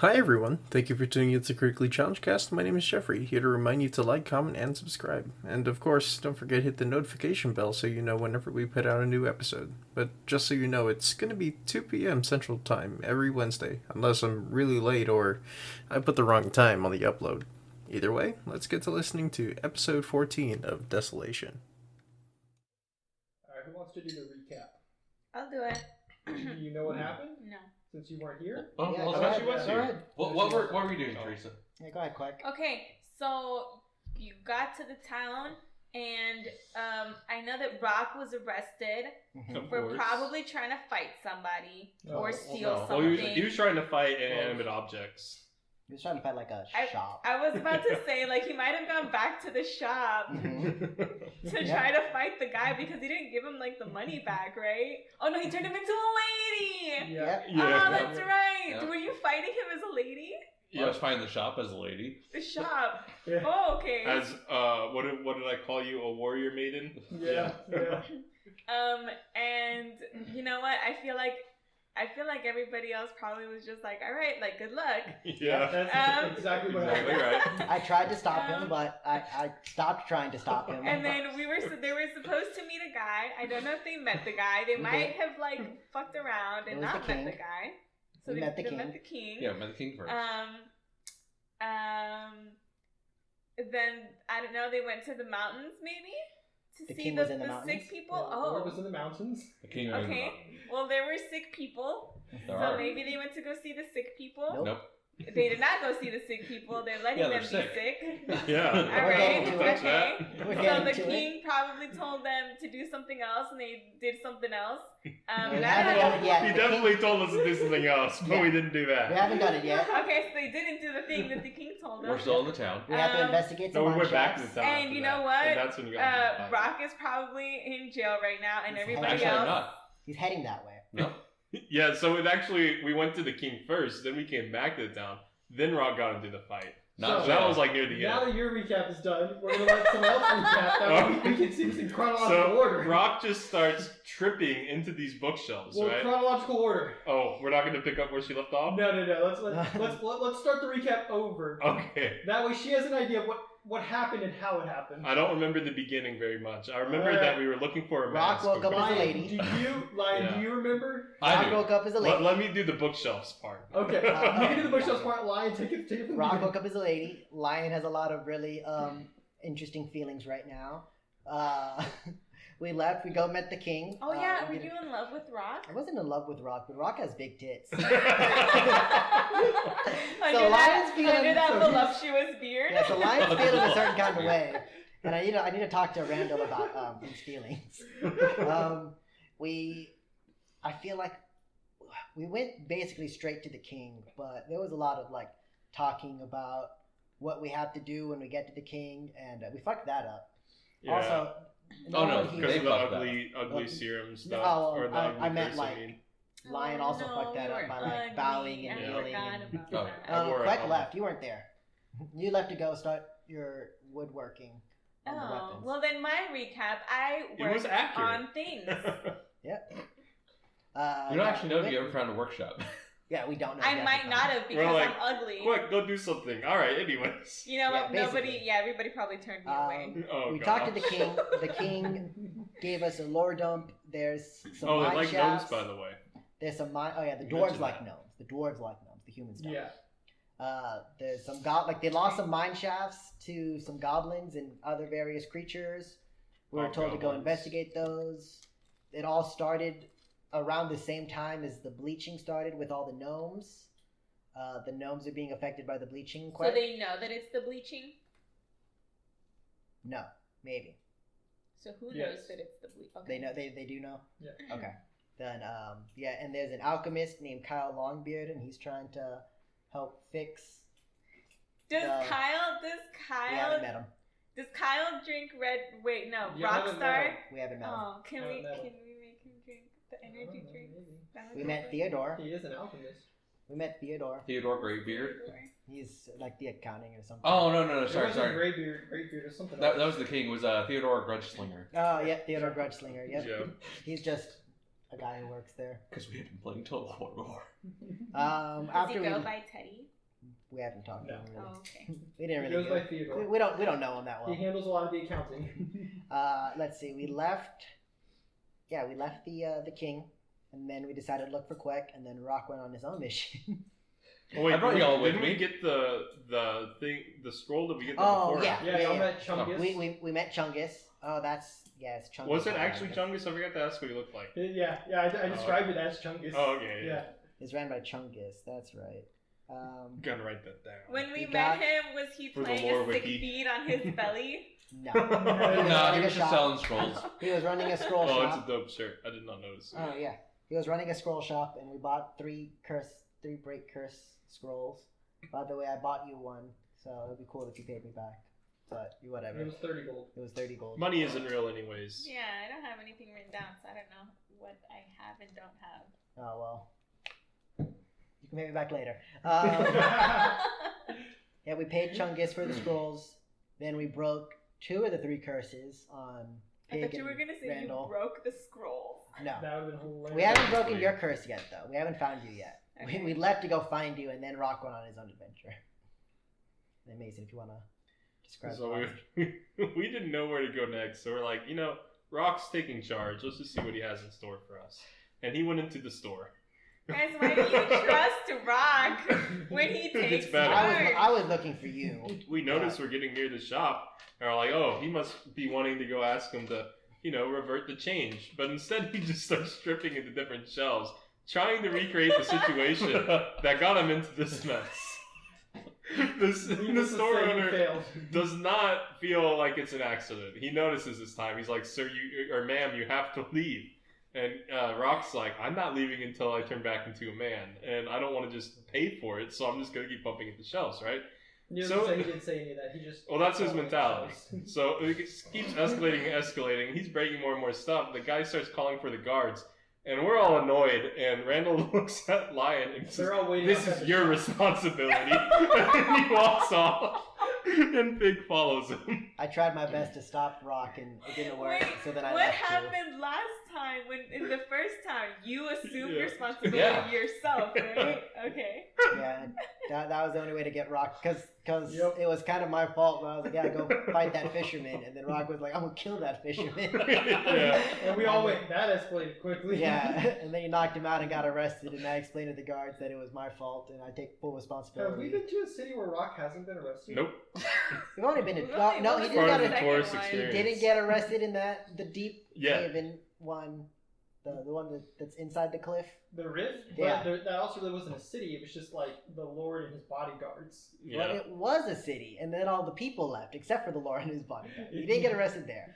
Hi everyone, thank you for tuning in to Critically Challenged Cast. My name is Jeffrey, here to remind you to like, comment, and subscribe. And of course, don't forget to hit the notification bell so you know whenever we put out a new episode. But just so you know, it's going to be 2 p.m. Central Time every Wednesday, unless I'm really late or I put the wrong time on the upload. Either way, let's get to listening to episode 14 of Desolation. Alright, who wants to do the recap? I'll do it. Do you know what happened? No. Since you weren't here? Oh, Yeah, well, go since ahead. you was Go here. ahead. What were you doing, Teresa? Yeah, go ahead, Clark. Okay, so you got to the town, and I know that Rock was arrested Of for course. probably trying to fight somebody No, or well, steal no. something. Well, he was trying to fight inanimate objects. He was trying to fight like a shop. I was about to say, like, he might have gone back to the shop Mhm. to try to fight the guy because he didn't give him, like, the money back, right? Oh, no, he turned him into a lady! Yeah. Oh, that's right! Yeah. Were you fighting him as a lady? I was finding the shop as a lady. The shop. Yeah. Oh, okay. As what did I call you? A warrior maiden? Yeah. And you know what? I feel like everybody else probably was just like, all right, like, good luck. Yeah. That's exactly what Exactly happened. right. I tried to stop him, but I stopped trying to stop him. And then they were supposed to meet a guy. I don't know if they met the guy. They might have like fucked around and It was not the met the king. guy. So We they met the king. met the king. Yeah, met the king first. Then I don't know. They went to the mountains maybe to The see king the, was in the sick mountains? people. Yeah, Oh, Lord was in the mountains. The king was in the okay. mountain. Well, there were sick people, There so are. maybe they went to go see the sick people. Nope. Nope. They did not go see the sick people. They're letting Yeah, them they're be sick. sick. Yeah. All We're right. getting to it. Okay. We're So getting the to it. king probably told them to do something else, and they did something else. We And I haven't don't done know. it yet. He The definitely told us to do something else, but Yeah. we didn't do We that. haven't done it yet. Okay, so they didn't do the thing that the king told them. We're still in the town. We have to Um, investigate some No, we mine went back to shafts. the town. And after you that. know what? And that's when you got into the fight. Rock is probably in jail right now, and He's everybody Actually, else. I'm not. He's heading that way. No. Yeah, so we went to the king first, then we came back to the town, then Rock got into the fight. Not So that was like near the Now end. that your recap is done, we're gonna let someone else recap. That way we can see this in chronological So order. Rock just starts tripping into these bookshelves, Well, right? chronological order. Oh, we're not going to pick up where she left off? No. Let's start the recap over. Okay. That way she has an idea of what happened and how it happened. I don't remember the beginning very much. I remember Alright. that we were looking for a Rock mask. woke up as a Lion, lady. do Yeah. you remember? I Rock do. woke up as a lady. Let me do the bookshelves part. Okay, you can do the bookshelves part. Lion, take it from the Rock beginning. woke up as a lady. Lion has a lot of really interesting feelings right now. We left. We go met the king. Oh yeah, we were you in love with Rock? I wasn't in love with Rock, but Rock has big tits. Under So Lion's that, feeling- under that so voluptuous beard. Yeah, so Lion's feeling a certain kind of way, and I need to talk to Randall about his feelings. I feel like we went basically straight to the king, but there was a lot of like talking about what we have to do when we get to the king, and we fucked that up. Yeah. Also, Oh, no, one he- because of the fucked that ugly up. serum stuff. Oh, or the I ugly meant, curse, like, I mean. Lion Oh, also no, fucked that you up were by like ugly. bowing and I kneeling. forgot And, about Oh, that. I wore it Quack all. left. You weren't there. You left to go start your woodworking on the Oh, weapons. well then my recap, I It was worked accurate. on things. You don't actually know if you ever found a workshop. Yeah, we don't know. I yet might because- not have because like, I'm ugly. Quick, go do something. Alright, anyways. You know what? Yeah, Nobody, basically. everybody probably turned me away. Oh, We God. talked to the king. The king gave us a lore dump. There's some Oh, they mine like gnomes, shafts. by the way. There's some mine. Oh yeah, the You dwarves mentioned like that. gnomes. The dwarves like gnomes. The humans don't. Yeah. There's some they lost some mine shafts to some goblins and other various creatures. We were Oh, told to go goblins. investigate those. It all started around the same time as the bleaching started with all the gnomes. The gnomes are being affected by the bleaching. So they know that it's the bleaching. No, maybe So who Yes. knows that it's the bleaching? Okay. they know. They do know. Yeah. Okay. Then yeah, and there's an alchemist named Kyle Longbeard, and he's trying to help fix. Does No. Kyle? We haven't met him. Does Kyle drink red? Wait, no. You haven't met Rockstar. him. We haven't met him. Oh, can Haven't we met him. make him drink the energy drink? That would We be met fun. Theodore. He is an alchemist. We met Theodore. Theodore Greybeard. He's like the accounting or something. Oh, no, It sorry. wasn't Greybeard or something That else. was the king. It was Theodore Grudgeslinger. Oh, yeah, Theodore Grudgeslinger. Yep. Yeah. He's just a guy who works there. Because we had been playing Total War before. Does After he we go by Teddy? We haven't talked to him really. Oh, okay. We didn't He really. goes by Theodore. We don't know him that He well. handles a lot of the accounting. Let's see. We left. Yeah, we left the king, and then we decided to look for Quek, and then Rock went on his own mission. Oh wait, I brought y'all with didn't me. we get the thing, the scroll that we get Oh, before? yeah. Yeah, y'all met Chungus. we met Chungus. Oh, it's Chungus. Was it actually Chungus? I forgot to ask what he looked like. Yeah, I described it as Chungus. Oh, okay. Yeah. It's ran by Chungus. That's right. Gotta write that down. When we You met got- him, was he For the playing lore a sick wiki. beat on his belly? No. No, he was just shop. selling scrolls. He was running a scroll Oh, it's shop. a dope shirt. I did not notice. Oh yeah, he was running a scroll shop, and we bought three break curse scrolls. By the way, I bought you one, so it'd be cool if you paid me back. But whatever. It was 30 gold. It was 30 gold. Money isn't real, anyways. Yeah, I don't have anything written down, so I don't know what I have and don't have. Oh well. You can pay me back later. Yeah, we paid Chungus for the scrolls. Then we broke 2 of the 3 curses on I Pig thought you and were gonna say Randall. you broke the scrolls. No. That would have been hilarious. We haven't broken your curse yet, though. We haven't found you yet. Okay. We left to go find you, and then Rock went on his own adventure. And Mason, if you want to describe So Rock. we didn't know where to go next. So we're like, Rock's taking charge. Let's just see what he has in store for us. And he went into the store. Guys, why do you trust Rock when he It's takes better. charge? I was looking for you. We noticed we're getting near the shop. And we're like, oh, he must be wanting to go ask him to, revert the change. But instead, he just starts stripping into different shelves, trying to recreate the situation that got him into this mess. The Needless to store say, he owner failed. does not feel like it's an accident. He notices this time. He's like, sir, ma'am, you have to leave. And Rock's like, I'm not leaving until I turn back into a man. And I don't want to just pay for it, so I'm just going to keep bumping at the shelves, right? He So- didn't say any of that. He just. Well, that's his mentality. So it keeps escalating and escalating. He's breaking more and more stuff. The guy starts calling for the guards. And we're all annoyed. And Randall looks at Lion and says, They're all waiting. this outside is the your shop. responsibility. And he walks off. And Pig follows him. I tried my best to stop Rock, and it didn't work. Wait, So then I what left you. happened last time when in the first time you assumed Yeah. responsibility Yeah. yourself, right? Okay. Yeah, that was the only way to get Rock, because Yep. it was kind of my fault when I was like, yeah, go fight that fisherman, and then Rock was like, I'm gonna kill that fisherman. Yeah. And we all went. That escalated quickly. Yeah, and then he knocked him out and got arrested, and I explained to the guards that it was my fault, and I take full Have we responsibility. been to a city where Rock hasn't been arrested? Nope. We've only been to We've only- no, what he was didn't Part get of the second tourist one? he experience. didn't get arrested in the deep Yeah. haven one, the one that's inside the cliff. The Rift? Yeah. But that also really wasn't a city. It was just like the Lord and his bodyguards. Well, Yeah. it was a city, and then all the people left except for the Lord and his bodyguard. He didn't get arrested there.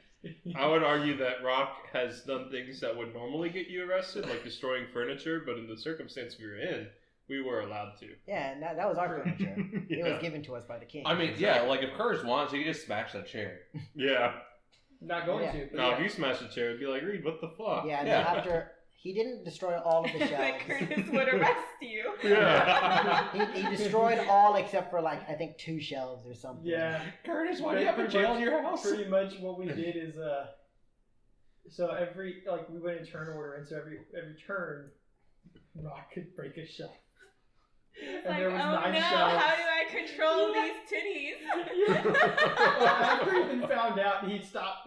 I would argue that Rock has done things that would normally get you arrested, like destroying furniture, but in the circumstance we were in, we were allowed to. Yeah, and that was our furniture. It was Yeah. given to us by the king. I mean, yeah, like if Curtis wants, he can just smash that chair. Yeah. Not going Yeah. to. But Now, yeah. if you smash a chair, it'd be like, Reed, what the fuck? Yeah, and Yeah. then after he didn't destroy all of the That shelves. Curtis would arrest you. Yeah. He destroyed all except for like I think 2 shelves or something. Yeah. Curtis, why do you have a jail in your house? Pretty much what we did is so every we went in turn order, and so every turn Rock could break a shelf. It's And like, there was oh 9 no, shelves. how do I control these titties? Well, after he even found out, he stopped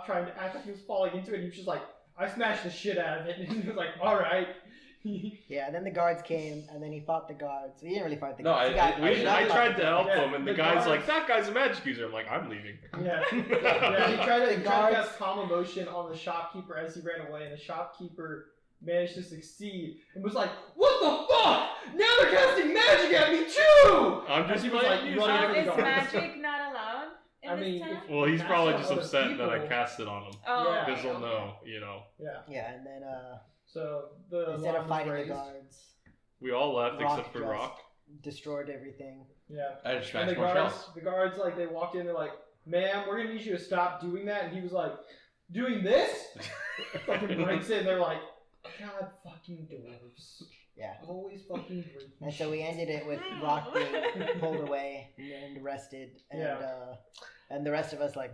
trying to act like he was falling into it. He was just like, I smashed the shit out of it, and he was like, all right. Yeah, and then the guards came, and then he fought the guards. He didn't really fight the No, guards. He I- got- I- he got I fought tried the to help guards. him, and the the guy's guards- like, that guy's a magic user. I'm like, I'm leaving. Yeah, yeah. He tried to guards- cast calm emotion on the shopkeeper as he ran away, and the shopkeeper managed to succeed and was like, "What the fuck? Now they're casting magic at me too!" I'm just And he was playing like music. running Oh, after is the guards. magic not allowed in I this mean, town? Well, he's That's probably what just other upset that I people- cast it on him. Oh, Yeah. okay, Because he'll okay. know, you know. Yeah. Yeah, and then So the instead of alarm was fighting the raised. guards, We all left Rock except for just Rock. destroyed everything. Yeah. I just And smashed more shelves. the guards, like, they walked in, they're like, "Ma'am, we're gonna need you to stop doing that." And he was like, "Doing this?" Fucking breaks it, and they're like, "God, fucking dwarves." Yeah. Always fucking breaking. And so we ended it with Rock being pulled away and arrested, and Yeah. and the rest of us like,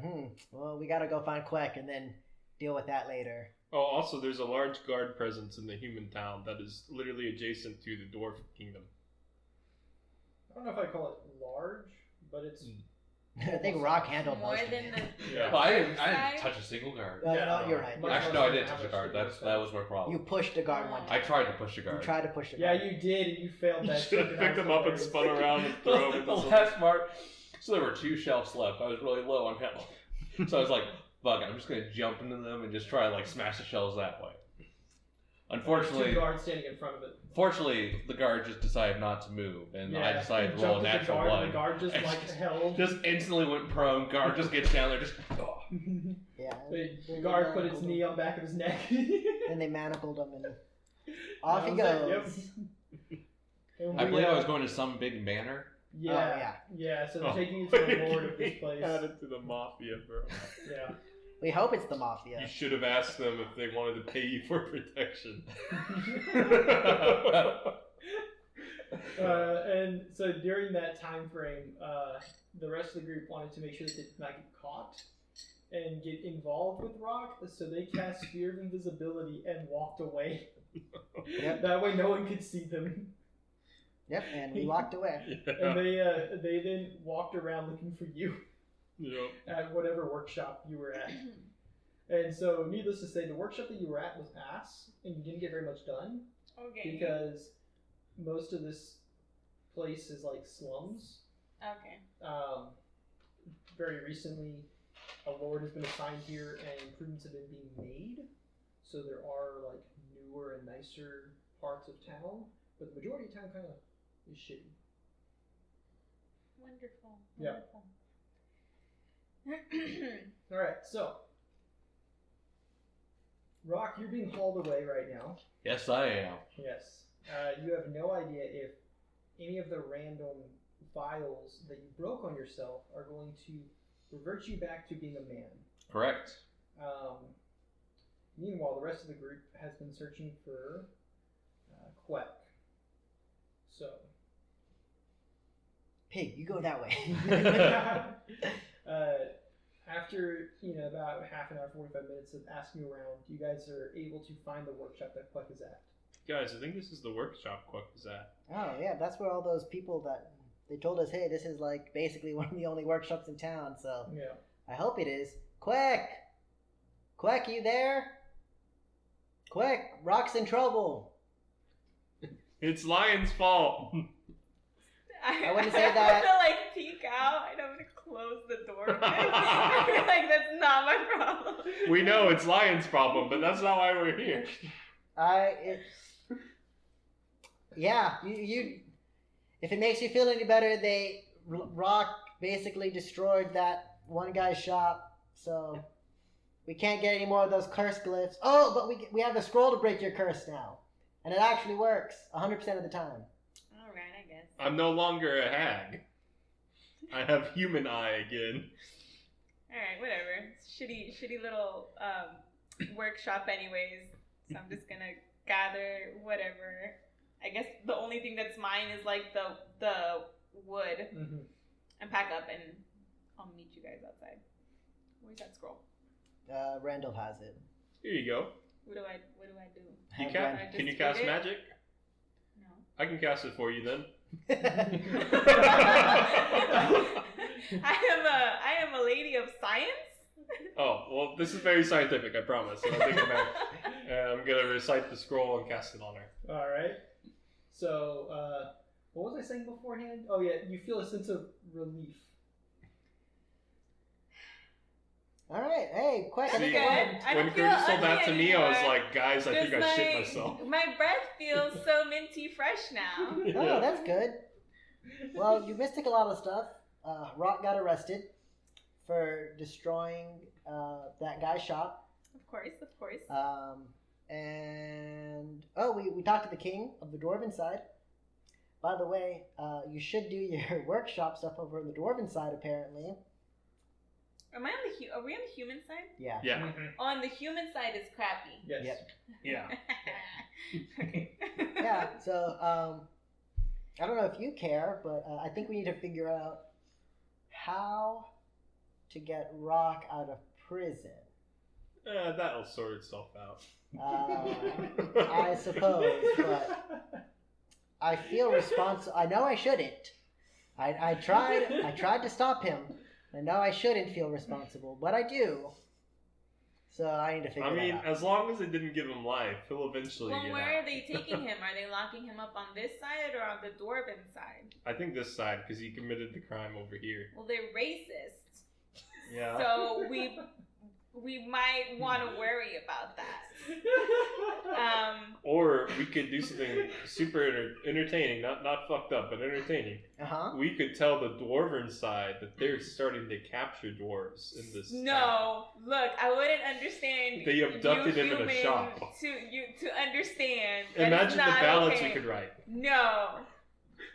well, we gotta go find Quek and then deal with that later. Oh, also, there's a large guard presence in the human town that is literally adjacent to the dwarf kingdom. don't know if I call it large, but it's I think Rock handled More most of than it. the. Yeah. Well, I didn't touch a single guard. No, no, you're right. Much Actually, less no, I than did touch a average guard. people. That was my problem. You pushed a guard one I time. tried to push a You guard. tried to push a Yeah, guard. you did, and you failed that. Should have second picked him up and hilarious. spun around and throw him the into last part. So there were 2 shelves left. I was really low on health. So I was like, fuck it, I'm just going to jump into them and just try to like smash the shells that way. There's Unfortunately, two guards standing in front of it. Fortunately, the guard just decided not to move, and I decided he to roll a jumped at the natural guard, and one. The guard just And like held. Just instantly went prone. Guard just gets down there, just. Oh. Yeah. The guard put its knee on the back of his neck. And they manacled him, and off he That goes. was it, yep. I believe I was going to some big manor. Yeah, Oh, yeah. yeah. So Oh. taking it to the lord of this place. Added to the mafia, bro. Yeah. We hope it's the mafia. You should have asked them if they wanted to pay you for protection. And so during that time frame, the rest of the group wanted to make sure that they did not get caught and get involved with Rock, so they cast Sphere of Invisibility and walked away. Yep. That way no one could see them. Yep, and we walked away. And they then walked around looking for you Yep. at whatever workshop you were at. And so, needless to say, the workshop that you were at was ass, and you didn't get very much done. Okay. Because most of this place is like slums. Okay. Very recently, a lord has been assigned here, and improvements have been being made. So there are like newer and nicer parts of town, but the majority of town kind of is shitty. Wonderful. Yeah. Wonderful. All right, so Rock, you're being hauled away right now. Yes, I am. Yes. You have no idea if any of the random files that you broke on yourself are going to revert you back to being a man. Correct. Meanwhile, the rest of the group has been searching for Queck. So. Pig, you go that way. After about half an hour, 45 minutes of asking around, you guys are able to find the workshop that Queck is at. Guys, I think this is the workshop Queck is at. Oh, yeah, that's where all those people that they told us, hey, this is like basically one of the only workshops in town, so Yeah. I hope it is. Queck! Queck, you there? Queck, Rock's in trouble. It's Lion's fault. I wouldn't say I that. want to like peek out and I'm gonna close the door. I feel like that's not my problem. We know it's Lion's problem, but that's not why we're here. Yeah, you. If it makes you feel any better, Rock basically destroyed that one guy's shop, so we can't get any more of those curse glyphs. Oh, but we have a scroll to break your curse now, and it actually works 100% of the time. All right, I guess. I'm no longer a hag. I have human eye again. All right, whatever. Shitty little workshop, anyways. So I'm just gonna gather whatever. I guess the only thing that's mine is like the wood, and pack up, and I'll meet you guys outside. Where's that scroll? Randall has it. Here you go. What do I do? You Have can, Just can you read cast it? magic? No. I can cast it for you then. I am a lady of science. Oh, well, this is very scientific, I promise. So I'll take it back. I'm going to recite the scroll and cast it on her. All right. So, what was I saying beforehand? Oh yeah, you feel a sense of relief. All right, hey, Queck, See, let's go ahead. I when don't feel Curtis told ugly that to me, I was anymore. like, guys, I think I shit myself. My breath feels so minty fresh now. Oh, that's good. Well, you missed a lot of stuff. Rock got arrested for destroying that guy's shop. Of course. And we talked to the king of the dwarven side. By the way, you should do your workshop stuff over on the dwarven side, apparently. Are we on the human side? Yeah. Yeah. On the human side is crappy. Yes. Yep. Yeah. Okay. Yeah. So I don't know if you care, but I think we need to figure out how to get Rock out of prison. That'll sort itself out. I suppose, but I feel responsible. I know I shouldn't, I tried to stop him. I know I shouldn't feel responsible, but I do. So I need to figure I mean, that out. as long as it didn't give him life, he'll eventually Well, get where out. are they taking him? Are they locking him up on this side or on the dwarven side? I think this side, because he committed the crime over here. Well, they're racist, Yeah. so we might want to worry about that. Or we could do something super entertaining, not fucked up, but entertaining. Uh-huh. We could tell the dwarven side that they're starting to capture dwarves in this town. No, look, I wouldn't understand. They abducted you him in a human shop. To understand. That is Imagine the not ballads okay. we could write. No,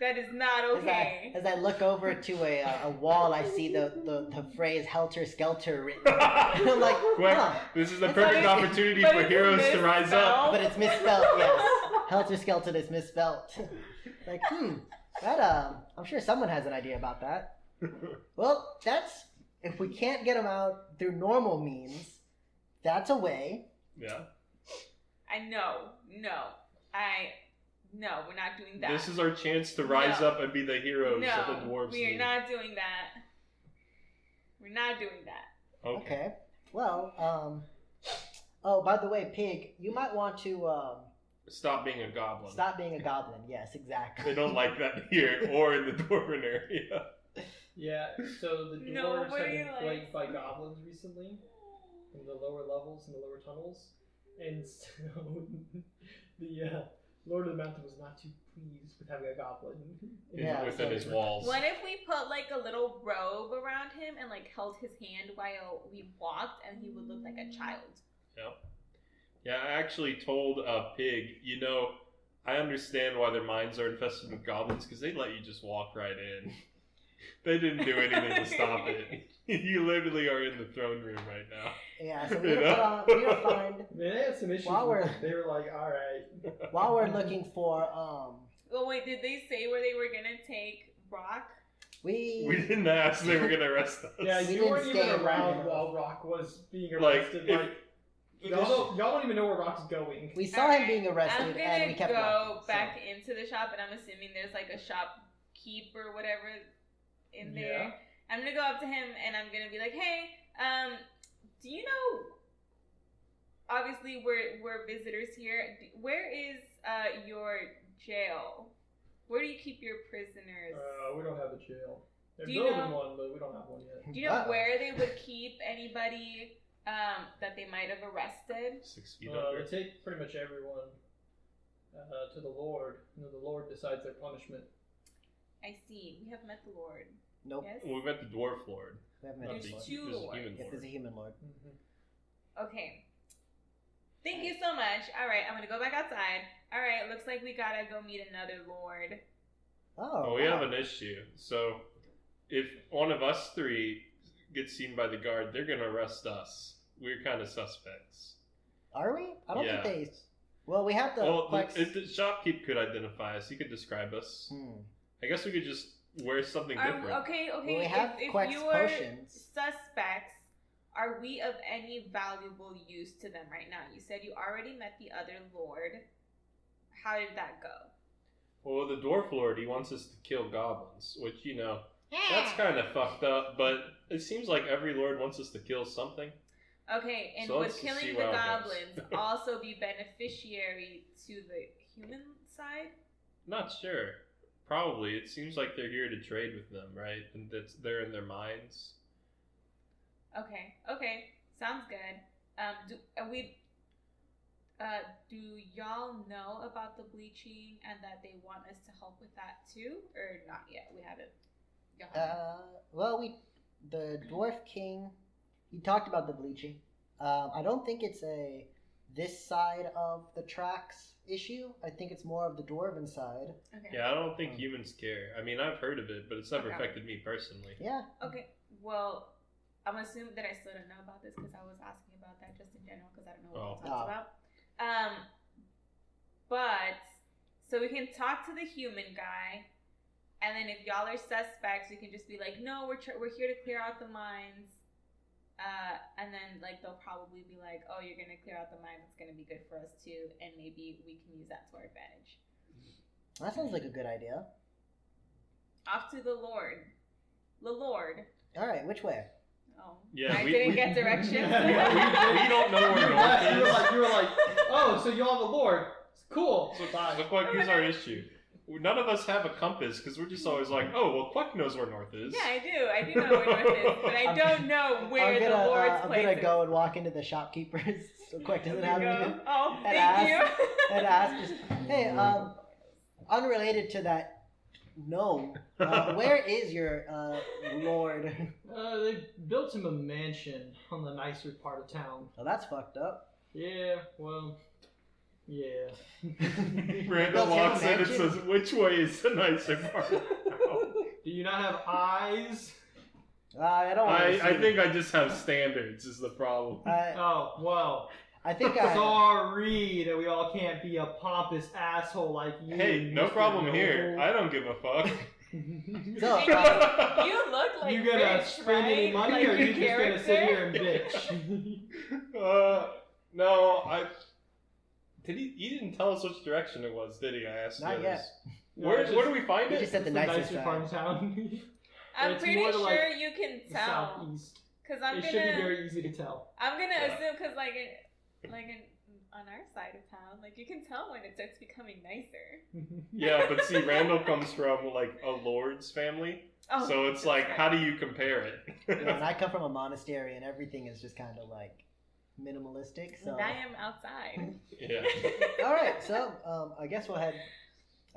that is not okay. As I look over to a wall, I see the phrase "helter skelter" written. And I'm like, Quick, huh. this is the It's perfect like- opportunity but for it's heroes to rise up. But it's misspelled. Yes, helter skelter is misspelled. Like, that I'm sure someone has an idea about that. Well, that's if we can't get them out through normal means, that's a way. Yeah. No, we're not doing that. This is our chance to rise No. up and be the heroes that the dwarves we are need. not doing that. We're not doing that. Okay. Well, oh, by the way, Pig, you might want to Stop being a goblin. stop being a goblin. Yes, exactly. They don't like that here or in the dwarven area. Yeah, so the No, dwarves what have do you been like? plagued by goblins recently in the lower levels, in the lower tunnels. And so the Lord of the Mountain was not too pleased with having a goblin Yeah, within so- his walls. What if we put like a little robe around him and like held his hand while we walked, and he would look like a child? Yeah, I actually told Pig, I understand why their minds are infested with goblins, because they let you just walk right in. They didn't do anything to stop it. You literally are in the throne room right now. Yeah, so we need to find They had some issues. While with we're- it. They were like, all right. while we're looking for Oh wait, did they say where they were gonna take Brock? We we didn't ask they were going to arrest us. Yeah, We you didn't weren't stay even around around. while Rock was being Like, arrested. if, y'all don't even know where Rock's going. we saw him being arrested I'm and we gonna kept go walking, back into the shop, and I'm assuming there's like a shopkeep or whatever in there. Yeah. I'm gonna go up to him and I'm gonna be like, "Hey, do you know? Obviously, we're visitors here. Where is your jail? Where do you keep your prisoners? We don't have a jail. They're Do you building know- one, but we don't have one yet. Do you know Uh-oh. where they would keep anybody that they might have arrested?" 6 feet They under. take pretty much everyone to the Lord, and then the Lord decides their punishment. I see. We have met the Lord. Nope. Yes. Well, we met the dwarf lord. We haven't met Not There's the the- two there's a lords. human If lord. there's a human lord. Okay. Thank you so much. All right, I'm gonna go back outside. All right, looks like we gotta go meet another lord. Oh, Well, we wow. have an issue. So, if one of us three gets seen by the guard, they're going to arrest us. We're kind of suspects. Are we? I don't Yeah. think they. Well, we have the Well, flex. if the shopkeep could identify us, he could describe us. I guess we could just wear something different. Okay. Well, we have if Queck's you are potions. suspects, are we of any valuable use to them right now? You said you already met the other lord. How did that go? Well, the dwarf lord, he wants us to kill goblins, which, that's kind of fucked up, but it seems like every lord wants us to kill something. Okay, and So would let's killing see the how it goblins goes. also be beneficiary to the human side? Not sure. Probably. It seems like they're here to trade with them, right? And they're in their minds. Okay, sounds good. Do y'all know about the bleaching and that they want us to help with that too, or not yet? We haven't. Y'all haven't? Well, the dwarf king, he talked about the bleaching. I don't think it's this side of the tracks issue. I think it's more of the dwarven side. Okay. Yeah, I don't think humans care. I mean, I've heard of it, but it's never Okay. affected me personally. Yeah. Okay. Well, I'm assuming that I still don't know about this because I was asking about that just in general because I don't know what it talks about. But so we can talk to the human guy, and then if y'all are suspects, we can just be like, no, we're here to clear out the mines. And then like they'll probably be like, oh, you're gonna clear out the mines. It's gonna be good for us too, and maybe we can use that to our advantage. That sounds like a good idea. Off to the Lord. The Lord. All right, which way? Oh. Yeah, I we- didn't we- get directions. we don't know where north You were is. like, oh, so y'all have a lord. Cool. So, Bye. Quack, here's our issue. None of us have a compass because we're just always like, oh, well, Quack knows where north is. Yeah, I do. I do know where north is, but I don't know where the Lord's I'm place gonna is. go and walk into the shopkeepers so quick doesn't have There you any. go. Oh, And thank you. And ask, just, hey, unrelated to that gnome, where is your lord? They built him a mansion on the nicer part of town. Well, that's fucked up. Yeah, well, yeah. Randall Built him a walks in and mansion? says, which way is the nicer part of town? Do you not have eyes? I don't want to I think I just have standards is the problem. Oh, well. I think Sorry that we all can't be a pompous asshole like you. Hey, no Mr. problem here. Noble. I don't give a fuck. So, You look like You gonna rich, spend right? any money, like or your you just gonna sit here and bitch? No, he didn't tell us which direction it was, did he? I asked Not the yet. others. Where do we find you it? just said the It's the nicest nicer part of side. town. I'm It's pretty more to, sure like, you can The tell. southeast. Cause I'm It should be gonna, very easy to tell. I'm gonna Yeah. assume, cause on our side of town, like you can tell when it starts becoming nicer. Yeah, but see, Randall comes from like a lord's family, Oh, so it's that's like, right. how do you compare it? And I come from a monastery, and everything is just kind of like minimalistic. So, And I am outside. Yeah. all right. So, I guess we'll head.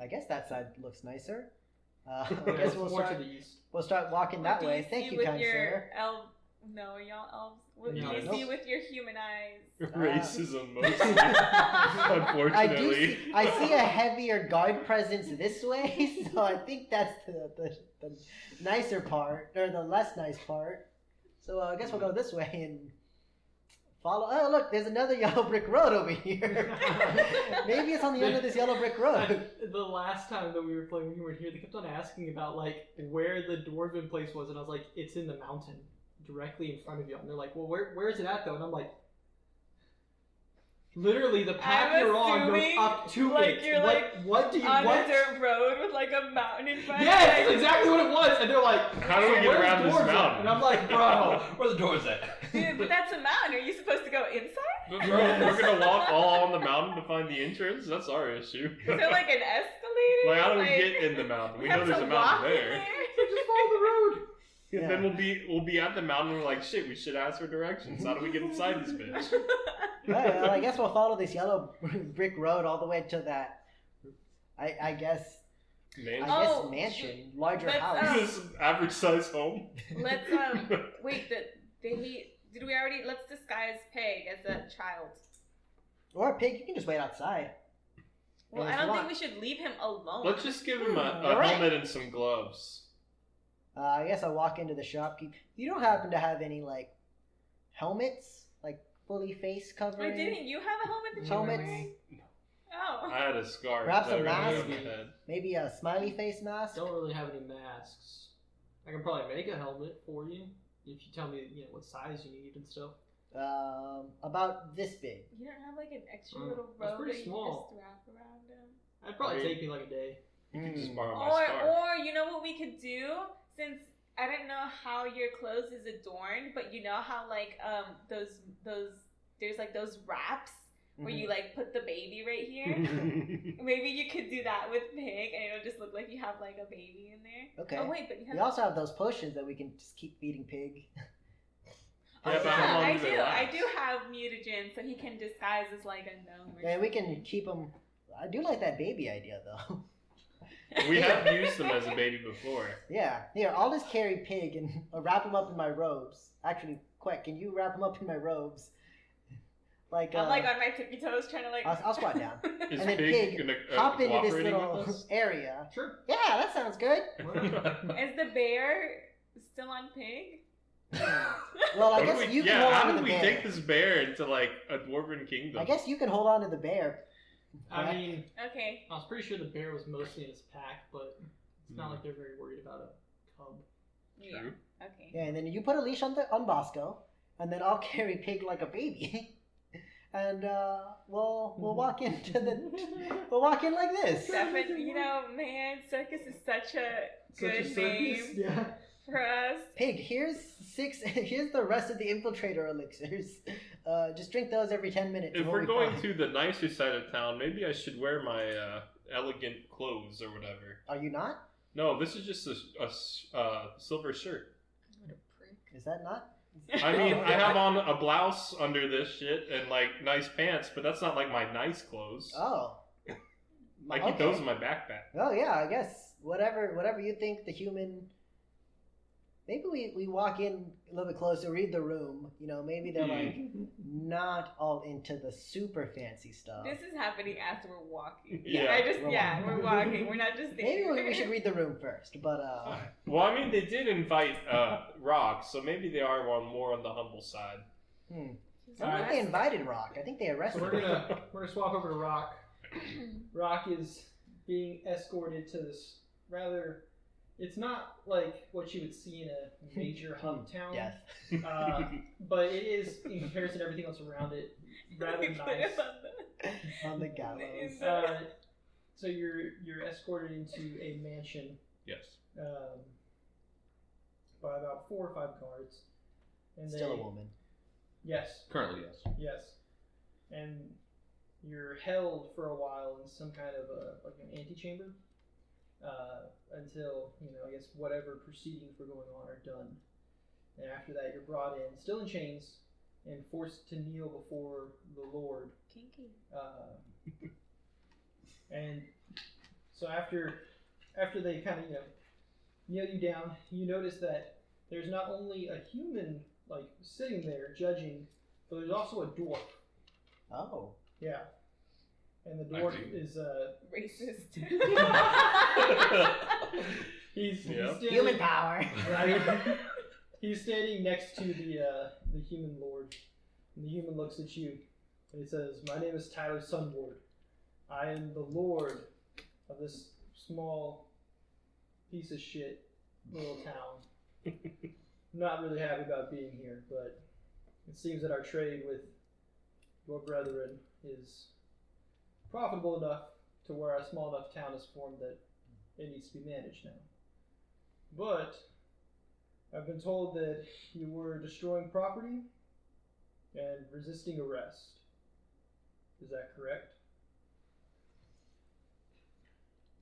I guess that side looks nicer. I guess we'll more start. to the east. We'll start walking that What do way. you Thank see you, with kind your sir. No, are y'all elves? What do No. you Nope. see with your human eyes? Racism, mostly. I do. Unfortunately. I see a heavier guard presence this way, so I think that's the nicer part, or the less nice part. So I guess we'll go this way and follow. Oh, look, there's another yellow brick road over here. Maybe it's on the end of this yellow brick road. The last time that we were playing when you were here, they kept on asking about like where the dwarven place was, and I was like, it's in the mountain, directly in front of you. And they're like, well, where is it at though? And I'm like, literally the path I'm you're on goes assuming, up to like, it. you're, what do you On what? a dirt road with like a mountain in front. Yes, of that's it. exactly what it was. And they're like, How do we get "Where's around this dwarves at?" mountain? And I'm like, bro. Where the doors at? Dude, but that's a mountain. Are you supposed to go inside? We're gonna walk all on the mountain to find the entrance? That's our issue. Is there like an escalator? Like, how do we Like, get in the mountain? We have know there's to a mountain walk in there. Just follow the road. And Yeah. then we'll be at the mountain and we're like, shit, we should ask for directions. How do we get inside this bitch? Alright, well, I guess we'll follow this yellow brick road all the way to that. I guess. Man, Oh, Mansion, larger let's, house. this average size home. Let's wait. Did we already? Let's disguise Peg as a child. Or a pig, you can just wait outside. Well, And I if you don't think want- we should leave him alone. Let's just give him a Alright. helmet and some gloves. I guess I'll walk into the shopkeep. You don't happen to have any like helmets, like fully face covering? Wait, didn't you have a helmet that you were Helmets. wearing? Oh. I had a scarf. Perhaps that I a wrapped mask? around my head. Maybe a smiley face mask. Don't really have any masks. I can probably make a helmet for you if you tell me, what size you need and stuff. About this big. You don't have like an extra Mm, little that's robe pretty that you small. can just wrap around him. That'd probably I mean- take me like a day. You could just Mm. borrow my scarf. Or you know what we could do? Since I don't know how your clothes is adorned, but you know how like those there's like those wraps where you like put the baby right here. Maybe you could do that with Pig, and it'll just look like you have like a baby in there. Okay. Oh wait, but you have. We also have those potions that we can just keep feeding pig. Oh, Yeah, but how long I does it do. I last? do have mutagen, so he can disguise as like a gnome. Or And we can keep them. I do like that baby idea though. We have used them as a baby before. Yeah. Here, I'll just carry pig and wrap him up in my robes. Actually, quick, can you wrap him up in my robes? Like, I'm like on my tippy toes trying to like. I'll squat down. Is And then Pig Pig, gonna hop into this cooperating little with us? area. Sure. Yeah, that sounds good. Is the bear still on Pig? Well, I How do guess we- you can yeah, hold how on to do the we bear. take this bear into like a dwarven kingdom? I guess you can hold on to the bear. I mean, Okay. I was pretty sure the bear was mostly in his pack, but it's not like they're very worried about a cub. Yeah. True. Okay. Yeah, and then you put a leash on Bosco, and then I'll carry pig like a baby. and we'll walk in like this. Definitely, man, circus is such a good name Yeah. for us. Pig, here's the rest of the infiltrator elixirs. Just drink those every 10 minutes. If we're going to the nicer side of town, maybe I should wear my elegant clothes or whatever. Are you not? No, this is just a silver shirt. What a prick. Is that not? I mean, I have on a blouse under this shit and like nice pants, but that's not like my nice clothes. Oh. I keep those in my backpack. Oh yeah, I guess whatever you think the human. Maybe we walk in a little bit closer, read the room. Maybe they're like not all into the super fancy stuff. This is happening as we're walking. Yeah. We're walking. We're not just Maybe standing we should read the room first, but Well, I mean, they did invite Rock, so maybe they are more on the humble side. I don't think they invited Rock. I think they So arrested we're him. gonna swap over to Rock. Rock is being escorted to this rather. It's not like what you would see in a major hub town. Yes. But it is, in comparison to everything else around it, rather nice. On the gallows. So you're escorted into a mansion Yes. by about 4 or 5 guards. And Still a woman. Yes. Currently, yes. Yes. And you're held for a while in some kind of an antechamber until, I guess whatever proceedings were going on are done. And after that, you're brought in, still in chains, and forced to kneel before the Lord. Kinky. And so after they kind of, kneel you down, you notice that there's not only a human, sitting there judging, but there's also a dwarf. Oh. Yeah. And the dwarf is Racist. he's standing, Human power. right? He's standing next to the human lord, and the human looks at you, and he says, "My name is Tyler Sunward. I am the lord of this small piece of shit little town. I'm not really happy about being here, but it seems that our trade with your brethren is profitable enough to where a small enough town is formed that it needs to be managed now. But I've been told that you were destroying property and resisting arrest. Is that correct?"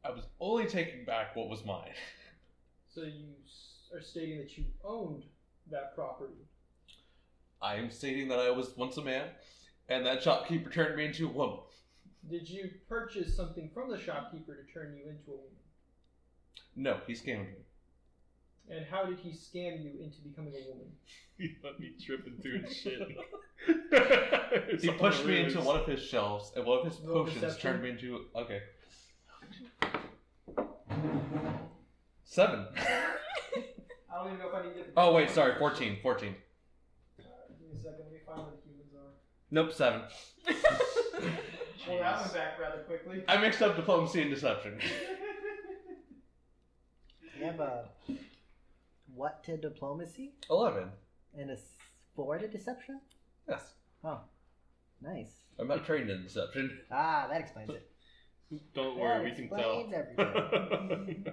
I was only taking back what was mine. So you are stating that you owned that property. I am stating that I was once a man, and that shopkeeper turned me into a woman. Did you purchase something from the shopkeeper to turn you into a woman? No, he scammed me. And how did he scam you into becoming a woman? He let me trip into his shit. He pushed me into one of his shelves, and one of his Roll potions deception. turned me into... Okay. 7. I don't even know if I need to get the... Oh, wait, sorry, 14. 14. Give me a second, let me find where the humans are. Nope, 7. Well, that went back rather quickly. I mixed up diplomacy and deception. You have a what to diplomacy 11. and a 4 to deception? Yes. Oh, nice. I'm not trained in deception. Ah, that explains it. Don't That worry, we can tell. explains everything.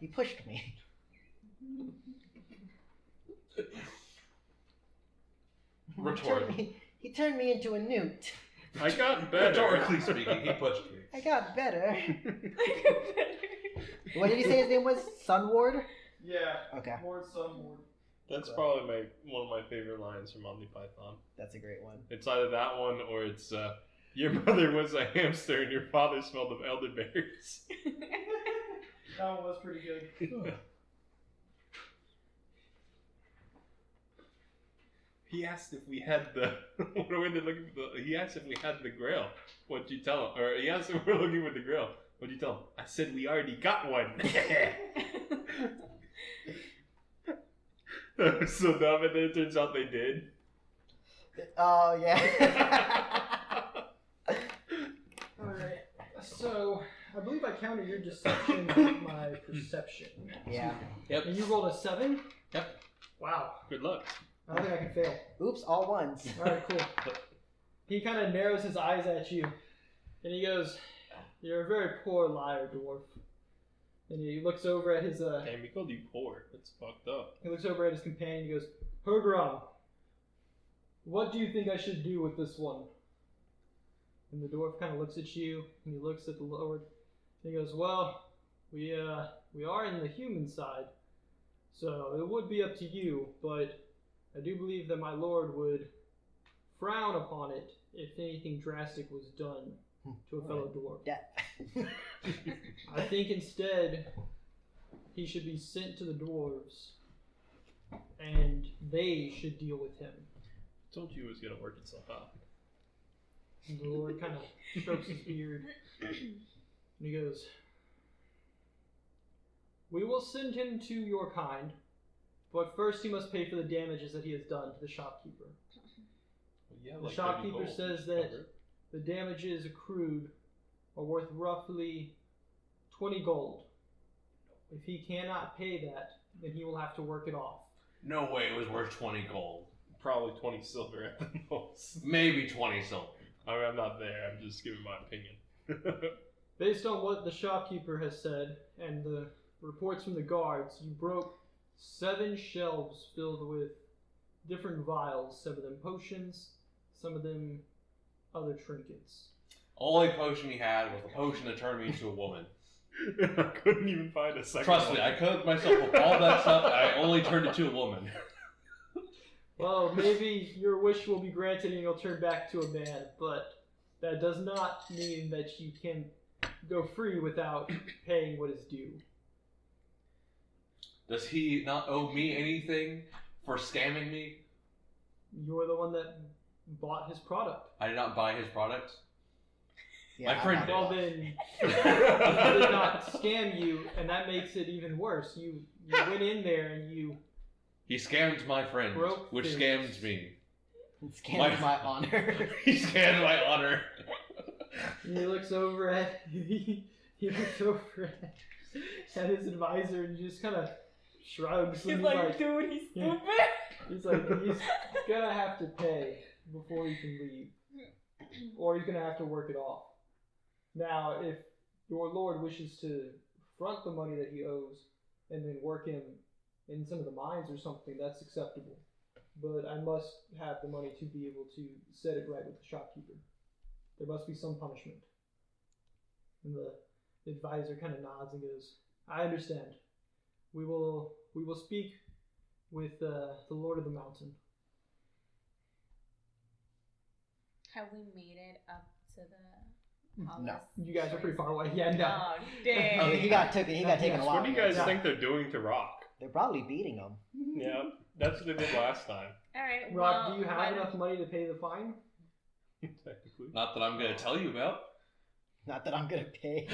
You pushed me. Rhetorically. He turned me into a newt. I got better. Rhetorically speaking, he pushed me. I got better. What did he say his name was? Sunward? Yeah. Okay, Lord Sunward. That's probably one of my favorite lines from Monty Python. that's a great one. It's either that one or it's your mother was a hamster and your father smelled of elderberries. That one was pretty good. He asked if we had the. What are we looking for? He asked if we had the Grail. What'd you tell him? Or he asked if we're looking for the Grail. What'd you tell him? I said we already got one. So dumb, and then it turns out they did. Oh, yeah. Alright. So, I believe I counted your deception with my perception. Yeah. And you rolled a 7? Yep. Wow. Good luck. I don't think I can fail. Oops, all ones. Alright, cool. He kind of narrows his eyes at you, and he goes, "You're a very poor liar, dwarf." And he looks over at his Damn, we called you poor. That's fucked up. he looks over at his companion. He goes, "Hergron, what do you think I should do with this one?" And the dwarf kind of looks at you, and he looks at the Lord. And he goes, "Well, we are in the human side, so it would be up to you, but I do believe that my lord would frown upon it if anything drastic was done to a fellow dwarf. Death. I think instead he should be sent to the dwarves, and they should deal with him." Told you it was gonna work itself out. And the Lord kind of strokes his beard, and he goes, "We will send him to your kind, but first he must pay for the damages that he has done to the shopkeeper. Well, yeah, The like shopkeeper 30 gold. says that the damages accrued are worth roughly 20 gold. If he cannot pay that, then he will have to work it off." No way it was worth 20 gold. Probably 20 silver at the most. Maybe 20 silver. I mean, I'm not there. I'm just giving my opinion. Based on what the shopkeeper has said and the reports from the guards, you broke 7 shelves filled with different vials, some of them potions, some of them other trinkets. Only potion he had was the potion that turned me into a woman. I couldn't even find a second Trust one. me, I cooked myself with all that stuff, and I only turned into a woman. Well, maybe your wish will be granted and you'll turn back to a man, but that does not mean that you can go free without paying what is due. Does he not owe me anything for scamming me? You're the one that bought his product. I did not buy his product. Yeah, My friend I'm did. Well, not- then he did not scam you, and that makes it even worse. You went in there and you He scammed my friend, Broke which things. scammed me. Scammed my honor. He scammed my honor. he looks over at he looks over at his advisor and just kind of shrugs. He's and like, "Dude, he's Yeah. stupid." he's like, he's gonna have to pay before he can leave, or he's gonna have to work it off. Now, if your lord wishes to front the money that he owes and then work him in some of the mines or something, that's acceptable. But I must have the money to be able to set it right with the shopkeeper. There must be some punishment. And the advisor kind of nods and goes, "I understand. We will speak with the Lord of the Mountain." Have we made it up to the palace? No. You guys are pretty far away. Yeah, no. Oh, dang. Oh, he got taken Yes, a while. What do you guys Yeah. think they're doing to Rock? They're probably beating him. Yeah, that's what they did last time. All right. Rob, well, do you why have don't- enough money to pay the fine? Technically. Not that I'm going to tell you about. Not that I'm gonna pay.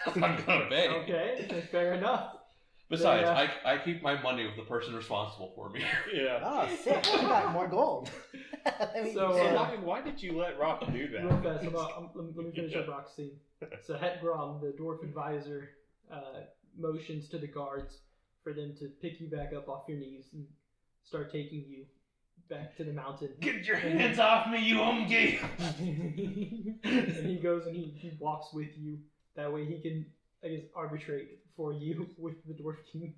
I'm going to pay. Okay, fair enough. Besides, Yeah. I keep my money with the person responsible for me. Yeah. Oh, sick! I got more gold. Let me- So, So why did you let Rock do Real that? fast, let me finish up Rock's scene. So Hetgrom, the dwarf advisor, motions to the guards for them to pick you back up off your knees and start taking you back to the mountain. Get your hands off me, you umge! And he goes and he walks with you. That way he can, I guess, arbitrate for you with the dwarf king.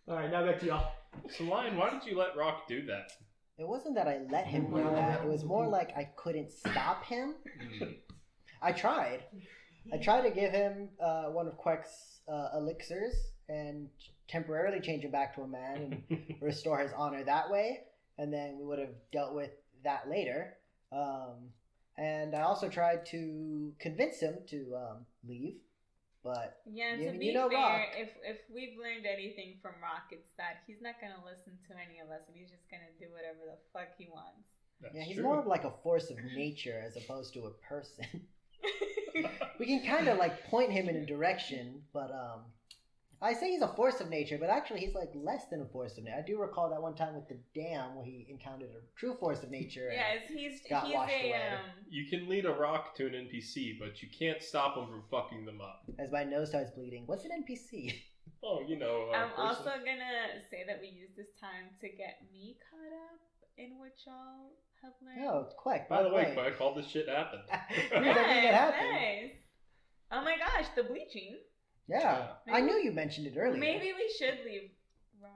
Alright, now back to y'all. So, Lion, why did you let Rock do that? It wasn't that I let him do that. It was more like I couldn't stop him. I tried. I tried to give him one of Queck's elixirs and temporarily change him back to a man and restore his honor that way. And then we would have dealt with that later. And I also tried to convince him to leave. But Yeah, You- to be you know fair, Rock. if we've learned anything from Rock, it's that he's not gonna listen to any of us, and he's just gonna do whatever the fuck he wants. That's yeah, he's true. more of like a force of nature as opposed to a person. We can kind of like point him in a direction, but I say he's a force of nature, but actually he's like less than a force of nature. I do recall that one time with the dam where he encountered a true force of nature. and- Yes, he's got washed a away. You can lead a Rock to an NPC, but you can't stop him from fucking them up. As my nose starts bleeding. What's an NPC? Oh, you know. I'm person. also gonna say that we use this time to get me caught up in what y'all have learned. Oh, quick. By the way, Quack, all this shit happened. Here's everything that happened. Nice. Oh my gosh, the bleaching. Yeah, I Maybe- knew you mentioned it earlier. Maybe we should leave Rock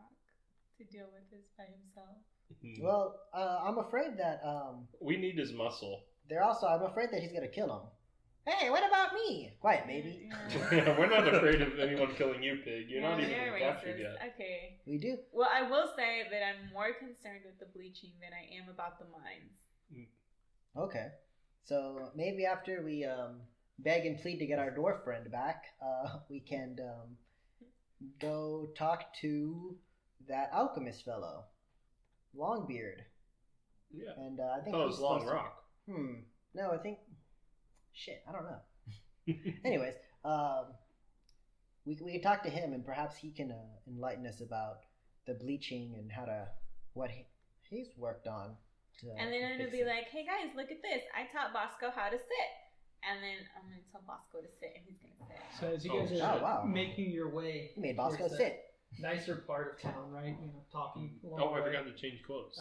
to deal with this by himself. Well, I'm afraid that we need his muscle. I'm afraid that he's gonna kill him. Hey, what about me? Quiet, baby. Yeah. We're not afraid of anyone killing you, Pig. You're not even you're captured racist. yet. Okay. We do. Well, I will say that I'm more concerned with the bleaching than I am about the mines. Okay. So maybe after we beg and plead to get our dwarf friend back, we can go talk to that alchemist fellow, Longbeard. Yeah. And I think Oh, he's it's Long supposed to- Rock. No, I think. Shit, I don't know. Anyways, we can talk to him, and perhaps he can enlighten us about the bleaching and what he's worked on. And then it'll fix be it. like, hey guys, look at this. I taught Bosco how to sit. And then I'm going to tell Bosco to sit, and he's going to sit. So as you Oh, guys shit. are Oh, wow. making your way, He made Bosco towards sit. the nicer part of town, right? You know, talking. along Oh, the I way, forgot to change clothes.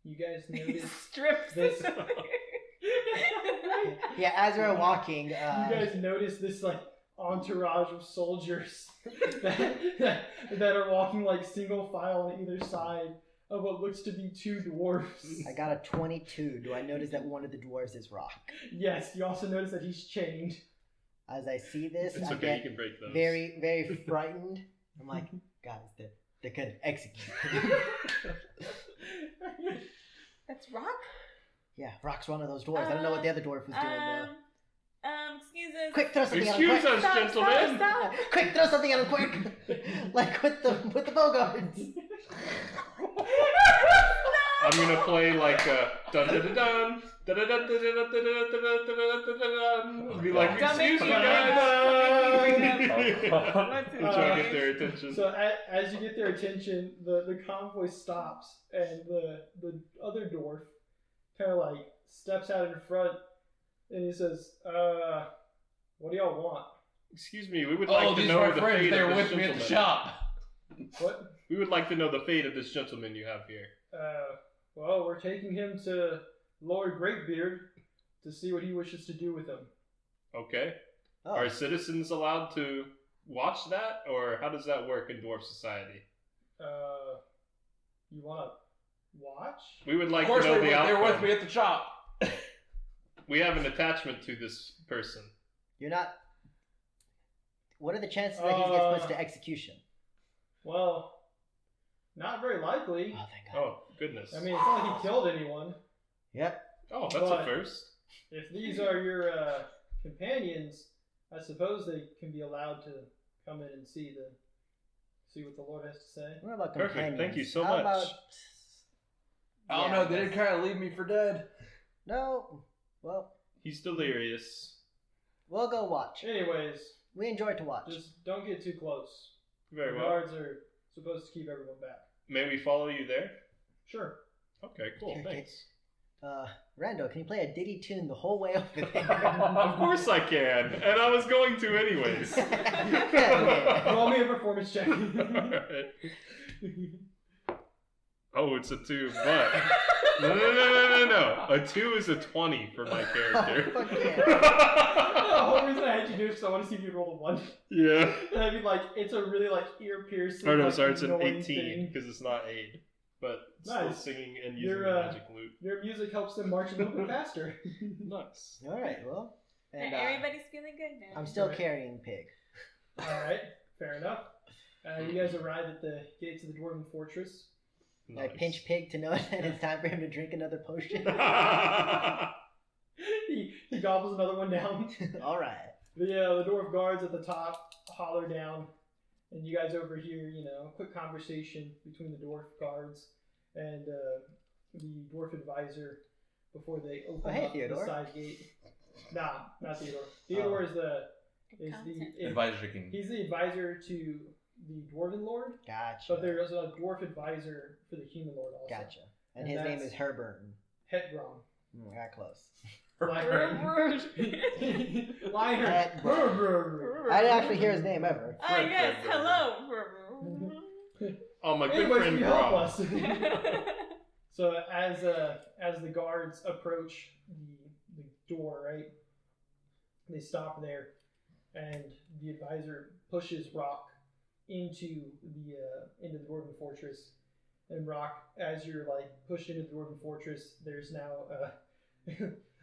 you guys notice Strips. this. Yeah, as we're walking, You guys notice this like entourage of soldiers that are walking like single file on either side of what looks to be two dwarves. I got a 22. Do I notice that one of the dwarves is Rock? Yes, you also notice that he's chained. As I see this, It's I okay, you get can break those. very, very frightened. I'm like, guys, they're gonna execute. That's Rock? Yeah, Rock's one of those dwarves. I don't know what the other dwarf was doing though. Excuse us. Quick, throw something Excuse at him! us, Stop, gentlemen! stop. Quick, throw something at him! Quick, like with the bogards. I'm gonna play like dun dun dun dun dun dun dun dun dun dun dun dun dun. Be like, excuse me, guys. What's his I'm trying to name? get their attention. So as you get their attention, the convoy stops, and the other dwarf kind of like steps out in front, and he says, "What do y'all want?" Excuse me, we would Oh, like to these know are the my friends. fate They of were this with me at the gentleman. shop. What? We would like to know the fate of this gentleman you have here. Well, we're taking him to Lord Greatbeard to see what he wishes to do with him. Okay. Oh, Are citizens allowed to watch that, or how does that work in dwarf society? You want to watch? We would Of like to course, know they the were outcome. with me at the shop. We have an attachment to this person. you're not. What are the chances that he gets put to execution? Well, not very likely. Oh, thank God. Oh, goodness. I mean, it's not like he killed anyone. Yep. Oh, that's but- a first. If these are your companions, I suppose they can be allowed to come in and see what the Lord has to say. What about Perfect. companions? Thank you so How much. About... I don't Yeah, know. They did kind of leave me for dead. No. Well, He's delirious. we'll go watch. Anyways, We enjoy to watch. just don't get too close. Very The well. guards are supposed to keep everyone back. May we follow you there? Sure. Okay, cool. Okay. Thanks. Rando, can you play a Diddy tune the whole way over there? Of course I can, and I was going to anyways. Roll me a performance check. Alright. Oh, it's a 2, but no. A 2 is a 20 for my character. Oh, fuck yeah. The whole reason I had you do is because I want to see if you roll a 1. Yeah. And I mean, like, it's a really, like, ear-piercing, Or no, like, sorry, it's an annoying 18 thing. because it's not aid, but still Nice. singing and using Your, the magic lute. Your music helps them march a little bit faster. Nice. All right, well. And, Everybody's feeling good now. I'm still Right. carrying Pig. Alright, fair enough. You guys arrive at the gates of the Dwarven Fortress. I pinch Pig to know that it's time for him to drink another potion. He gobbles another one down. All right. The dwarf guards at the top holler down, and you guys overhear, quick conversation between the dwarf guards and the dwarf advisor before they open hey, up Theodore. the side gate. Nah, not Theodore. Theodore is the Advisor can. he's the advisor to the dwarven lord, Gotcha. but there is a dwarf advisor for the human lord also. Gotcha. And And his name that's- is Herburn. Hetgrom. Got close. Lionheart. Lionheart. I didn't actually hear his name ever. Ah, yes, Fred. hello. Oh, my good Anyways, friend you help Brock. us. So as the guards approach the door, right? They stop there, and the advisor pushes Rock into the Dwarven fortress. And Rock, as you're like pushed into the Dwarven fortress, there's now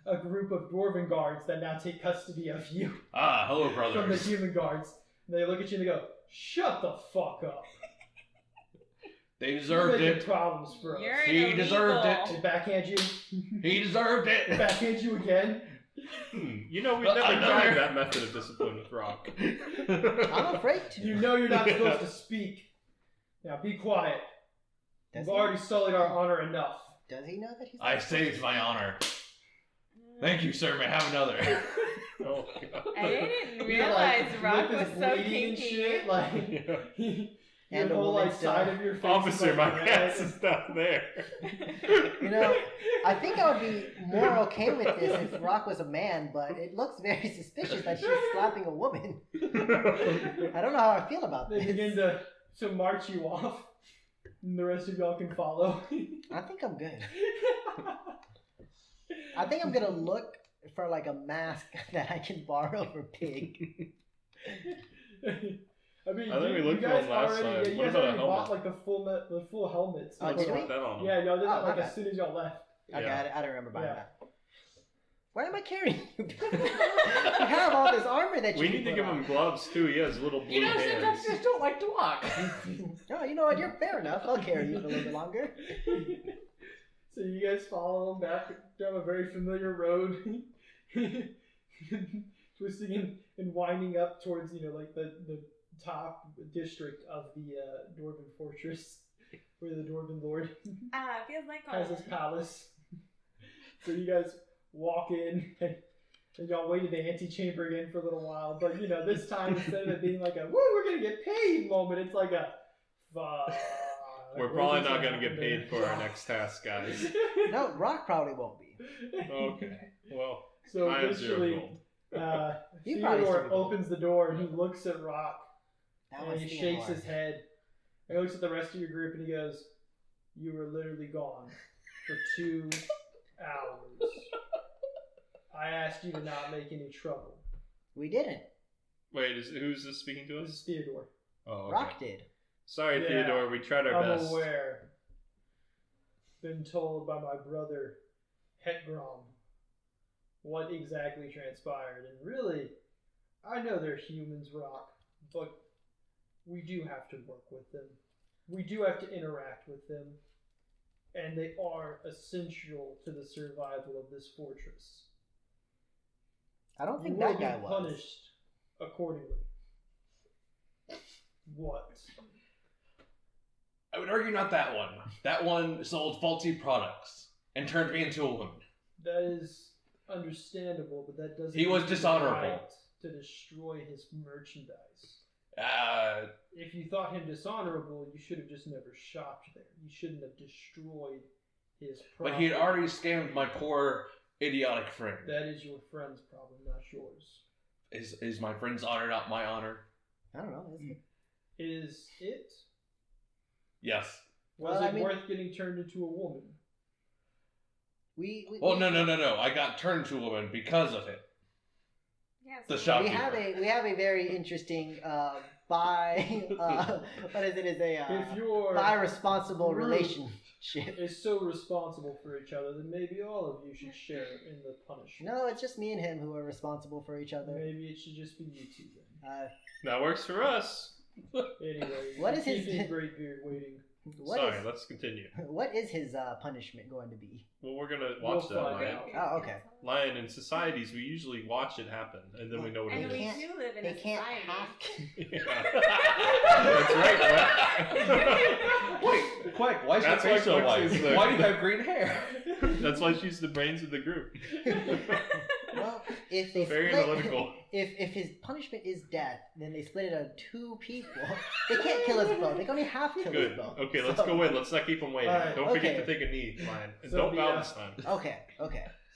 a group of Dwarven guards that now take custody of you Ah, hello, from the brothers. human guards. And they look at you and they go, "Shut the fuck up! They You're deserved making it. problems for us." You're He an deserved illegal. They backhand you. He deserved They it. backhand you again. You know, we've never Another- tried that method of discipline with Rock. I'm afraid to. You know you're not supposed to speak. Now be quiet. Does We've he? already sullied our honor enough. Does he know that he's? I saved my honor. Thank you, sir. May I have another? Oh, God. I didn't You're, realize like, Rock lip was is so bleeding and kinky. shit. Like And your the whole woman like still- side of your face. Officer, is, like, my red. ass is down there. You know, I think I would be more okay with this if Rock was a man, but it looks very suspicious that she's slapping a woman. I don't know how I feel about They this. begin to march you off, and the rest of y'all can follow. I think I'm good. I think I'm gonna look for like a mask that I can borrow for Pig. I mean, I think we you looked for guys one last already, time. yeah, you What guys about a already bought helmet? like the full helmets. Oh, Let's did we? put that on him. Yeah, y'all did that Oh, like my as bad. soon as y'all left. Okay, Yeah. I don't remember buying Yeah. that. Why am I carrying you? You have all this armor that you We can need to put give on. him gloves too. He has little blue hands. don't like to walk. Oh, you know what? You're fair enough. I'll carry you for a little bit longer. So you guys follow him back down a very familiar road, twisting and winding up towards like the top district of the Dwarven fortress, where the Dwarven lord Ah, it feels like has home. his palace. So you guys walk in and y'all wait in the antechamber again for a little while, but this time instead of it being like a "woo, we're gonna get paid" moment, it's like a "fuck." We're probably not going to get paid for our next task, guys. No, Rock probably won't be. Okay. Well, So I have 0 eventually, gold. He probably Theodore still be opens the door and he looks at Rock That and one's he being shakes hard. his head. And he looks at the rest of your group and he goes, "You were literally gone for 2 hours. I asked you to not make any trouble." We didn't. Wait, who's this speaking to This us? is Theodore. Oh, okay. Rock did. Sorry, Yeah, Theodore. We tried our I'm best. aware. Been told by my brother, Hetgrom, what exactly transpired. And really, I know they're humans, Rock, but we do have to work with them. We do have to interact with them. And they are essential to the survival of this fortress. I don't think You will that guy be was. punished accordingly. What? I would argue not that one. That one sold faulty products and turned me into a woman. That is understandable, but that doesn't He was give you the dishonorable. right to destroy his merchandise. Uh, If you thought him dishonorable, you should have just never shopped there. You shouldn't have destroyed his property. but he had already scammed my poor, idiotic friend. That is your friend's problem, not yours. Is my friend's honor not my honor? I don't know. Is it? Yes. Was Well, it I mean- worth getting turned into a woman? We Oh, no. I got turned to a woman because of it. Yes. The we shopkeeper. have a very interesting what is it? Is a If your bi responsible group relationship. is so responsible for each other, then maybe all of you should share in the punishment. No, it's just me and him who are responsible for each other. Maybe it should just be you two then. That works for us. Anyway, What is his- keeping Great Beard waiting. Sorry, let's continue. What is his punishment going to be? Well, we're going to watch We'll that, find Lion. out. Oh, okay. Lion, in societies, we usually watch it happen, and then we know what And it we is. do live in They a can't society. have. That's right. Wait, quick, why is That's your face why so Quix white? is the- Why do you have green hair? That's why she's the brains of the group. Well, if they Very split, analytical. if his punishment is death, then they split it on 2 people. They can't kill us both. They can only half kill us Good. both. Okay, let's So- go in. Let's not keep him waiting. Alright, Don't forget okay. to take a knee, Lion. And So don't the, bow this time. Okay.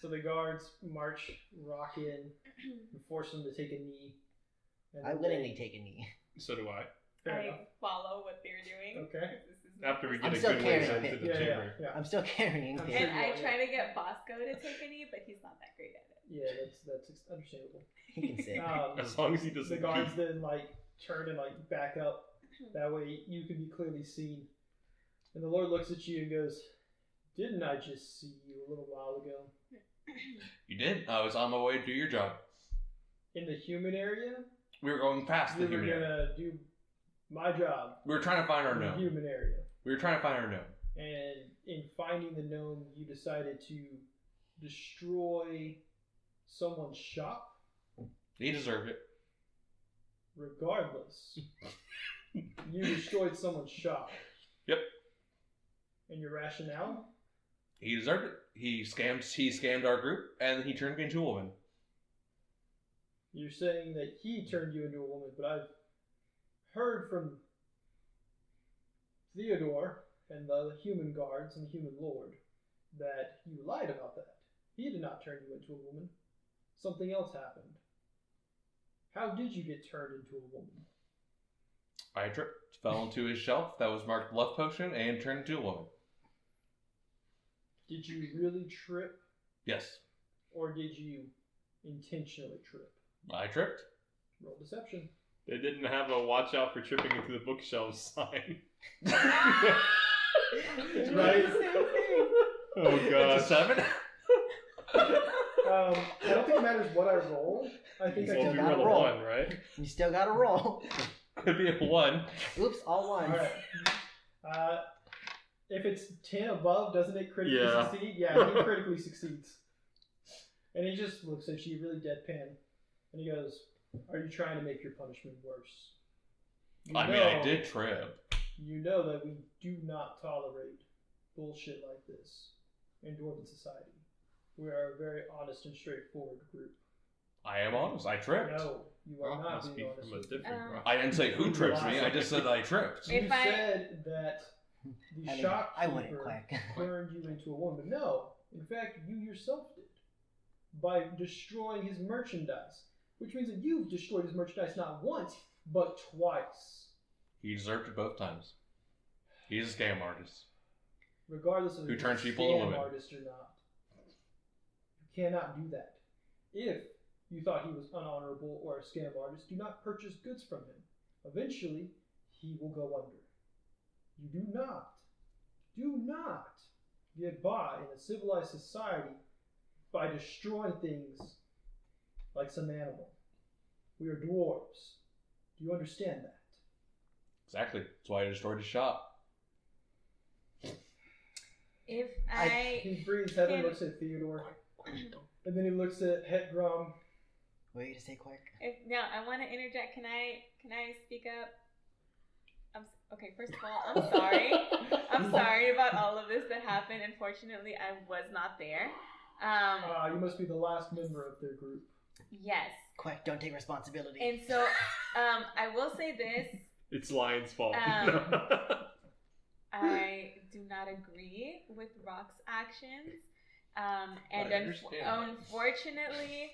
So So the guards march Rock in and force him to take a knee. And I then willingly take a knee. So do I. Fair I enough. follow what they're doing. Okay. This is After we not- get I'm a still good ways carrying into it. the Yeah, chamber. yeah. I'm still carrying I'm him. sure And you I are, try to get Bosco to take a knee, but he's not that great at it. Yeah, that's understandable. He can sit. As long as he doesn't The guards keep- then turn and back up. That way you can be clearly seen. And the Lord looks at you and goes, "Didn't I just see you a little while ago You did? I was on my way to do your job. in the human area? We were going past the You were human area. gonna do my job We were trying to find our in the gnome. human area." We were trying to find our gnome. And in finding the gnome, you decided to destroy someone's shop. He deserved it. Regardless, you destroyed someone's shop. Yep. And your rationale? He deserved it. He scammed our group, and he turned me into a woman. You're saying that he turned you into a woman, but I've heard from Theodore and the human guards and the human lord that you lied about that. He did not turn you into a woman. Something else happened. How did you get turned into a woman? I tripped, fell into his shelf that was marked love potion, and turned into a woman. Did you really trip, Yes, or did you intentionally trip? I tripped. Roll deception. They didn't have a watch out for tripping into the bookshelf sign. It's right. Oh It's a gosh. 7. I don't think it matters what I roll. I think Well, I if can you gotta roll a roll. 1, right? You still gotta roll. Could be a 1. Oops, all ones. Alright. If it's 10 above, doesn't it critically Yeah. succeed? Yeah, he critically succeeds. And he just looks at you really deadpan. And he goes, "Are you trying to make your punishment worse? You I mean, I know- did trip. You know that we do not tolerate bullshit like this in Dwarven society. We are a very honest and straightforward group. I am honest. I tripped. No, you are Rock not must be being honest. from a with me. different rock. I didn't say who tripped me. I just said I tripped. You If I- said that the I shopkeeper wouldn't quack. turned you into a woman. No, in fact, you yourself did by destroying his merchandise, which means that you've destroyed his merchandise not once but twice. He deserved it both times. He's a scam artist. Regardless of Who if turns he's a people into scam women. artist or not. You cannot do that. If you thought he was unhonorable or a scam artist, do not purchase goods from him. Eventually, he will go under. You do not get by in a civilized society by destroying things like some animal. We are dwarves. Do you understand that? Exactly. That's why I destroyed his shop. If He breathes heavily, can- looks at Theodore, and then he looks at Hetgrom. What are you to say, quick? Now I want to interject. Can I speak up? Okay, first of all, I'm sorry. I'm sorry about all of this that happened. Unfortunately, I was not there. You must be the last member of their group. Yes. Quick, don't take responsibility. And so, I will say this. It's Lion's fault. I do not agree with Rock's actions. And I understand. unfortunately,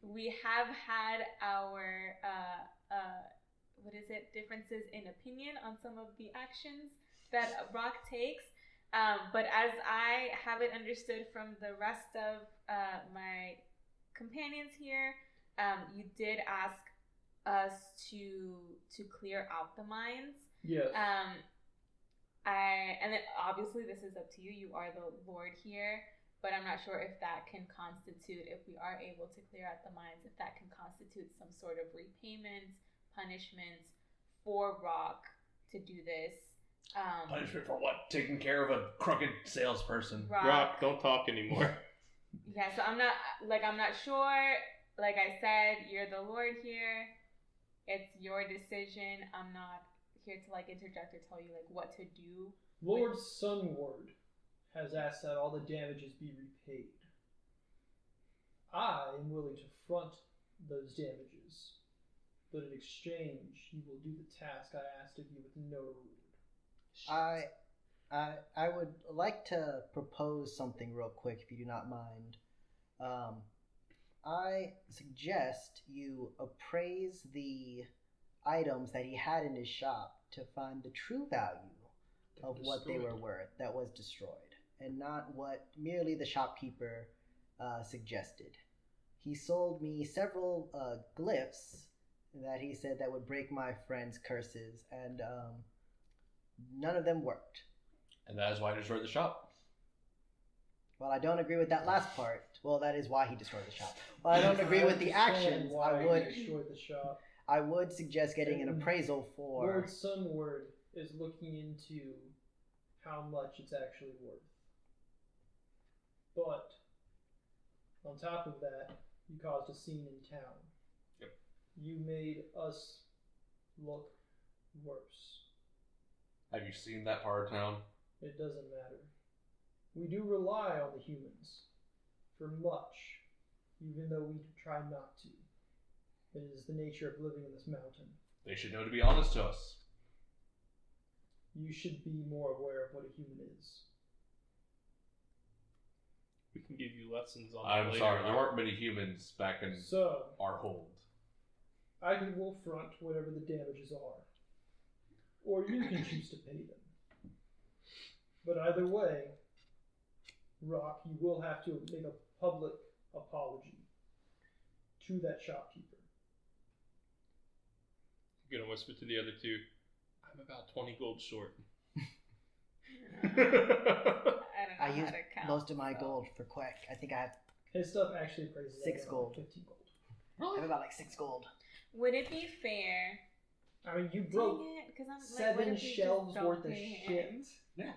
we have had our differences in opinion on some of the actions that Rock takes. But as I have it understood from the rest of my companions here, you did ask us to clear out the mines. Yes. And then obviously this is up to you. You are the Lord here, but I'm not sure if that can constitute, if we are able to clear out the mines, if that can constitute some sort of repayment, punishment for Rock to do this. Punishment for what? Taking care of a crooked salesperson. Rock, don't talk anymore. Yeah, so I'm not sure. Like I said, you're the Lord here. It's your decision. I'm not here to interject or tell you what to do. Lord Sunward has asked that all the damages be repaid. I am willing to front those damages, but in exchange, you will do the task I asked of you with no reward. I would like to propose something real quick, if you do not mind. I suggest you appraise the items that he had in his shop to find the true value of what they were worth that was destroyed, and not what merely the shopkeeper suggested. He sold me several glyphs that he said that would break my friend's curses, and none of them worked. And that is why I destroyed the shop. Well, I don't agree with that last part. Well, that is why he destroyed the shop. Well, I don't agree with the actions. Why he destroyed the shop. I would suggest getting an appraisal for. Lord Sunward is looking into how much it's actually worth. But on top of that, you caused a scene in town. Yep. You made us look worse. Have you seen that part of town? It doesn't matter. We do rely on the humans for much, even though we try not to. It is the nature of living in this mountain. They should know to be honest to us. You should be more aware of what a human is. We can give you lessons on that I'm later. sorry, there weren't many humans back in So, our hold. I will front whatever the damages are. Or you can choose to pay them. But either way, Rock, you will have to make a public apology to that shopkeeper. I'm gonna whisper to the other two. I'm about 20 gold short. I don't know I how used to count. most of my so. gold for Quack. I think I have, His stuff actually appraises at 6 around gold. 15 gold. I have about like 6 gold. Would it be fair? I mean, you broke Dang it, 'cause I'm like, 7 what if we just shelves don't worth of pay shit. him? Yeah.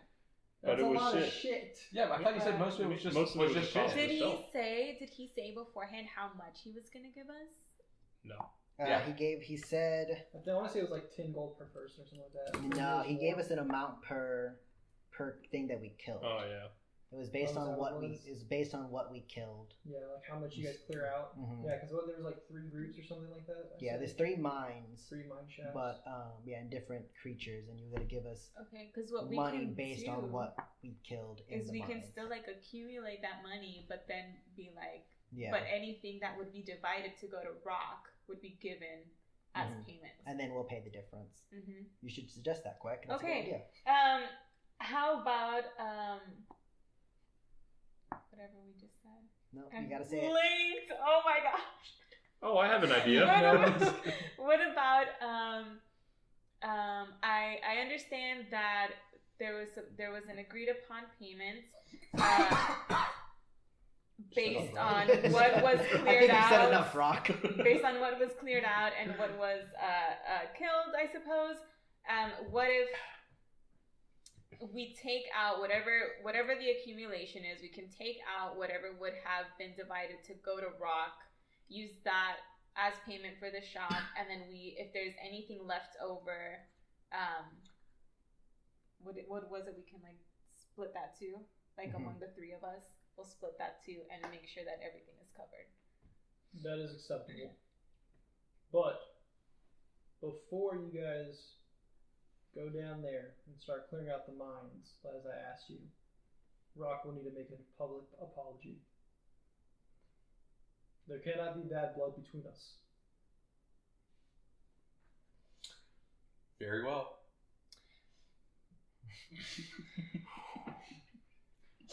That's But it a was lot of shit. shit. Yeah, but I thought you said most of it was just, Most of it was just the cost. shit. Did he say beforehand how much he was gonna give us? No. Yeah. He said, I want to say it was like 10 gold per person or something like that. no, he gave us an amount per thing that we killed. Oh yeah. It was based Oh, is on that what what it we. was? It was based on what we killed. Yeah, like how much you guys clear out. Mhm. Yeah, because there was like 3 groups or something like that. I Yeah, said. there's 3 mines, 3 mine shafts. but yeah, and different creatures, and you're gonna give us Okay, because what we money can based do on what we killed in is the we can mines. still like accumulate that money, but then be like, Yeah, but anything that would be divided to go to Rock would be given as Mhm. payment. and then we'll pay the difference. Mm-hmm. You should suggest that, Quack. That's Okay. a good idea. How about whatever we just said? No, you gotta say it. Linked. Oh my gosh. Oh, I have an idea. What about I understand that there was an agreed upon payment based on what was I cleared think you out. said enough, Rock. Based on what was cleared out and what was killed, I suppose. What if we take out whatever the accumulation is? We can take out whatever would have been divided to go to Rock, use that as payment for the shop, and then if there's anything left over, what was it? We can like split that too, like Mhm. among the 3 of us. We'll split that too and make sure that everything is covered. That is acceptable. But before you guys go down there and start clearing out the mines, as I asked you, Rock will need to make a public apology. There cannot be bad blood between us. Very well.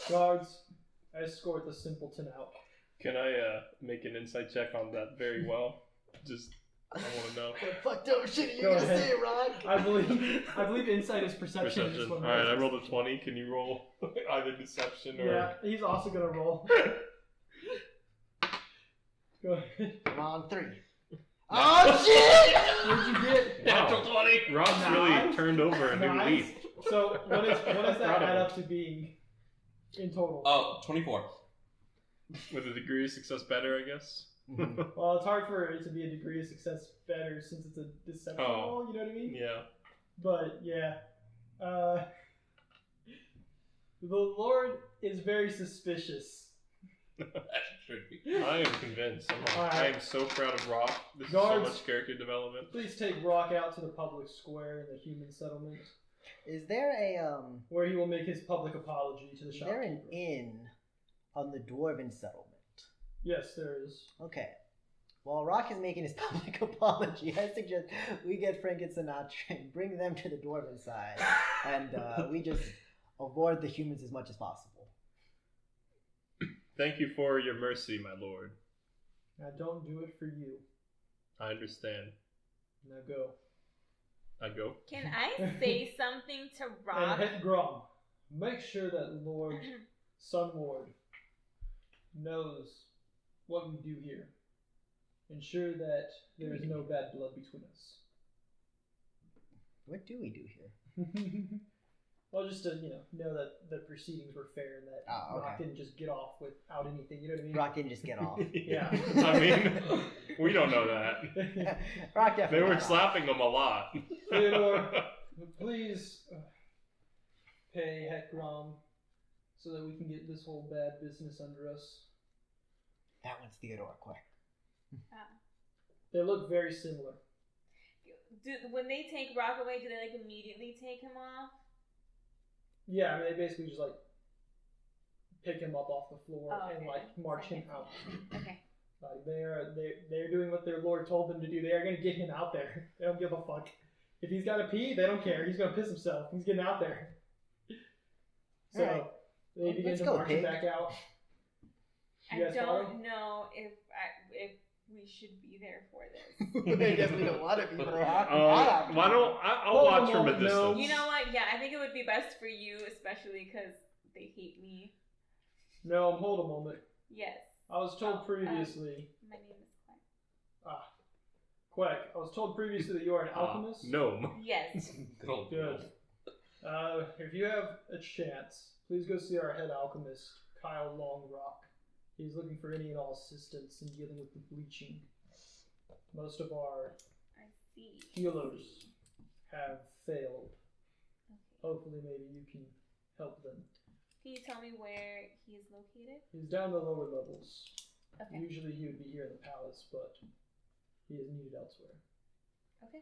Guards, escort the simpleton out. Can I make an insight check on that very well? Just I want to know. What fucked up shit are you Go gonna ahead. say, Rock? I believe insight is perception. Perception. All right, I rolled a 20. Can you roll either deception or? Yeah, he's also gonna roll. Go ahead. I'm on 3. Oh shit! What'd you get? Natural 20! Rob's really Nice. turned over a new Nice. leaf. So what does that Proud of add him. up to being in total? Oh, 24. With a degree of success better, I guess. Mhm. Well, it's hard for it to be a degree of success better since it's a deception Oh. roll, you know what I mean? Yeah. But yeah. The Lord is very suspicious. That should be. I am convinced. I am so proud of Rob. This Guards. is so much character development. Please take Rock out to the public square in the human settlement. Is there a where he will make his public apology to the Is there an shopkeeper. inn on the dwarven settlement? Yes, there is. Okay. While Rock is making his public apology, I suggest we get Frank and Sinatra and bring them to the dwarven side, and we just avoid the humans as much as possible. Thank you for your mercy, my lord. I don't do it for you. I understand. Now go. I go. Can I say something to And Rock? Head Grom, make sure that Lord Sunward knows what we do here. Ensure that there is no bad blood between us. What do we do here? Well, just to know that the proceedings were fair and that Oh, okay. Rock didn't just get off without anything. You know what I mean? Rock didn't just get off. Yeah. I mean, we don't know that. Rock definitely They were got off. slapping him a lot. Theodore, please pay Hekrom so that we can get this whole bad business under us. That one's Theodore, quick. They look very similar. When they take Rock away, do they like immediately take him off? Yeah, I mean, they basically just like pick him up off the floor Oh, and okay. like march him out. Okay. Like they're doing what their lord told them to do. They are gonna get him out there. They don't give a fuck. If he's gotta pee, they don't care. He's gonna piss himself. He's getting out there. So Alright. they begin Let's to go, march him pig. back out. I You guys don't follow? know if we should be there for this. I guess we don't want to be, but Why don't I'll Hold watch a from a moment, no. distance. You know what? Yeah, I think it would be best for you, especially because they hate me. No, hold a moment. Yes. I was told previously. My name is Claire. Quack. I was told previously that you are an alchemist. Gnome. Yes. Good. If you have a chance, please go see our head alchemist, Kyle Longrock. He's looking for any and all assistance in dealing with the bleaching. Most of our I see. healers have failed. Okay. Hopefully, maybe you can help them. Can you tell me where he is located? He's down the lower levels. Okay. Usually, he would be here in the palace, but he is needed elsewhere. Okay.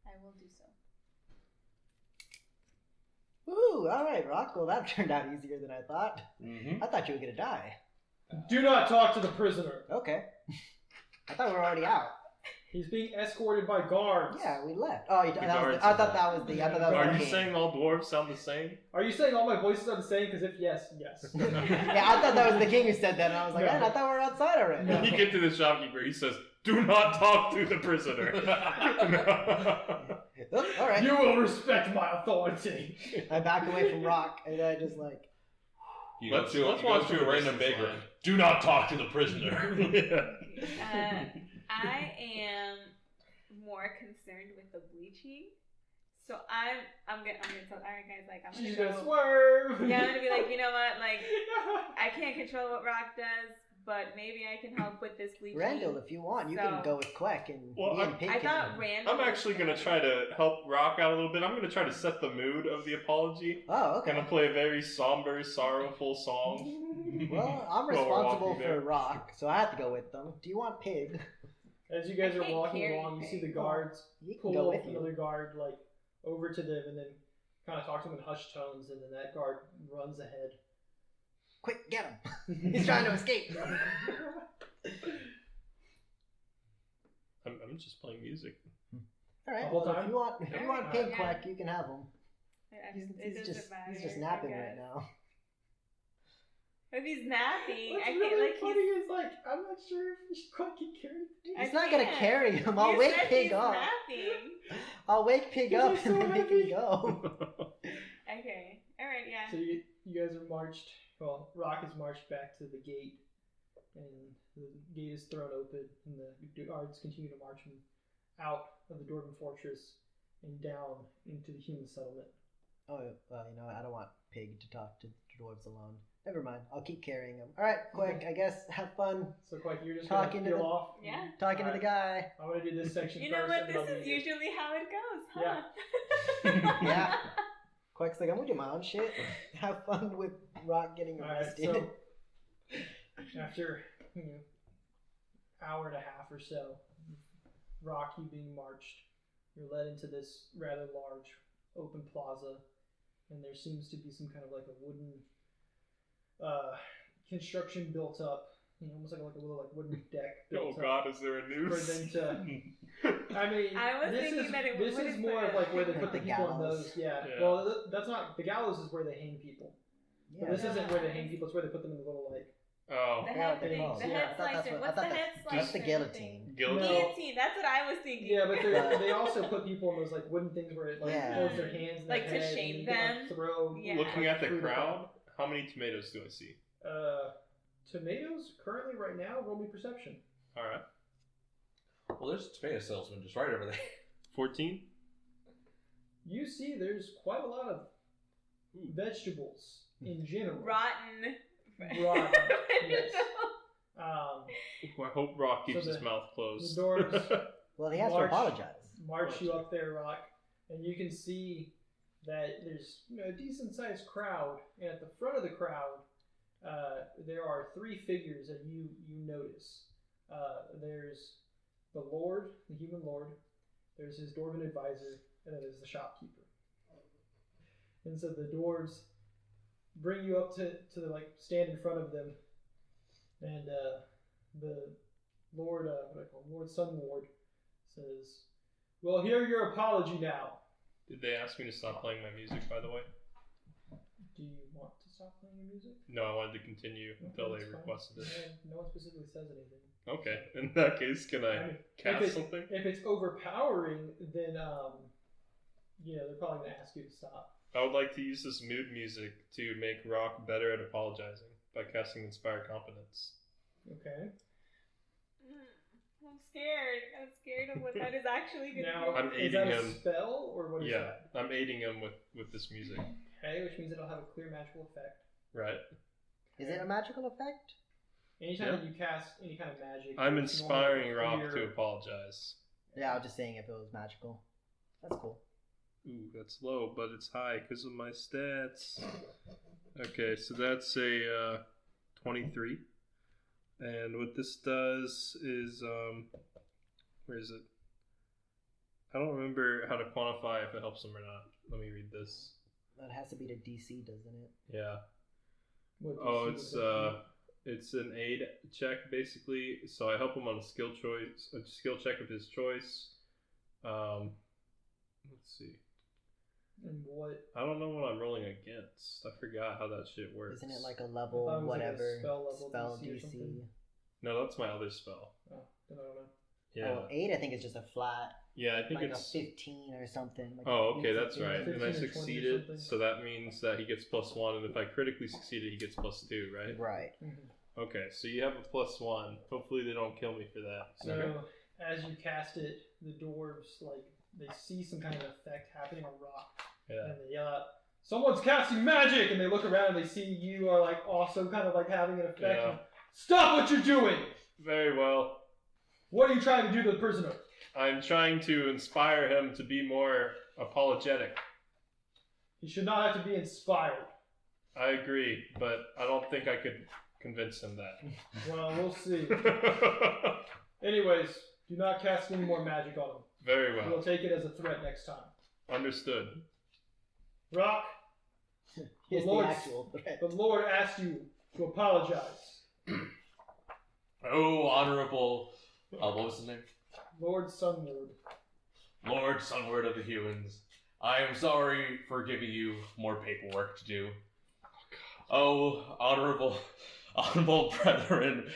I will do so. Woohoo! Alright, Rock. Well, that turned out easier than I thought. Mm-hmm. I thought you were going to die. Do not talk to the prisoner. Okay. I thought we were already out. He's being escorted by guards. Yeah, we left. Oh, The I guards thought are that was the. I thought that was Are the you king. saying all dwarves sound the same? Are you saying all my voices are the same? Because if yes, yes. Yeah, I thought that was the king who said that, and I was like, No. man, I thought we were outside already. No. You get to the shopkeeper, he says, "Do not talk to the prisoner." Oh, all right. You will respect my authority. I back away from Rock, and I just like. You Let's go watch to the a random distance baker. line. Do not talk to the prisoner. I am more concerned with the bleaching, so I'm gonna tell. All right, guys, like I'm She's gonna gonna go. swerve. Yeah, I'm gonna be like, you know what? Like, I can't control what Rock does, but maybe I can help with this bleaching. Randall, if you want, you can go with Quack and Well, me and Pig I can- thought Randall. I'm actually going to try to help Rock out a little bit. I'm going to try to set the mood of the apology. Oh, okay. Going to play a very somber, sorrowful song. Well, I'm While we're responsible walking for there. Rock, so I have to go with them. Do you want Pig? As you guys I are can't walking carry along, you see the Pig. guards You can pull go with another you. guard like over to them, and then kind of talk to them in hushed tones, and then that guard runs ahead. Quick, get him! He's trying to escape. I'm just playing music. All right. The whole Well, time? if you want Pig Yeah. Quack, you can have him. It He's doesn't matter, just I napping guess. right now. If he's napping, What's I can't really like funny he's. is like I'm not sure if you quite can carry. I He's not gonna can't. carry him. I'll You wake said Pig he's up. napping. I'll wake Pig He's up so and then he heavy. can go. Okay. All right. Yeah. So you guys are marched. Well, Rock is marched back to the gate, and the gate is thrown open, and the guards continue to march him out of the Dwarven fortress and down into the human settlement. Oh, well, you know what? I don't want Pig to talk to dwarves alone. Never mind. I'll keep carrying him. All right, quick. I guess have fun So, quite, you're just Talking gonna to peel the- off. Yeah. talking to the guy. I'm gonna do this section You first. know what? and then I'll This do is you. usually how it goes, huh? Yeah. Quick's like, I'm gonna do my own shit. Have fun with Rock getting All right. arrested. So after hour and a half or so, Rock, you being marched, you're led into this rather large open plaza, and there seems to be some kind of like a wooden construction built up, almost like a little like wooden deck built Oh up God, is there a for noose? them to. I mean, I was this thinking is that it this what is is more that? of like where they put Like the the people in gallows. those. Yeah. Yeah. Well, that's not the gallows is where they hang people. But this isn't where they hang people. It's where they put them in the little like. Oh, The Yeah, head they thing, call the it. head I thought that's slicer. what- I What's thought the head that's slicer? just the guillotine. guillotine. No. Guillotine. That's what I was thinking. Yeah, but they also put people in those like wooden things where it like Yeah. holds their hands in Like their to head shame and you can, them? like, throw. Yeah. Looking at the through crowd, how many tomatoes do I see? Tomatoes currently right now. Roll me perception. All right, Well, there's a tomato salesman just right over there. 14. You see, there's quite a lot of vegetables in general. Rotten. Rotten, yes. I hope Rock keeps So his mouth closed. the dwarves Well, he has to March. apologize. march you up there, Rock, and you can see that there's a decent sized crowd, and at the front of the crowd, there are three figures that you notice. There's the Lord, the human Lord. There's his dwarven advisor, and then there's the shopkeeper. And so the dwarves bring you up to like stand in front of them, and the Lord, Lord Sunward says, "Well, hear your apology now." Did they ask me to stop playing my music, by the way? Do you want to stop playing your music? No, I wanted to continue until they That's fine. requested it. No one specifically says anything. Okay, in that case, can I I mean, cast something? If it's overpowering, then they're probably gonna ask you to stop. I would like to use this mood music to make Rock better at apologizing by casting Inspire Confidence. Okay. I'm scared. I'm scared of what that is actually going to Now, do. I'm is that aiding a him. spell or what is Yeah, that? I'm aiding him with this music. Okay, which means it'll have a clear magical effect. Right. Is it a magical effect? Anytime Yeah. that you cast any kind of magic, I'm it's inspiring normally Rock clear- to apologize. Yeah, I was just saying if it was magical. That's cool. Ooh, that's low, but it's high because of my stats. Okay, so that's a 23. And what this does is, where is it? I don't remember how to quantify if it helps them or not. Let me read this. That has to be the DC, doesn't it? Yeah. What do you Oh, see with it? it's an aid check basically. So I help him on a skill check of his choice. Let's see. And what? I don't know what I'm rolling against. I forgot how that shit works. Isn't it like a I thought level it was like a whatever spell level DC or DC? something. No, that's my other spell. Oh, then I don't know. Yeah. Oh, 8 I think is just a flat, Yeah, I think like it's. a 15 or something. Like Oh, okay, a that's 15. right. And 15 I or 20 or succeeded, something. so that means that he gets +1, and if I critically succeeded, he gets +2, right? Right. Okay, so you have a +1. Hopefully, they don't kill me for that. So as you cast it, the dwarves they see some kind of effect happening on Rock, Yeah. and they yell out, "Someone's casting magic!" And they look around and they see you are like also kind of like having an effect. Yeah. And, "Stop what you're doing! Very well. What are you trying to do to the prisoner?" I'm trying to inspire him to be more apologetic. He should not have to be inspired. I agree, but I don't think I could convince him that. Well, we'll see. Anyways, do not cast any more magic on him. Very We'll well. take it as a threat next time. Understood. Rock, Here's the Lord's- actual threat. the Lord asked you to apologize. Oh, honorable. What was his name? Lord Sunward. Lord Sunward of the Humans. I am sorry for giving you more paperwork to do. Oh, honorable brethren.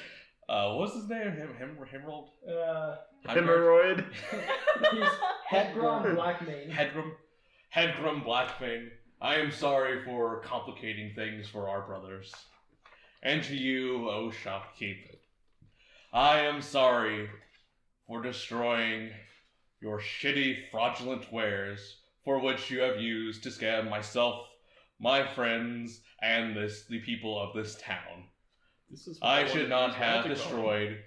What was his name? Himrold? Hemorrhoid. He's Headgrom Blackmane. Headgrum Blackfang. I am sorry for complicating things for our brothers. And to you, O shopkeep. I am sorry for destroying your shitty, fraudulent wares for which you have used to scam myself, my friends, and the people of this town. This is what I wanted should to not use have magic on. destroyed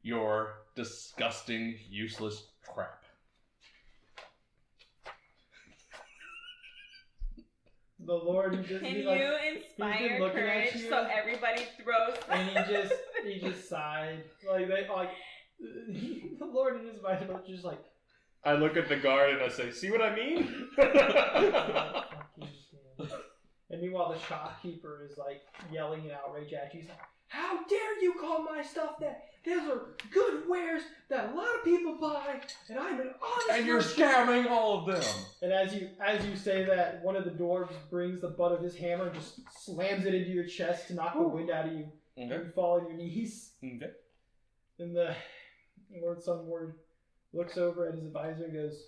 your disgusting, useless crap. The Lord, he just Can he, you like, he's inspire been looking at courage you, so everybody throws? and he just sighed. Like the Lord in his mind was just like, I look at the guard and I say, "See what I mean?" And meanwhile, the shopkeeper is like yelling in outrage at you. He's like, "How dare you call my stuff that? Those are good wares that a lot of people buy, and I'm an honest And you're merchant." scamming all of them. And as you say that, one of the dwarves brings the butt of his hammer and just slams it into your chest to knock the wind out of you. And you fall on your knees. Okay. And the Lord Sunward looks over at his advisor and goes,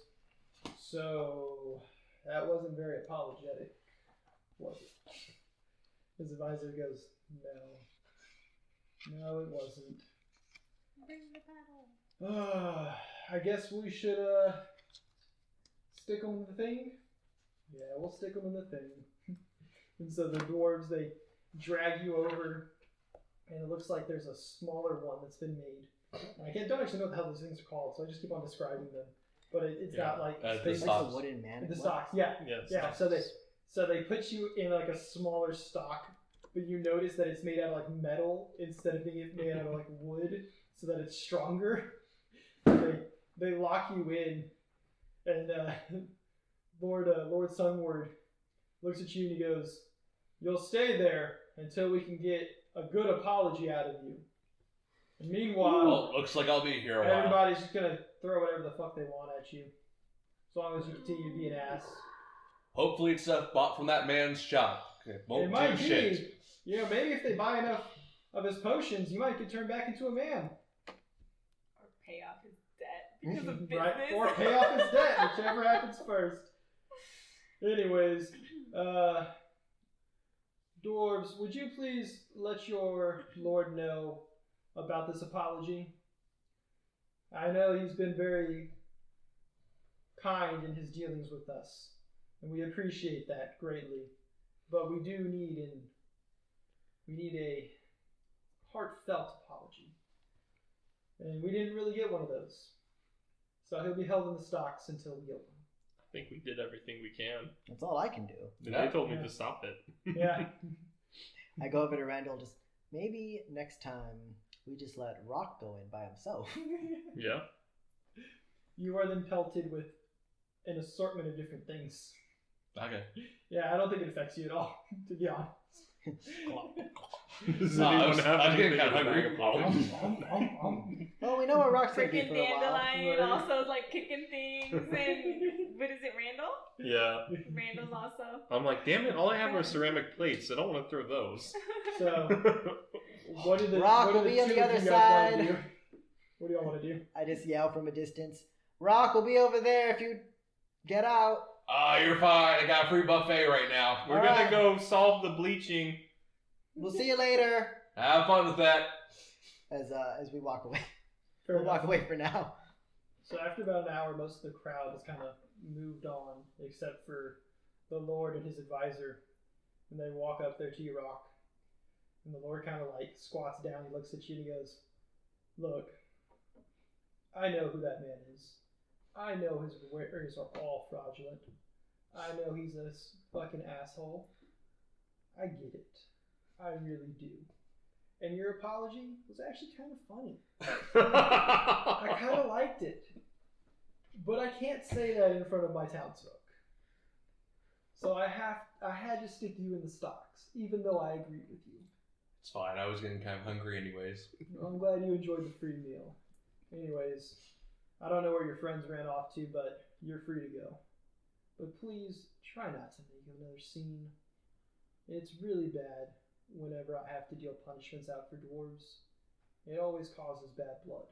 "So, that wasn't very apologetic, was it?" His advisor goes, No, it wasn't. Bring the battle. I guess we should, stick them in the thing? Yeah, we'll stick them in the thing." And so the dwarves, they drag you over, and it looks like there's a smaller one that's been made. Don't actually know what the hell these things are called, so I just keep on describing them. But it's not like the space. Like a wooden man. The stocks, yeah. Yeah. So they put you in like a smaller stock, but you notice that it's made out of like metal instead of being made out of like wood, so that it's stronger. They lock you in, and Lord Sunward looks at you and he goes, "You'll stay there until we can get a good apology out of you. And meanwhile, Well, looks like I'll be here a while. everybody's just gonna throw whatever the fuck they want at you, as long as you continue to be an ass." Hopefully it's stuff bought from that man's shop. It won't It might do shit. be. You know, maybe if they buy enough of his potions, you might get turned back into a man. Or pay off his debt because of business. Right? Or pay off his debt, whichever happens first. Anyways, dwarves, would you please let your lord know about this apology? I know he's been very kind in his dealings with us, and we appreciate that greatly. But we do need a heartfelt apology. And we didn't really get one of those. So he'll be held in the stocks until we get one. I think we did everything we can. That's all I can do. And they told me to stop it. Yeah. I go over to Randall, just maybe next time we just let Rock go in by himself. Yeah. You are then pelted with an assortment of different things. Okay. Yeah, I don't think it affects you at all, to be honest. Does I anyone was have getting anything kind of to hungry. Well, we know what Rock's gonna be Freaking for a while. Dandelion Right. also is like kicking things, and what is it, Randall? Yeah. Randall's also. I'm like, damn it, all I have are ceramic plates. I don't want to throw those. So, what do the Rock what do will the be on two the of other you guys wanna side. do? What do y'all want to do? I just yell from a distance, Rock will be over there if you get out. You're fine. I got a free buffet right now. We're gonna go solve the bleaching. We'll see you later. Have fun with that. As we walk away. Fair We'll enough. walk away for now. So after about an hour, most of the crowd has kind of moved on, except for the Lord and his advisor. And they walk up there to you, Rock. And the Lord kind of like squats down, he looks at you and he goes, "Look, I know who that man is. I know his wares are all fraudulent. I know he's a fucking asshole. I get it. I really do. And your apology was actually kind of funny. I kind of liked it. But I can't say that in front of my townsfolk. So I had to stick you in the stocks, even though I agreed with you. It's fine. I was getting kind of hungry anyways. I'm glad you enjoyed the free meal. Anyways, I don't know where your friends ran off to, but you're free to go. But please try not to make another scene. It's really bad whenever I have to deal punishments out for dwarves. It always causes bad blood.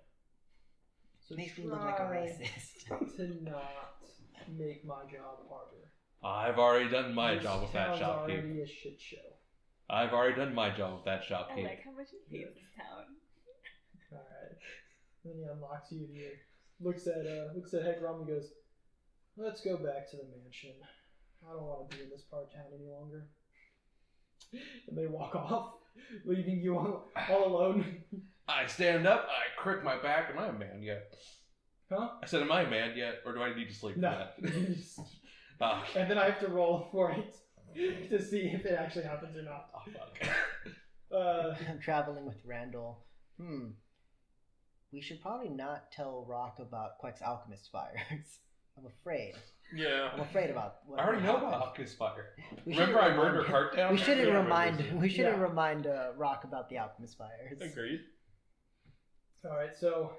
So Makes me look like a try racist. to not make my job harder. I've already done my This job with that town's shopkeep. already a shit show. I've already done my job with that I shopkeep. like how much he hates this town. Alright. Then he unlocks you and he looks at Heckram and goes, "Let's go back to the mansion. I don't want to be in this part of town any longer." And they walk off, leaving you all alone. I stand up, I crick my back. Am I a man yet? Huh? I said, am I a man yet? Or do I need to sleep No. for that? Oh, And then I have to roll for it to see if it actually happens or not. fuck. Uh, I'm traveling with Randall. We we should probably not tell Rock about Queck's alchemist fires. I'm afraid. Yeah. I'm afraid about what I already know happened. about Alchemist Fire. We Remember I shouldn't burned her remind- cart down? We shouldn't Yeah, remind. remember. We shouldn't Yeah. remind Rock about the alchemist fires. Agreed. All right, so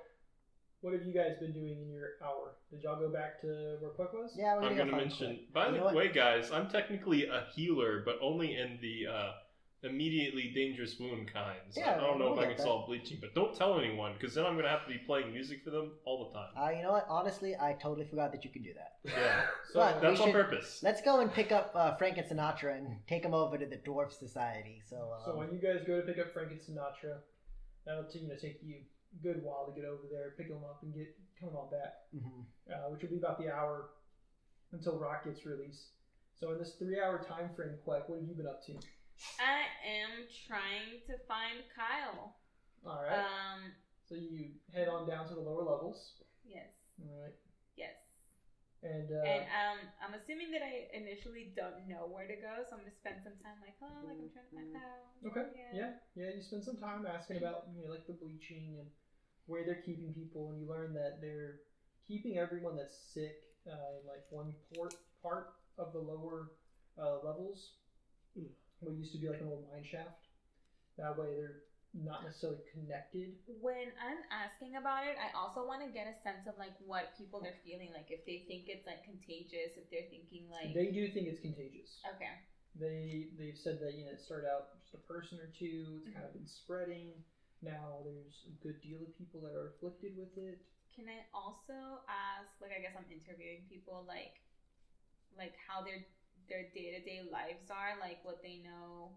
what have you guys been doing in your hour? Did y'all go back to where Quick was? Yeah, we're I'm gonna going to go find mention, Queck. by You the know what? way, guys, I'm technically a healer, but only in the immediately dangerous wound kinds. Yeah, I don't know if we'll I get can that. solve bleaching, but don't tell anyone, because then I'm going to have to be playing music for them all the time. You know what? Honestly, I totally forgot that you could do that. Yeah, So But that's we on should- purpose. Let's go and pick up Frank and Sinatra and take him over to the Dwarf Society. So when you guys go to pick up Frank and Sinatra, that'll take you a good while to get over there, pick them up, and get coming on back, mhm. which will be about the hour until Rock gets released. So in this 3-hour time frame, Quack, what have you been up to? I am trying to find Kyle. All right. So you head on down to the lower levels. Yes. All right. Yes. And I'm assuming that I initially don't know where to go, so I'm gonna spend some time like I'm trying to find Kyle. okay. Yeah. You spend some time asking about like the bleaching and where they're keeping people, and you learn that they're keeping everyone that's sick in like one part of the lower levels. What used to be like an old mine shaft. That way they're not necessarily connected. When I'm asking about it, I also want to get a sense of like what people are feeling, like if they think it's like contagious, if they're thinking like They do think it's contagious. okay. They've said that it started out just a person or two. It's kind of been spreading. Now there's a good deal of people that are afflicted with it. Can I also ask, like I guess I'm interviewing people like how their day-to-day lives are, like what they know.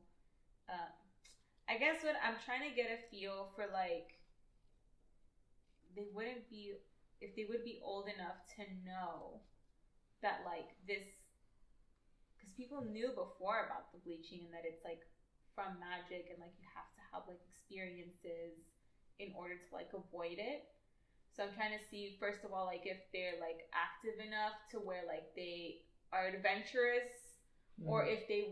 I guess what I'm trying to get a feel for, like if they would be old enough to know that like this, because people knew before about the bleaching and that it's like from magic and like you have to have like experiences in order to like avoid it. So I'm trying to see, first of all, like if they're like active enough to where like they are adventurous, or if they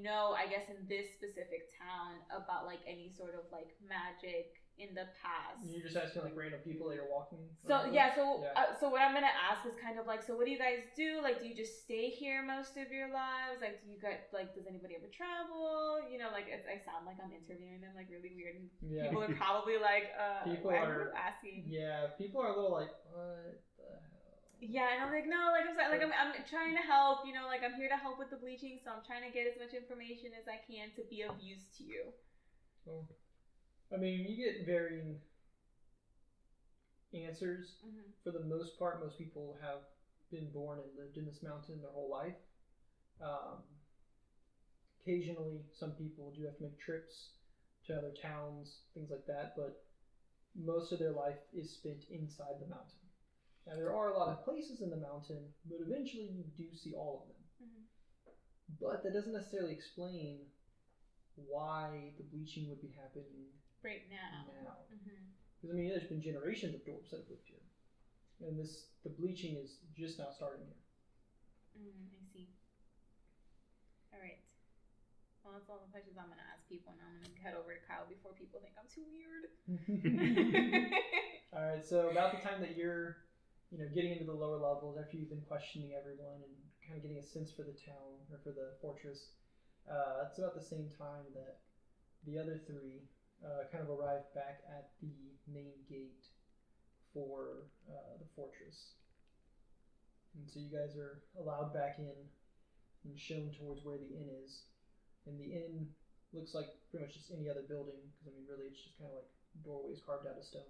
know, I guess, in this specific town about like any sort of like magic in the past. You're just asking like random people that you're walking. So around yeah, with? so what I'm gonna ask is kind of like, so what do you guys do? Like, do you just stay here most of your lives? Like, do you guys like, does anybody ever travel? Like, I sound like I'm interviewing them like really weird. And Yeah. people are probably like, People why are are you asking? Yeah, people are a little like, what the hell? Yeah, and I'm like, no, like I'm saying, like I'm trying to help. Like I'm here to help with the bleaching, so I'm trying to get as much information as I can to be of use to you. Well, I mean, you get varying answers. Mm-hmm. For the most part, most people have been born and lived in this mountain their whole life. Occasionally, some people do have to make trips to other towns, things like that, but most of their life is spent inside the mountain. Now, there are a lot of places in the mountain, but eventually you do see all of them. Mm-hmm. But that doesn't necessarily explain why the bleaching would be happening Right now. now. Because I mean, there's been generations of dwarves that have lived here, and the bleaching is just now starting here. I see. All right. Well, that's all the questions I'm gonna ask people, and I'm gonna head over to Kyle before people think I'm too weird. All right. So about the time that you're, getting into the lower levels after you've been questioning everyone and kind of getting a sense for the town or for the fortress, it's about the same time that the other three kind of arrive back at the main gate for the fortress. And so you guys are allowed back in and shown towards where the inn is. And the inn looks like pretty much just any other building, because I mean, really, it's just kind of like doorways carved out of stone.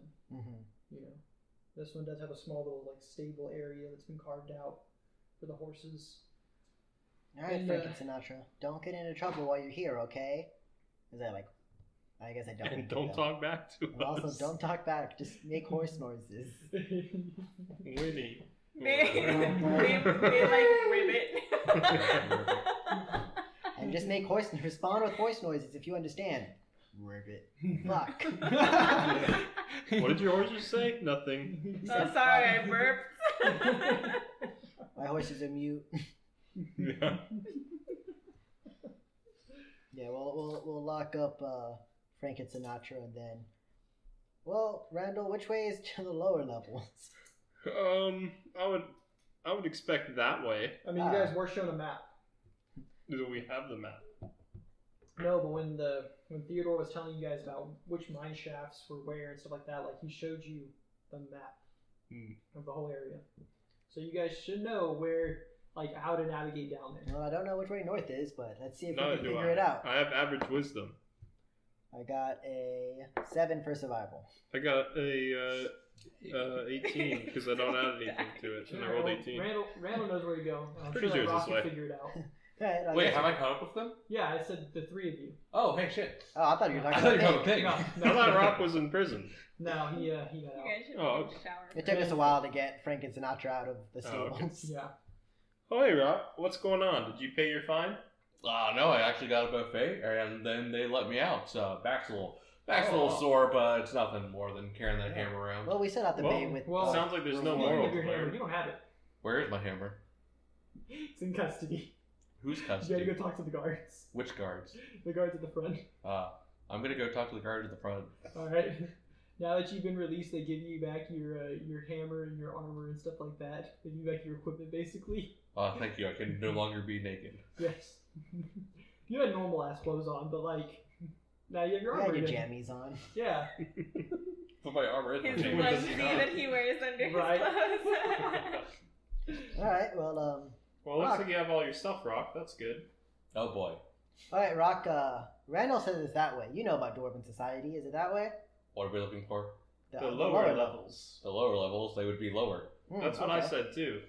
This one does have a small little like stable area that's been carved out for the horses. All right, And, Frank and Sinatra, don't get into trouble while you're here, okay? Is that like? I guess I don't. And don't talk back to And also, us. don't talk back. Just make horse noises. Winnie. They like ribbit. And just make respond with horse noises if you understand. Ribbit. Fuck. What did your horses say? Nothing. Oh, sorry, I burped. My horses are mute. Yeah. Yeah, we'll lock up Frank and Sinatra, and then Well, Randall, which way is to the lower levels? I would expect that way. I mean, you guys were shown a map. Do we have the map? No, but when Theodore was telling you guys about which mine shafts were where and stuff like that, like he showed you the map of the whole area. So you guys should know where, like, how to navigate down there. Well, I don't know which way north is, but let's see if we Neither can do figure it out. I have average wisdom. I got a 7 for survival. I got a 18 because I don't add anything to it, and I rolled 18. Randall knows where to go. I'm Pretty sure sure that it's Rock this way. can figure it out. Right, I Wait, guess- have I caught up with them? Yeah, I said the three of you. Oh, hey, shit. Oh, I thought you were I talking thought you about were talking Pig. about pig. No, I thought Rock was in prison. no, he got You out. guys should Oh, take a shower. It took us a while to get Frank and Sinatra out of the Oh, okay. stables. Yeah. Oh, hey, Rock. What's going on? Did you pay your fine? No, I actually got a buffet, and then they let me out. So back's a little sore, but it's nothing more than carrying that hammer around. Well, we set out the bait with. Well, Sounds like there's no Speaking moral of your hammer, there. you don't have it. Where is my hammer? It's in custody. Who's You gotta custody? go talk to the guards. Which guards? The guards at the front. I'm gonna go talk to the guard at the front. All right. Now that you've been released, they give you back your hammer and your armor and stuff like that. They give you back your equipment, basically. Thank you. I can no longer be naked. Yes. You had normal ass clothes on, but like now you have your We armor. had your again. jammies on. Yeah. Put my armor in His the onesie that he wears under Right. his clothes. All right. Well, Well, looks like you have all your stuff, Rock. That's good. Oh boy. all right, Rock. Randall says it's that way. You know about Dwarven society. Is it that way? What are we looking for? The lower levels. The lower levels, they would be lower. That's what I said, too.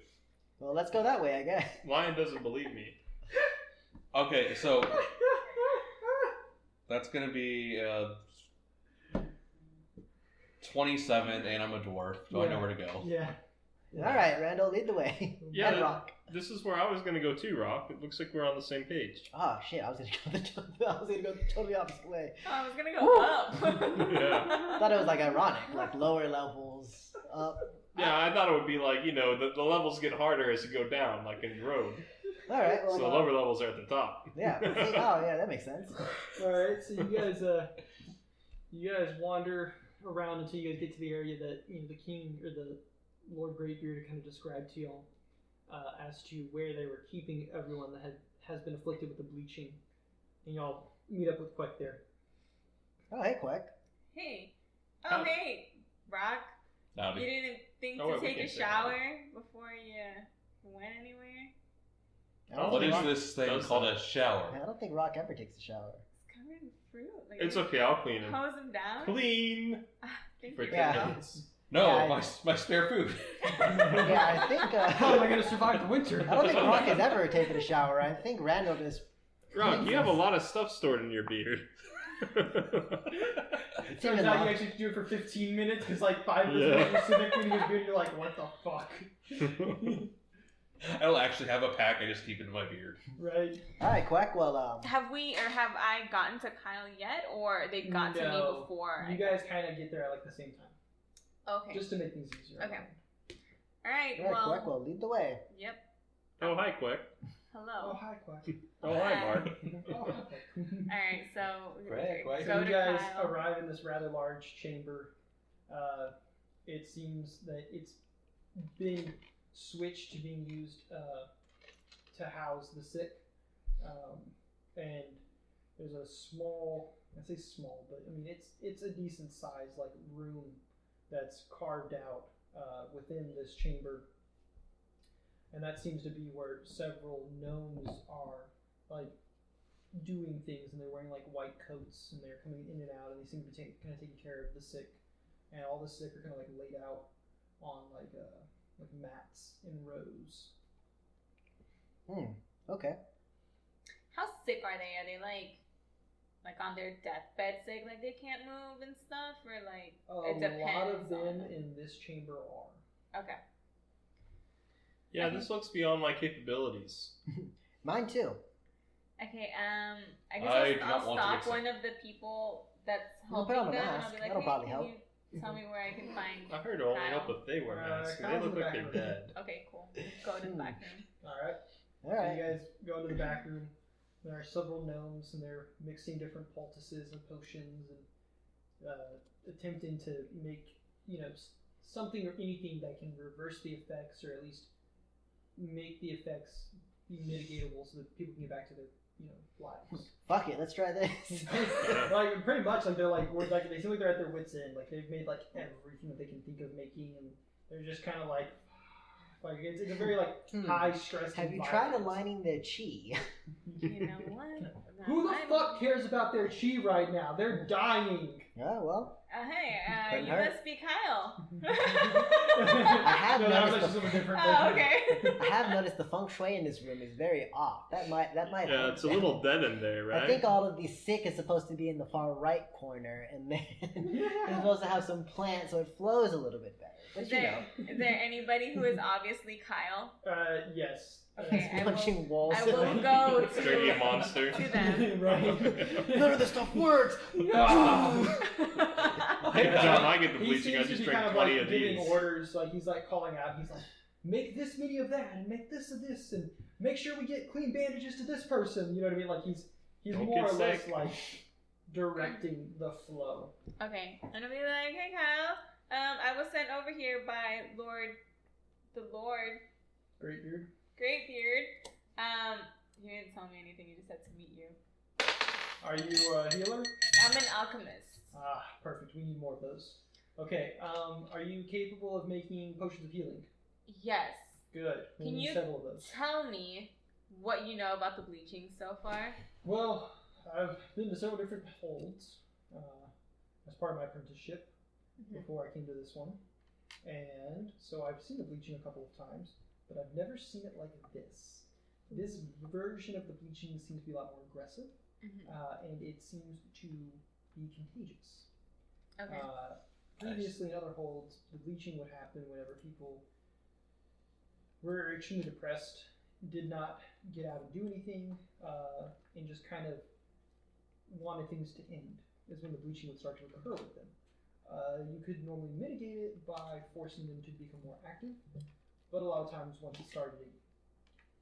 Well, let's go that way, I guess. Lion doesn't believe me. Okay, so that's gonna be 27, and I'm a dwarf, so I know where to go. Yeah. All right, Randall, lead the way. Yeah, And Rock. This is where I was going to go, too, Rock. It looks like we're on the same page. Oh shit! I was gonna go the totally opposite way. Oh, I was gonna go up. Yeah. I thought it was like ironic, like lower levels up. Yeah, I thought it would be like, the levels get harder as you go down, like in the road. All right. Well, So the lower levels are at the top. yeah. See, oh yeah, that makes sense. All right. So you guys wander around until you guys get to the area that the king or the Lord Greatbeard kind of described to y'all as to where they were keeping everyone that has been afflicted with the bleaching, and y'all meet up with Quek there. Oh hey, Quack. Hey. How- Oh, hey. Rock. Howdy. You didn't think Oh, wait, to we take a can say shower before you went anywhere? I don't What think is Rock- this thing does called that. a shower? I don't think Rock ever takes a shower. It's covered in fruit. Like, It's okay, I'll clean them. hose him down? Clean! Thank For you. 10 Yeah. minutes. No, Yeah, my spare food. Yeah, I think. How am I gonna survive the winter? I don't think Rock has ever taken a shower. I think Randall just. Rock, you have a lot of stuff stored in your beard. It's Turns even out you long. actually do it for 15 minutes because like 5 minutes Yeah. later you're sitting there cleaning his beard and you're like, what the fuck? I don't actually have a pack. I just keep it in my beard. Right? All right, Quack. Well, Have I gotten to Kyle yet, or they got to me No. before? You guys kind of get there at like the same time, Okay. just to make things easier. Okay. All right. all right, Well. Quack. Well, lead the way. Yep. Oh, hi, Quick. Oh Hello. hi, Quack. Oh, hi, Mark. Oh, hi, Quack. All right. So. Quack, quack. Go So to you guys Kyle. arrive in this rather large chamber. It seems that it's being switched to being used to house the sick, and there's a small, I say small, but I mean it's a decent size like room that's carved out within this chamber, and that seems to be where several gnomes are like doing things, and they're wearing like white coats, and they're coming in and out, and they seem to be kind of taking care of the sick, and all the sick are kind of like laid out on like mats in rows. Okay. How sick are they? Are they like on their deathbed sick, like they can't move and stuff, or like it A depends? lot of them on in this chamber are. Okay. Yeah, this looks beyond my capabilities. Mine too. Okay. I guess I do I'll not want to stop get sick. one of the people that's We'll put helping on them, a and mask. I'll be like, That'll hey, probably can help. you tell me where I can find? I heard it only Kyle. help if they wear masks. They Kyle's look in the like they're back dead. Okay, cool. Go to the back room. All right. All So right. you guys go into the back room. There are several gnomes, and they're mixing different poultices and potions and attempting to make, something or anything that can reverse the effects, or at least make the effects be mitigatable so that people can get back to their, lives. Fuck it, let's try this. Like pretty much, like they're like, they seem like they're at their wits' end. Like they've made like everything that they can think of making, and they're just kind of like it's a very like high stress. Have you tried aligning their chi? You know what? Who the fuck cares about their chi right now? They're dying. Oh well. Hey, you hurt. must be Kyle. I have No, that was noticed. actually something different. Oh, okay. I have noticed the feng shui in this room is very off. That might. Yeah, it's a little dead in there, right? I think all of the sick is supposed to be in the far right corner, and then it's supposed to have some plant so it flows a little bit better. But Is there anybody who is obviously Kyle? Yes. Okay, It's punching walls. I will go Dirty monster. to them. Right. None of this stuff works. Every time I get the He bleaching, I seems to just be drink kind of 20 like of giving these. orders. Like he's like calling out. He's like, make this many of that, and make this of this, and make sure we get clean bandages to this person. You know what I mean? Like he's Don't more get or less sick. like directing the flow. Okay, I'm gonna be like, hey Kyle, I was sent over here by the Lord Great beard. Greatbeard. You didn't tell me anything. You just said to meet you. Are you a healer? I'm an alchemist. Ah, perfect. We need more of those. Okay. Are you capable of making potions of healing? Yes. Good. We Can need you several of those. tell me what you know about the bleaching so far? Well, I've been to several different holds as part of my apprenticeship before I came to this one. And so I've seen the bleaching a couple of times, but I've never seen it like this. This version of the bleaching seems to be a lot more aggressive, and it seems to be contagious. Okay. Previously, in other holds, the bleaching would happen whenever people were extremely depressed, did not get out and do anything, and just kind of wanted things to end, is when the bleaching would start to occur with them. You could normally mitigate it by forcing them to become more active, but a lot of times once it started,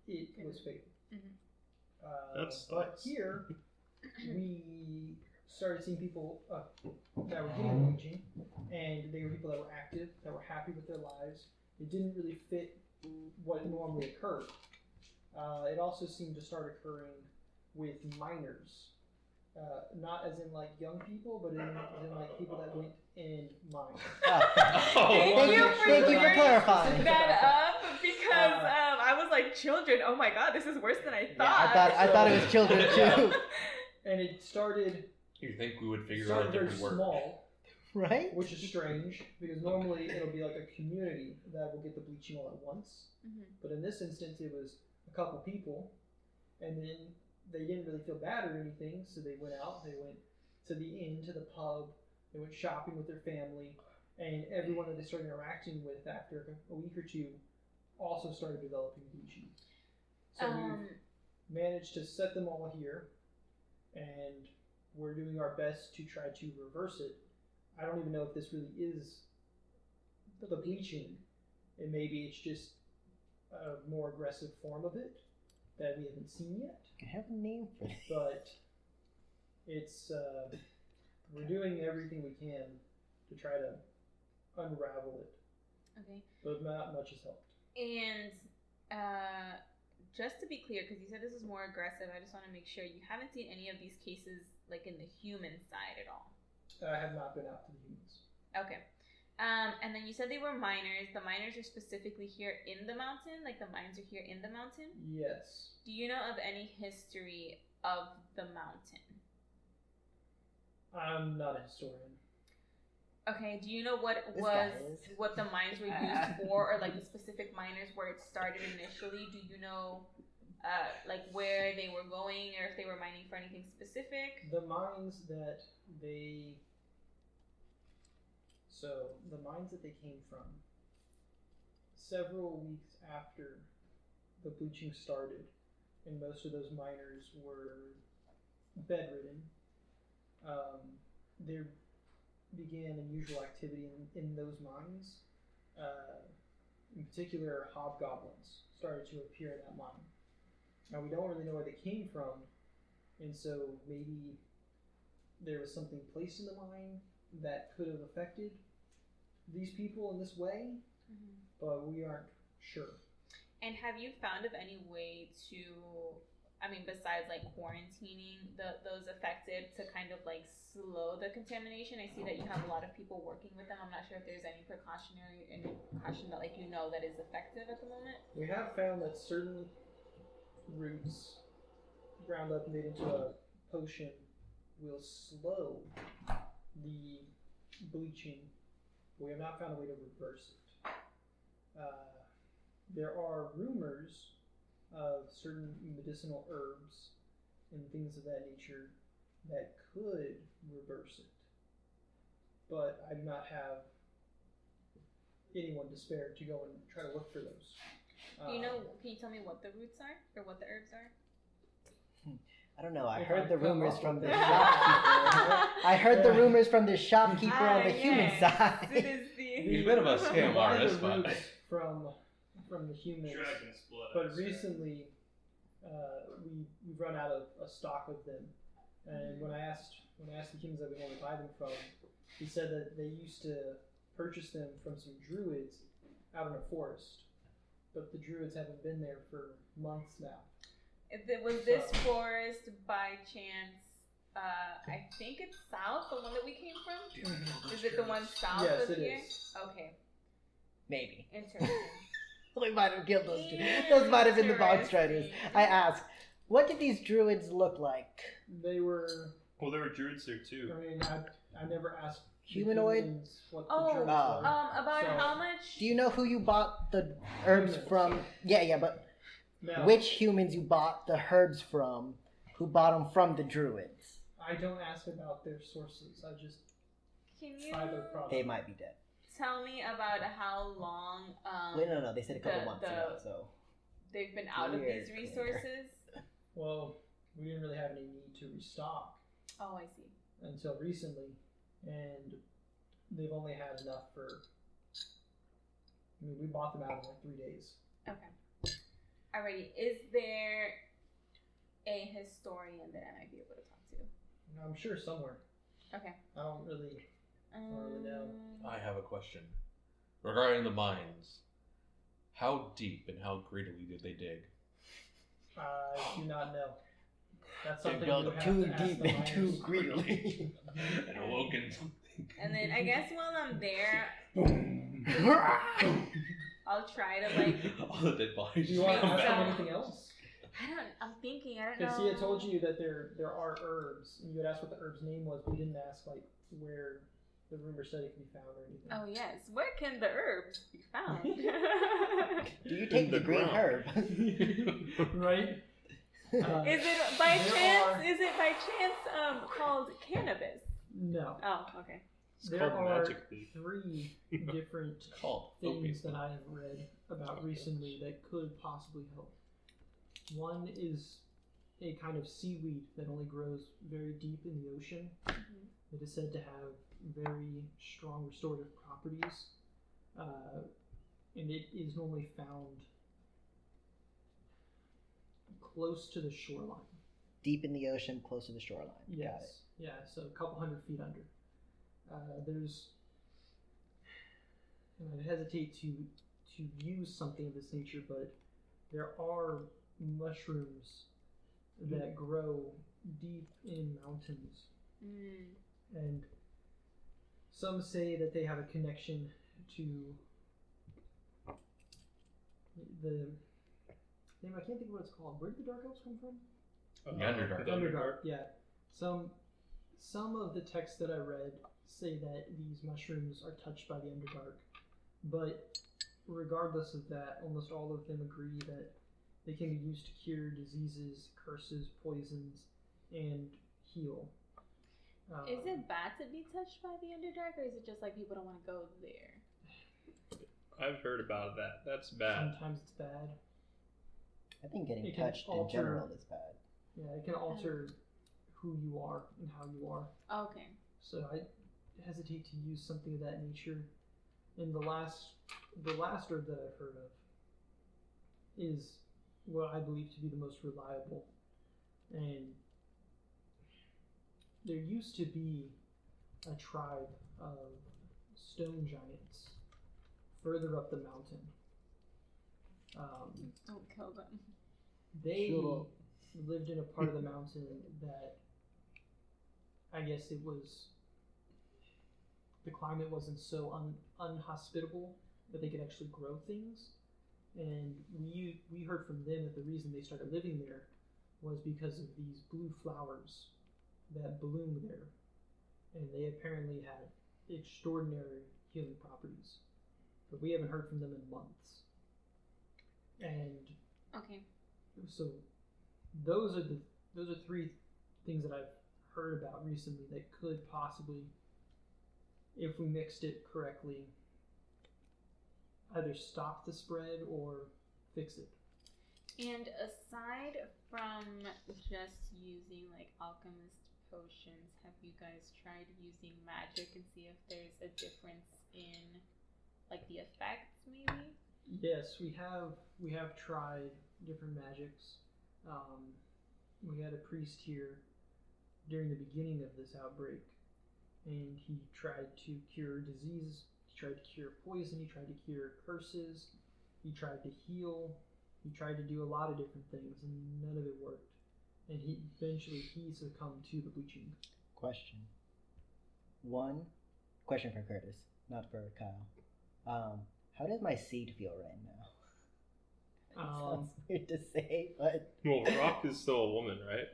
it was fatal. But here, we started seeing people that were getting bleaching, and they were people that were active, that were happy with their lives. It didn't really fit what normally occurred. It also seemed to start occurring with minors. Not as in like young people, but as in like people that went and mined. Thank you for clarifying. that up because I was like, children. Oh my god, this is worse than I thought. Yeah, I thought it was children too. And it started You think we would figure out a very different word? small, Right? which is strange because normally it'll be like a community that will get the bleaching all at once. But in this instance, it was a couple people, and then they didn't really feel bad or anything, so they went out. They went to the inn, to the pub. They went shopping with their family, and everyone that they started interacting with after a week or two also started developing bleaching. So we've managed to set them all here, and we're doing our best to try to reverse it. I don't even know if this really is the bleaching. And maybe it's just a more aggressive form of it that we haven't seen yet. I have a name for it. But it's we're doing everything we can to try to unravel it. Okay. But not much has helped. And just to be clear, because you said this is more aggressive, I just want to make sure you haven't seen any of these cases like in the human side at all. I have not been out to the humans. Okay. And then you said they were miners. The miners are specifically here in the mountain? Like the mines are here in the mountain? Yes. Do you know of any history of the mountain? I'm not a historian. Okay, do you know what This guy was is. what the mines were used for, or like the specific miners where it started initially? Do you know like where they were going, or if they were mining for anything specific? The mines that they came from, several weeks after the bleaching started, and most of those miners were bedridden, there began unusual activity in those mines. In particular, hobgoblins started to appear in that mine. Now, we don't really know where they came from, and so maybe there was something placed in the mine, that could have affected these people in this way, but we aren't sure. And have you found of any way to, I mean, besides like quarantining those affected to kind of like slow the contamination? I see that you have a lot of people working with them. I'm not sure if there's any precaution that like that is effective at the moment. We have found that certain roots ground up and made into a potion will slow the bleaching. We have not found a way to reverse it. There are rumors of certain medicinal herbs and things of that nature that could reverse it. But I do not have anyone to spare to go and try to look for those. Can you tell me what the roots are or what the herbs are? I don't know. I If heard I the come rumors up from with the it. shopkeeper. I heard the rumors from the shopkeeper on the human It side. is the He's a bit of a scam One of artist, the but roots from the humans. Dragon's blood. But recently, we've run out of a stock of them, and when I asked the humans that we normally buy them from, he said that they used to purchase them from some druids out in a forest, but the druids haven't been there for months now. Was this forest by chance? I think it's south, the one that we came from. Is it the one south Yes, of it here? is. Okay, Maybe. interesting. We might have killed those two. Those might have been the box riders. Interesting. I asked, what did these druids look like? They were. Well, there were druids there too. I mean, I never asked the Humanoid? humans what the Oh, druids Oh. were. About So- how much? Do you know who you bought the herbs Humans. from? Yeah, but Now, which humans you bought the herbs from? Who bought them from the druids? I don't ask about their sources. I just Can you buy their product. They might be dead. tell me about how long Wait, no. They said a couple the- months ago. So they've been out of these Weird. resources? Well, we didn't really have any need to restock Oh, I see. until recently, and they've only had enough for. I mean, we bought them out in like 3 days. Okay. Alrighty. Is there a historian that I might be able to talk to? I'm sure somewhere. Okay. I don't really. really know. I have a question regarding the mines. How deep and how greedily did they dig? I do not know. That's they something dug you have too to ask deep the and too miners. greedily. And awoken something. And then I guess while I'm there, I'll try to like. All the dead bodies. Do you want to Make ask them some- anything else? I'm thinking. I don't Because know. he had told you that there are herbs, and you had asked what the herb's name was, but you didn't ask like where the rumor said it could be found or anything. Oh yes. Where can the herbs be found? Do you take the green ground. herb? Right? Is it by There chance? are- Is it by chance called cannabis? No. Oh, okay. It's There called are magic leaf. 3 different Called things opium. that I have read about recently that could possibly help. One is a kind of seaweed that only grows very deep in the ocean. It is said to have very strong restorative properties, and it is normally found close to the shoreline. Deep in the ocean, close to the shoreline. Yes. Got it. Yeah, so a couple 100 feet under. There's, and I hesitate to use something of this nature, but there are mushrooms that grow deep in mountains, and some say that they have a connection to the name. I can't think of what it's called. Where did the Dark Elves come from? The Underdark. The Underdark, yeah. Some of the texts that I read say that these mushrooms are touched by the Underdark, but regardless of that, almost all of them agree that they can be used to cure diseases, curses, poisons, and heal. Is it bad to be touched by the Underdark, or is it just like people don't want to go there? I've heard about that. That's bad. Sometimes it's bad. I think getting It can touched in alter- general is bad. Yeah, it can alter who you are and how you are. Okay. So I hesitate to use something of that nature. And the last herb that I've heard of is what I believe to be the most reliable. And there used to be a tribe of stone giants further up the mountain. Don't kill them. They Shut up. lived in a part of the mountain that I guess the climate wasn't so unhospitable that they could actually grow things. And we heard from them that the reason they started living there was because of these blue flowers that bloom there. And they apparently had extraordinary healing properties. But we haven't heard from them in months. And Okay. so those are three things that I've heard about recently that could possibly, if we mixed it correctly, either stop the spread or fix it. And aside from just using like alchemist potions, have you guys tried using magic and see if there's a difference in like the effects maybe? Yes, we have tried different magics. We had a priest here during the beginning of this outbreak, and he tried to cure disease, he tried to cure poison, he tried to cure curses, he tried to heal, he tried to do a lot of different things, and none of it worked. And he succumbed to the bleaching. Question. One question for Curtis, not for Kyle. How does my seed feel right now? Sounds weird to say, but Well, Rock is still a woman, right?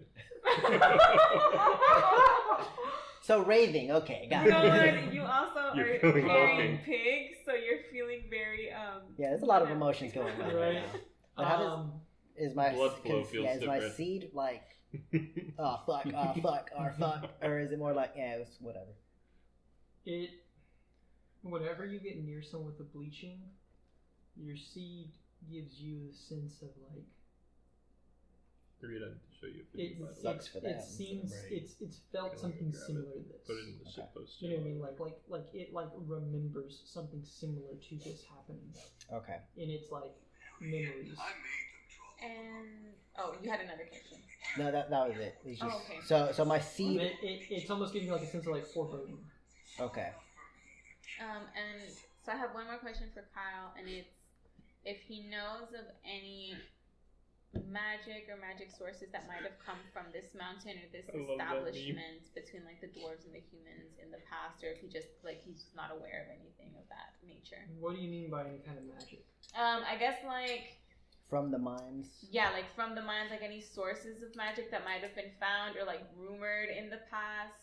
so raving. Okay, got You know it. what? You also You're are feeling carrying walking. pigs, so you're feeling very Yeah, there's a lot of emotions going on right Right. now. But how does is my Blood flow feels is my different. seed like oh fuck, or is it more like yeah, it was whatever? Whenever you get near someone with the bleaching, your seed gives you the sense of like Read it to show you. Sucks for them. it seems Right. it's felt Go something grab it. similar to this. Put it in the Okay. shit post. You know what I mean? Like it remembers something similar to this happening, Okay. and it's like memories. And oh, you had another question. No, that was it. It's just, okay. So my And seed. it's almost giving you like a sense of like foreboding. Okay. And so I have one more question for Kyle, and it's if he knows of any magic or magic sources that might have come from this mountain or this I love that meme. establishment between like the dwarves and the humans in the past, or if he just like he's not aware of anything of that nature. What do you mean by any kind of magic? I guess like From the mines. yeah, like from the mines, like any sources of magic that might have been found or like rumored in the past.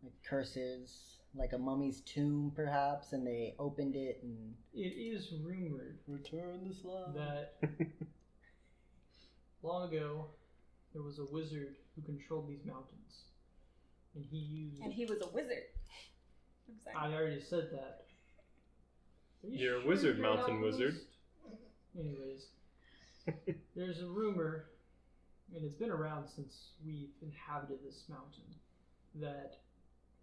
Like curses, like a mummy's tomb, perhaps, and they opened it and It is rumored return the slime. that long ago there was a wizard who controlled these mountains, and he used. And he was a wizard. I'm sorry. I already said that. Are you You're a sure wizard, you're an mountain wizard. alchemist? Anyways, there's a rumor, and it's been around since we've inhabited this mountain, that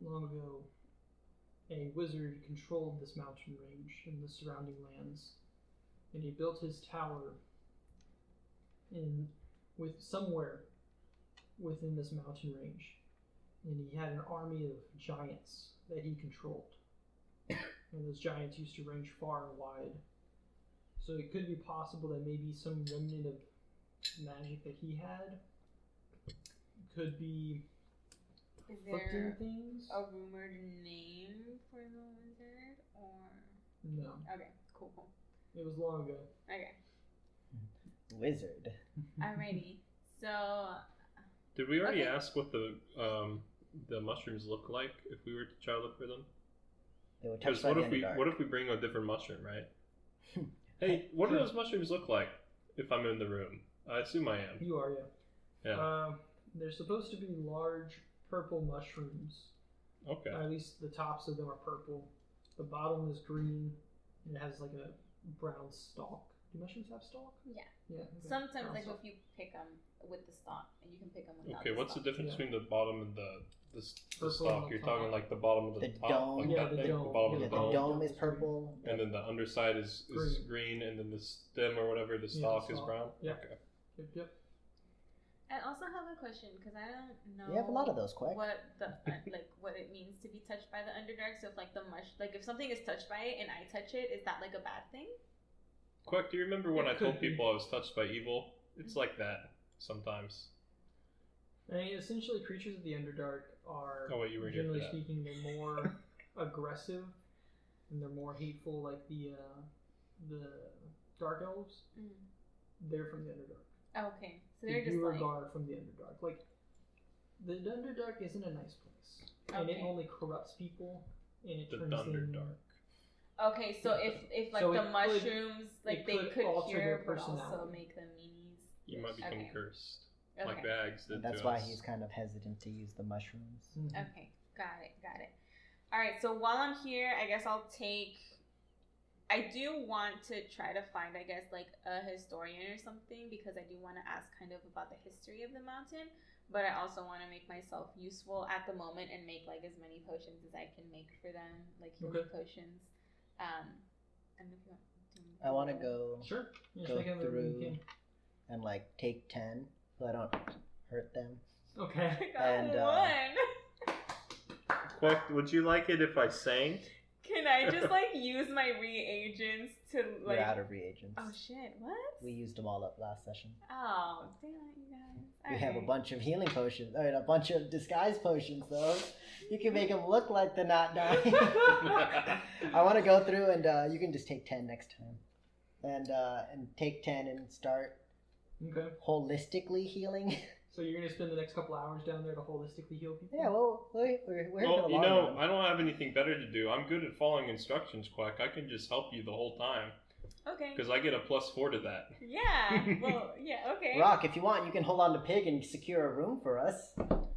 long ago a wizard controlled this mountain range and the surrounding lands, and he built his tower with somewhere within this mountain range, and he had an army of giants that he controlled, and those giants used to range far and wide. So it could be possible that maybe some remnant of magic that he had could be Is afflicting there things. a rumored name for the wizard, or No, okay, cool. it was long ago. Okay, Wizard. alrighty. So Did we already Okay. ask what the mushrooms look like if we were to try to look for them? They were touched Because by what the if we Underdark. what if we bring a different mushroom, right? Hey, what do those mushrooms look like if I'm in the room? I assume I am. You are, yeah. Yeah. They're supposed to be large purple mushrooms. Okay. At least the tops of them are purple. The bottom is green, and it has like a brown stalk. Do mushrooms have stalk? Yeah. Yeah. okay. sometimes, Brown like stalk. if you pick them with the stalk, and you can pick them without. Okay. the What's the stalk. difference Yeah. between the bottom and the Purple stalk? on You're the talking top. like the bottom of the The top, dome. like Yeah, that the thing, dome. the bottom Yeah, of the the dome. dome is purple. And then the underside is green, and then the stem or whatever, the Yeah, stalk the is stalk. brown. Yeah. Okay. Yep. I also have a question because I don't know. We have a lot of those, Quack. What the what it means to be touched by the Underdark. So if like if something is touched by it and I touch it, is that like a bad thing? Quick, do you remember when It I told could be. people I was touched by evil? It's like that sometimes. I mean, essentially, creatures of the Underdark are, Oh, wait, you were here for generally that. speaking, they're more aggressive and they're more hateful. Like the Dark Elves, Mm. they're from the Underdark. Oh, okay, so They they're just do like regard from the Underdark. Like the Underdark isn't a nice place, and it Okay. only corrupts people, and it The turns them. Underdark. okay. So if like So the it could- mushrooms like it they could could alter cure, their but also personality. make them meanies. You might become Okay. cursed. Okay. Like the Hags did And that's to why us. he's kind of hesitant to use the mushrooms. Mhm. Okay, got it. All right, so while I'm here, I guess I'll take. I do want to try to find, I guess, like a historian or something because I do want to ask kind of about the history of the mountain, but I also want to make myself useful at the moment and make like as many potions as I can make for them, like healing Okay. potions. And if you want. I want to go Sure. Yeah, Go just make everything you through- can. and like take 10 so I don't hurt them. Okay. I got And, one. Quick, would you like it if I sang? Can I just like use my reagents to like? We're out of reagents. Oh shit! What? We used them all up last session. Oh damn it, you guys! We have a Alright. bunch of healing potions. I mean, a bunch of disguise potions, though. You can make them look like they're not dying. I want to go through and you can just take 10 next time. And take 10 and start Okay. holistically healing. So you're gonna spend the next couple hours down there to holistically heal people? Yeah, well, we're here for Well, the you long know, run. I don't have anything better to do. I'm good at following instructions, Quack. I can just help you the whole time. Okay. Because I get a +4 to that. Yeah. Well, yeah. Okay. Rock, if you want, you can hold on to Pig and secure a room for us.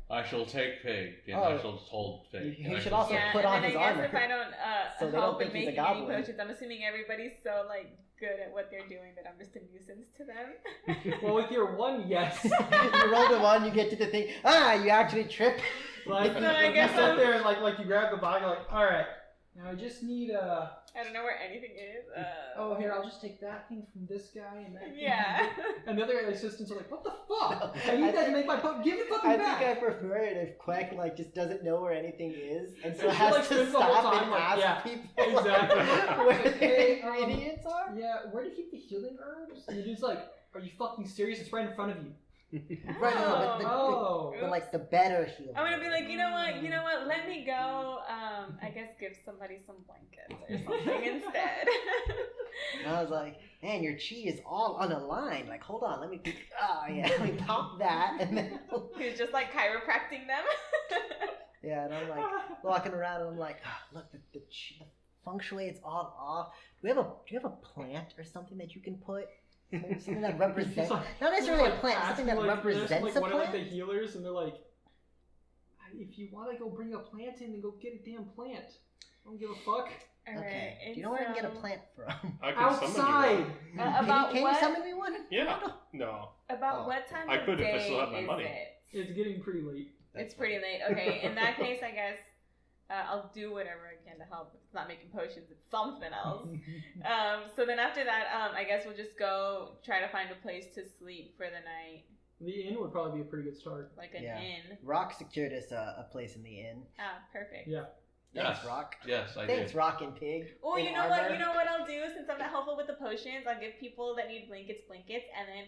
I shall take Pig, and Oh, I shall hold Pig. he and I should shall also say- Yeah, put and on then his I guess armor. if I don't So they help don't think in he's a making any goblin. potions, I'm assuming everybody's so like good at what they're doing that I'm just a nuisance to them. Well, with your one, yes. You rolled a 1, you get to the thing. You actually trip. Like, So I guess you sit I'm- there and like you grab the bag, you're like, all right, now I just need I don't know where anything is. Oh, here, I'll just take that thing from this guy and that thing. Yeah. And the other assistants are like, what the fuck? No, I need I that to make my poke. Give it fucking I back. think I prefer it if Quack like just doesn't know where anything is and so She, has like, to spends the whole stop time, and like, ask yeah, people exactly. where Hey, the ingredients are. Yeah, where do you keep the healing herbs? And the dude's like, are you fucking serious? It's right in front of you. Right, no, Oh. but like the better heal. I'm gonna be like, you know what? Let me go. I guess give somebody some blankets or something instead. And I was like, man, your chi is all unaligned. Like, hold on, let me let me pop that and then He's just like chiropracting them. yeah, and I'm like walking around and I'm like, look, the chi, the feng shui, it's all off. Do you have a plant or something that you can put? Something that represents, not necessarily a plant, something that represents a one of like the plant. healers, and they're like, if you want to go bring a plant in, then go get a damn plant. I don't give a fuck. Okay. Do you know where I can get a plant from? I can summon you Outside. one. About Can you what? summon me one? Yeah. No. About Oh. what time I of could if I day still had my is money. it? It's getting pretty late. It's pretty late. Okay, in that case, I guess I'll do whatever I can to help. If it's not making potions, it's something else. So then after that, I guess we'll just go try to find a place to sleep for the night, The inn would probably be a pretty good start. like an Yeah. inn. Rock secured us a place in the inn. Ah, perfect. Yeah. Thanks, Yes. Rock. Yes, I Thanks, did. Rock and Pig. Oh, in you know what? armor. You know what I'll do since I'm not helpful with the potions? I'll give people that need blankets, and then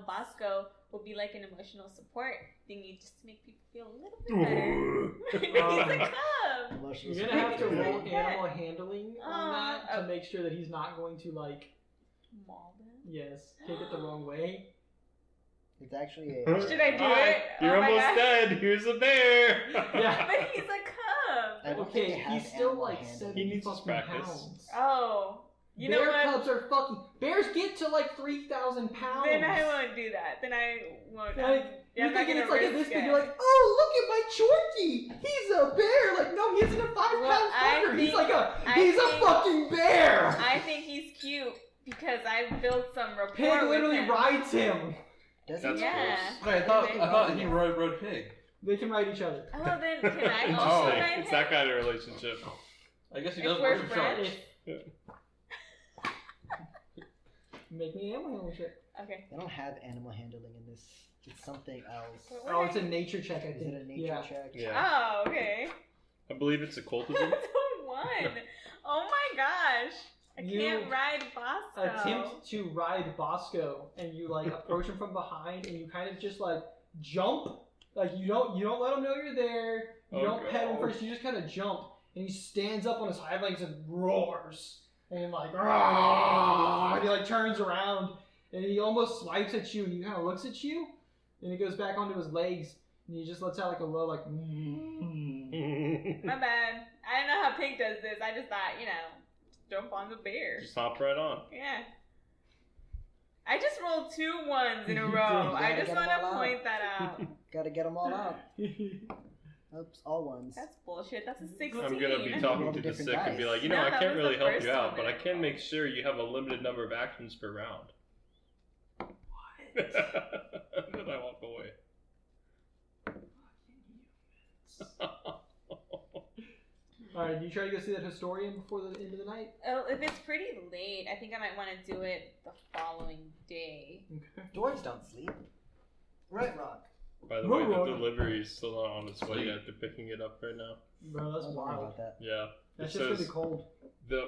Bosco will be like an emotional support thingy just to make people feel a little bit better. He's a cub. Emotional You're gonna have to support. roll Pet. animal handling on that to Oh. make sure that he's not going to like, Maul them. yes, take it the wrong way. It's actually Should I do Hi, it? You're Oh my almost God. dead. Here's a bear. Yeah. But he's a cub. I don't think Okay, they have he's still animal like handling. 70 He needs his fucking practice. pounds. Oh, you Bear know what? cubs are fucking. Bears get to like 3,000 pounds. Then I won't do that. Then I won't. Like, Yeah, you're I'm not thinking gonna it's like risk this thing. it. You're like, oh, look at my Chorky. He's a bear. Like, no, he isn't a 5 Well, pound I fucker. He's think- like a. I He's think- a fucking bear. I think he's cute because I built some rapport Pig with literally him. rides him. Does That's he? Yeah. Wait, I thought he rode Pig. They can ride each other. Oh, then can I also Oh, ride it's him? that kind of relationship. I guess he If doesn't we're work friends. charge. Make me an animal handling check. Okay. They don't have animal handling in this. It's something else. What Oh, are it's a you- nature check, I Is think. it a nature check? Yeah. Oh, okay. I believe it's occultism. That's a 1. Oh my gosh. I You can't ride Bosco. Attempt to ride Bosco, and you like approach him from behind, and you kind of just like jump. Like you don't let him know you're there. You Oh, don't pet him God. first. You just kind of jump, and he stands up on his hind legs and roars, and like, "Rah!" and he like turns around, and he almost swipes at you, and he kind of looks at you, and he goes back onto his legs, and he just lets out like a low like. My bad. I don't know how Pink does this. I just thought, just jump on the bear. Just hop right on. Yeah. I just rolled 2 1s in a You row. did. I Gotta just get want 'em to all out. point that out. Gotta get them all out. Oops, all ones. That's bullshit. That's a 16. I'm gonna be talking to the Different sick and be dice. like, No, I that can't was really the help first you out, one but I that I can rolled. make sure you have a limited number of actions per round. Then I walk away. Alright, do you try to go see that historian before the end of the night? Oh, if it's pretty late, I think I might want to do it the following day. Okay. Dwarves don't sleep. Right, Rock. By the No, way, the no. delivery is still not on its way Sweet. yet. They're picking it up right now. Bro, that's Don't worry wild. about that. Yeah. That's It just gonna be says cold.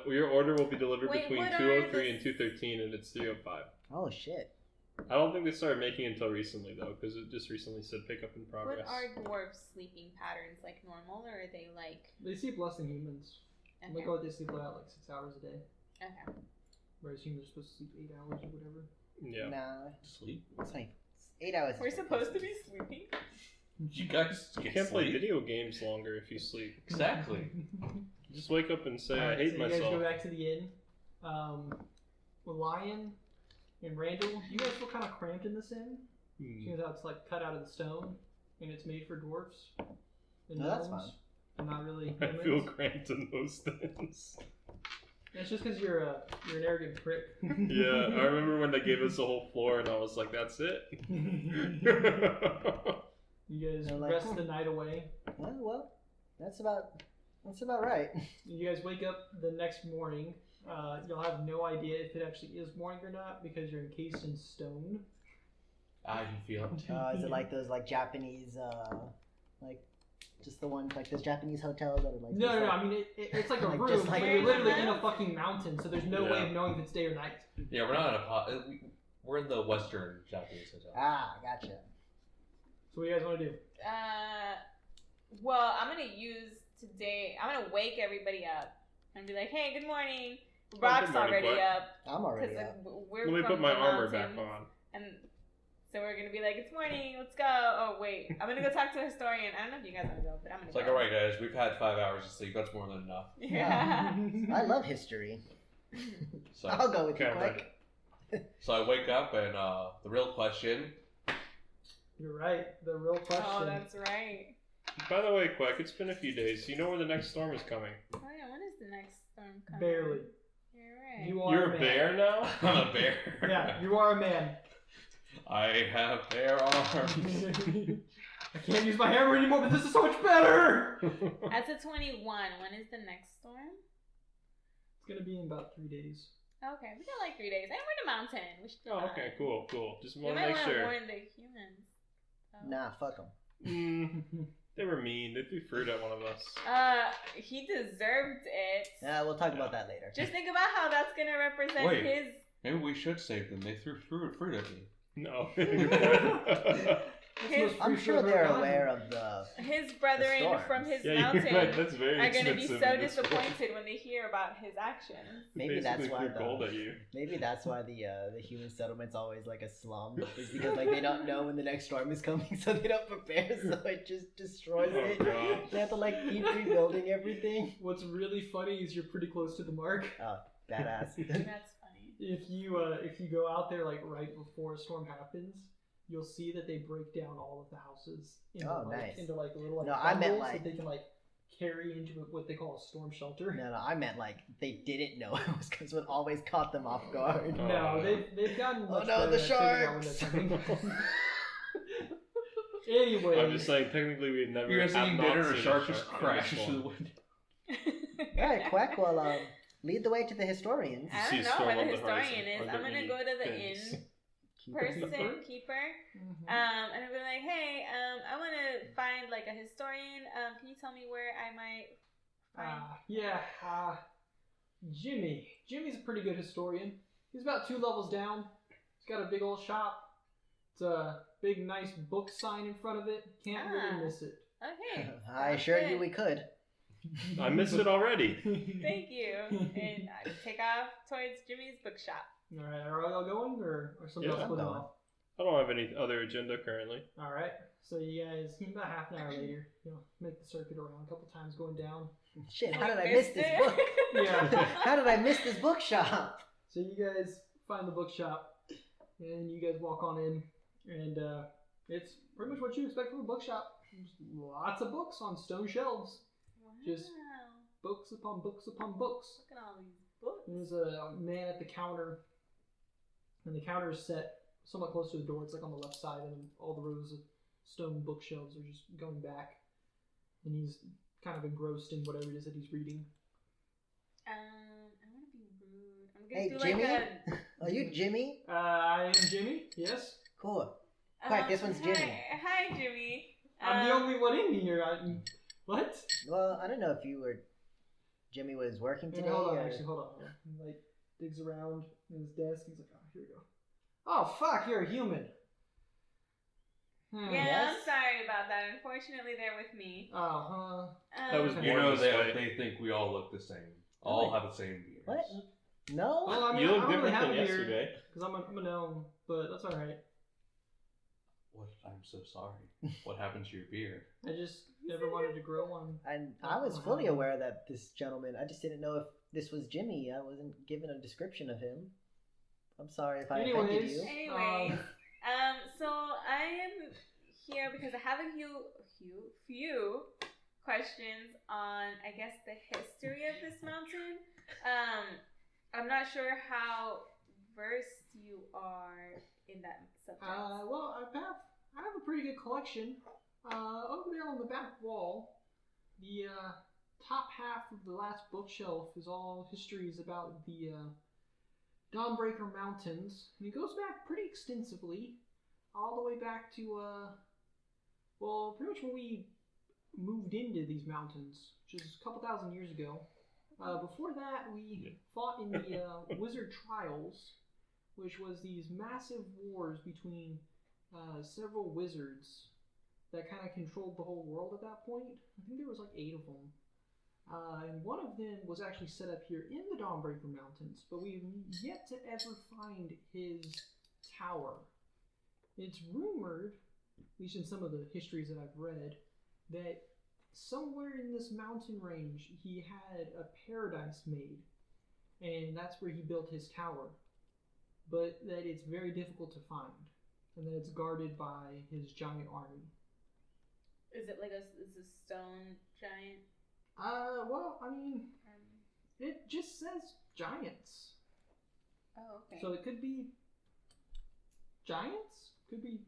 your order will be delivered Wait, between what are 2:03 the- and 2:13, and it's 3:05. Oh shit. I don't think they started making it until recently though, because it just recently said pick up in progress. What are dwarves' sleeping patterns? Like normal, or are they like... They sleep less than humans. Okay. Like, oh, they sleep about like 6 hours a day. Okay. Whereas humans are supposed to sleep 8 hours or whatever. Yeah. Nah, Sleep. it's like 8 hours. We're supposed to be sleeping? You guys You get can't play sleep. video games longer if you sleep. Exactly. Just wake up and say, I Alright, hate so you myself. guys go back to the inn. Lion and Randall, you guys feel kind of cramped in this inn. Hmm. Seeing how it's like cut out of the stone, and it's made for dwarves. And No, that's gnomes, and not really I humans. feel cramped in those things. That's just because you're an arrogant prick. Yeah, I remember when they gave us the whole floor and I was like, that's it? You guys They're like, rest the night away. Well, that's about right. You guys wake up the next morning. You'll have no idea if it actually is morning or not because you're encased in stone. I can feel it. Is it like those like Japanese, like just the ones like those Japanese hotels that are like? No, just, no, like- I mean it's like a Like, room, just but like- you're literally Where's in the a fucking mountain, so there's no way of knowing if it's day or night. Yeah, we're not in a we're in the Western Japanese hotel. Ah, gotcha. So what do you guys want to do? Well, I'm gonna use today. I'm gonna wake everybody up and be like, "Hey, good morning." Rock's morning, already Clark. up I'm already because up. we're Let me from put my the armor back mountains, on. and so we're gonna be like, "It's morning. Let's go." Oh wait, I'm gonna go talk to a historian. I don't know if you guys want to go, but I'm gonna. It's like, go. alright guys, we've had 5 hours of sleep, that's more than enough. Yeah. I love history. So I'll go with you, Okay, I'm Quake. so I wake up and the real question, You're right. The real question. Oh, that's right. By the way, Quack, it's been a few days. Do you know where the next storm is coming? Oh yeah, when is the next storm coming? Barely. You're right. You are You're a a man. bear now? I'm a bear. Yeah, you are a man. I have bear arms. I can't use my hammer anymore, but this is so much better. That's a 21. When is the next storm? It's gonna be in about 3 days. Okay, we got like 3 days, and we're in a mountain. We should be Oh, fine. okay, cool. Just We want to might make want to sure. warn the humans. So. Nah, fuck them. They were mean. They threw fruit at one of us. He deserved it. We'll talk about that later. Just think about how that's gonna represent Wait. his. Maybe we should save them. They threw fruit at me. No. Good point. His, I'm sure they're aware of the. his brethren storms. from his Yeah, you're mountain right. That's very are gonna be expensive so in this world. disappointed when they hear about his actions. Maybe that's Basically why threw gold at the. you. Maybe that's why the human settlement's always like a slum. Is because like they don't know when the next storm is coming, so they don't prepare. So it just destroys Oh, it. God. They have to like keep rebuilding everything. What's really funny is you're pretty close to the mark. Badass. That's funny. If you go out there like right before a storm happens, you'll see that they break down all of the houses into Nice. into like little like No, I meant, bundles like- that they can like carry into what they call a storm shelter. No, I meant like they didn't know it was because it always caught them off guard. Oh. No, they've gotten Oh much no, better the at figuring out when sharks! they're coming. Anyway, I'm just saying, technically, we've never. You guys have eating not dinner and a seen shark just in this crashes one. through the window. Alright, Quack, well, lead the way to the historians. I See don't a know storm where the on the horizon. historian is. Are I'm there gonna any go to the things? inn Keeper? keeper. Mhm. And I'll be like, hey, I want to find like a historian. Can you tell me where I might find? Jimmy. Jimmy's a pretty good historian. He's about 2 levels down. He's got a big old shop. It's a big, nice book sign in front of it. Can't really miss it. Okay. I sounds assured good. you we could. I missed it already. Thank you. And I take off towards Jimmy's bookshop. Alright, are y'all going or something Yeah, else I'm going going. on? I don't have any other agenda currently. Alright, so you guys, about half an hour later, make the circuit around a couple times going down. Shit, Oh, how did I missed miss this it. book? Yeah. How did I miss this bookshop? So you guys find the bookshop, and you guys walk on in, and it's pretty much what you expect from a bookshop. There's lots of books on stone shelves. Wow. Just- Books upon books upon books. Look at all these books. There's a man at the counter, and the counter is set somewhat close to the door. It's like on the left side, and all the rows of stone bookshelves are just going back. And he's kind of engrossed in whatever it is that he's reading. I want to be rude. I'm gonna Hey, do Jimmy? like a. Are you Jimmy? I am Jimmy, yes. Cool. Quick, this one's Jimmy. Hi, Jimmy. I'm the only one in here. What? Well, I don't know if Jimmy was working today. Hold on, or... actually, hold on. He digs around in his desk. He's like, oh, here we go. Oh, fuck, you're a human. Yeah, Yes? I'm sorry about that. Unfortunately, they're with me. Oh, That was Um, You Born know this they way. they think we all look the same. All have the same beards. What? No? Well, I mean, You I look don't really different have than a beard, yesterday. because I'm a gnome, but that's alright. What? I'm so sorry. What happened to your beard? I just never wanted to grow one. And I was fully aware that this gentleman, I just didn't know if this was Jimmy. I wasn't given a description of him. I'm sorry if I offended Anyways. you. Anyways, so I am here because I have a few questions on, I guess, the history of this mountain. I'm not sure how versed you are in that subject. Well, I have a pretty good collection. Over there on the back wall, the top half of the last bookshelf is all histories about the Dawnbreaker Mountains, and it goes back pretty extensively, all the way back to pretty much when we moved into these mountains, which is a couple thousand years ago. Before that, we fought in the Wizard Trials, which was these massive wars between several wizards that kind of controlled the whole world at that point. I think there was like 8 of them. And one of them was actually set up here in the Dawnbreaker Mountains, but we've yet to ever find his tower. It's rumored, at least in some of the histories that I've read, that somewhere in this mountain range he had a paradise made, and that's where he built his tower. But that it's very difficult to find, and that it's guarded by his giant army. Is it like a stone giant? Well, I mean, it just says giants. Oh, okay. So it could be giants, could be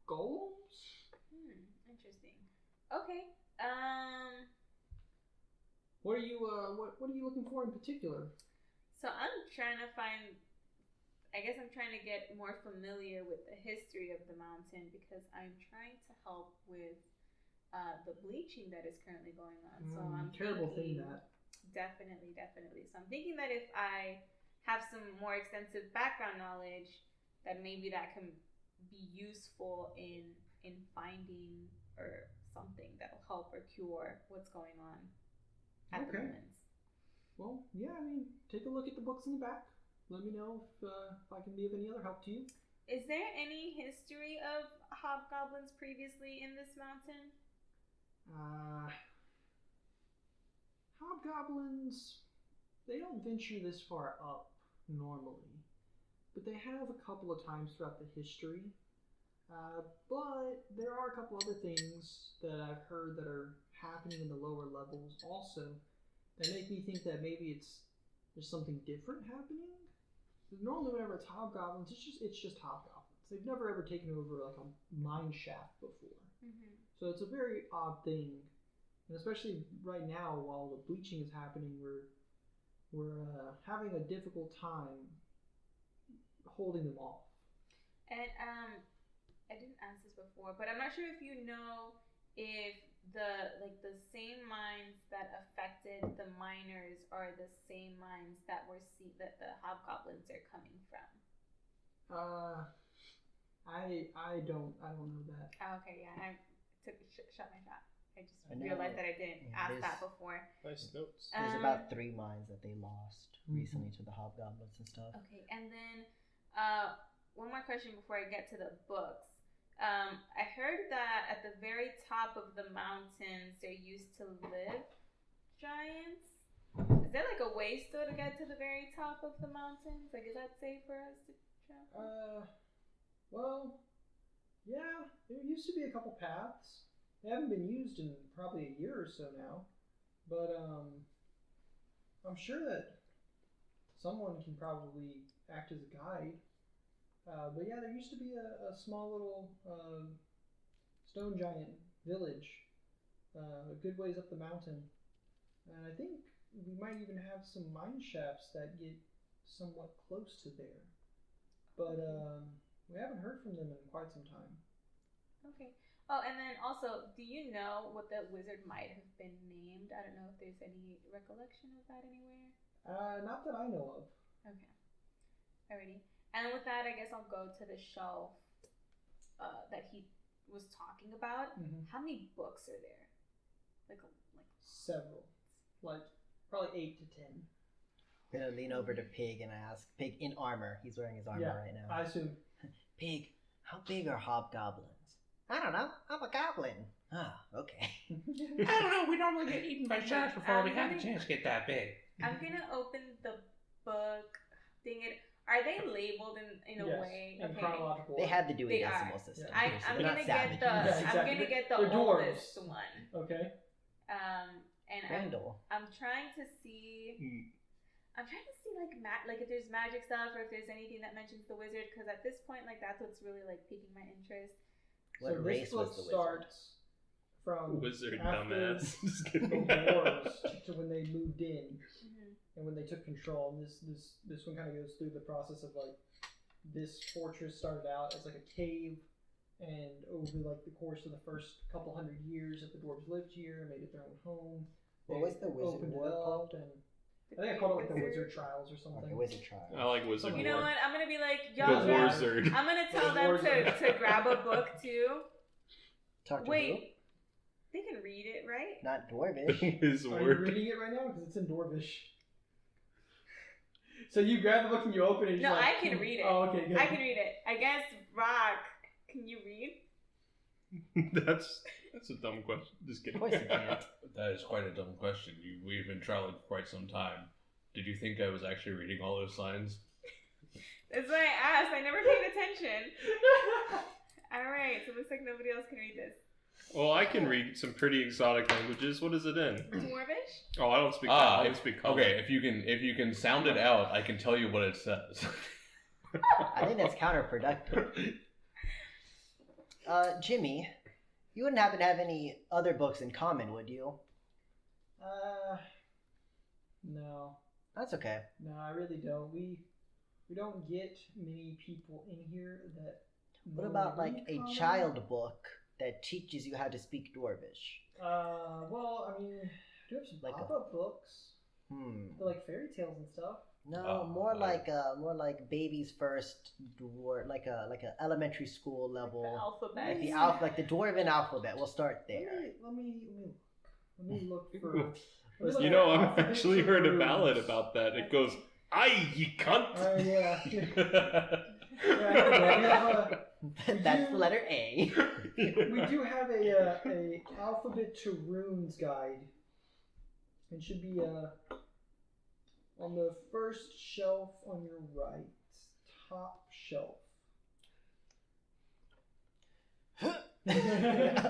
golems. Interesting. Okay. What are you what are you looking for in particular? So I'm trying to find. I guess I'm trying to get more familiar with the history of the mountain because I'm trying to help with the bleaching that is currently going on. So I'm terrible thinking, thing that. Definitely. So I'm thinking that if I have some more extensive background knowledge, that maybe that can be useful in finding or something that will help or cure what's going on at the Okay. moment. Well, yeah, I mean, take a look at the books in the back. Let me know if I can be of any other help to you. Is there any history of hobgoblins previously in this mountain? Hobgoblins, they don't venture this far up normally, but they have a couple of times throughout the history. But there are a couple other things that I've heard that are happening in the lower levels also that make me think that maybe there's something different happening. Normally, whenever it's hobgoblins, it's just hobgoblins. They've never ever taken over like a mine shaft before. Mm-hmm. So it's a very odd thing, and especially right now while the bleaching is happening, where we're having a difficult time holding them off. And I didn't ask this before, but I'm not sure if you know if the same mines that affected the miners are the same mines that that the hobgoblins are coming from. I don't know that. Oh, okay, yeah, I shot my shot. I just realized that I didn't ask that before. Nice notes. There's about 3 mines that they lost recently to the hobgoblins and stuff. Okay, and then one more question before I get to the books. I heard that at the very top of the mountains there used to live giants. Is there like a way still to get to the very top of the mountains? Like, is that safe for us to travel? Well, yeah, there used to be a couple paths. They haven't been used in probably a year or so now, but I'm sure that someone can probably act as a guide. But yeah, there used to be a small little stone giant village a good ways up the mountain. And I think we might even have some mine shafts that get somewhat close to there. But we haven't heard from them in quite some time. Okay. Oh, and then also, do you know what the wizard might have been named? I don't know if there's any recollection of that anywhere. Not that I know of. Okay. Alrighty. And with that, I guess I'll go to the shelf that he was talking about. Mm-hmm. How many books are there? Like several. Like probably 8 to 10. I'm gonna lean over to Pig and ask, Pig in armor. He's wearing his armor right now. I assume. Pig, how big are hobgoblins? I don't know. I'm a goblin. Ah, okay. I don't know. We normally get eaten by sharks before we have a chance to get that big. I'm gonna open the book. Dang it. Are they labeled in a way? In chronological They order. had to do a They decimal are. system. I'm They're not gonna get the savages. exactly. I'm gonna get the They're dwarves. oldest one. Okay. And Randall. I'm trying to see. I'm trying to see like if there's magic stuff or if there's anything that mentions the wizard, because at this point that's what's really like piquing my interest. What so race this book was the wizard? starts from Wizard after dumbass. Just the kidding. wars to when they moved in Mm-hmm. and when they took control. And this one kind of goes through the process of like this fortress started out as like a cave, and over like the course of the first couple hundred years that the dwarves lived here, made it their own home. What was the wizard opened it war up, called? And I think I called it like the Wizard Trials or something. Okay, wizard trial. I like Wizard You know War. what? I'm gonna be like, The y'all grab. Warzard. I'm gonna tell The them Warzard. to grab a book too. Talk to Wait, they can read it, right? who? Not dwarvish. His Are you word. reading it right now? Because it's in Dwarvish. So you grab the book and you open it. And No, you're like, I can read it. Oh, okay, good. I can read it. I guess Rock, can you read? That's a dumb question. Just kidding. Of course you can't. That is quite a dumb question. We've been traveling for quite some time. Did you think I was actually reading all those signs? That's why I asked. I never paid attention. Alright, so it looks like nobody else can read this. Well, I can read some pretty exotic languages. What is it in? Dwarvish? Oh, I don't speak that. I don't speak common. Okay, if you can sound it out, I can tell you what it says. I think that's counterproductive. Jimmy, you wouldn't happen to have any other books in common, would you? No. That's okay. No, I really don't. We don't get many people in here that. What know about like read a common. child book that teaches you how to speak Dwarvish? Well, I mean, I do have some Like a- pop-up books. Hmm. They're like fairy tales and stuff. No, more like baby's first dwarf, like a elementary school The level, alphabet. like the dwarven alphabet. We'll start there. Let me look for. You know, I've actually heard a ballad about that. It goes, "Aye, ye cunt." Yeah. That's the letter A. We do have a alphabet to runes guide. It should be on the first shelf on your right, top shelf.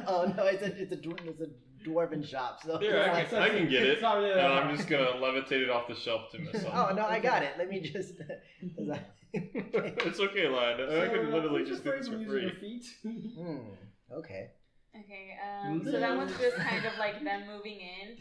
Oh no, it's a dwarven shop. So Yeah, I can get it. It's not really And that I'm hard. just gonna levitate it off the shelf to myself. Oh no, I got it. Let me just. It's okay, lad. I can literally please just do this refrain for from using free. your feet. Okay. Okay, so that one's just kind of like them moving in.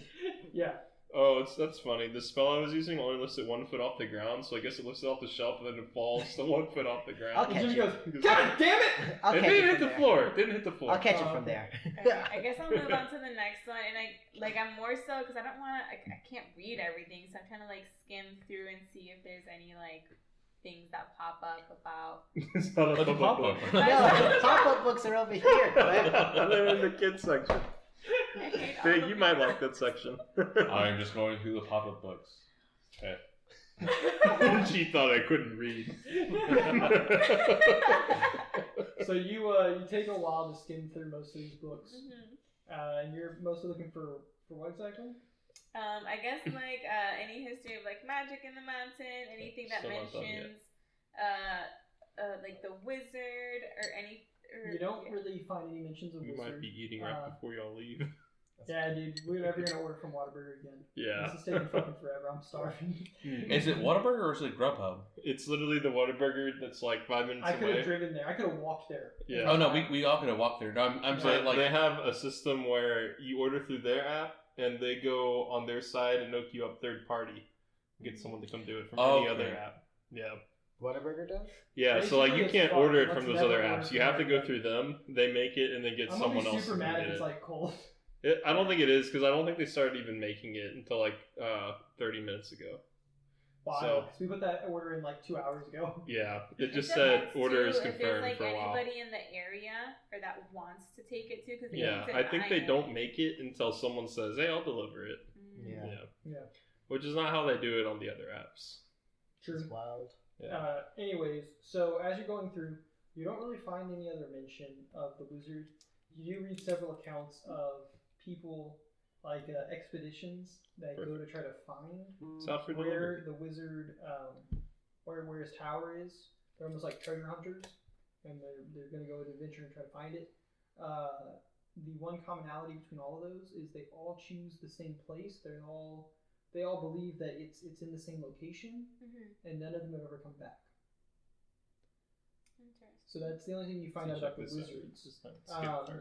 Yeah. Oh, that's funny. The spell I was using only lifts it 1 foot off the ground, so I guess it lifts it off the shelf and then it falls to 1 foot off the ground. Okay. And Jimmy goes, Because- God damn it! I'll It catch didn't it hit from the there. floor. It didn't hit the floor. I'll catch it Oh, from okay. there. Okay, I guess I'll move on to the next one, and I'm more so because I don't want to. I can't read everything, so I'm trying to like skim through and see if there's any like things that pop up about. It's not a Like a pop-up pop-up. book. No, pop-up books are over here. They're in the kids section. I hate all Big, of you them. might like that section. I'm just going through the pop-up books. Okay. She thought I couldn't read. So you take a while to skim through most of these books, and you're mostly looking for what exactly? I guess like any history of like magic in the mountain, anything that Still not done mentions like the wizard or any. Or, You don't yeah. really find any mentions of We wizard. might be eating right before y'all leave. Yeah, dude. We're never gonna order from Whataburger again. Yeah. This is taking fucking forever. I'm starving. Is it Whataburger or is it Grubhub? It's literally the Whataburger that's like 5 minutes I could away. have driven there. I could have walked there. Yeah. Oh no, we all could have walked there. No, I'm saying like they have a system where you order through their app and they go on their side and hook you up third party. Get someone to come do it from any Okay. other app. Yeah. Whataburger does? Yeah, so like you Basically, can't it's order it fun. from Let's those other never order apps. You from have to that go again. through them. They make it and then get I'm someone gonna be else super to mad get if it's it. like cold. I don't think it is because I don't think they started even making it until like 30 minutes ago. Wow. So- 'Cause we put that order in like 2 hours ago. Yeah, it just It said depends, order too, is if there's confirmed like for a while. anybody in the area or that wants to take it too, because Yeah, I think they don't make it until someone says, "Hey, I'll deliver it." Yeah. Yeah. Which is not how they do it on the other apps. True. It's wild. Yeah. Anyways, so as you're going through, you don't really find any other mention of the wizard. You do read several accounts of people, like expeditions that go to try to find South for where the wizard, where his tower is. They're almost like treasure hunters, and they're going to go on an adventure and try to find it. The one commonality between all of those is they all choose the same place. They all believe that it's in the same location, and none of them have ever come back. So that's the only thing you find out about the wizards.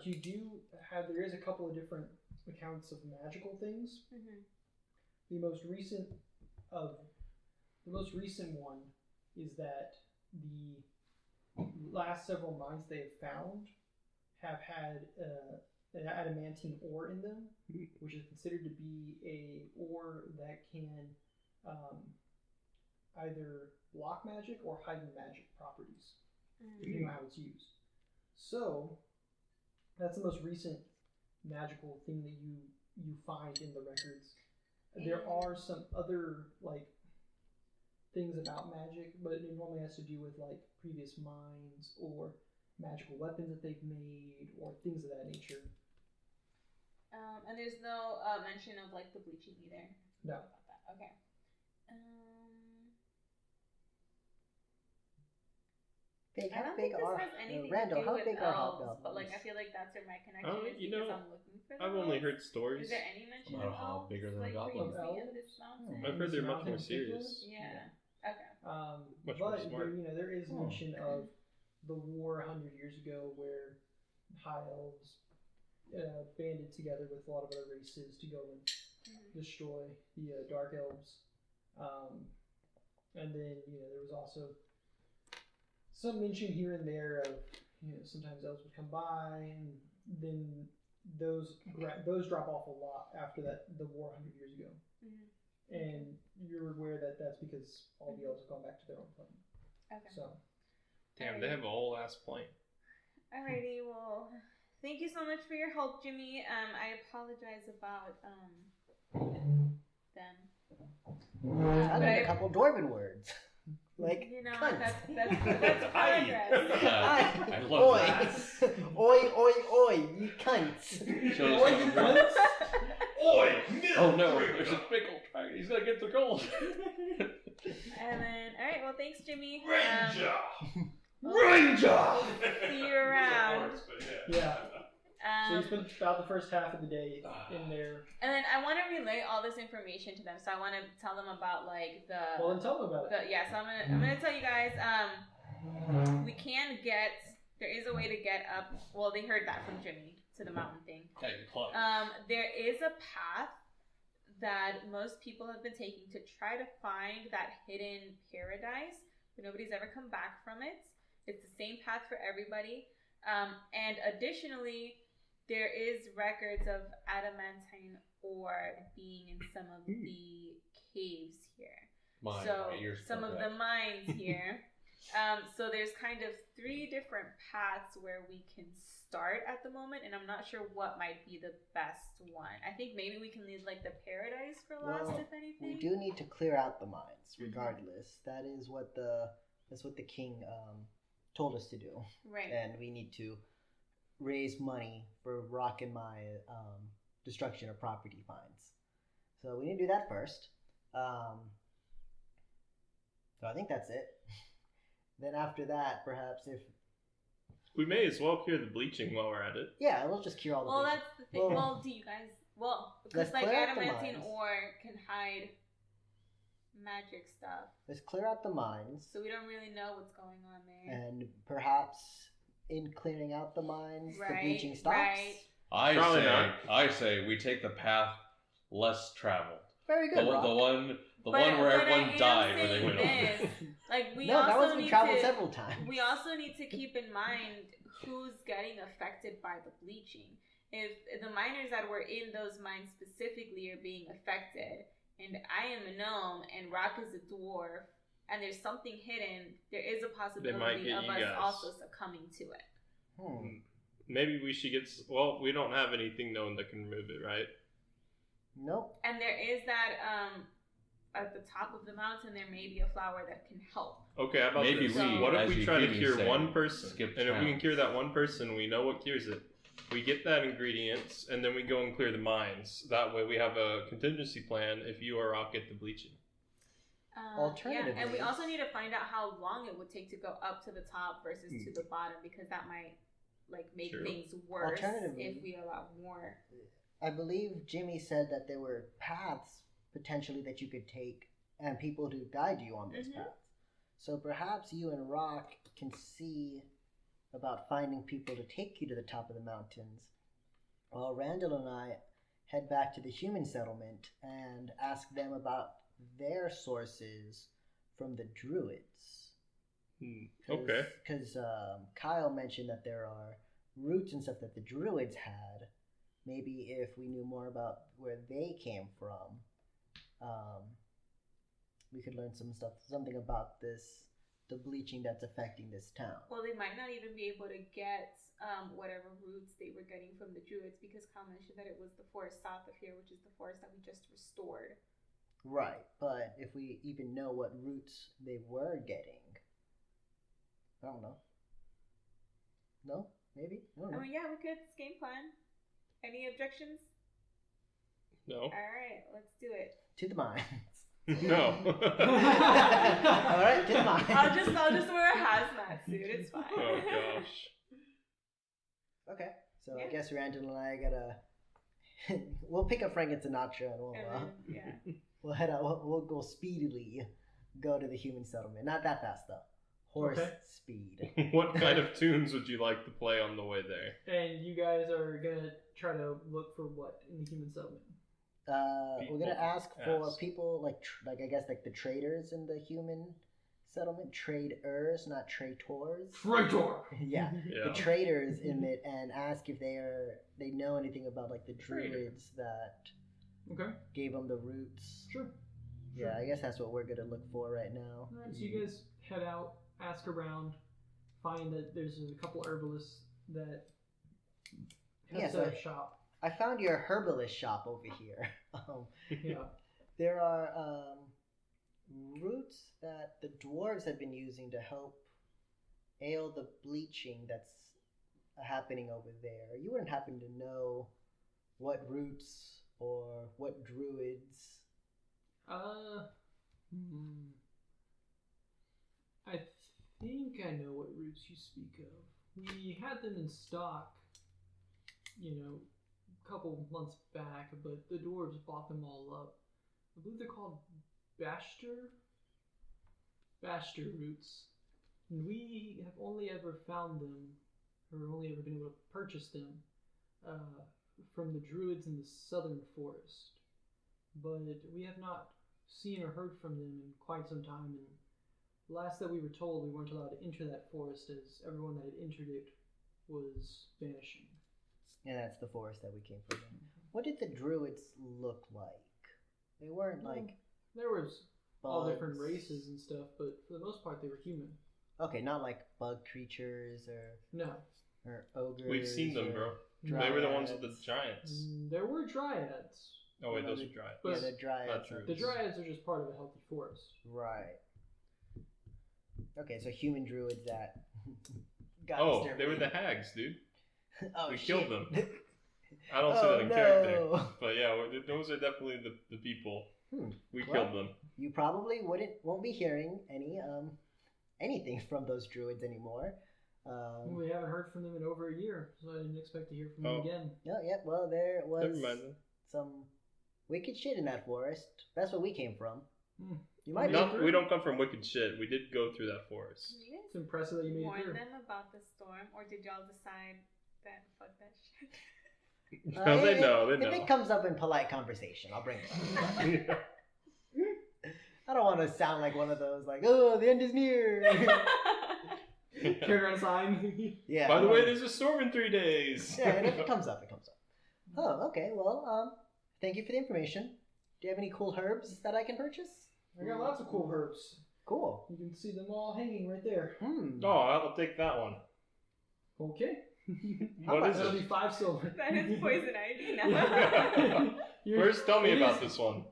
You do have, there is a couple of different accounts of magical things. The most recent one is that the last several mines they have found have had an adamantine ore in them, which is considered to be a ore that can either block magic or heighten magic properties, depending on how it's used. So that's the most recent magical thing that you find in the records. There are some other like things about magic, but it normally has to do with like previous mines or magical weapons that they've made or things of that nature. And there's no mention of like the bleaching either. No. About that. Okay. Big, I how don't big think this are has anything Randall? to do How with big are elves, hobgoblins? but like I feel like that's where my connection is you because know, I'm looking for. I've the only elves. heard stories. Is there any mention About of how elves? bigger than a like goblin. where you see in Elves? this mountain? I've heard they're much more Mountain serious. Yeah. Okay. Much more But smart. there is mention of the war 100 years ago where high elves banded together with a lot of other races to go and destroy the dark elves. And then there was also some mention here and there of sometimes elves would come by, and then those drop off a lot after the war 100 years ago. And you're aware that that's because all the elves have gone back to their own plane. Okay. So Damn, they have a whole ass plane. Alrighty, well, thank you so much for your help, Jimmy. I apologize about them. I learned a couple Dwarven words. Like, cunt. That's progress. I love oi. that. oi, you cunts. Shows Oi, you cunts! Oi! Oh no, there's a big old dragon. He's gonna get the gold. And then, alright, well, thanks, Jimmy. Ranger! See you around. Yeah. So you Um, spent about the first half of the day in there. and then I want to relay all this information to them, so I want to tell them about like the. Well, then tell them about it. Yeah, so I'm gonna tell you guys. We can get. There is a way to get up. Well, they heard that from Jimmy to the mountain thing. Yeah, you're close. There is a path that most people have been taking to try to find that hidden paradise, but nobody's ever come back from it. It's the same path for everybody. And additionally, there is records of adamantine ore being in some of the caves here. My ears Some of the mines here. So there's kind of 3 different paths where we can start at the moment, and I'm not sure what might be the best one. I think maybe we can leave like the paradise for last, if anything. We do need to clear out the mines, regardless. That is what the king told us to do. Right. And we need to raise money for Rock and my destruction of property fines. So we need to do that first. So I think that's it. Then after that, perhaps if... We may as well cure the bleaching while we're at it. Yeah, we'll just cure all the Well, bleaching. that's the thing. Well, do you guys... Well, because let's like clear out the adamantine mines. ore can hide magic stuff. Let's clear out the mines. So we don't really know what's going on there. And perhaps in clearing out the mines, the Right, bleaching stops. right. Probably not. I say we take the path less traveled. Very good, Rock. The one But where I everyone am died when they saying went this, over. like we No, that also one's been need traveled to, several times. we also need to keep in mind who's getting affected by the bleaching. If the miners that were in those mines specifically are being affected, and I am a gnome and Rock is a dwarf, and there's something hidden, there is a possibility get of you us guys. also succumbing to it. Maybe we should get... Well, we don't have anything known that can remove it, right? Nope. And there is that at the top of the mountain, there may be a flower that can help. Okay, how about Maybe this? we, What if as we you try to keep cure saying, one person? skip And if we can towns. cure that one person, we know what cures it. We get that ingredients, and then we go and clear the mines. That way we have a contingency plan if you or Rock get the bleaching. Alternatively- Yeah, and we also need to find out how long it would take to go up to the top versus to the bottom, because that might like make True. things worse Alternatively- if we allow more. I believe Jimmy said that there were paths potentially that you could take and people to guide you on those Mhm. paths. So perhaps you and Rock can see about finding people to take you to the top of the mountains, while Randall and I head back to the human settlement and ask them about their sources from the druids. Okay. Because Kyle mentioned that there are roots and stuff that the druids had. Maybe if we knew more about where they came from, we could learn something about the bleaching that's affecting this town. Well, they might not even be able to get whatever roots they were getting from the druids, because Kyle mentioned that it was the forest south of here, which is the forest that we just restored. Right, but if we even know what roots they were getting, I don't know. No? Maybe? I don't know. I mean, yeah, we could. It's game plan. Any objections? No. All right, let's do it. To the mines. No. Alright, to the mines. I'll just wear a hazmat suit. It's fine. Oh gosh. Okay, so I Yeah. guess Randall and I gotta... we'll pick up Frank and Sinatra and And then, yeah. we'll head out. We'll go speedily go to the human settlement. Not that fast, though. Horse Okay. speed. What kind of tunes would you like to play on the way there? And you guys are gonna try to look for what in the human settlement? We're gonna ask for Ask. people like I guess like the traders in the human settlement, traders, not traitors. Traitor. Yeah, Yeah. the traders in it, and ask if they know anything about like the druids that Okay. gave them the roots. Sure. Yeah, I guess that's what we're gonna look for right now. Alright, so you guys head out, ask around, find that there's a couple herbalists that have Yeah, set so up shop. I found your herbalist shop over here. Yeah. There are roots that the dwarves have been using to help ale the bleaching that's happening over there. You wouldn't happen to know what roots or what druids? I think I know what roots you speak of. We had them in stock, a couple months back, but the dwarves bought them all up. I believe they're called Bashter roots. And we have only ever found them, or only ever been able to purchase them, from the druids in the southern forest. but we have not seen or heard from them in quite some time. And last that we were told, we weren't allowed to enter that forest as everyone that had entered it was vanishing. And that's the forest that we came from. What did the druids look like? They weren't like There was all bugs. different races and stuff, but for the most part, they were human. Okay, not like bug creatures No. or ogres. We've seen them, bro. Dryads. They were the ones with the giants. There were dryads. Oh wait, those are giants. But Yeah, they're dryads. Not true. the dryads are just part of a healthy forest. Right. Okay, so human druids that got Oh, exterminated. they were the hags, dude. Oh, we shit. killed them. I don't see Oh, that in character. no. But yeah, those are definitely the people. We Well, killed them. You probably won't be hearing anything from those druids anymore. We haven't heard from them in over a year, so I didn't expect to hear from them Oh. again. No, yeah, well, there was Never mind then. some wicked shit in that forest. That's where we came from. Hmm. You might No. be. We don't come from wicked shit. We did go through that forest. Did you It's guys impressive that you made it warn through. them about the storm, or did y'all decide that fuck that shit? No, they know. They If know. it comes up in polite conversation, I'll bring it up. I don't want to sound like one of those, like, oh, the end is near. Carry around a sign. Yeah. By the way, there's a storm in 3 days. Yeah, and if it comes up, it comes up. Oh, okay. Well, thank you for the information. Do you have any cool herbs that I can purchase? I got lots of cool herbs. Cool. You can see them all hanging right there. Oh, I'll take that one. Okay. What is That'll it? be 5 silver. That is poison ivy now. You're- First, tell me it about is- this one.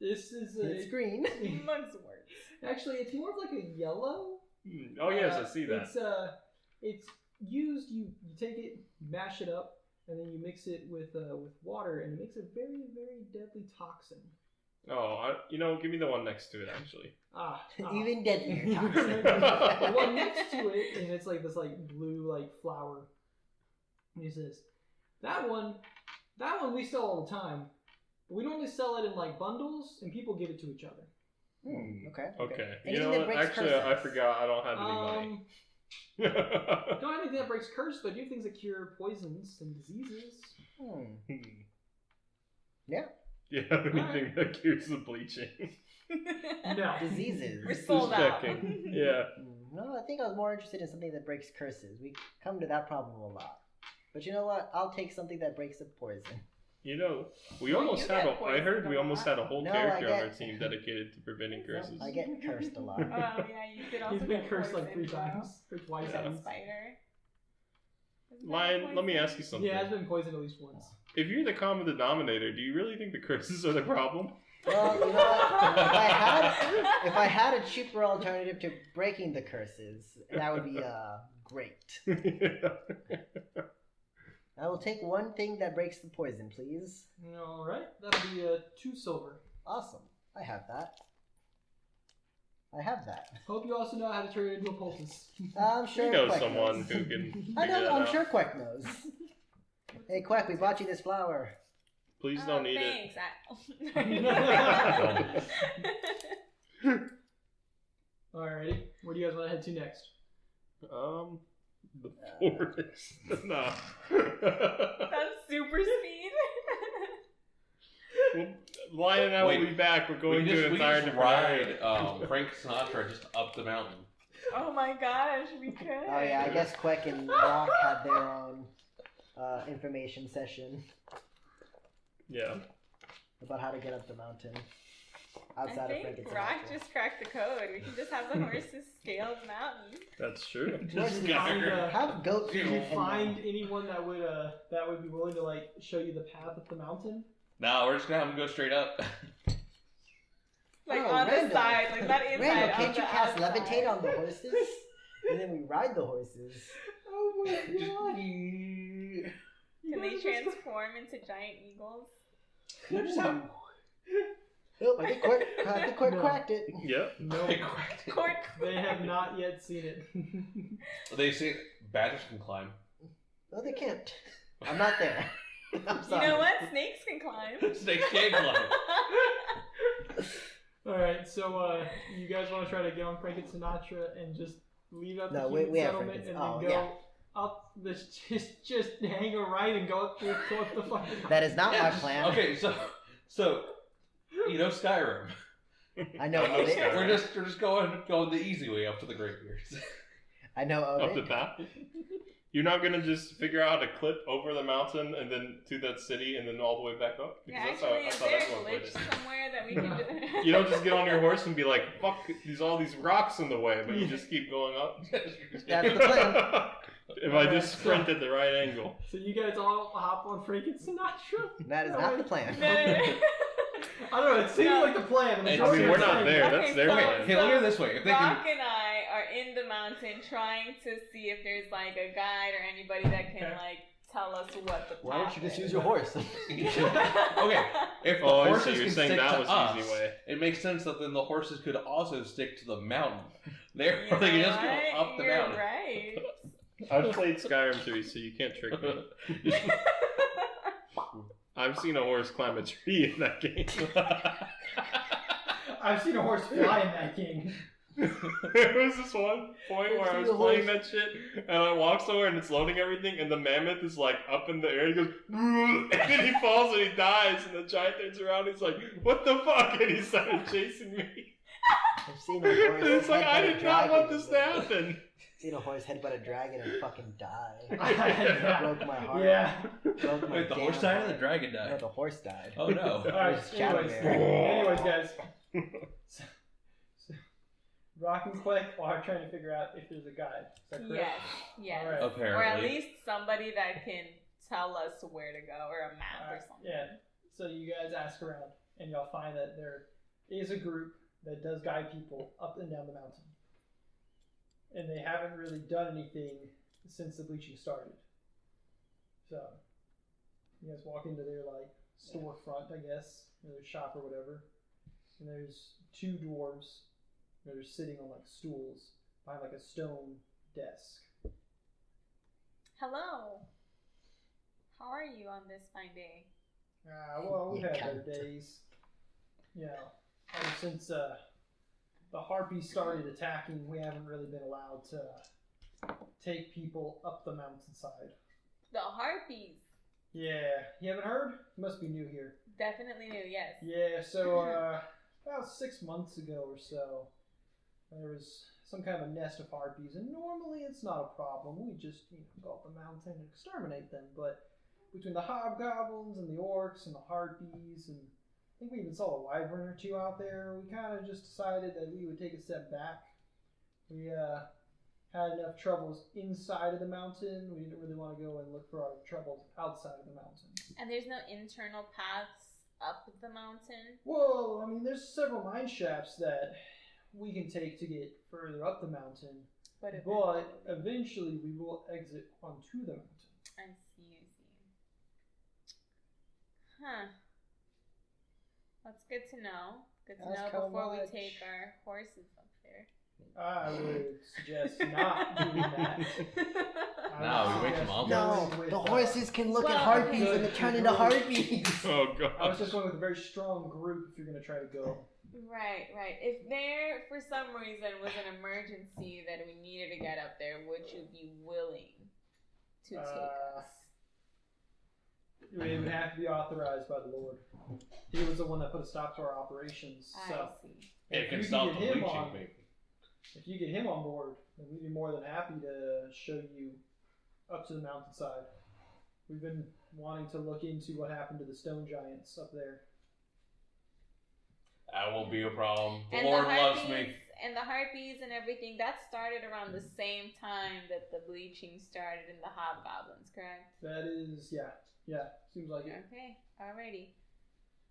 This is It's green. Months words. Actually, it's more of like a yellow. Oh yes, I see that. It's used. You take it, mash it up, and then you mix it with water, and it makes a very, very deadly toxin. Oh, give me the one next to it actually. Even deadlier toxin. The one next to it, and it's like this like blue like flower. And he says, that one we sell all the time, but we normally sell it in like bundles, and people give it to each other. Okay. Okay. You Anything know that what? breaks Actually, curses. I forgot. I don't have any money. Don't have anything that breaks curse, but I do have things that cure poisons and diseases. Yeah. Do you have anything that cures the bleaching? No. Diseases. We're sold out. Checking. Yeah. No, I think I was more interested in something that breaks curses. We come to that problem a lot. But you know what? I'll take something that breaks a poison. We Well, almost you had get I heard poisoned we a almost lot. had a whole No, character I on our get- team dedicated to preventing curses. I get cursed a lot. Oh yeah, you did also He's been get cursed like 3 poisoned, bro. times. Or twice. Yeah. at least. Spider. Isn't that Lion, let me poison? ask you something. He has been poisoned at least once. If you're the common denominator, do you really think the curses are the problem? Well, you know what? If I had a cheaper alternative to breaking the curses, that would be great. I will take one thing that breaks the poison, please. Alright, that'll be 2 silver. Awesome. I have that. Hope you also know how to turn it into a poultice. I'm sure You know Quack someone knows. who can figure I know. that I'm out. sure Quack knows. Hey, Quack, we bought you this flower. Please don't eat it. Thanks. Alrighty, where do you guys want to head to next? The forest. No. That's super speed. Well, Lion and I will be back. We're going to an entire different area. ride Frank Sinatra just up the mountain. Oh my gosh, we could. Oh yeah, I guess Quack and Rock had their own information session Yeah. about how to get up the mountain I outside of Frank think and Rock Sinatra. just cracked the code. We can just have the horses scale the mountain. That's true. Did you find, Have goats. did you and- find anyone that would be willing to like show you the path up the mountain? No, we're just gonna have him go straight up. Like Oh, on Randall. the side, like not inside. Randall, on can't the you cast outside. levitate on the horses? And then we ride the horses. Oh my god! Can they transform into giant eagles? Oh, I think Quack No. cracked it. Yep. No, Cork. they have not yet seen it. They say badgers can climb. No, they can't. I'm not there. I'm You sorry. know what? Snakes can climb. Snakes can climb. Alright, so you guys want to try to get on Frank and Sinatra and just leave out the No, human we have settlement Frank and and- then oh, go yeah. up this just hang a right and go up the fucking That is not my plan. Okay, so Skyrim. I know I know of it. Skyrim. We're just going the easy way up to the Greybeards. I know of Up the it. path. You're not gonna just figure out how to clip over the mountain and then to that city and then all the way back up? Yeah, Because actually, is there a everyone played glitch it. somewhere that we can do? You don't just get on your horse and be like, fuck, there's all these rocks in the way, but you just keep going up. That's the plan. If I just sprint at the right angle. So you guys all hop on freaking Sinatra? That is not the plan. I don't know. It seems like the plan. I I mean, we're not saying- there. Okay, That's their so- plan. Okay, look at it this way. If they Rock can, and I are in the mountain trying to see if there's like a guide or anybody that can like tell us what the Why don't path you just is. use your horse? okay, if the Oh, I horses see. can You're saying stick that to was the us, easy way. it makes sense that then the horses could also stick to the mountain. Therefore, You they can know just go what? up the You're mountain. right. I've played Skyrim too, so you can't trick me. I've seen a horse climb a tree in that game. I've seen a horse fly in that game. There was this one point where I was playing that shit, and I walk somewhere and it's loading everything, and the mammoth is like up in the air. He goes, and then he falls and he dies, and the giant turns around. And he's like, "What the fuck?" And he started chasing me. I've seen a horse. And it's like I headbutt a did not want dragon this to happen. I've seen a horse headbutt a dragon and fucking die. Yeah. Broke my heart. Yeah. Broke my Wait, the damn horse died or heart. the dragon No, died? the horse died. Oh no. Alright, It's shadow anyways, bear. guys. So, Rock and Click are trying to figure out if there's a guide. Is that correct? Yes. Alright. Or at Apparently. least somebody that can tell us where to go, or a map or something. Yeah. So you guys ask around, and y'all find that there is a group that does guide people up and down the mountain. And they haven't really done anything since the bleaching started. So you guys walk into their like storefront, I guess, or their shop or whatever. And there's two dwarves that are sitting on like stools behind like a stone desk. Hello. How are you on this fine day? Well, we've You had better cunt. days. You know, ever since the harpies started attacking, we haven't really been allowed to take people up the mountainside. The harpies. Yeah, you haven't heard? You must be new here. Definitely new, yes. Yeah, so about 6 months ago or so, there was some kind of a nest of harpies, and normally it's not a problem. We just go up the mountain and exterminate them, but between the hobgoblins and the orcs and the harpies, and I think we even saw a wyvern or two out there, we kind of just decided that we would take a step back. We had enough troubles inside of the mountain. We didn't really want to go and look for our troubles outside of the mountain. And there's no internal paths up the mountain. Well, I mean, there's several mine shafts that we can take to get further up the mountain, But eventually we will exit onto the mountain. I see. Huh. That's good to know. Good to Ask know how before we much. take our horses up there. I would suggest not doing that. I No, would we wake them suggest up. No, going with, the horses can look at well, harpies okay. and they turn into harpies. Oh I was god. just going with a very strong group if you're going to try to go. Right. If there, for some reason, was an emergency that we needed to get up there, would you be willing to take us? It would have to be authorized by the Lord. He was the one that put a stop to our operations. I So see. It if can you stop the get him bleaching, on- maybe. If you get him on board, then we'd be more than happy to show you up to the mountainside. We've been wanting to look into what happened to the stone giants up there. That won't be a problem. The And Lord the loves harpies, me. and the harpies and everything, that started around the same time that the bleaching started in the hobgoblins, correct? That is, yeah, seems like it. Okay, alrighty.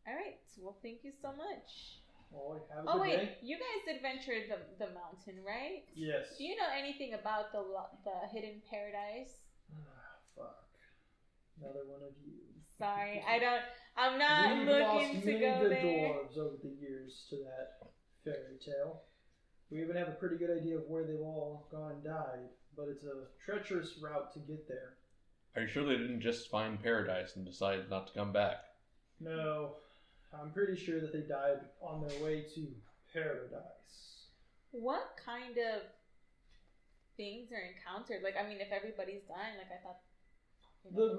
Alright, well, thank you so much. Well, have a Oh, good wait, day. you guys adventured the mountain, right? Yes. Do you know anything about the hidden paradise? Fuck. Another one of you. Sorry, I'm not We've looking lost to many go good there. dwarves over the years to that fairy tale. We even have a pretty good idea of where they've all gone and died, but it's a treacherous route to get there. Are you sure they didn't just find paradise and decide not to come back? No, I'm pretty sure that they died on their way to paradise. What kind of things are encountered? Like, I mean, if everybody's dying, like I thought. The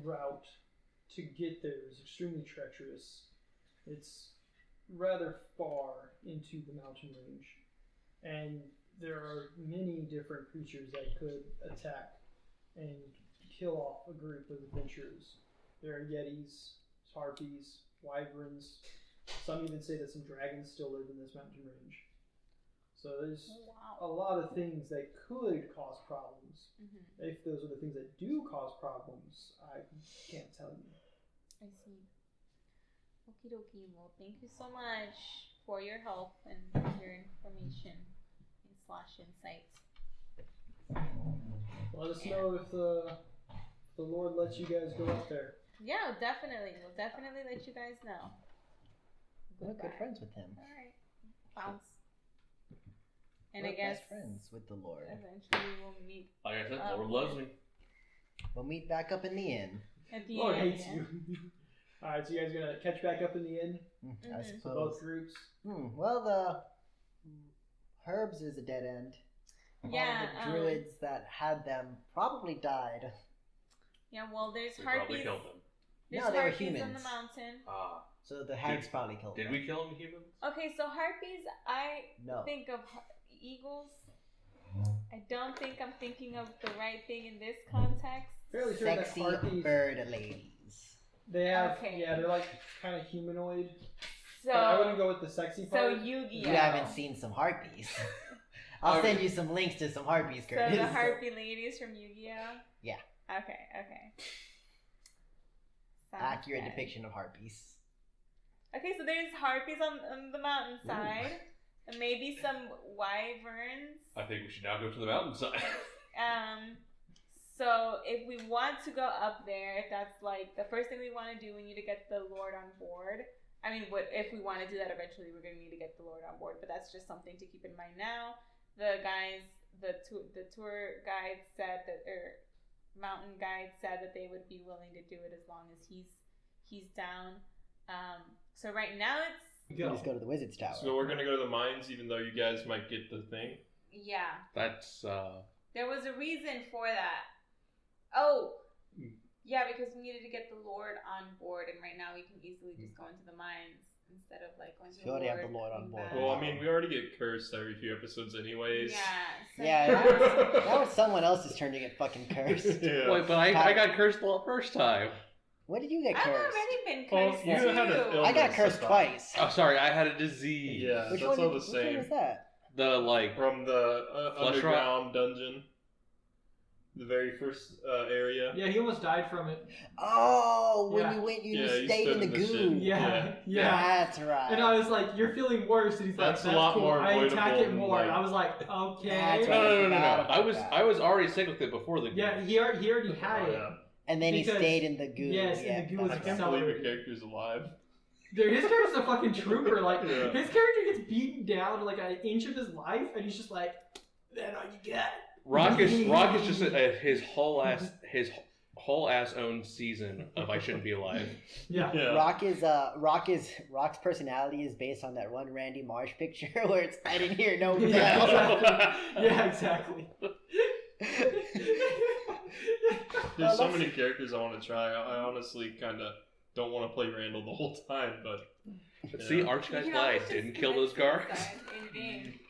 route to get there is extremely treacherous. It's rather far into the mountain range, and there are many different creatures that could attack and kill off a group of adventurers. There are yetis, harpies, wyverns. Some even say that some dragons still live in this mountain range. So there's a lot of things that could cause problems. If those are the things that do cause problems, I can't tell you. I see. Okie dokie. Well, thank you so much for your help and your information / insights. Let us know if the Lord lets you guys go up there. Yeah, definitely. We'll definitely let you guys know. We're good friends with him. All right. Bounce. And We're I guess best friends with the Lord. eventually we'll meet. Like I said, Lord loves me. We'll meet back up in the inn. At the Lord end, hates yeah. you. Alright, so you guys gonna catch back up in the inn? I So suppose. both groups? Well, the Herbs is a dead end. Yeah, All the druids that had them probably died. Yeah, well, there's We probably harpies. killed them. There's No, they were harpies on humans. the mountain. So the hags probably killed Did them. we kill them, humans? Okay, so harpies, I No. think of eagles. I don't think I'm thinking of the right thing in this context. Fairly sure that Sexy harpies, bird ladies. they have, Okay. yeah, they're like kind of humanoid. So, But I wouldn't go with the sexy so part. Yu-Gi-Oh. You haven't seen some harpies. I'll send you some links to some harpies, So Curtis. the harpy ladies from Yu-Gi-Oh? Yeah. Okay. Sounds Accurate good. depiction of harpies. Okay, so there's harpies on the mountainside. And maybe some wyverns. I think we should now go to the mountainside. So if we want to go up there, if that's like the first thing we want to do, we need to get the Lord on board. I mean, if we want to do that eventually, we're going to need to get the Lord on board. But that's just something to keep in mind now. The guys, the tour guide said that, or mountain guide said that they would be willing to do it as long as he's down. So right now it's You just go to the Wizard's Tower. So we're gonna go to the mines, even though you guys might get the thing. yeah. That's, There was a reason for that. Oh, yeah, because we needed to get the Lord on board, and right now we can easily just go into the mines instead of like going to You the already Lord. have the Lord on coming board. back. Well, I mean, we already get cursed every few episodes, anyways. Yeah. So Yeah, that was someone else's turn to get fucking cursed. Yeah. wait, but I got cursed the first time. When did you get I've cursed? already been Well, cursed you too. had an illness. I got cursed I thought. twice. Oh, sorry, I had a disease. Yeah, Which that's one all did- the Which one same. was that? The, like, From the Flesh underground dungeon, the very first area. Yeah, he almost died from it. Oh, when Yeah. you went, you Yeah, you stayed in stood the in the goo. shit. Yeah. That's right. And I was like, "You're feeling worse," and he's like, That's "That's a lot cool. more I attack avoidable it more." than, And I was like, "Okay." That's No, right. no. Forgot about I was that. already sick with it before the game. Yeah, he already had Oh, it. yeah. And then Because- he stayed in the goo. yes, and yeah, the goo that's was I right. can't believe your accelerated. character's alive. Dude, his character's a fucking trooper. Like, Yeah. his character gets beaten down to like an inch of his life, and he's just like, "That's all you got." Rock is just his whole ass own season of I Shouldn't Be Alive. Yeah. Yeah. Rock's personality is based on that one Randy Marsh picture where it's I didn't hear no bell. Yeah, exactly. There's so many characters I want to try. I honestly kind of don't want to play Randall the whole time, but See, Yeah. Archguy's You know, glad I it's just didn't kill those commit guards. suicide in-game.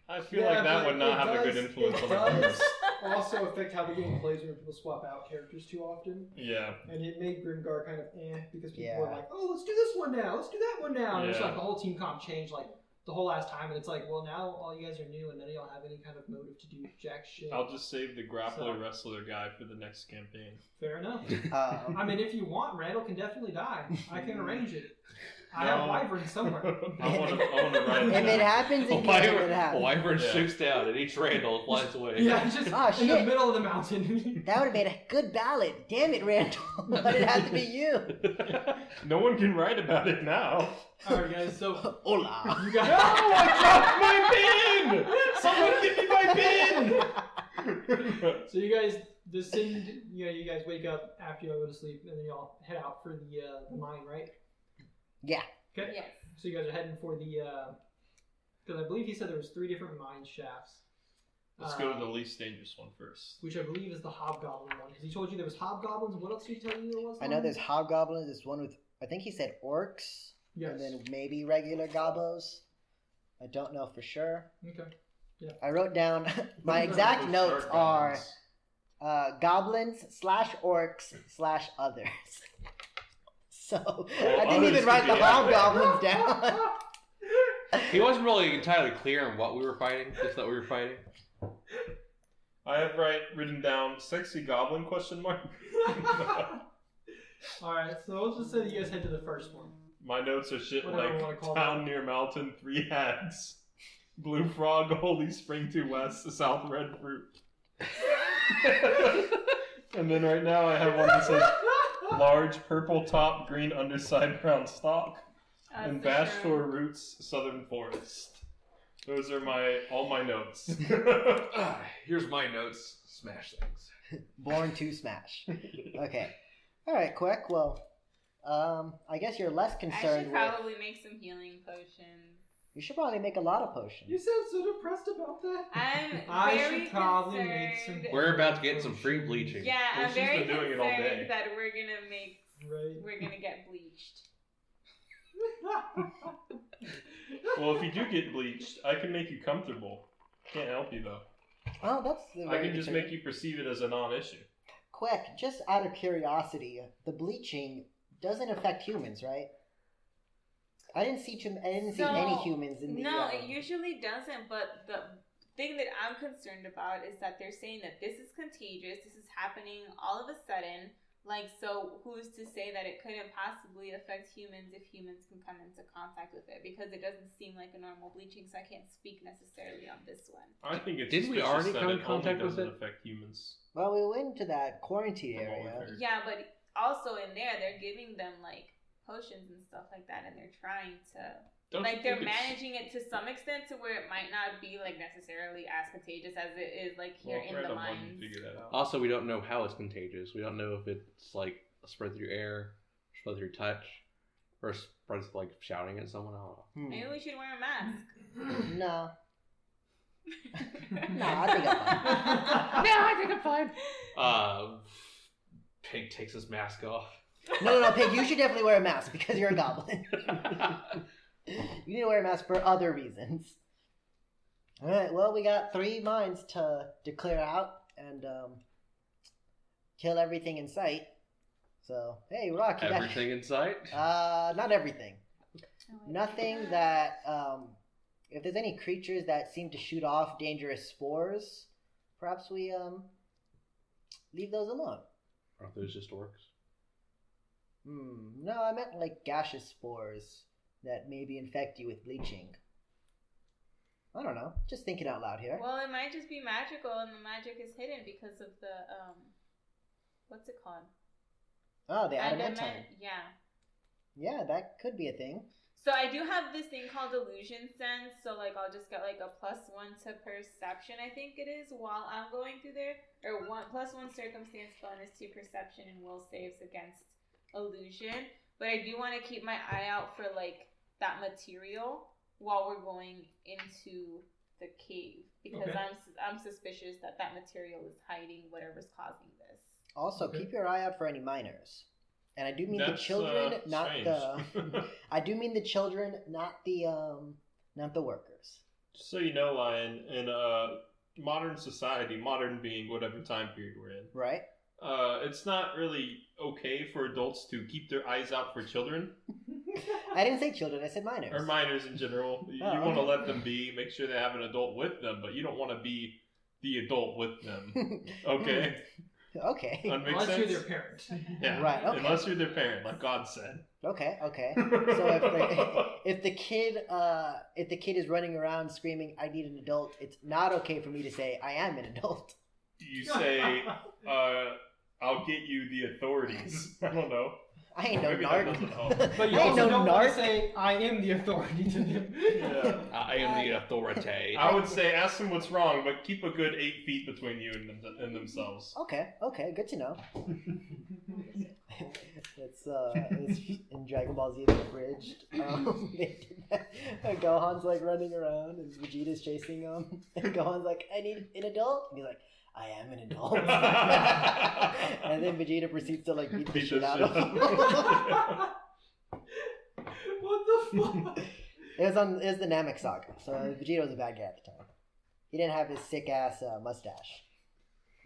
I feel Yeah, like that but would not it have a good does- influence it on the does. players. Also affect how the game plays when people swap out characters too often. Yeah. And it made Grimgar kind of because people Yeah. were like, "Oh, let's do this one now, let's do that one now." And it's Yeah. like the whole team comp changed like the whole last time, and it's like, well, now all you guys are new, and none of y'all have any kind of motive to do jack shit. I'll just save the grappler So- wrestler guy for the next campaign. Fair enough. Um, I mean, if you want, Randall can definitely die. I can arrange it. I No. have wyverns somewhere. I want to ride if it happens A again, it happens. wyvern Yeah. shoots down and each Randall flies away. Yeah, it's just Ah, in the shit. middle of the mountain. That would have made a good ballad. Damn it, Randall. But it had to be you. No one can write about it now. Alright, guys, so Hola. you guys. No, I dropped my bin! Someone give me my bin! So you guys descend. You guys wake up after you all go to sleep, and then you all head out for the mine, right? Yeah. Okay. Yes. So you guys are heading for the because I believe he said there was 3 different mine shafts. Let's go to the least dangerous one first. Which I believe is the hobgoblin one, because he told you there was hobgoblins. What else did he tell you there was? I know there's hobgoblins. There's one with, I think he said orcs. Yes. And then maybe regular gobos. I don't know for sure. Okay. I wrote down my exact Those notes shark are goblins. goblins/orcs/others. So Well, I didn't even others write could the be hobgoblins down. He wasn't really entirely clear on what we were fighting, just that we were fighting. I have written down sexy goblin ? Alright, so let's just say that you guys head to the first one. My notes are shit Whatever you wanna like call town that. near mountain, 3 hats, blue frog, holy spring to west, south red fruit. And then right now I have one that says large purple top, green underside, brown stalk, and bashful roots, southern forest. Those are all my notes. Here's my notes. Smash things. Born to smash. Okay. All right, quick. Well, I guess you're less I concerned should with. probably make some healing potions. You should probably make a lot of potions. You sound so depressed about that. I'm I very should probably concerned. make some. We're about to get some free bleaching. Yeah, Well, I'm she's very been doing it all day. concerned that we're Right. gonna get bleached. Well, if you do get bleached, I can make you comfortable. Can't help you though. Oh, that's. I can just make you perceive it as a non-issue. Quick, just out of curiosity, the bleaching doesn't affect humans, right? I didn't see any humans in the. No, it usually doesn't. But the thing that I'm concerned about is that they're saying that this is contagious. This is happening all of a sudden. Like, so who's to say that it couldn't possibly affect humans if humans can come into contact with it? Because it doesn't seem like a normal bleaching, so I can't speak necessarily on this one. I think it's Didn't we suspicious already that come in it contact only with doesn't it? affect humans. Well, we went to that quarantine From what we've area. heard. Yeah, but also in there, they're giving them like potions and stuff like that, and they're trying to Don't like you they're think it's- managing it to some extent to where it might not be like necessarily as contagious as it is like here Well, in random the one, you mines. figure that out. Also, we don't know how it's contagious. We don't know if it's like spread through air, spread through touch, or spreads like shouting at someone. I don't know. Maybe we should wear a mask. No. No, I think I'm fine. No, I think I'm fine. Pig takes his mask off. No, Pig, you should definitely wear a mask because you're a goblin. You need to wear a mask for other reasons. Alright, well, we got 3 mines to clear out and kill everything in sight. So, hey, Rock, you Everything in sight. not everything. Nothing that, if there's any creatures that seem to shoot off dangerous spores, perhaps we, leave those alone. Aren't those just orcs? No, I meant like gaseous spores that maybe infect you with bleaching. I don't know. Just thinking out loud here. Well, it might just be magical, and the magic is hidden because of the what's it called? Oh, the adamantine. Yeah. Yeah, that could be a thing. So I do have this thing called illusion sense. So like I'll just get like a +1 to perception, I think it is, while I'm going through there, or +1 circumstance bonus to perception and will saves against illusion. But I do want to keep my eye out for like that material while we're going into the cave because Okay. I'm suspicious that material is hiding whatever's causing this. Also, Okay. keep your eye out for any minors. And I do mean the That's, children, not strange. the. I do mean the children, not the workers. Just so you know, Lion, in modern society, modern being whatever time period we're in, Right? it's not really okay for adults to keep their eyes out for children I didn't say children. I said minors. or minors in general. You Oh, want to okay. let them be, make sure they have an adult with them, but you don't want to be the adult with them. Okay, Okay. that makes Unless sense. you're their parent. Yeah, Right, okay. Unless you're their parent, like God said. Okay. So if the kid is running around screaming, "I need an adult," it's not okay for me to say, "I am an adult." You say, "I'll get you the authorities." I don't know. I ain't no Maybe that doesn't help. narc. But you I ain't also no don't want narc. to say, I am the authority to them. Yeah. I am the authority. I would say ask them what's wrong, but keep a good 8 feet between you and themselves. Okay, good to know. It's in Dragon Ball Z the Abridged. They did that. Gohan's like running around and Vegeta's chasing him. And Gohan's like, "I need an adult." And he's like, "I am an adult." And then Vegeta proceeds to like beat the shit out of him. What the fuck? It was the Namek saga, so Vegeta was a bad guy at the time. He didn't have his sick ass mustache.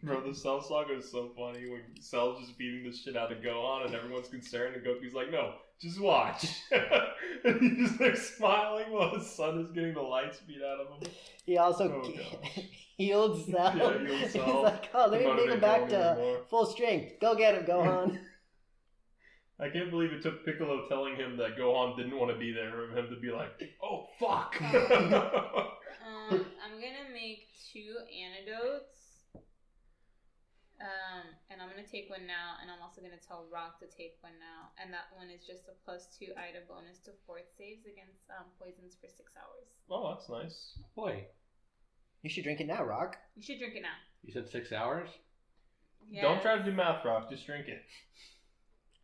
Bro, the Cell saga is so funny when Cell's just beating the shit out of Gohan and everyone's concerned and Goku's like, no, just watch. And he's just like smiling while his son is getting the lights beat out of him. He also healed Cell. Yeah, he healed Cell. He's like, oh, let me bring him back to Gohan more. full strength. Go get him, Gohan. I can't believe it took Piccolo telling him that Gohan didn't want to be there for him to be like, oh, fuck. I'm gonna make 2 antidotes. And I'm gonna take one now, and I'm also gonna tell Rock to take one now. And that one is just a +2 item bonus to 4th saves against poisons for 6 hours. Oh, that's nice. Boy, You should drink it now, Rock. You should drink it now. you said 6 hours? Yeah. Don't try to do math, Rock. Just drink it.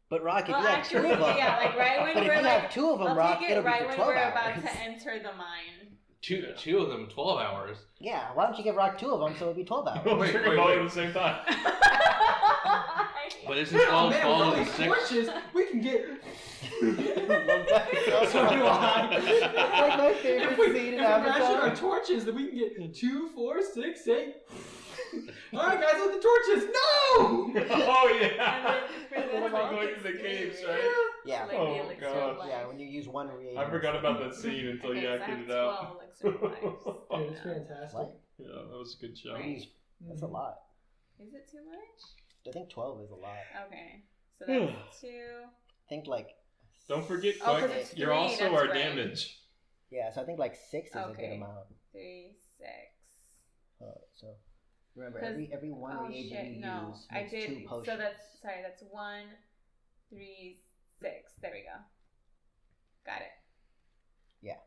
But Rock, if Well, you have actually, 2 of them, yeah, like right when but if we're you like, have 2 of them, I'll Rock, take it it'll right be when for 12 we're hours. about to enter the mine. Two of them, 12 hours. Yeah, why don't you give Rock 2 of them so it'll be 12 hours? We'll Wait, drink wait, them both wait. at the same time. But isn't 12 man, follow with the these 6? torches, we can get. So do I. It's like my favorite If we scene in ration Avatar. our torches, then we can get 2, 4, 6, 8. All right, guys, with the torches. No. Oh, yeah. And then for When this we're one, going it's to the caves, three. right? Yeah. Like Oh, the elixir God. of life. Yeah, when you use 1 reagent. I forgot about that scene until Okay, you so I acted have it out. 12 elixir lives. Dude, it's fantastic. What? Yeah, that was a good show. Right. That's a lot. Is it too much? I think 12 is a lot. Okay. So that's 2. I think like. Don't forget, Oh, 'cause Quick, it's you're 3, also that's our right. damage. Yeah, so I think like 6 is a Okay. good amount. 3, 6. So remember, 'Cause- every 1 Oh reagent shit, you no. use I makes did. 2 potions. So that's 1, 3, 6. There we go. Got it. Yeah.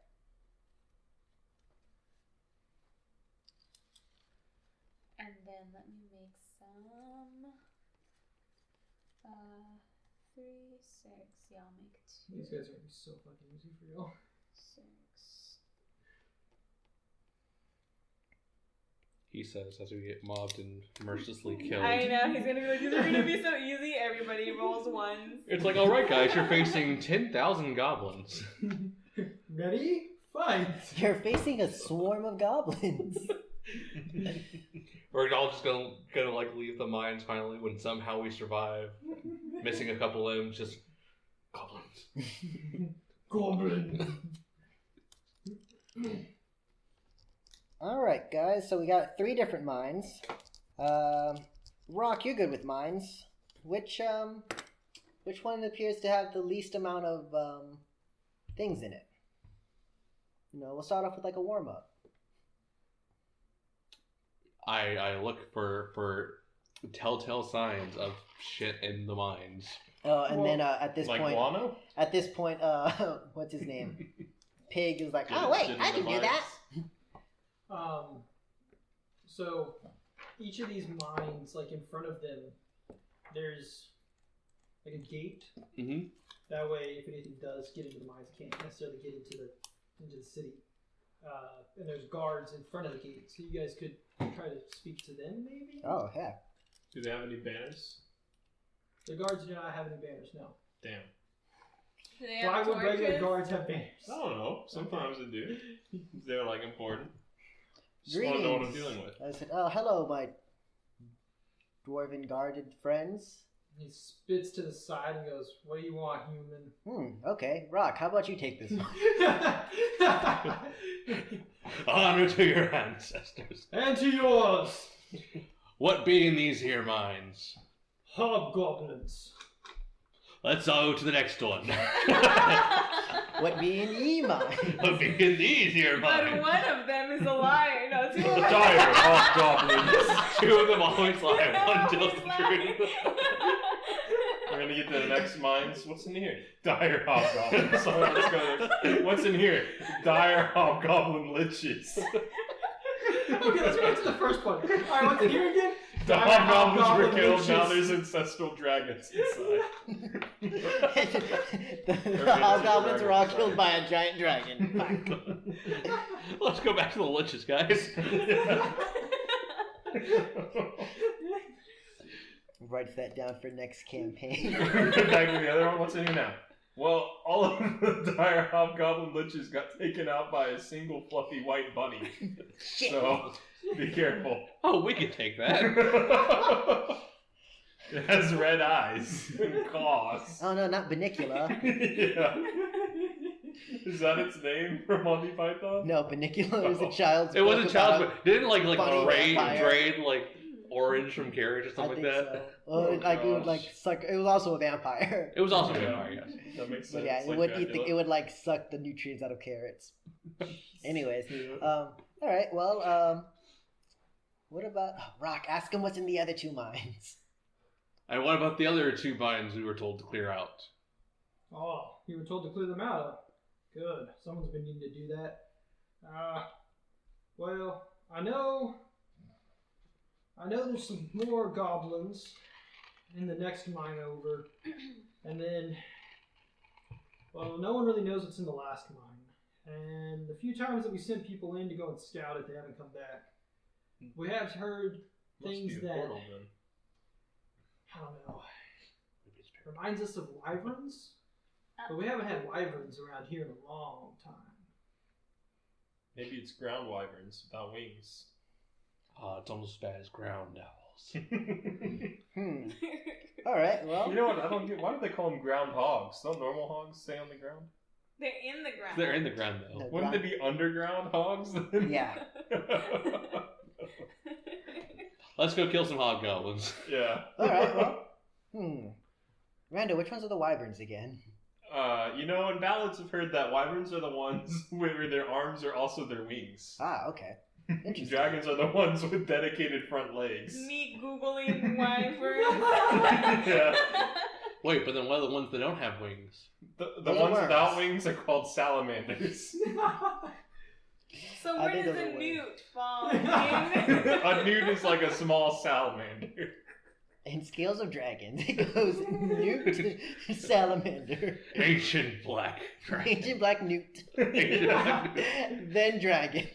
And then let me make some. 3, 6. Yeah, I'll make 2. These guys are gonna be so fucking easy for y'all. 6. He says as we get mobbed and mercilessly killed. I know, he's gonna be like, these are gonna be so easy. Everybody rolls 1s. It's like, alright guys, you're facing 10,000 goblins. Ready? Fight. You're facing a swarm of goblins. We're all just gonna like leave the mines finally when somehow we survive. Missing a couple limbs, just goblins. Goblin. Alright, guys, so we got 3 different mines. Rock, you're good with mines. Which one appears to have the least amount of things in it? You know, we'll start off with like a warm up. I look for telltale signs of shit in the mines. And Well, then at this Like point, guano? what's his name? Pig is like, Shit- oh wait, shit in I the can do mines. that. So each of these mines, like in front of them, there's like a gate. Mm-hmm. That way, if anything does get into the mines, it can't necessarily get into the city. And there's guards in front of the gate, so you guys could try to speak to them, maybe. Oh yeah. Do they have any banners? The guards do not have any banners. No. Damn. Do they have Why would regular torches? guards have banners? I don't know. Sometimes they do. They're like important. Just want to know what I'm dealing with. I said, oh hello, my dwarven guarded friends. He spits to the side and goes, "What do you want, human?" Okay, Rock, how about you take this one? Honor to your ancestors. And to yours, What be in these here mines? hobgoblins. Let's go to the next one. What be in ye mine? What be in these here But mines? one of them is a liar. No, 2 of them. Dire hobgoblins. 2 of them always lie. One tells the truth. We're gonna get to the next mines. What's in here? Dire hobgoblins. So let's go there. What's in here? Dire hobgoblin liches. Okay, let's go to the first one. Alright, what's in here again? The Dire hobgoblins were killed. liches. Now there's ancestral dragons inside. the hobgoblins were all killed by a giant dragon. Let's go back to the liches, guys. Write that down for next campaign. Back to the other one. What's in here now? Well, all of the dire hobgoblin liches got taken out by a single fluffy white bunny. So, be careful. Oh, we can take that. It has red eyes and claws. Oh no, not Banicula. Yeah. Is that its name from Monty Python? No, Banicula was a child's. It was book a child's about book. Didn't like funny vampire. drain like orange from carriage or I something think like that? so. Well, Oh, like it would gosh. like suck. It was also a vampire. It was also Yeah. vampire, yes. That makes sense. But yeah, it like would eat. Dracula. It would like suck the nutrients out of carrots. Anyways, Yeah. all right. Well, what about Rock? Ask him what's in the other 2 mines. And what about the other 2 mines we were told to clear out? Oh, you were told to clear them out. Good. Someone's been needing to do that. Well, I know there's some more goblins in the next mine over. And then, well, no one really knows what's in the last mine. And the few times that we sent people in to go and scout it, they haven't come back. We have heard Must things be a that, portal, then. I don't know, reminds us of wyverns. But we haven't had wyverns around here in a long time. Maybe it's ground wyverns without wings. It's almost as bad as ground owls. All right. Well, You know what? I don't get. Why do they call them ground hogs? Don't normal hogs stay on the ground? They're in the ground. They're in the ground though. No. Wouldn't they be underground hogs then? yeah. Let's go kill some hobgoblins. Yeah. All right. Well, Randall, which ones are the wyverns again? You know, in ballads I've heard that wyverns are the ones where their arms are also their wings. Ah, okay. Interesting. Dragons are the ones with dedicated front legs. Me googling wyverns. Yeah. Wait, but then what are the ones that don't have wings? The Those are ones worms. without wings are called salamanders. So I where think does those a are newt fall in? A newt is like a small salamander. In Scales of Dragons, it goes newt, salamander, Ancient black dragon. ancient black newt, then dragon,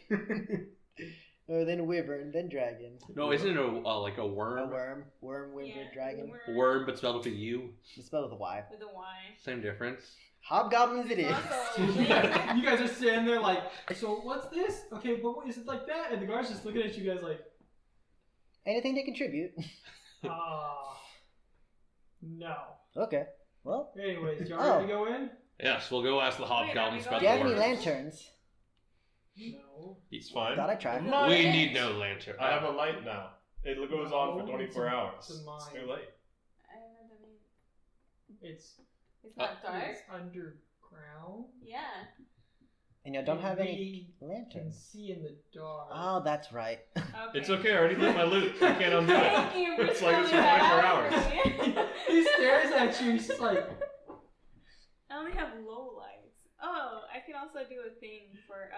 or then wyvern, then dragon. No, isn't it like a A worm? worm, wyvern, Yeah, dragon. Worm, but spelled with a U. It's spelled with a Y. With a Y. Same difference. Hobgoblins it is. Also, You guys are standing there like, so what's this? Okay, but what, is it like that? And the guard's just looking at you guys like, Anything to contribute? no. Okay. Well, Anyways, y'all ready to go in? Yes, we'll go ask the hobgoblins Wait, about do you the have any worms. lanterns? No. It's fine. Thought I tried. We need no lantern. I have a light now. It goes on for 24 hours. it's a It's mine. too late. I don't know the name. It's It's not dark. it's underground. Yeah. And you don't have any We can lanterns. see in the dark. Oh, that's right. Okay. It's okay. I already lit my loot. I can't undo it. Thank you for It's like it's for spelling 24 that out hours. for me. He stares at you. He's just like, I only have low lights. Oh, I can also do a thing for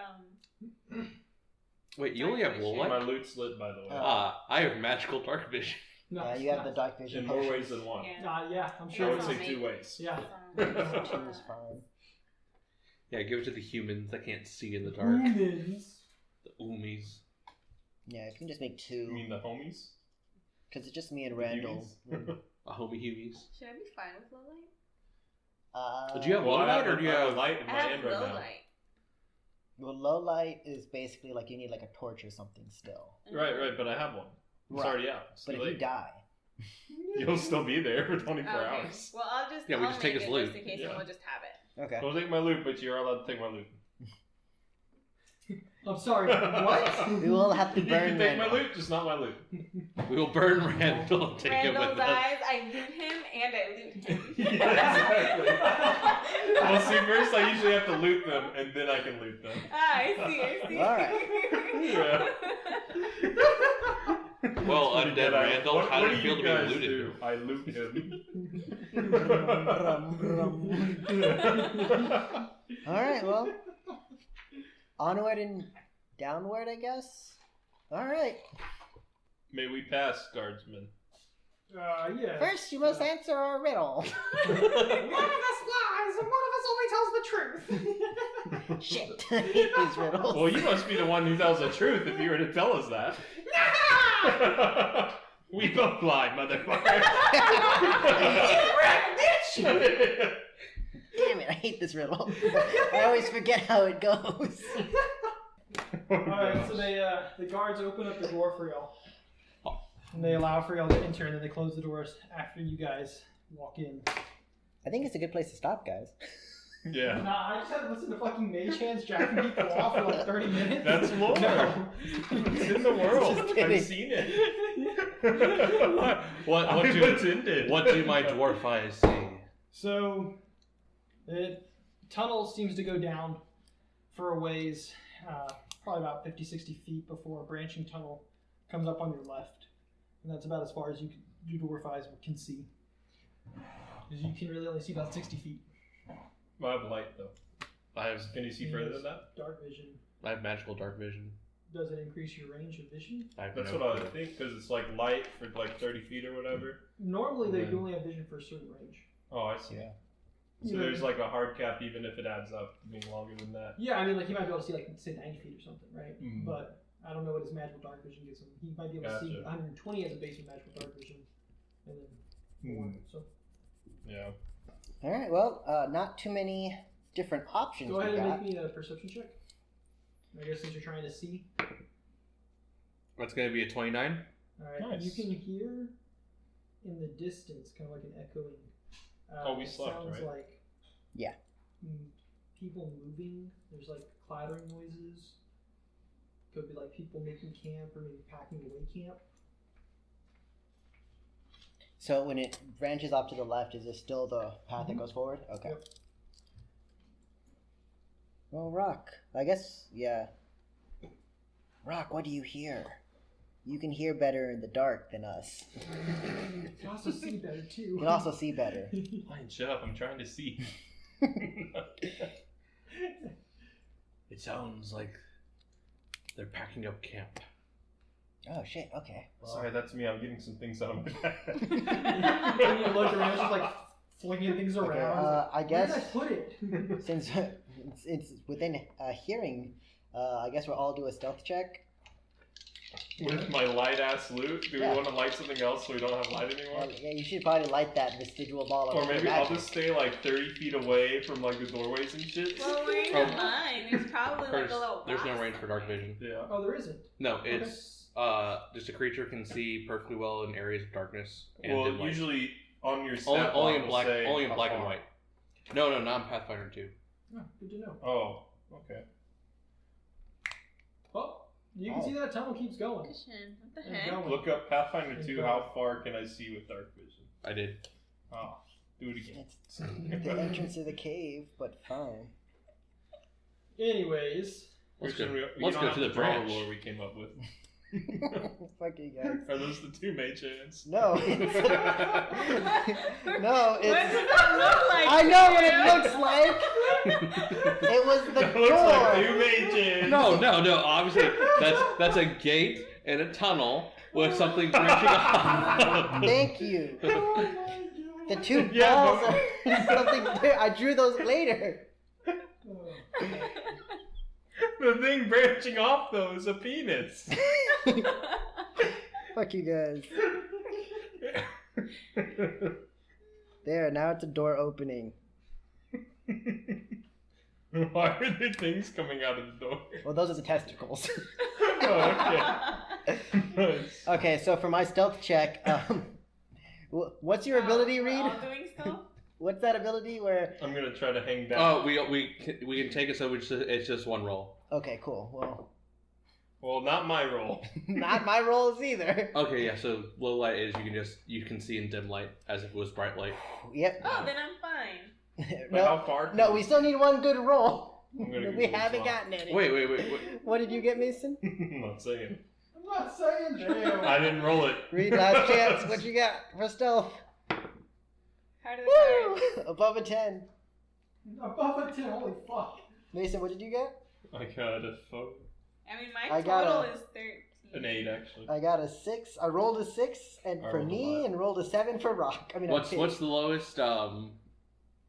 Wait, you only have low My light? loot's lit, by the way. I have magical dark vision. no. You have the dark vision. In more potion. ways than one. Yeah. Yeah, I'm I sure. would That's say not 2 me. ways. Yeah. Two is fine. Yeah, give it to the humans that can't see in the dark. Humans. The oomies. Yeah, if you can just make You 2, mean the homies? because it's just me and Randall. A homie humies. Should I be fine with low light? Do you have Well, low I light have or do you a have... light in I my have hand right low now? light. Well, low light is basically like you need like a torch or something still. Right, but I have one. It's Right. already out. It's But too if you late. die, You'll still be there for 24 Okay. hours. Well, I'll just Yeah, we I'll just take make his it loot. just in case, Yeah. and we'll just have it. okay. Don't take my loot, but you're allowed to take my loot. I'm sorry. What? We will have to You burn can take my Randall. loot, just not my loot. We will burn Randall and take him Randall with us. dies, I loot him, and I loot him. Yeah, exactly. Well, see, first I usually have to loot them, and then I can loot them. I see. Alright. Yeah. Well, That's pretty undead good. Randall, What- how what did it do feel you to be guys looted? do? I loot him. All right. Well, onward and downward, I guess. All right. May we pass, guardsman. Yeah. First, you must answer a riddle. One of us lies and one of us only tells the truth. Shit, I hate these riddles. Well, you must be the one who tells the truth if you were to tell us that. We both lie, motherfucker. Damn it, I hate this riddle. I always forget how it goes. Alright, so the guards open up the door for y'all. And they allow for y'all to enter, and then they close the doors after you guys walk in. I think it's a good place to stop, guys. Yeah. Nah, I just had to listen to fucking mage hands jacking people off for like 30 minutes. That's lore. No. It's in the world. Just kidding. I've seen it. What do my dwarf eyes see? So, the tunnel seems to go down for a ways, probably about 50, 60 feet before a branching tunnel comes up on your left. And that's about as far as your dwarf eyes can see. Because you can really only see about 60 feet. I have light though. Can you see further than that? Dark vision. I have magical dark vision. Does it increase your range of vision? That's what I would think, because it's like light for like 30 feet or whatever. Normally, they only have vision for a certain range. Oh, I see. Yeah. So there's like a hard cap even if it adds up to being longer than that. Yeah, I mean, like, he might be able to see, like, say 90 feet or something, right? Mhm. But I don't know what his magical dark vision gives him. He might be able to see Gotcha. 120 as a base of magical dark vision. And then more. So Yeah. All right, well, not too many different options go ahead we and got. make me a perception check. I guess since you're trying to see. That's going to be a 29. Alright, Nice. you can hear in the distance, kind of like an echoing. We it slept, sounds right? like Yeah. People moving. There's like clattering noises. Could be like people making camp or maybe packing away camp. So when it branches off to the left, is this still the path that goes forward? Okay. Yep. Well, Rock, I guess, yeah. Rock, what do you hear? You can hear better in the dark than us. You can also see better too. You can also see better. Fine, shut up. I'm trying to see. It sounds like they're packing up camp. Oh, shit, okay. Well, Sorry, that's me. I'm getting some things out of my bag. And you look around, just like flinging things around. Okay, I guess Where did I put it? since it's within hearing, I guess we'll all do a stealth check. With my light ass loot, do Yeah. we want to light something else so we don't have light anymore? Yeah, you should probably light that vestigial ball of Or maybe I'll magic. just stay like 30 feet away from like the doorways and shit. Well, we're in Oh. a line. There's probably like There's, a little. there's no box range for dark vision. Yeah. Oh, there isn't. No, it's just a creature can see perfectly well in areas of darkness and Well, dim light. usually on your only, stat only block in will black, say only in how black and far. white. No, not in Pathfinder 2. Oh, good to know. Oh, okay. Well, you can see that tunnel keeps going. Cushion. What the And heck? going. Look up Pathfinder 2. How far can I see with dark vision? I did. Oh, do it again. It's the entrance to the cave, but fine. Anyways, Let's Christian, go- we let's don't go have to the draw branch. lore we came up with. Fuck you guys. Are those the two mage hands? No. No, What it's. does that look like? I know what to it you? looks like. It was the It looks like two door. mage hands. No. Obviously, that's a gate and a tunnel with something branching off. Thank you. The two Yeah, balls but- are something. I drew those later. The thing branching off though is a penis. Fuck you guys. There, now it's a door opening. Why are there things coming out of the door? Well, those are the testicles. Oh, okay. Nice. Okay, so for my stealth check, what's your ability, We're Reed? all doing stuff? What's that ability where? I'm gonna try to hang down. Oh, we can take it so it's just one roll. Okay, cool. Well, Well, not my roll. not my rolls either. Okay, yeah. So low light is you can see in dim light as if it was bright light. Yep. Oh, then I'm fine. But how No, far? can no, you we see? still need one good roll. I'm gonna We Google haven't as well. gotten any. Wait. What did you get, Mason? I'm not saying. I'm not saying damn. I didn't roll it. Reed, last chance. What you got for stealth? How do the cards? Woo! Above a 10. Above a 10, holy fuck. Mason, what did you get? I got a photo. I mean, my I got total a- is 13. An 8 actually. I got a 6. I rolled a 6 and I for rolled a me lot. and rolled a 7 for Rock. I mean, What's a the lowest?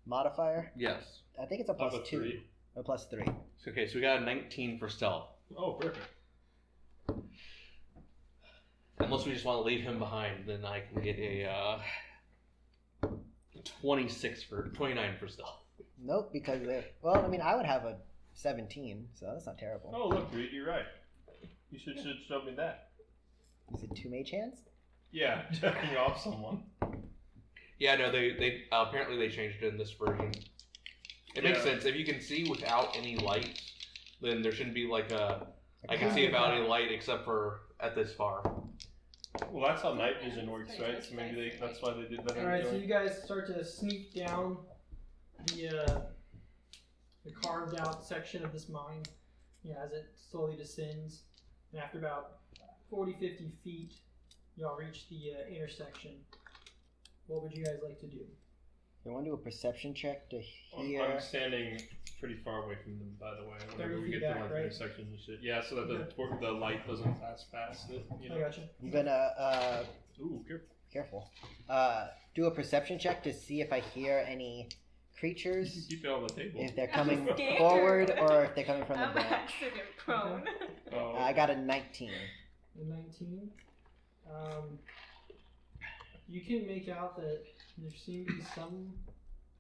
modifier? Yes. I think it's a plus Have a 2. 3. A plus 3. Okay, so we got a 19 for stealth. Oh, perfect. Unless we just want to leave him behind, then I can get a 29 for stealth. Nope, because well, I mean, I would have a 17, so that's not terrible. Oh, look, Reed, you're right. You should show me that. Is it 2 mage hands? Yeah, checking off someone. Yeah, no, they apparently they changed it in this version. It makes sense. If you can see without any light, then there shouldn't be like I can see without any light except for at this far. Well, that's how night vision works, right? So maybe that's why they did that. Alright, so you guys start to sneak down the carved out section of this mine, as it slowly descends. And after about 40, 50 feet, y'all reach the intersection. What would you guys like to do? You want to do a perception check to hear? I'm standing pretty far away from them, by the way. Whenever 30 we feet get to back, like right? intersections and shit. Yeah, so that the light doesn't pass past it. You know? I gotcha. I'm gonna Ooh, careful. do a perception check to see if I hear any creatures, You keep it on the table. if they're coming scared. forward or if they're coming from the I'm back. accident prone. Oh. I got a 19. A 19. You can make out that there seems to be some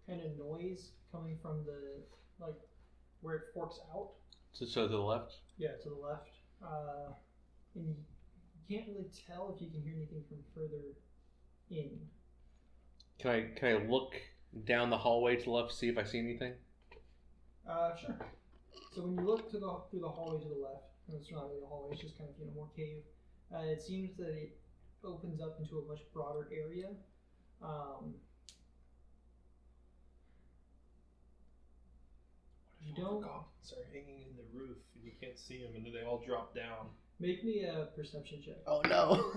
kind of noise coming from the, like, where it forks out. So to the left? Yeah, to the left. And you can't really tell if you can hear anything from further in. Can I look down the hallway to the left to see if I see anything? Sure. So when you look through the hallway to the left, and it's not really a hallway, it's just kind of more cave. It seems that it opens up into a much broader area. You don't Goblins are hanging in the roof and you can't see them, and then they all drop down. make me a perception check. Oh no!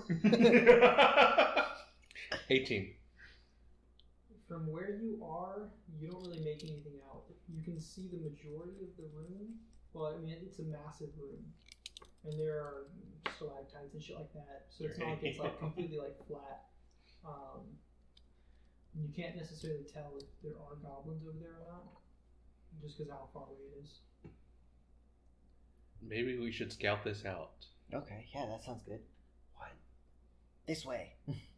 18. From where you are, you don't really make anything out. You can see the majority of the room. Well, I mean, it's a massive room, and there are stalactites and shit like that. So it's not like it's like completely like flat. You can't necessarily tell if there are goblins over there or not, just because how far away it is. Maybe we should scout this out. Okay, yeah, that sounds good. What? This way.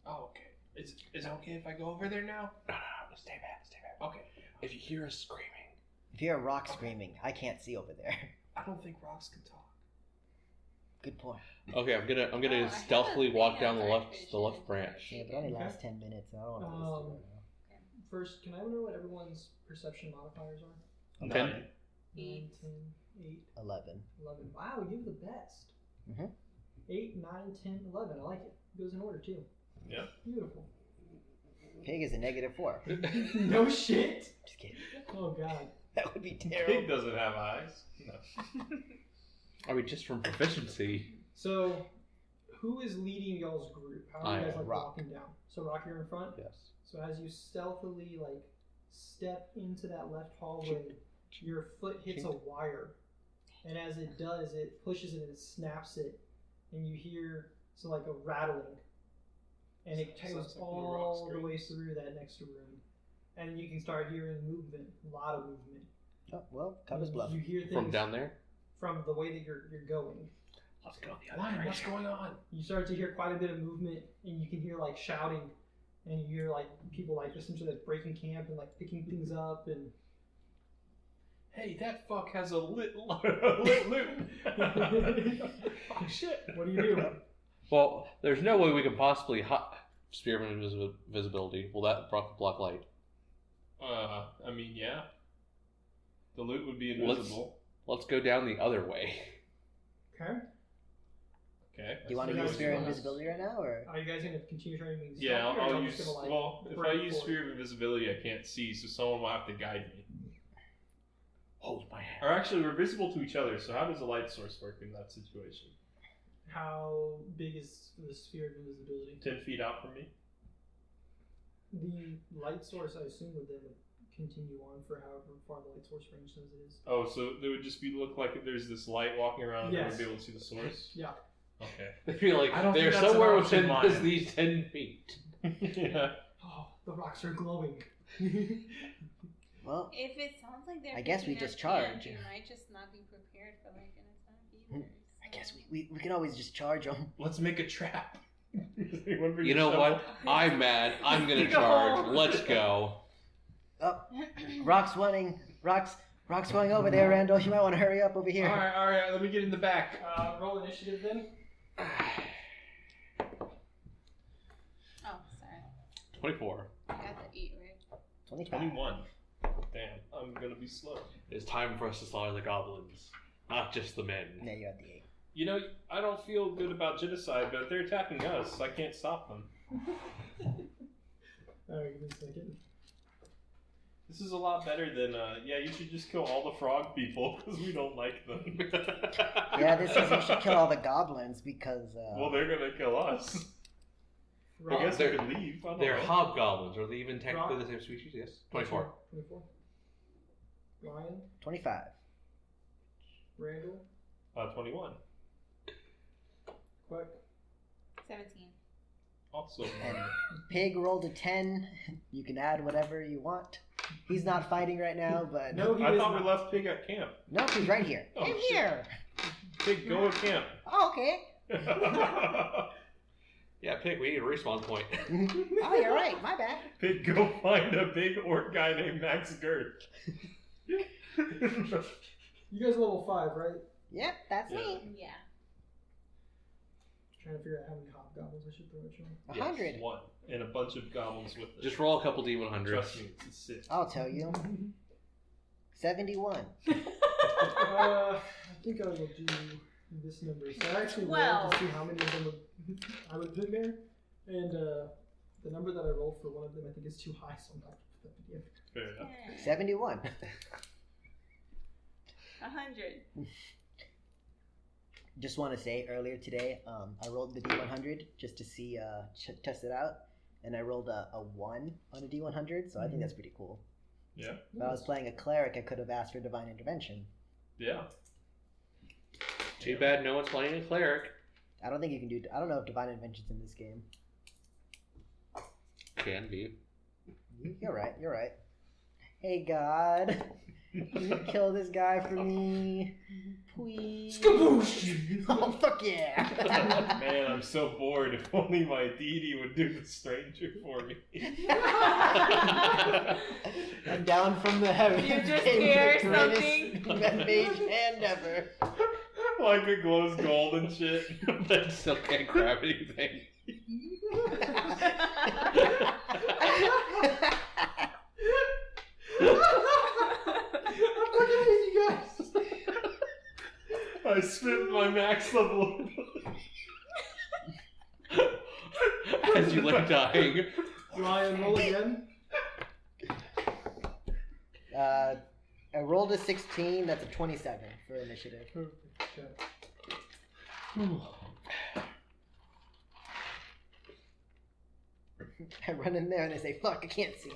Oh, okay. Is it okay if I go over there now? No, stay back. Okay. If you hear us screaming. If you hear a rock screaming, I can't see over there. I don't think rocks can talk. Good point. Okay, I'm gonna Oh, I stealthily have a walk thing down the on left dark branch. Yeah, but it only Okay. lasts 10 minutes. I don't want to waste it right now. First, can I know what everyone's perception modifiers are? 10. 9, 8. 10, 8, 11. 11. Wow, you're the best. Mhm. 8, 9, 10, 11. I like it. It goes in order too. Yeah. Beautiful. Pig is a -4. No shit. Just kidding. Oh god. That would be Pig terrible. doesn't have eyes. No. I mean, just from proficiency. So, who is leading y'all's group? How are I you guys am. like Rock. walking down? So Rock, you're in front. Yes. So as you stealthily like step into that left hallway, your foot hits a wire, and as it does, it pushes it and it snaps it, and you hear like a rattling, and it Sounds goes like Blue all Rock the way screams. through that next room, and you can start hearing movement, a lot of movement. Oh, well, cover's bluff. You hear things From down there? from the way that you're going. Let's go the other Why? direction. What's going on? You start to hear quite a bit of movement, and you can hear like shouting, and you hear like people like essentially like breaking camp and like picking things up, and Hey, that fuck has a lit loot. Oh shit. what do you do? Well, there's no way we can possibly Spear of invisibility. Will that block light? I mean, yeah. The loot would be invisible. Let's go down the other way. Okay. Okay. Do you want to So use that's Sphere of nice. Invisibility right now, or? Are you guys gonna continue trying to make Yeah, stealthy, or I'll y'all use. just gonna, like, Well, if I break use for it? Sphere of Invisibility, I can't see, so someone will have to guide me. Hold my hand. Or actually, we're visible to each other, so how does a light source work in that situation? How big is the sphere of invisibility? 10 feet out from me? The light source, I assume, would then continue on for however far the light source range says it is. Oh, so there would just look like there's this light walking around and Yes. we'd be able to see the source? Yeah. Okay. They feel like I don't they're think that's an somewhere option, within Maya. these 10 feet. Yeah. Oh, the rocks are glowing. Well, If it sounds like they're I guess we picking just up camp, charge. you might just not be prepared for like an attack either. I guess so- we can always just charge them. Let's make a trap. Does anyone bring You a know shovel? what? I'm mad. I'm gonna Go. charge. Let's go. Oh, Rock's going over there, Randall. You might want to hurry up over here. All right. Let me get in the back. Roll initiative then. Oh, sorry. 24. I got the 8, right? 25. 21. Damn, I'm gonna be slow. It's time for us to slaughter the goblins, not just the men. Yeah, you got the 8. You know, I don't feel good about genocide, but if they're attacking us, I can't stop them. Alright, give me a second. This is a lot better than, you should just kill all the frog people, because we don't like them. Yeah, this is you should kill all the goblins because. Well, they're gonna kill us. I guess they could leave. I don't They're know. hobgoblins. Are they even technically the same species? Yes. 24. 24. Ryan, 25. Randall, 21. Quick. 17. Also, And Pig rolled a 10. You can add whatever you want. He's not fighting right now, but. No, he I is thought we not. left Pig at camp. No, he's right here. Oh, I'm shit. here. Pig, go at camp. Oh, okay. Yeah, Pig, we need a respawn point. Oh, you're right. My bad. Pig, go find a big orc guy named Max Gert. You guys are level 5, right? Yep, that's Yeah. me. Yeah. Trying to figure out how many hobgoblins I should throw at you. 100. One. And a bunch of goblins with it. Just roll a couple D100s. Trust me, it's a 6. I'll tell you. 71. I think I will do this number. So I actually rolled to see how many of them I would put in there. And the number that I rolled for one of them I think is too high, so I'm not going to put that in. Fair enough. 71. 100. Just want to say, earlier today, I rolled the D100 just to see, test it out. And I rolled a 1 on a D100, so I think that's pretty cool. Yeah. If I was playing a cleric, I could have asked for divine intervention. Yeah. Too bad no one's playing a cleric. I don't think you can do. I don't know if divine intervention's in this game. Can be. You're right. You're right. Hey God, can you kill this guy for me, please? Oh fuck yeah! Man, I'm so bored. If only my deity would do the stranger for me. I'm down from the heavens. You just hear something. Mage hand ever. Like it glows gold and shit. But still can't grab anything. I'm looking at you guys. I spent my max level. As you lay dying. Ryan, roll again. I rolled a 16. That's a 27 for initiative. Okay. I run in there and I say, "Fuck, I can't see."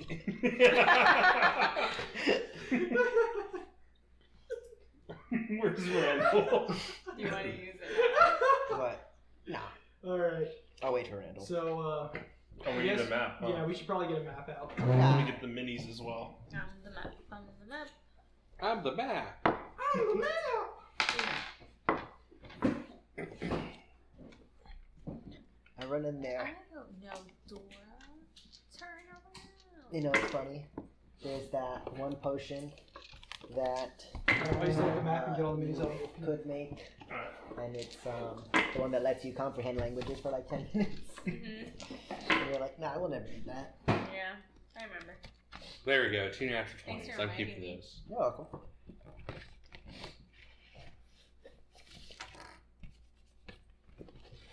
Where's Randall? Do you want to use it? What? No. Alright. I'll wait for Randall. So, Oh, we need a map, huh? Yeah, we should probably get a map out. Let me get the minis as well. I'm the map. I'm the map. I'm the map. I run in there. I don't know, Dora. Turn around. You know, it's funny. There's that one potion that I just look at the map and get all the minis out. could make, Alright. and it's the one that lets you comprehend languages for like 10 minutes. And you're like, nah, I will never do that. Yeah, I remember. There we go. 2 natural Thanks 20s. for I'm reminding keeping me. those. You're welcome.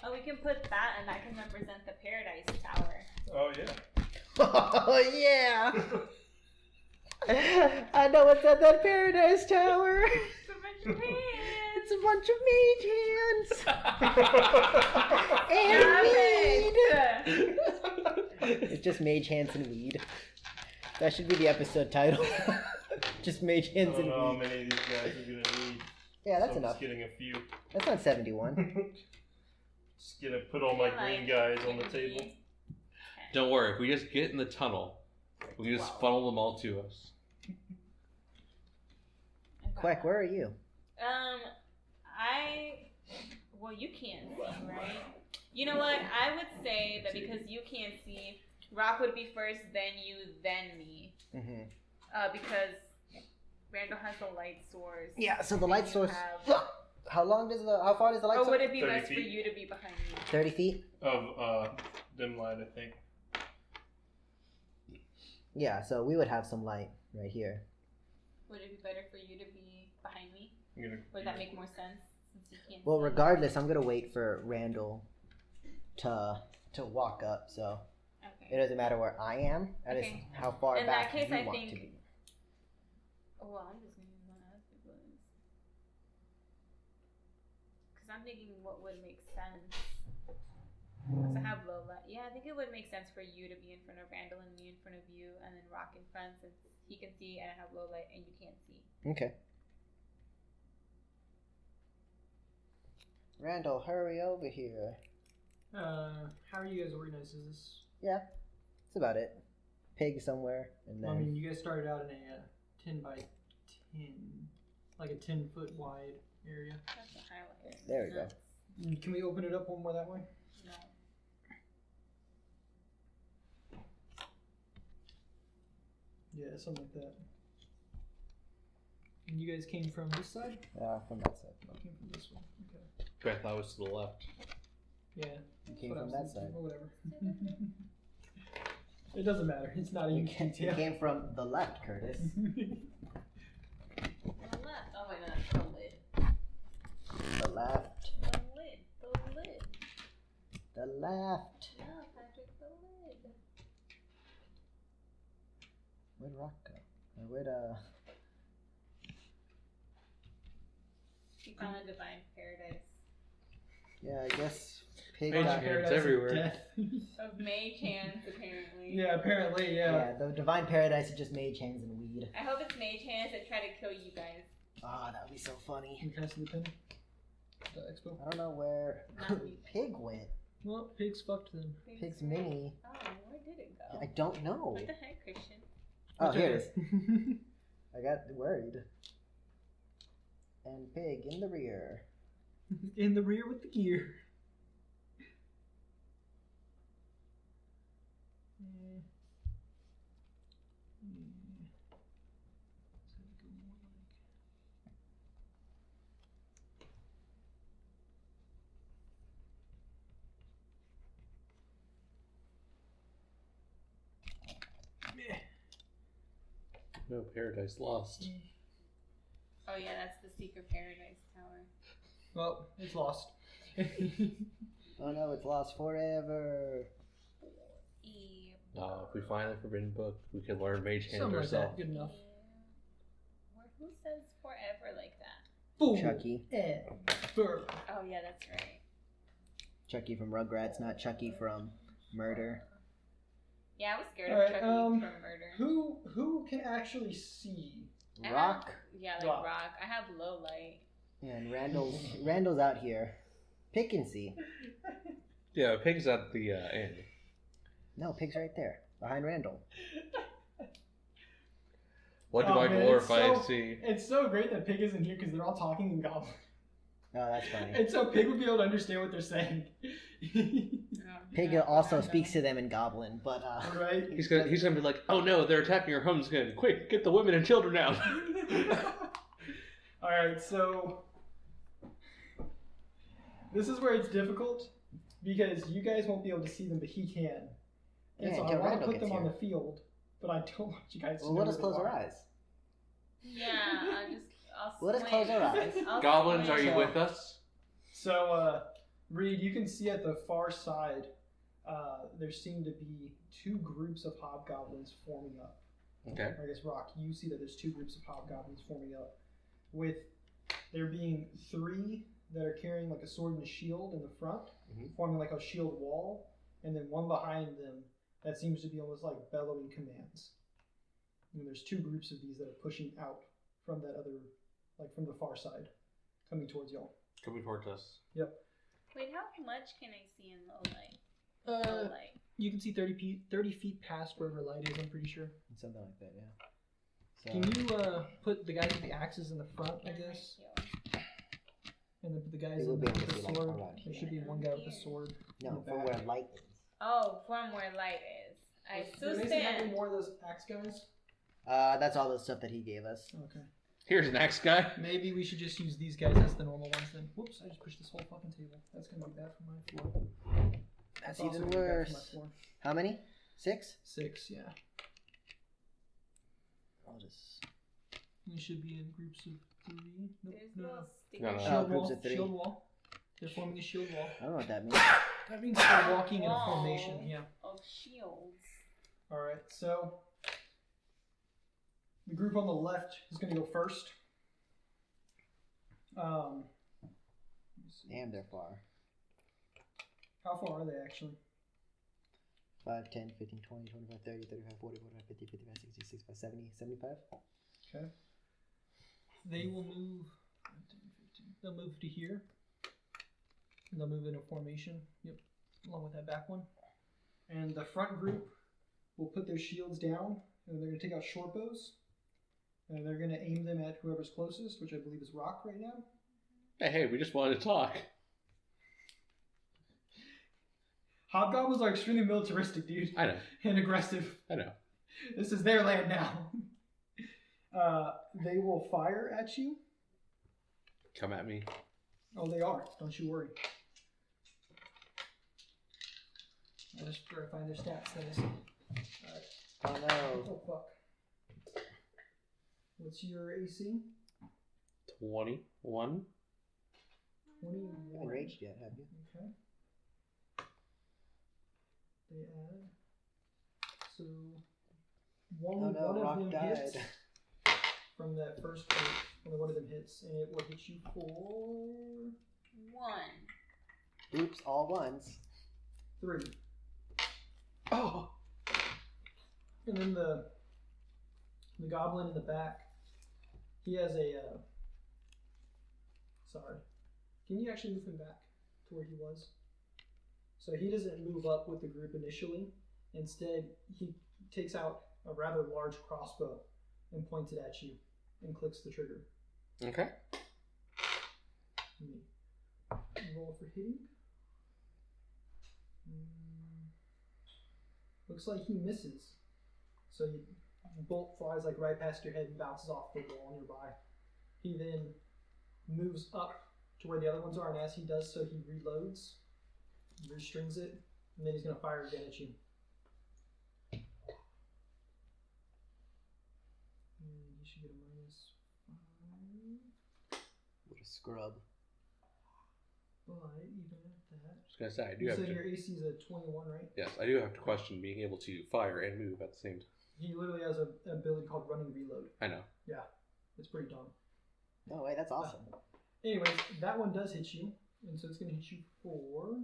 Oh, we can put that, and that can represent the Paradise Tower. Oh, yeah. Oh yeah! I know what's at that Paradise Tower. It's a bunch of hands. It's a bunch of mage hands and weed. It's just mage hands and weed. That should be the episode title. Just mage I hands don't and know how weed. many of these guys are gonna need. Yeah, that's so I'm enough. just getting a few. That's not 71. Just gonna put all my green guys on the table. Don't worry. If we just get in the tunnel, we can just funnel them all to us. Quack, where are you? Well, you can't see, right? You know what? I would say that because you can't see, Rock would be first, then you, then me. Mm-hmm. Because Randall has the light source. Yeah, so the and light you source. have- How far does the light Or source? would it be 30 best for feet. you to be behind me? 30 feet? Of dim light, I think. Yeah, so we would have some light right here. Would it be better for you to be behind me? I'm gonna. Would that make more sense? Since you can't Well, see? regardless, I'm gonna wait for Randall to walk up, so it Okay. doesn't matter where I am. That is Okay. how far In back that case, you I want think- to be. Oh, well, I'm just going to use one as it was. Because I'm thinking what would make sense. Because I have low light. Yeah, I think it would make sense for you to be in front of Randall and me in front of you, and then Rock in front since he can see and I have low light and you can't see. Okay. Randall, hurry over here. How are you guys organized? Is this? Yeah, that's about it. Pig somewhere, and then I mean, you guys started out in a 10 by 10, like a 10-foot wide area. That's a highlight. There we go. Can we open it up one more that way? No. Yeah, something like that. And you guys came from this side? from that side. I came from this one. Okay. I thought it was to the left. Yeah. You came that's from what I that was side. thinking, or whatever. It doesn't matter. It's not a You huge came, you detail. came from the left, Curtis. On the left. Oh, wait, no, that's the lid. The left. The lid. The lid. The left. No, Patrick, the lid. Where'd Rock go? Where'd He found a divine paradise. Yeah, I guess Pig Mage got... hand. Paradise of everywhere. death. Of mage hands, apparently. Yeah, apparently, yeah. Yeah, the divine paradise is just mage hands and weed. I hope it's mage hands that try to kill you guys. Ah, that would be so funny. Can I see the pin? The expo? I don't know where Not me. Pig went. Well, pigs fucked them. Pig's mini. Oh, where did it go? I don't know. What the heck, Christian? Oh, here it is. I got worried. And Pig in the rear. In the rear with the gear. No, Paradise Lost. Oh yeah, that's the secret paradise tower. Well, it's lost. Oh no, it's lost forever. If we find the forbidden book, we can learn Mage Hand Something like ourselves. that. Good enough. Who says forever like that? Boom. Chucky. Ever. Oh yeah, that's right. Chucky from Rugrats, not Chucky from Murder. Yeah, I was scared Alright, of Chucky from murder. Who can actually see? I Rock. have- yeah, like Rock. rock. I have low light. And Randall's out here. Pig can see. Yeah, Pig's at the end. No, Pig's right there. Behind Randall. What do Oh, I man, glorify it's to see? It's so great that Pig isn't here because they're all talking in Goblin. Oh, that's funny. And so Pig would be able to understand what they're saying. Pig also speaks to them in Goblin, but Right? He's gonna be like, oh no, they're attacking our homes again. Quick, get the women and children out. Alright, so this is where it's difficult because you guys won't be able to see them, but he can. And Yeah, so I until want Randall to put gets them on here. the field, but I don't want you guys to well, know let us where close they our are. eyes. Yeah, I'll Let us swim. close our eyes. I'll Goblins, swim. are you with us? So, Reed, you can see at the far side, there seem to be two groups of hobgoblins forming up. Okay. Or I guess, Rock, you see that there's two groups of hobgoblins forming up, with there being three that are carrying like a sword and a shield in the front, Mhm. forming like a shield wall, and then one behind them that seems to be almost like bellowing commands. And there's two groups of these that are pushing out from that other, like from the far side, coming towards y'all. Coming towards us. Wait, how much can I see in low light? Low light. You can see 30 feet past wherever light is, I'm pretty sure. Something like that, yeah. So, Can you put the guys with the axes in the front, I And guess? my heel. And then put the guys You will in be able with to the see, like, sword. around There here. should be one guy with a sword. no, in the from back. where light is. Oh, from where light is. I Does Mason have any more of those axe guys? That's all the stuff that he gave us. Okay. Here's an axe guy. Maybe we should just use these guys as the normal ones then. Whoops, I just pushed this whole fucking table. That's gonna be bad for my floor. That's also even gonna be bad for my worse. floor. How many? 6? 6, yeah. I'll just. We should be in groups of 3. Nope, There's no. little sticky No, no. Shield groups wall. of 3. Shield wall. They're forming a shield wall. I don't know what that means. That means they're walking in a wall formation. Yeah. of shields. All right. So the group on the left is going to go first. Let me see. Damn, they're far. How far are they actually? 5, 10, 15, 20, 25, 30, 35, 40, 45, 50, 55, 60, 65, 70, 75. Okay. They will move. 10, 15. They'll move to here. And they'll move in a formation. Yep. Along with that back one. And the front group will put their shields down, and they're going to take out short bows. And they're going to aim them at whoever's closest, which I believe is Rock right now. Hey, we just wanted to talk. Hobgoblins are extremely militaristic, dude. I know. And aggressive. I know. This is their land now. They will fire at you. Come at me. Oh, they are. Don't you worry. I just try to find their stats. That is. Alright. Oh no. Oh, fuck. What's your AC? 21. 21. You haven't raged yet, have you? Okay. They add. So one, Oh no, one Rock of them died. hits from that first point. Only one of them hits, and it will hit you for 1. Oops, all ones. 3. Oh. And then the goblin in the back, he has a. Sorry. Can you actually move him back to where he was? So he doesn't move up with the group initially. Instead, he takes out a rather large crossbow and points it at you and clicks the trigger. Okay. Let me roll for hitting. Looks like he misses. So you bolt flies like right past your head and bounces off the wall nearby. He then moves up to where the other ones are, and as he does so, he reloads, restrings it, and then he's going to fire again at you. And you should get a -5. What a scrub. But even at that, I was gonna say I do you have said to. your AC is a 21, right? Yes, I do have to question being able to fire and move at the same time. He literally has an ability called running reload. I know. Yeah, it's pretty dumb. No way, that's awesome. Anyways, that one does hit you, and so it's going to hit you for.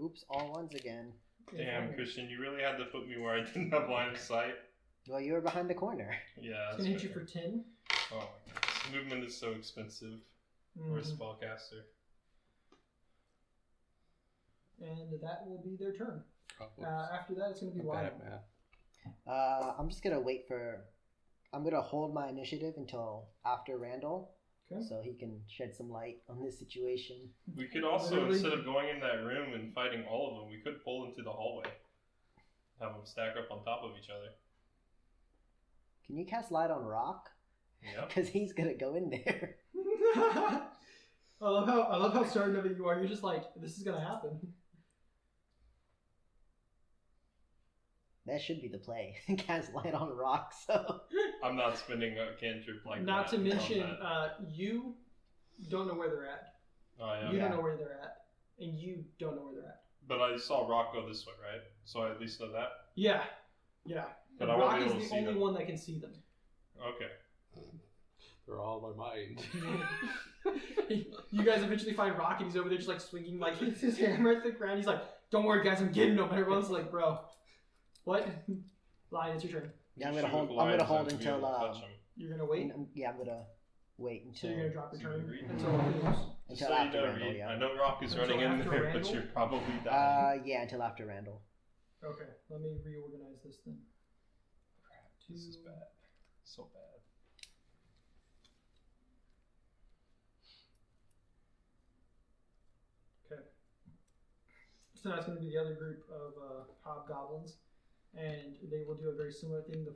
Oops, all ones again. Damn, Christian, you really had to put me where I didn't have line of sight. Well, you were behind the corner. Yeah, It's that's going to hit you fair. for 10. Oh my god, this movement is so expensive for a Mhm. spellcaster. And that will be their turn. Probably. After that, it's going to be I'm bad Lionel. at math. I'm just gonna wait for. I'm gonna hold my initiative until after Randall, Okay. so he can shed some light on this situation. We could also, Literally- instead of going in that room and fighting all of them, we could pull into the hallway. Have them stack up on top of each other. Can you cast light on Rock? Yep. Because he's gonna go in there. I love how certain of it you are. You're just like, this is going to happen. That should be the play. Cast light on Rock. So I'm not spending a cantrip like Not that to mention, on that. you don't know where they're at. Oh, yeah. You Yeah. don't know where they're at. And you don't know where they're at. But I saw Rock go this way, right? So I at least know that? Yeah. Yeah. But And I won't Rock be is able to the see only them. one that can see them. Okay. They're all in my mind. You guys eventually find Rock, and he's over there just like swinging like his hammer at the ground. He's like, "Don't worry, guys, I'm getting him." And everyone's like, "Bro, what?" Lion, it's your turn. yeah, I'm Shoot gonna hold. with I'm gonna lions, hold I have to be until. able to touch 'em. You're gonna wait. Yeah, I'm gonna wait So until you're gonna drop your So you turn read? until it moves. until So after you know, Randall. Reed, Yeah. I know Rock is Until running in after there, Randall? but you're probably dying. Yeah, until after Randall. Okay, let me reorganize this then. This is bad. So bad. Okay. So now it's going to be the other group of hobgoblins. and they will do a very similar thing. The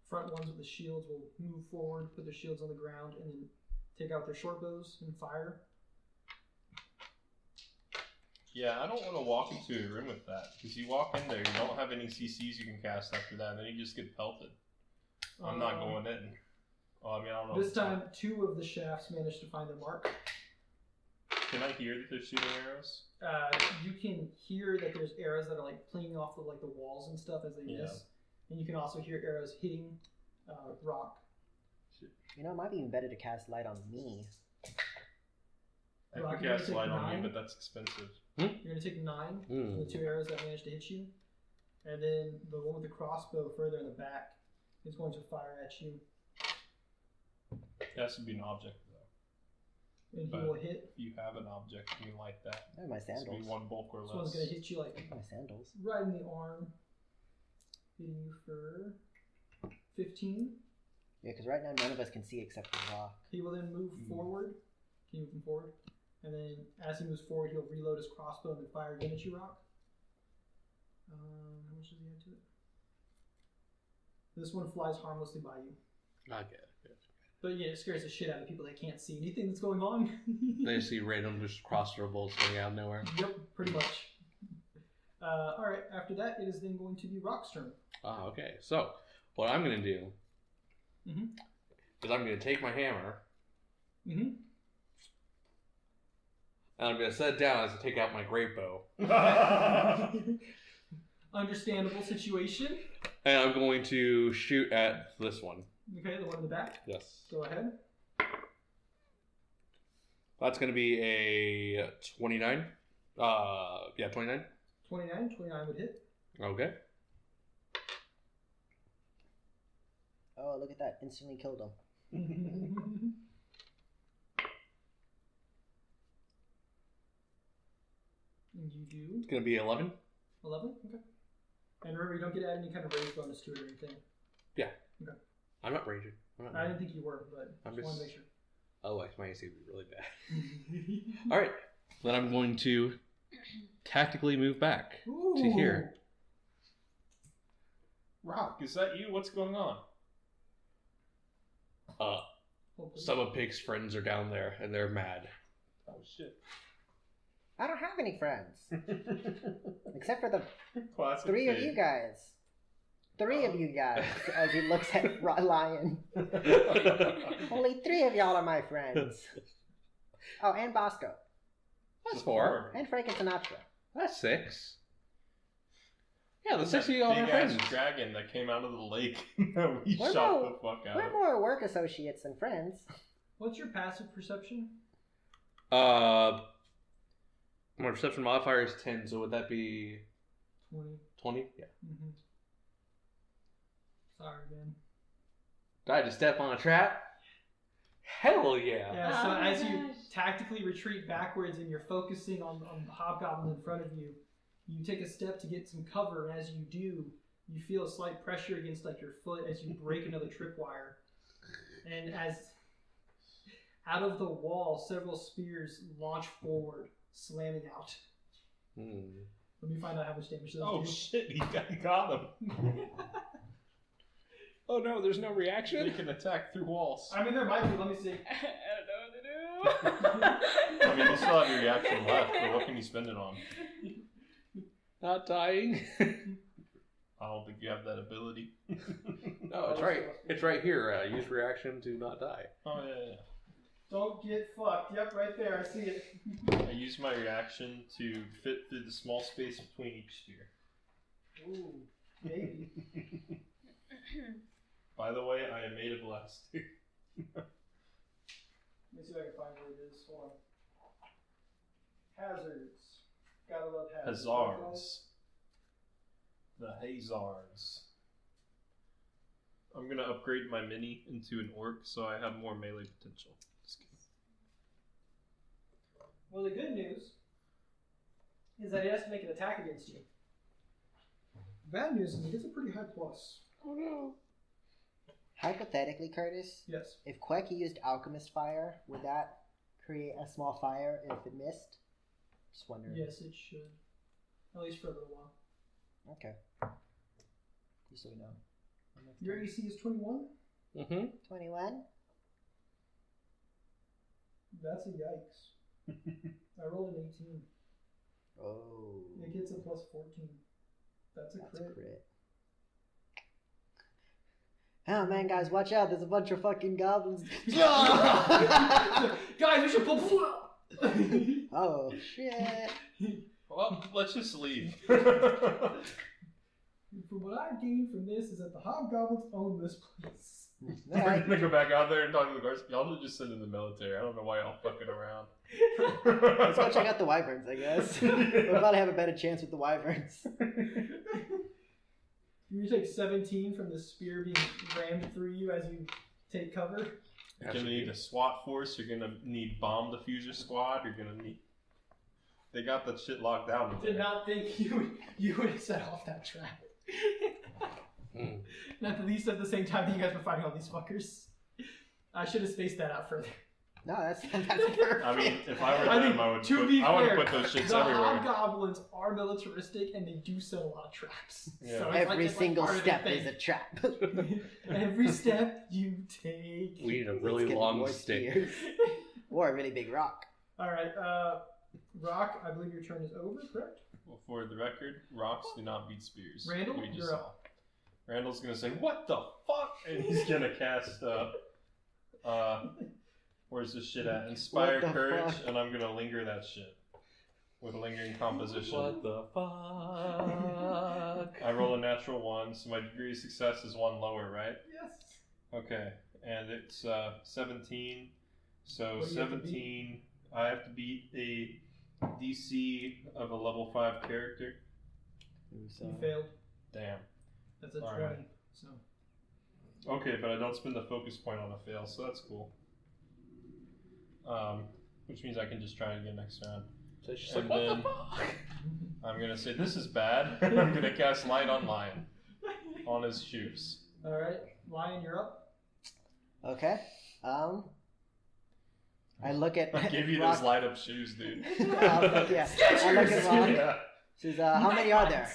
front ones with the shields will move forward, put their shields on the ground, and then take out their short bows and fire. Yeah, I don't want to walk into a room with that, because you walk in there, you don't have any CCs you can cast after that, and then you just get pelted. I'm not going in. Oh, I mean, I don't know. This time, 2 of the shafts managed to find their mark. Can I hear that they're shooting arrows? You can hear that there's arrows that are like playing off of like the walls and stuff as they miss, and you can also hear arrows hitting rock. You know, it might be even better to cast light on me. I Rock, could you're cast gonna light take on 9? you, but that's expensive. You're gonna take 9 from the 2 arrows that managed to hit you, and then the one with the crossbow further in the back is going to fire at you, It has to be an object, though. and he But will hit. if you have an object, you can light that. Oh, my It has to be sandals. 1 bulk or This less. one's gonna hit you like My sandals. right in the arm, hitting you for 15. Yeah, because right now none of us can see except for Rock. He will then move forward. Can you move him forward? And then as he moves forward, he'll reload his crossbow and then fire again at you, Rock. How much does he add to it? This one flies harmlessly by you. Okay. But yeah, it scares the shit out of people that can't see anything that's going on. They see random just crossbow bolts coming out of nowhere. Yep, pretty much. Alright, after that, it is then going to be Rock's turn. Ah, okay. So, what I'm going to do is I'm going to take my hammer Mm-hmm. and I'm going to set it down as I take out my great bow. Understandable situation. And I'm going to shoot at this one. Okay, the one in the back. Yes. Go ahead. That's going to be a 29. 29. 29. 29 would hit. Okay. Oh, look at that. Instantly killed him. And you do It's going to be 11. 11? Okay. And remember, you don't get to add any kind of rage bonus to it or anything. I'm not raging. I didn't think you were, but I'm just want to just- make sure. Oh, my AC would be really bad. Alright. Then I'm going to tactically move back to here. Rock, is that you? What's going on? Hopefully. Some of Pig's friends are down there, and they're mad. Oh, shit. I don't have any friends. Except for the Classic 3 of pig. you guys. 3 of you guys, as he looks at Lion. Only 3 of y'all are my friends. Oh, and Bosco. That's 4. And Frank and Sinatra. That's 6. Yeah, the That 6 of y'all are big friends. ass dragon that came out of the lake that we We're shot more- the fuck out We're of. more work associates than friends. What's your passive perception? My perception modifier is 10, so would that be 20. 20? Yeah. Mm-hmm. Sorry, man. Did I just step on a trap? Hell yeah. Yeah, so Oh my as you gosh. tactically retreat backwards and you're focusing on the hobgoblin in front of you, you take a step to get some cover, and as you do, you feel a slight pressure against like your foot as you break another tripwire. And as out of the wall, several spears launch forward, slamming out. Let me find out how much damage those Oh do. shit, he got him. Oh no, there's no reaction? They can attack through walls. I mean, there might be. Let me see. I don't know what to do. I mean, you still have your reaction left, but what can you spend it on? Not dying. I don't think you have that ability. No, it's right. It's right here. Use reaction to not die. Oh, yeah. Don't get fucked. Yep, right there. I see it. I use my reaction to fit through the small space between each spear. Ooh, maybe. By the way, I am made of glass too. Let me see if I can find where it is. Hold on. Hazards. Gotta love hazards. Hazards. The Hazards. I'm gonna upgrade my mini into an orc so I have more melee potential. Just kidding. Well, the good news is that it has to make an attack against you. Bad news is it gets a pretty high plus. Oh no. Hypothetically, Curtis, Yes. if Quecky used Alchemist Fire, would that create a small fire if it missed? Just wondering. Yes, it should. At least for a little while. Okay. Just so you know. Your AC is 21? Mm-hmm. 21. That's a yikes. I rolled an 18. Oh. It gets a plus 14. That's a crit. Oh man, guys, watch out! There's a bunch of fucking goblins. Guys, we should pull. Oh shit! Well, let's just leave. From what I've gained from this is that the hobgoblins own this place. We're gonna go back out there and talk to the guards. Y'all should just send in the military. I don't know why y'all fucking around. Let's go check out the wyverns, I guess. We'll probably have a better chance with the wyverns. You take 17 from the spear being rammed through you as you take cover. You're gonna need a SWAT force. You're gonna need bomb diffuser squad. You're gonna need. They got that shit locked down. Did not think you would set off that trap. Not the least at the same time that you guys were fighting all these fuckers. I should have spaced that out further. No, that's perfect. I mean, if I were I them, mean, I would to put, be I would fair, put those shits the everywhere. hobgoblins are militaristic and they do set a lot of traps. Yeah. So it's Every it's single part of step their is a trap. thing. Every step you take. We need a really Let's get long more stick. spears. Or a really big rock. Alright, Rock, I believe your turn is over, correct? Well, for the record, rocks do not beat spears. Randall, We just you're saw. up. Randall's gonna say, "What the fuck?" and he's gonna cast. Where's this shit at? Inspire What the courage, fuck? and I'm gonna linger that shit with lingering composition. What the fuck? I roll a natural 1, so my degree of success is 1 lower, right? Yes. Okay, and it's 17. So What do you have to 17, I have to beat a DC of a level 5 character. You failed. Damn. That's a All 20. right. So. Okay, but I don't spend the focus point on a fail, so that's cool. Which means I can just try it again next round. So she's And like, what then- the fuck? I'm gonna say this is bad. I'm gonna cast Light on Lion on his shoes. Alright, Lion, you're up. Okay. I look at I gave you Rock. those light up shoes, dude. Oh, fuck yeah. I look at Rock. Yeah. Says, how many are there?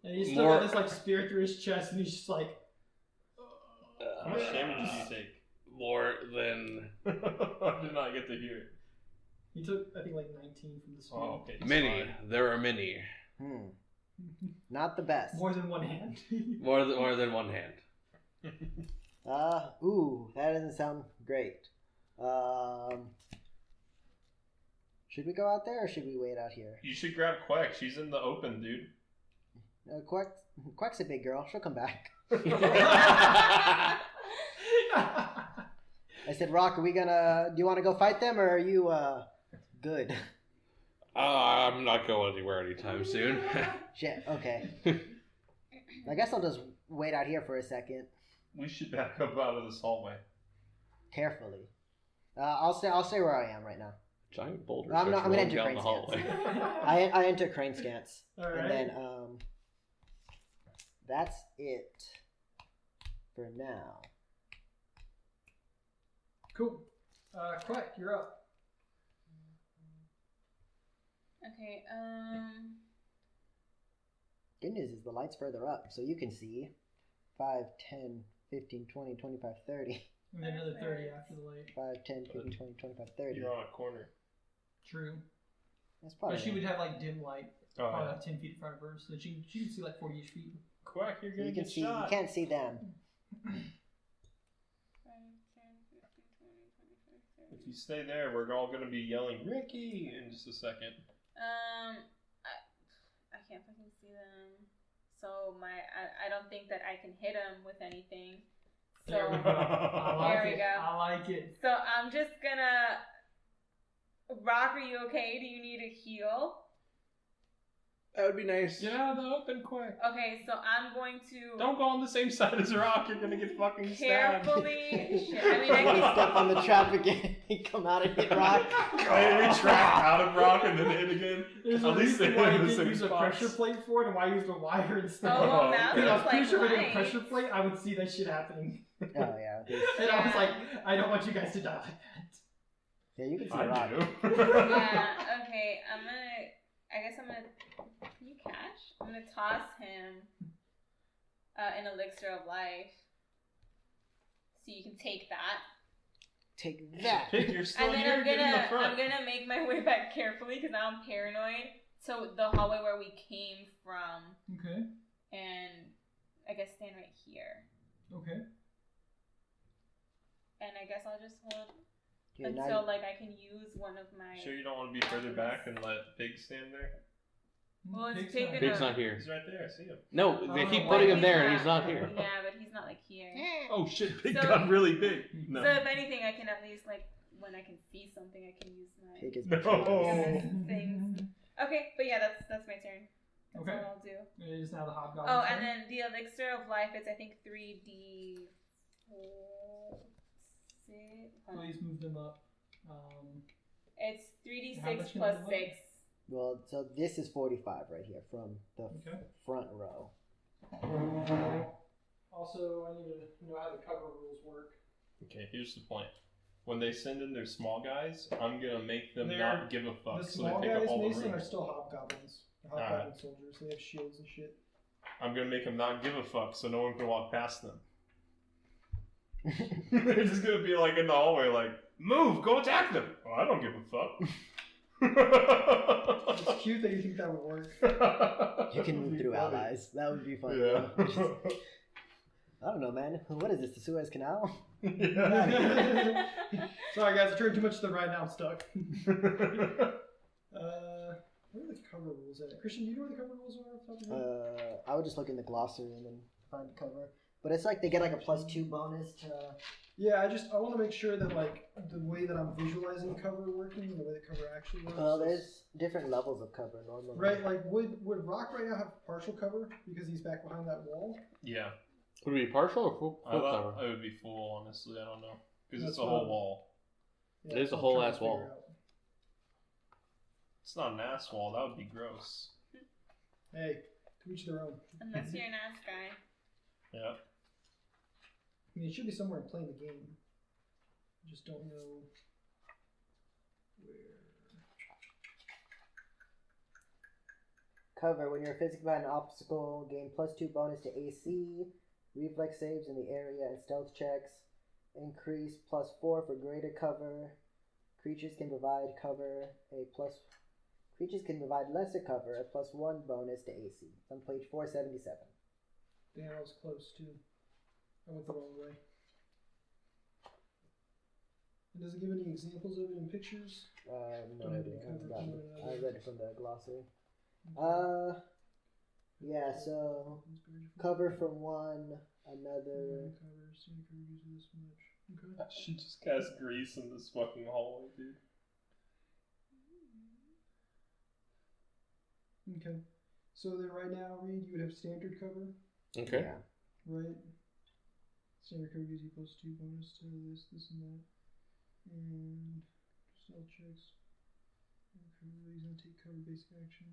And he's still More- got this like spear through his chest, and he's just like, How much damage did you take? More than I did not get to hear it. he took I think like 19 from the spear. Oh, okay. he's many. fine. There are many. Not the best. More than one hand. More than one hand. Ooh, that doesn't sound great. Should we go out there or should we wait out here? You should grab Quack. She's in the open, dude. Quack's a big girl. She'll come back. I said, Rock, do you want to go fight them or are you, good? I'm not going anywhere anytime soon. Shit, okay. I guess I'll just wait out here for a second. We should back up out of this hallway. Carefully. I'll stay where I am right now. Giant boulder I'm starts gonna rolling enter down crane the stance. hallway. I enter crane stance. Alright. And then, that's it for now. Cool. Quack, you're up. Okay, Good news is the light's further up, so you can see 5, 10, 15, 20, 25, 30. And then another 30 after the light. 5, 10, 15, 20, 25, 30. You're on a corner. True. That's probably. But she would have like dim light, Oh, probably yeah. about 10 feet in front of her, so that she could see like 40-ish feet. Quack, you're gonna you can get see. shot. You can't see them. 5, 10, 15, 20, 25, 30. If you stay there, we're all gonna be yelling Ricky in just a second. I can't fucking see them. So I don't think that I can hit them with anything. So There we go. I like There we it. go. I like it. So I'm just gonna. Rock, are you okay? Do you need a heal? That would be nice. Get out of the open, Quack. Okay, so I'm going to Don't go on the same side as Rock. You're gonna get fucking stabbed. carefully. Shit, I mean, I You can. step on the trap again. You come out and hit Rock. I retract out of Rock and then hit again. There's At a least reason they why hit I in the didn't same use a spots. pressure plate for it and why I used a wire instead. Oh, well, now Okay. it Because I was looks pretty like sure with a light. pressure plate, I would see that shit happening. Oh yeah. And I was like, I don't want you guys to die like that. Yeah, you can see I Rock. do. Yeah. Okay, I'm gonna I guess I'm gonna. Can you cash? I'm gonna toss him an elixir of life, so you can take that. Take that. Pig, you're still And then here. Get in the I'm front. gonna make my way back carefully because now I'm paranoid. So the hallway where we came from, Okay. and I guess stand right here. Okay. And I guess I'll just hold Okay, now until like I can use one of my. Sure you don't want to be further back and let Pig stand there? Well, it's Pig's Pig not- and Pig's not here. He's right there. I see him. No, they keep putting him there and he's not here. Yeah, but he's not like here. Oh shit! Pig So- got really big. No. So if anything, I can at least like when I can see something, I can use my Pig is No. things. Okay, but yeah, that's my turn. That's Okay. all I'll do. It is now the hobgoblin. Oh, and then the elixir of life. It's I think 3d4. Please move them up. It's How 3d6 much plus can I 6. Well, so this is 45 right here from the Okay. front row. Also, I need to know how the cover rules work. Okay, here's the plan. When they send in their small guys, I'm gonna make them They're- not give a fuck, The so they small take up guys, all the Mason, room. are still hobgoblins. They're hobgoblin soldiers. They have shields and shit. I'm gonna make them not give a fuck, so no one can walk past them. They're just gonna be like in the hallway, like, move, go attack them. Oh, I don't give a fuck. It's cute that you think that would work. You can move through allies. That would be fun. Yeah. I don't know, man. What is this? The Suez Canal? Yeah. Sorry, guys. I turned too much to the right now. I'm stuck. Where are the cover rules at? Christian, do you know where the cover rules are off the top of your head? I would just look in the glossary and then find the cover. But it's like they get like a +2 bonus to. Yeah, I want to make sure that like the way that I'm visualizing cover working and the way the cover actually works. Well, there's different levels of cover normally. Right, like would Rock right now have partial cover because he's back behind that wall? Yeah. Would it be partial or full I thought cover? it would be full, honestly. I don't know. Because That's it's a whole what- wall. Yeah, It is that's a what I'm whole trying to ass wall. figure out. It's not an ass wall. That would be gross. Hey, to each their own. Unless you're an ass guy. Yeah. I mean, it should be somewhere playing the game. I just don't know where. Cover. When you're physically behind an obstacle, gain +2 bonus to AC, reflex saves in the area, and stealth checks. Increase +4 for greater cover. Creatures can provide cover. Creatures can provide lesser cover. A +1 bonus to AC. It's on page 477. Damn, I was close too. I went the wrong way. And does it give any examples of it in pictures? No, Don't I have any didn't. cover from one I another. read it from the glossary. Yeah, so cover from one, another. Cover, standard cover gives you this much. Okay. I should just cast grease in this fucking hallway, dude. Okay. So then right now, Reed, you would have standard cover, Okay. Yeah. right? Standard cover gives you +2 bonus to this, and that. And stealth checks. Okay, he's gonna take cover basic action.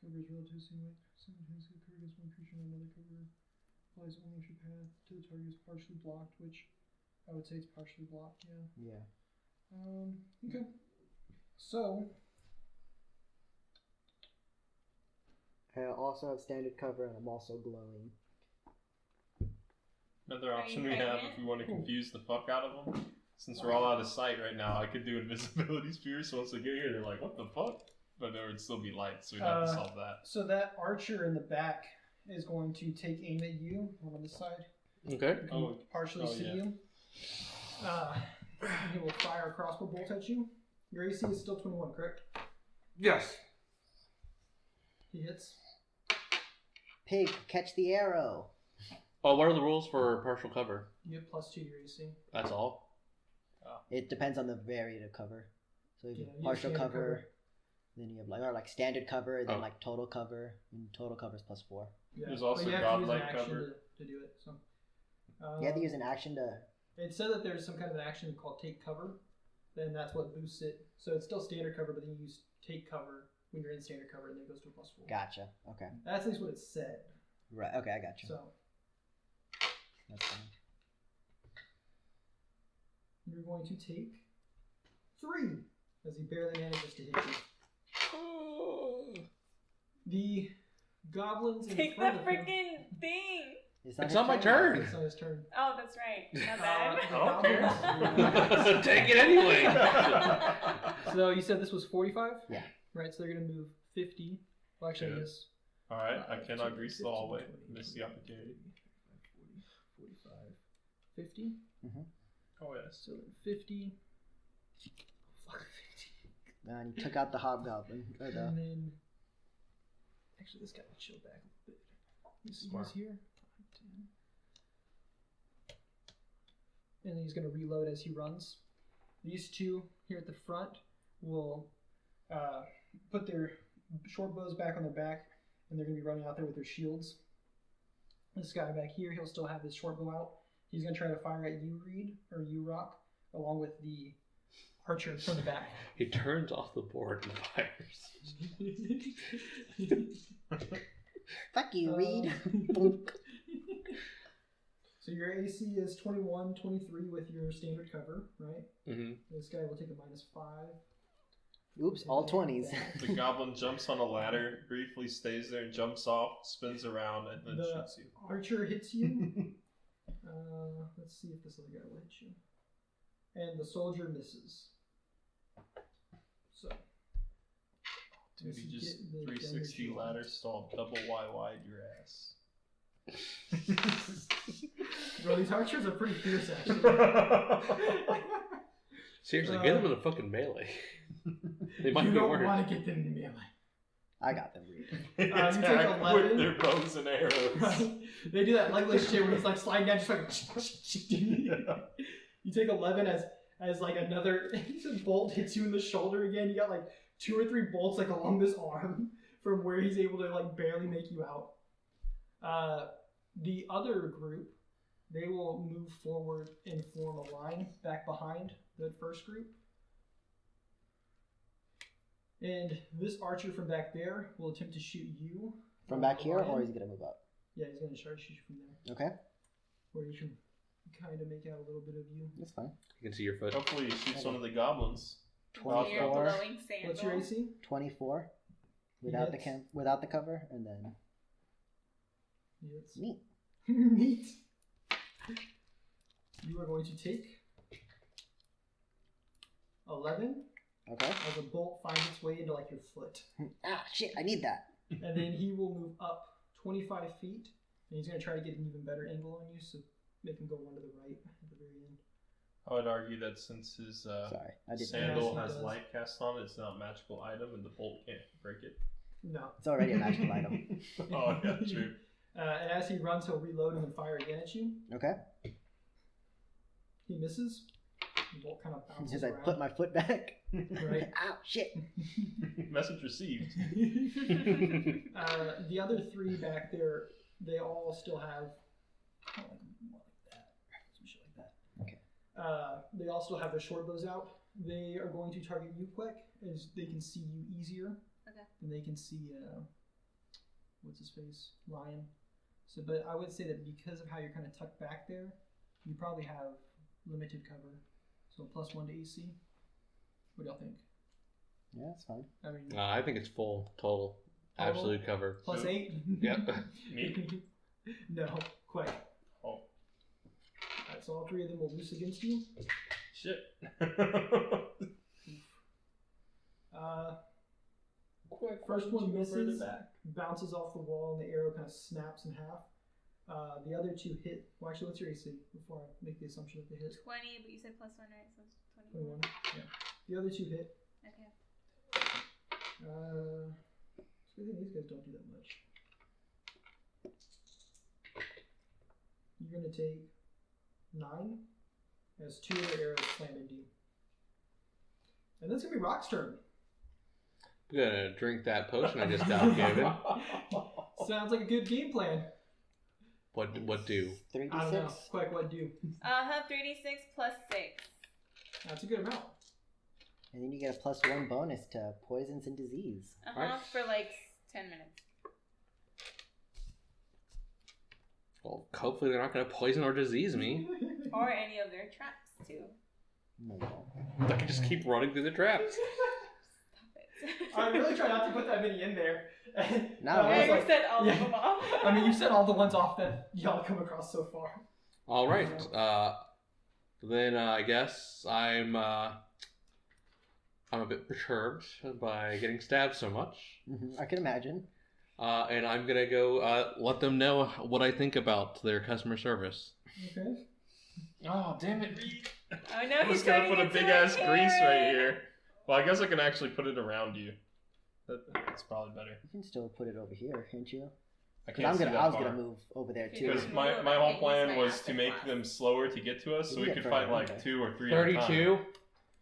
Cover is relative to weight. Simultaneously, cover against one creature and another cover applies only if your path to the target is partially blocked, which I would say it's partially blocked, yeah. Yeah. Okay. So, I also have standard cover, and I'm also glowing. Another Are option you we have pregnant? if we want to confuse the fuck out of them. Since we're all out of sight right now, I could do invisibility sphere, so once they get here, they're like, what the fuck? But there would still be light, so we'd have to solve that. so that archer in the back is going to take aim at you on this side. Okay. You can Oh, partially oh, see yeah. him. And he will fire a crossbow bolt at you. Your AC is still 21, correct? Yes. He hits. Pig, catch the arrow. Oh, what are the rules for partial cover? You get +2 to your AC. That's all. It depends on the variant of cover. So if Yeah, you you have partial standard cover, cover. then you have like standard cover, then Oh. like total cover, and total cover is +4. Yeah. There's also but you have to use an godlike action cover. to do it. So. You have to use an action to. It said that there's some kind of an action called take cover. Then that's what boosts it. So it's still standard cover, but then you use take cover when you're in standard cover, and then it goes to a +4. Gotcha. Okay. That's at least what it said. Right. Okay, I gotcha. So That's fine. you're going to take 3 as he barely manages to hit you. The goblins in Take the front of him. freaking thing. It's not my turn. It's not his turn. Oh, that's right. Not bad. I don't care. Take it anyway. So you said this was 45? Yeah. Right, so they're going to move 50. Well, actually, I guess. Alright, I cannot grease the hallway. Miss the opportunity. 45, 50. Oh, yes. So then 50. Fuck, 50. And he took out the hobgoblin. Or the... And then. Actually, this guy will chill back a bit. You see Smart. who's here? 10. And then he's going to reload as he runs. These two here at the front will put their short bows back on their back, and they're going to be running out there with their shields. This guy back here, he'll still have his short bow out. He's going to try to fire at you, Reed, or you, Rock, along with the archer from the back. He turns off the board and fires. Fuck you, Reed. So your AC is 21, 23 with your standard cover, right? Mm-hmm. This guy will take a -5. Oops, all 20s. The goblin jumps on a ladder, briefly stays there, jumps off, spins around, and then The shoots you. archer hits you. Let's see if this other guy will hit you. And the soldier misses. So. Dude, he let's just get the 360 damage ladder stalled double wide your ass. Bro, these archers are pretty fierce, actually. Seriously, get them in a fucking melee. They might you be don't worse. want to get them in melee. I got them, Reed. You take Attack 11. with their bows and arrows. Right? They do that legless shit where he's like sliding down, just like. You take 11 as like another bolt hits you in the shoulder again. You got like 2 or 3 bolts like along this arm from where he's able to like barely make you out. The other group, they will move forward and form a line back behind the first group. And this archer from back there will attempt to shoot you. From back here, Ryan. or is he going to move up? Yeah, he's going to try to shoot you from there. Okay, Where you can kind of make out a little bit of you. that's fine. You can see your foot. Hopefully he shoots one of the goblins. Your 24. glowing sandal. What's your AC? 24. Without Hits. without the cover, and then Yes. neat. Neat. You are going to take 11 Okay. as a bolt finds its way into like your foot. Ah, shit, I need that. And then he will move up 25 feet, and he's going to try to get an even better angle on you, so make him go one to the right at the very end. I would argue that since his Sorry, I did. sandal Yes, he has does. light cast on it, it's not a magical item, and the bolt can't break it. No. It's already a magical item. Oh, yeah, true. And as he runs, he'll reload and then fire again at you. Okay. He misses. The bolt kind of bounces As I around. put my foot back. Right. Ow, shit. Message received. The other 3 back there, they all still have kind of like that, some shit like that. Okay. They all still have their short bows out. They are going to target you quick, as they can see you easier. Okay. Than they can see what's his face, Lion. So, but I would say that because of how you're kind of tucked back there, you probably have limited cover. So +1 to AC. What do y'all think? Yeah, that's fine. I mean, I think it's full, total, absolute cover. +8. Yep. Me? No, quick. Oh. Alright, so all 3 of them will loose against you. Shit. First one misses, bounces off the wall, and the arrow kind of snaps in half. The other 2 hit. Well, actually, what's your AC before I make the assumption that they hit? 20, but you said +1, right? So it's 21. 21. Yeah. The other 2 hit. Okay. It's good thing these guys don't do that much. You're going to take 9 as 2 of the arrows slam into you. And then it's going to be Rock's turn. I'm gonna drink that potion I just got given. Sounds like a good game plan. What do? 3d6. I don't know. Quick, what do? I'll have 3d6 +6. That's a good amount. And then you get a +1 bonus to poisons and disease. Right. For like 10 minutes. Well, hopefully they're not gonna poison or disease me. Or any of their traps, too. No, you won't. I can just keep running through the traps. I really try not to put that many in there. And, No, I was Yeah, you like, set all yeah. of them off. I mean, you set all the ones off that y'all come across so far. All right. Then I guess I'm a bit perturbed by getting stabbed so much. I can imagine. And I'm gonna go let them know what I think about their customer service. Okay. Oh, damn it, Reed. Oh no, I was he's gonna turning put a into big ass a grease right Karen. here. Well, I guess I can actually put it around you. That's probably better. You can still put it over here, can't you? I 'Cause can't see that I was far. gonna move over there too. Because Move my over. whole Okay, plan use was my to make acid them flask. slower to get to us, so You we get could further, fight like okay. 2 or 3 at a time. 32.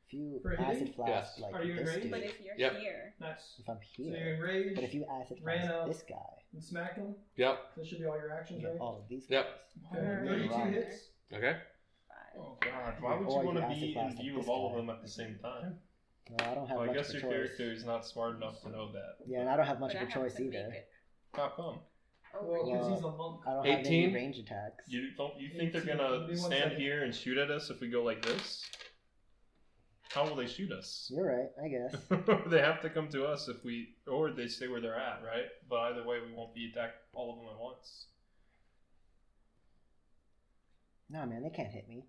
If you For hitting? acid flask Yes. like Are you this enraged? dude, But if you're Yep. here, Nice. if I'm So you're here, enraged but if you acid ran flask up. this guy, and smack him, Yep. that should be all your you actions, get right? all of these Yep. guys. Okay. Alright. 32 Right. hits. Okay. 5. Oh god, why would Or you you want to acid be in blast like view this of all of guy. them at the same time? No, I don't have Well, I much guess of a your choice. character is not smart enough to know that. Yeah, and I don't have much But of I a have choice to make either. it How come? Well, because Well, he's a monk. I don't have 18? any range attacks. You think they're 18. gonna Give me 1 stand second. here and shoot at us if we go like this? How will they shoot us? You're right, I guess. They have to come to us if we, or they stay where they're at, right? But either way, we won't be attacked all of them at once. No, man, they can't hit me.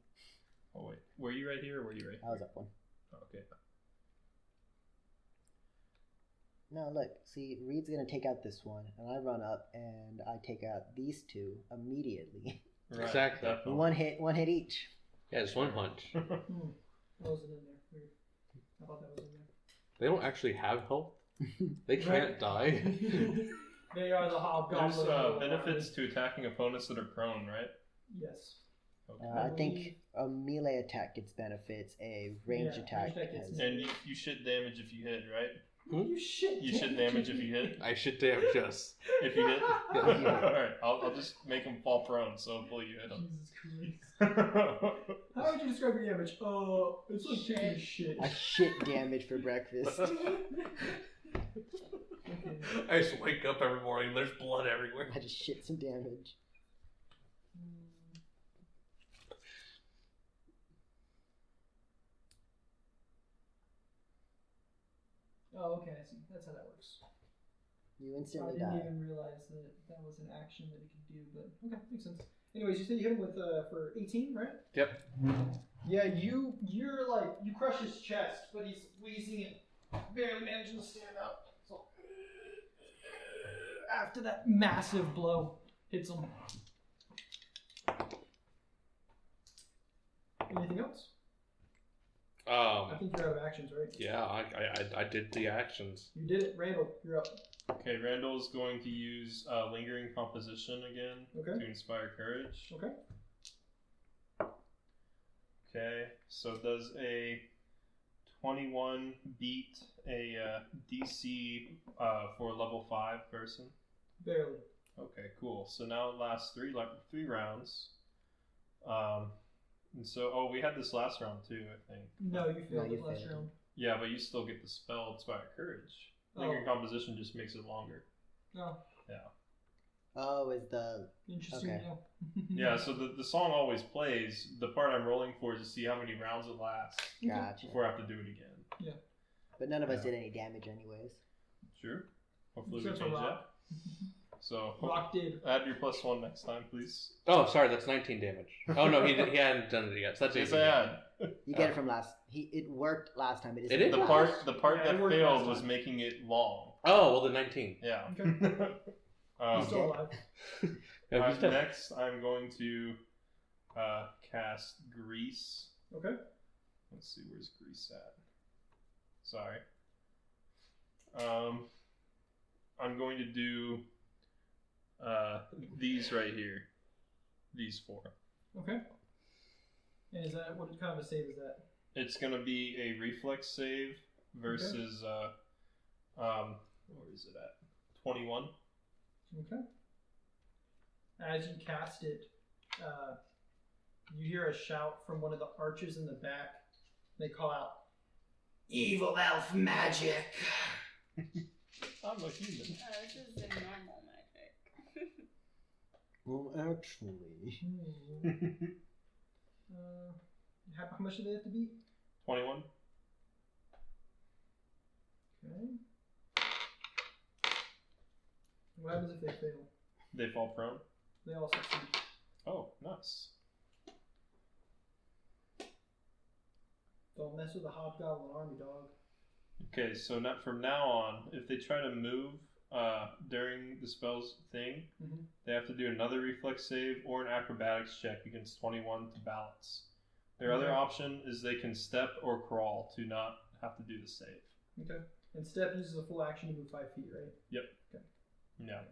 Oh wait, were you right here or were you right I here? was up one. Okay. No, look, see, Reed's gonna take out this one, and I run up and I take out these two immediately. Right, Exactly. definitely. one hit each. Yeah, just one punch. What was it in there? Weird. I thought that was in They don't actually have health. They can't die. there. They are the hobgoblin. There's of the benefits to attacking opponents that are prone, right? Yes. Okay. I think a melee attack gets benefits, a range Yeah, attack range attack gets has. And you shit damage if you hit, right? You shit. You shit damage if you hit. I should damage us. If you hit. Yeah, if you hit. Alright, I'll just make them fall prone, so hopefully you hit them. Jesus Christ. How would you describe your damage? It's like taking a shit. I shit damage for breakfast. Okay. I just wake up every morning. There's blood everywhere. I just shit some damage. Oh, okay, I see. That's how that works. You I instantly didn't die. even realize that that was an action that he could do, but okay, makes sense. Anyways, you said you hit him with for 18, right? Yep. Yeah, you're like you crush his chest, but he's wheezing and barely managing to stand up. So after that massive blow hits him. Anything else? I think you're out of actions, right? Yeah, I did the actions. You did it, Randall. You're up. Okay, Randall's going to use Lingering Composition again Okay. to inspire courage. Okay. Okay, so does a 21 beat a DC for level 5 person? Barely. Okay, cool. So now it lasts three rounds. And so, we had this last round too, I think. No, you failed you it last failed. round. Yeah, but you still get the spell Inspire Courage. Oh. Lingering Composition just makes it longer. No. Yeah. Oh, is the Interesting. Okay. Yeah, so the song always plays. The part I'm rolling for is to see how many rounds it lasts gotcha? before I have to do it again. But none of us Yeah. did any damage, anyways. Sure. Hopefully we Except for change that. Rock. So Rock did. add your +1 next time, please. Oh, sorry, that's 19 damage. Oh no, he hadn't done it yet. So that's 18 Yes, I damage. had. You get it from last. It worked last time. It did? The part Yeah, that it worked failed last was time. making it long. Oh well, the 19. Yeah. Okay. He's still alive. Yeah, he's dead. Next, I'm going to cast Grease. Okay. Let's see, where's Grease at? Sorry. I'm going to do these right here. These 4. Okay. And is that what kind of a save is that? It's going to be a reflex save versus where is it at? 21. Okay. As you cast it, you hear a shout from one of the archers in the back. They call out, "Evil elf magic!" I'm a human. this is the normal magic. Well, actually, How much do they have to beat? 21. Okay. What happens if they fail? They fall prone. They all succeed. Oh, nice. Don't mess with the hobgoblin army, dog. Okay, so not from now on, if they try to move during the spell's thing, Mhm. they have to do another reflex save or an acrobatics check against 21 to balance. Their other Okay. option is they can step or crawl to not have to do the save. Okay. And Step uses a full action to move 5 feet, right? Yep. Okay. Yeah.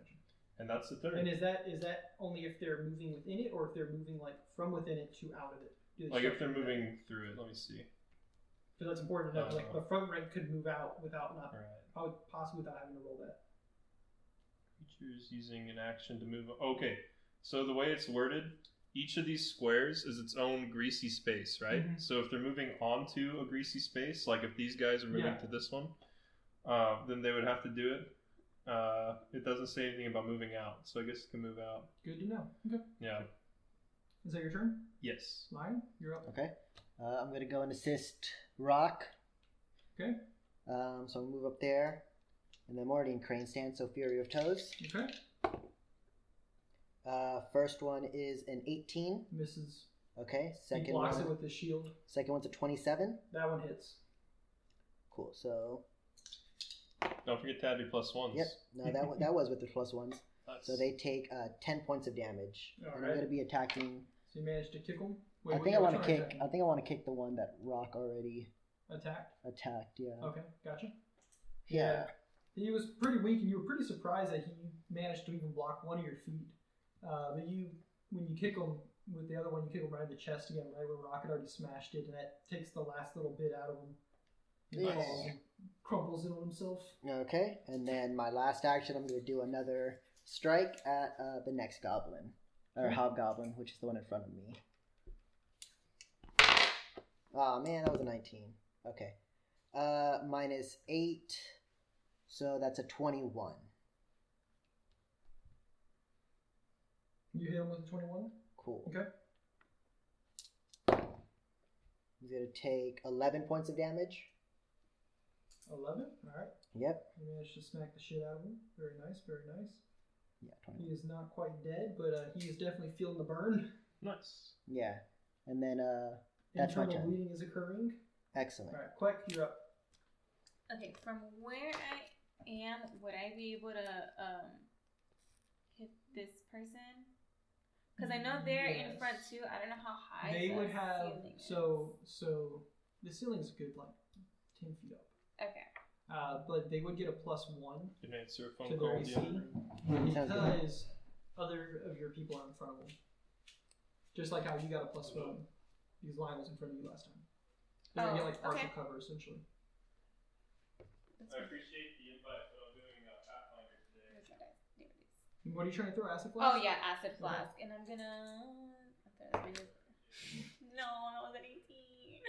And that's the third. And is that only if they're moving within it, or if they're moving like from within it to out of it? Do they Like start if they're from there? moving through it, let me see. Because that's important to know. Like the front rank could move out without not Alright. probably possibly without having to roll that. Creatures using an action to move. Okay, so the way it's worded, each of these squares is its own greasy space, right? Mhm. So if they're moving onto a greasy space, like if these guys are moving Yeah. to this one, then they would have to do it. It doesn't say anything about moving out, so I guess it can move out. Good to know. Okay. Yeah. Is that your turn? Yes. Lion, you're up. Okay. I'm gonna go and assist Rock. Okay. So I'll move up there. And then I'm already in crane stance, so Fury of Toes. Okay. First one is an 18. Misses. Okay. He Second blocks it one. with his shield. Second one's a 27. That one hits. Cool. So Don't forget to add your plus ones. yep. No, that was with the plus ones. Nice. So they take 10 points of damage. And I'm Alright. gonna be attacking. So you managed to kick him. I think I want to kick. I think I want to kick the one that Rock already Attacked. attacked. Yeah. Okay, gotcha. Yeah. He was pretty weak, and you were pretty surprised that he managed to even block one of your feet. But when you kick him with the other one, you kick him right in the chest again, right where Rock had already smashed it, and that takes the last little bit out of him. He Nice. falls and crumples in on himself. Okay. And then my last action, I'm gonna do another strike at the next goblin or Okay. hobgoblin, which is the one in front of me. Oh man, that was a 19. Okay. -8. So that's a 21. You hit him with a 21. Cool. Okay. He's gonna take 11 points of damage. 11. All right. Yep. You managed to smack the shit out of him. Very nice. Very nice. Yeah, He 21. is not quite dead, but he is definitely feeling the burn. Nice. Yeah. And then that's my Internal turn. bleeding is occurring. Excellent. All right, Quack, you're up. Okay, from where I am, would I be able to hit this person? Because I know they're in Yes. front too. I don't know how high They the would have ceiling is. so the ceiling's good, like 10 feet up. Okay. But they would get a +1 Can answer a phone to call. their with AC the Sounds good. because other of your people are in front of them. Just like how you got a +1 because Lion was in front of you last time. They're gonna get like partial okay. cover essentially. That's I fine. appreciate the invite, but I'm doing Pathfinder today. Where's my dice? There it is. What are you trying to throw? Acid Oh flask? yeah, acid flask, and I'm gonna. No, that was an 18.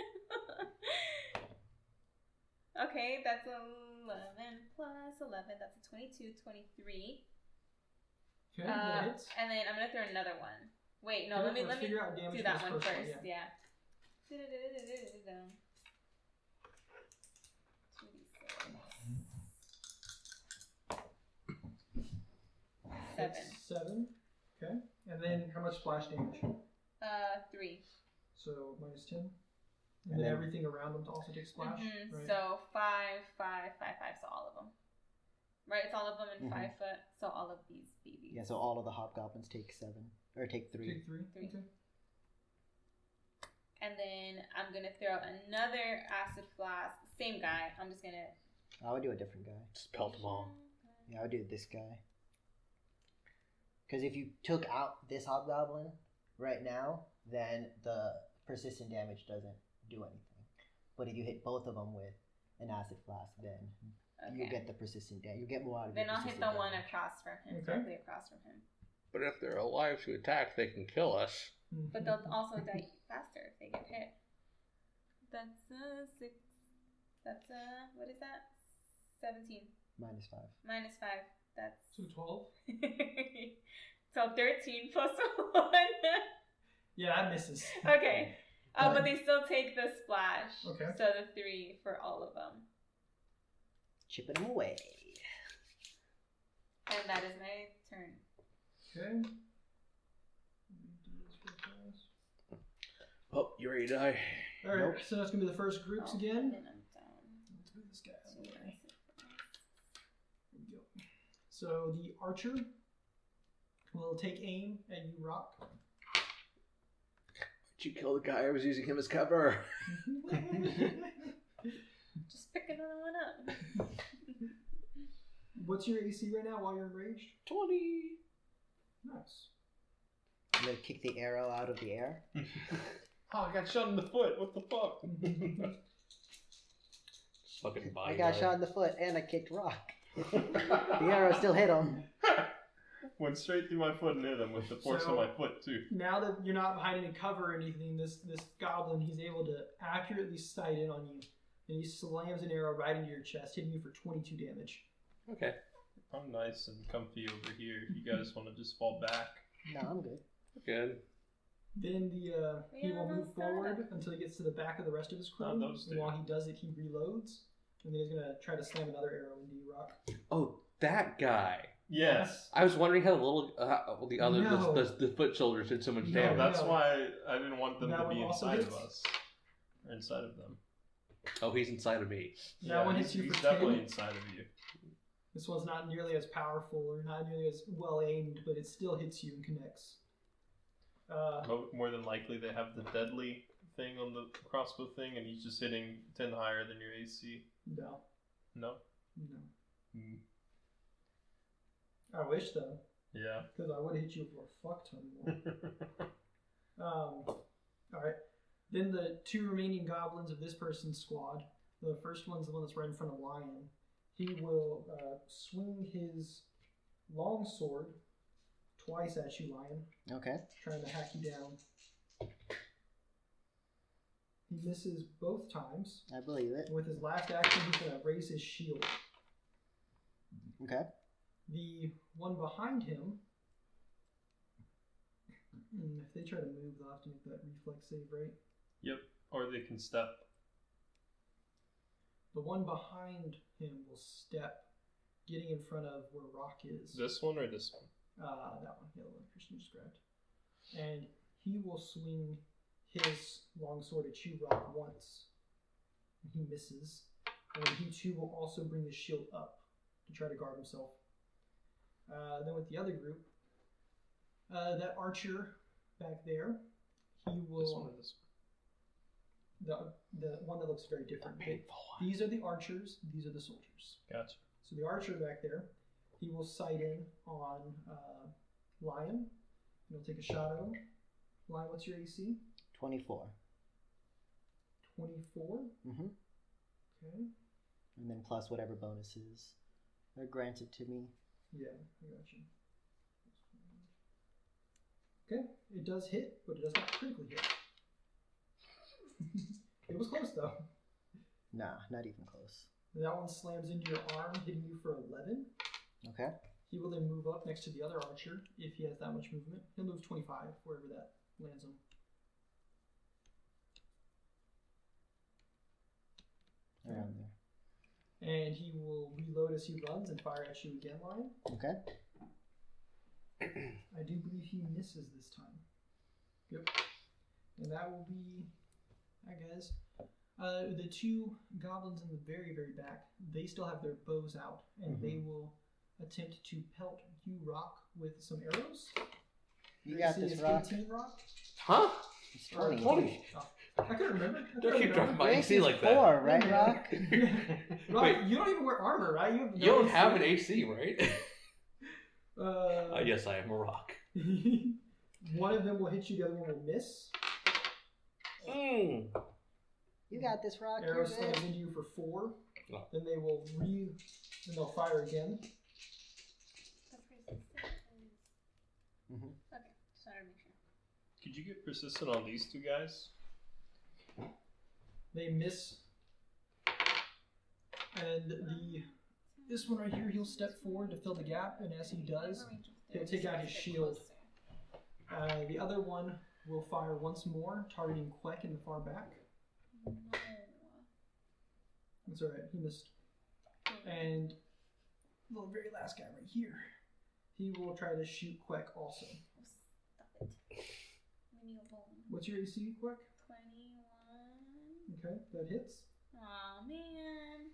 Okay, that's 11 plus 11. That's a 22, 23. Okay, that hits. And then I'm gonna throw another one. Wait, no, Okay, let me let's figure out damage do that for one this first. first one, Yeah. 7. That's 7. Okay. And then how much splash damage? 3. So -10. And And then then- everything around them to also take splash. Mhm, Right? So 5, 5, 5, 5. So all of them. Right, it's all of them in 5 foot. So all of these babies. Yeah. So all of the hobgoblins take 7 or take 3. Take 3. 3. Okay. And then I'm gonna throw another acid flask. Same guy. I'm just gonna. I would do a different guy. Just pelt them all. Yeah, I would do this guy. Because if you took out this hobgoblin right now, then the persistent damage doesn't do anything. But if you hit both of them with an acid flask, then you Okay. get the persistent damage. You get more out of it. Then I'll hit the one across from him, Okay. directly across from him. But if they're alive to attack, they can kill us. But they'll also die faster if they get hit. That's 6. That's what is that? 17 -5. minus 5. That's So 12. so 13 plus 1. Yeah, that misses. Okay. Oh, but they still take the splash. Okay. So the 3 for all of them. Chipping them away. And that is my turn. Okay. Oh, you ready to die? All right, Nope. so that's gonna be the first groups again. And then I'm down. Let's move this guy out of the way. There we go. So the archer will take aim at you, Rock. Did you kill the guy? I was using him as cover. Just pick another one up. What's your AC right now while you're enraged? 20. Nice. I'm gonna kick the arrow out of the air. Oh, I got shot in the foot. What the fuck? Fucking body. I got shot in the foot and I kicked Rock. The arrow still hit him. Went straight through my foot and hit him with the force So- of my foot too. Now that you're not behind any cover or anything, this goblin, he's able to accurately sight in on you. And he slams an arrow right into your chest, hitting you for 22 damage. Okay. I'm nice and comfy over here. If you guys want to just fall back. No, I'm good. Good. Then he We will move almost got forward him. until he gets to the back of the rest of his crew. Not those And two. while he does it, he reloads. And then he's going to try to slam another arrow into you, Rock. Oh, that guy. Yes. I was wondering how the little, the other, No. the foot shoulders did so much No, Yeah, damage. that's no. why I didn't want them That to one be also inside of hits? us. Or inside of them. Oh, he's inside of me. That one hits you he's for definitely 10. inside of you. This one's not nearly as powerful or not nearly as well aimed, but it still hits you and connects. More than likely, they have the deadly thing on the crossbow thing, and he's just hitting 10 higher than your AC. No. No? No. Hmm. I wish, though, Yeah. because I would have hit you for a fuck ton more. Alright. Then the 2 remaining goblins of this person's squad. The first one's the one that's right in front of Lion. He will swing his long sword twice at you, Lion, Okay. trying to hack you down. He misses both times. I believe it. And with his last action, he's going to raise his shield. Okay. The one behind him, if they try to move, they'll have to make that reflex save, right? Yep. Or they can step. The one behind him will step, getting in front of where Rock is. This one or this one? That one, yeah, the one Christian just grabbed. And he will swing his longsword at you, Rock, once. And he misses. And he too will also bring his shield up to try to guard himself. Then with the other group, that archer back there, he will. This one or this The one that looks very different. Painful. These are the archers. These are the soldiers. one? Gotcha. So the archer back there, he will sight in on Lion. And he'll take a shot at him. Lion, what's your AC? 24. 24. Mm-hmm. Okay. And then plus whatever bonuses are granted to me. Yeah, I got you. Okay, it does hit, but it does not critically hit. It was close though. Nah, not even close. That one slams into your arm, hitting you for 11. Okay. He will then move up next to the other archer if he has that much movement. He'll move 25 wherever that lands him. Around there. And he will reload as he runs and fire at you again, Lion. Okay. I do believe he misses this time. Yep. And that will be, I guess, the 2 goblins in the very, very back, they still have their bows out, and they will attempt to pelt you, Rock, with some arrows. You Your got AC this, is Rock. 18, Rock? Huh? It's Or 20. 20. Oh, I couldn't remember. Don't keep dropping my Grace AC is like that. 4, right, Rock? Rock, Wait. you don't even wear armor, right? You, have You don't no have an AC. AC, right? Yes, I am a rock. One of them will hit you, the other one will miss. Mm. You got this, Rock. Arrow You're good. slams into you for 4. Oh. Then they will then they'll fire again. Mhm. Okay, just wanted to make sure. Could you get persistent on these 2 guys? They miss. And this one right here, he'll step forward to fill the gap, and as he does, he'll take out his shield. The other one will fire once more, targeting Queck in the far back. No. That's alright, he missed. And the very last guy right here, he will try to shoot Queck also. Oh, stop it. Leave me alone. What's your AC, Queck? 21. Okay, that hits. Aw, man.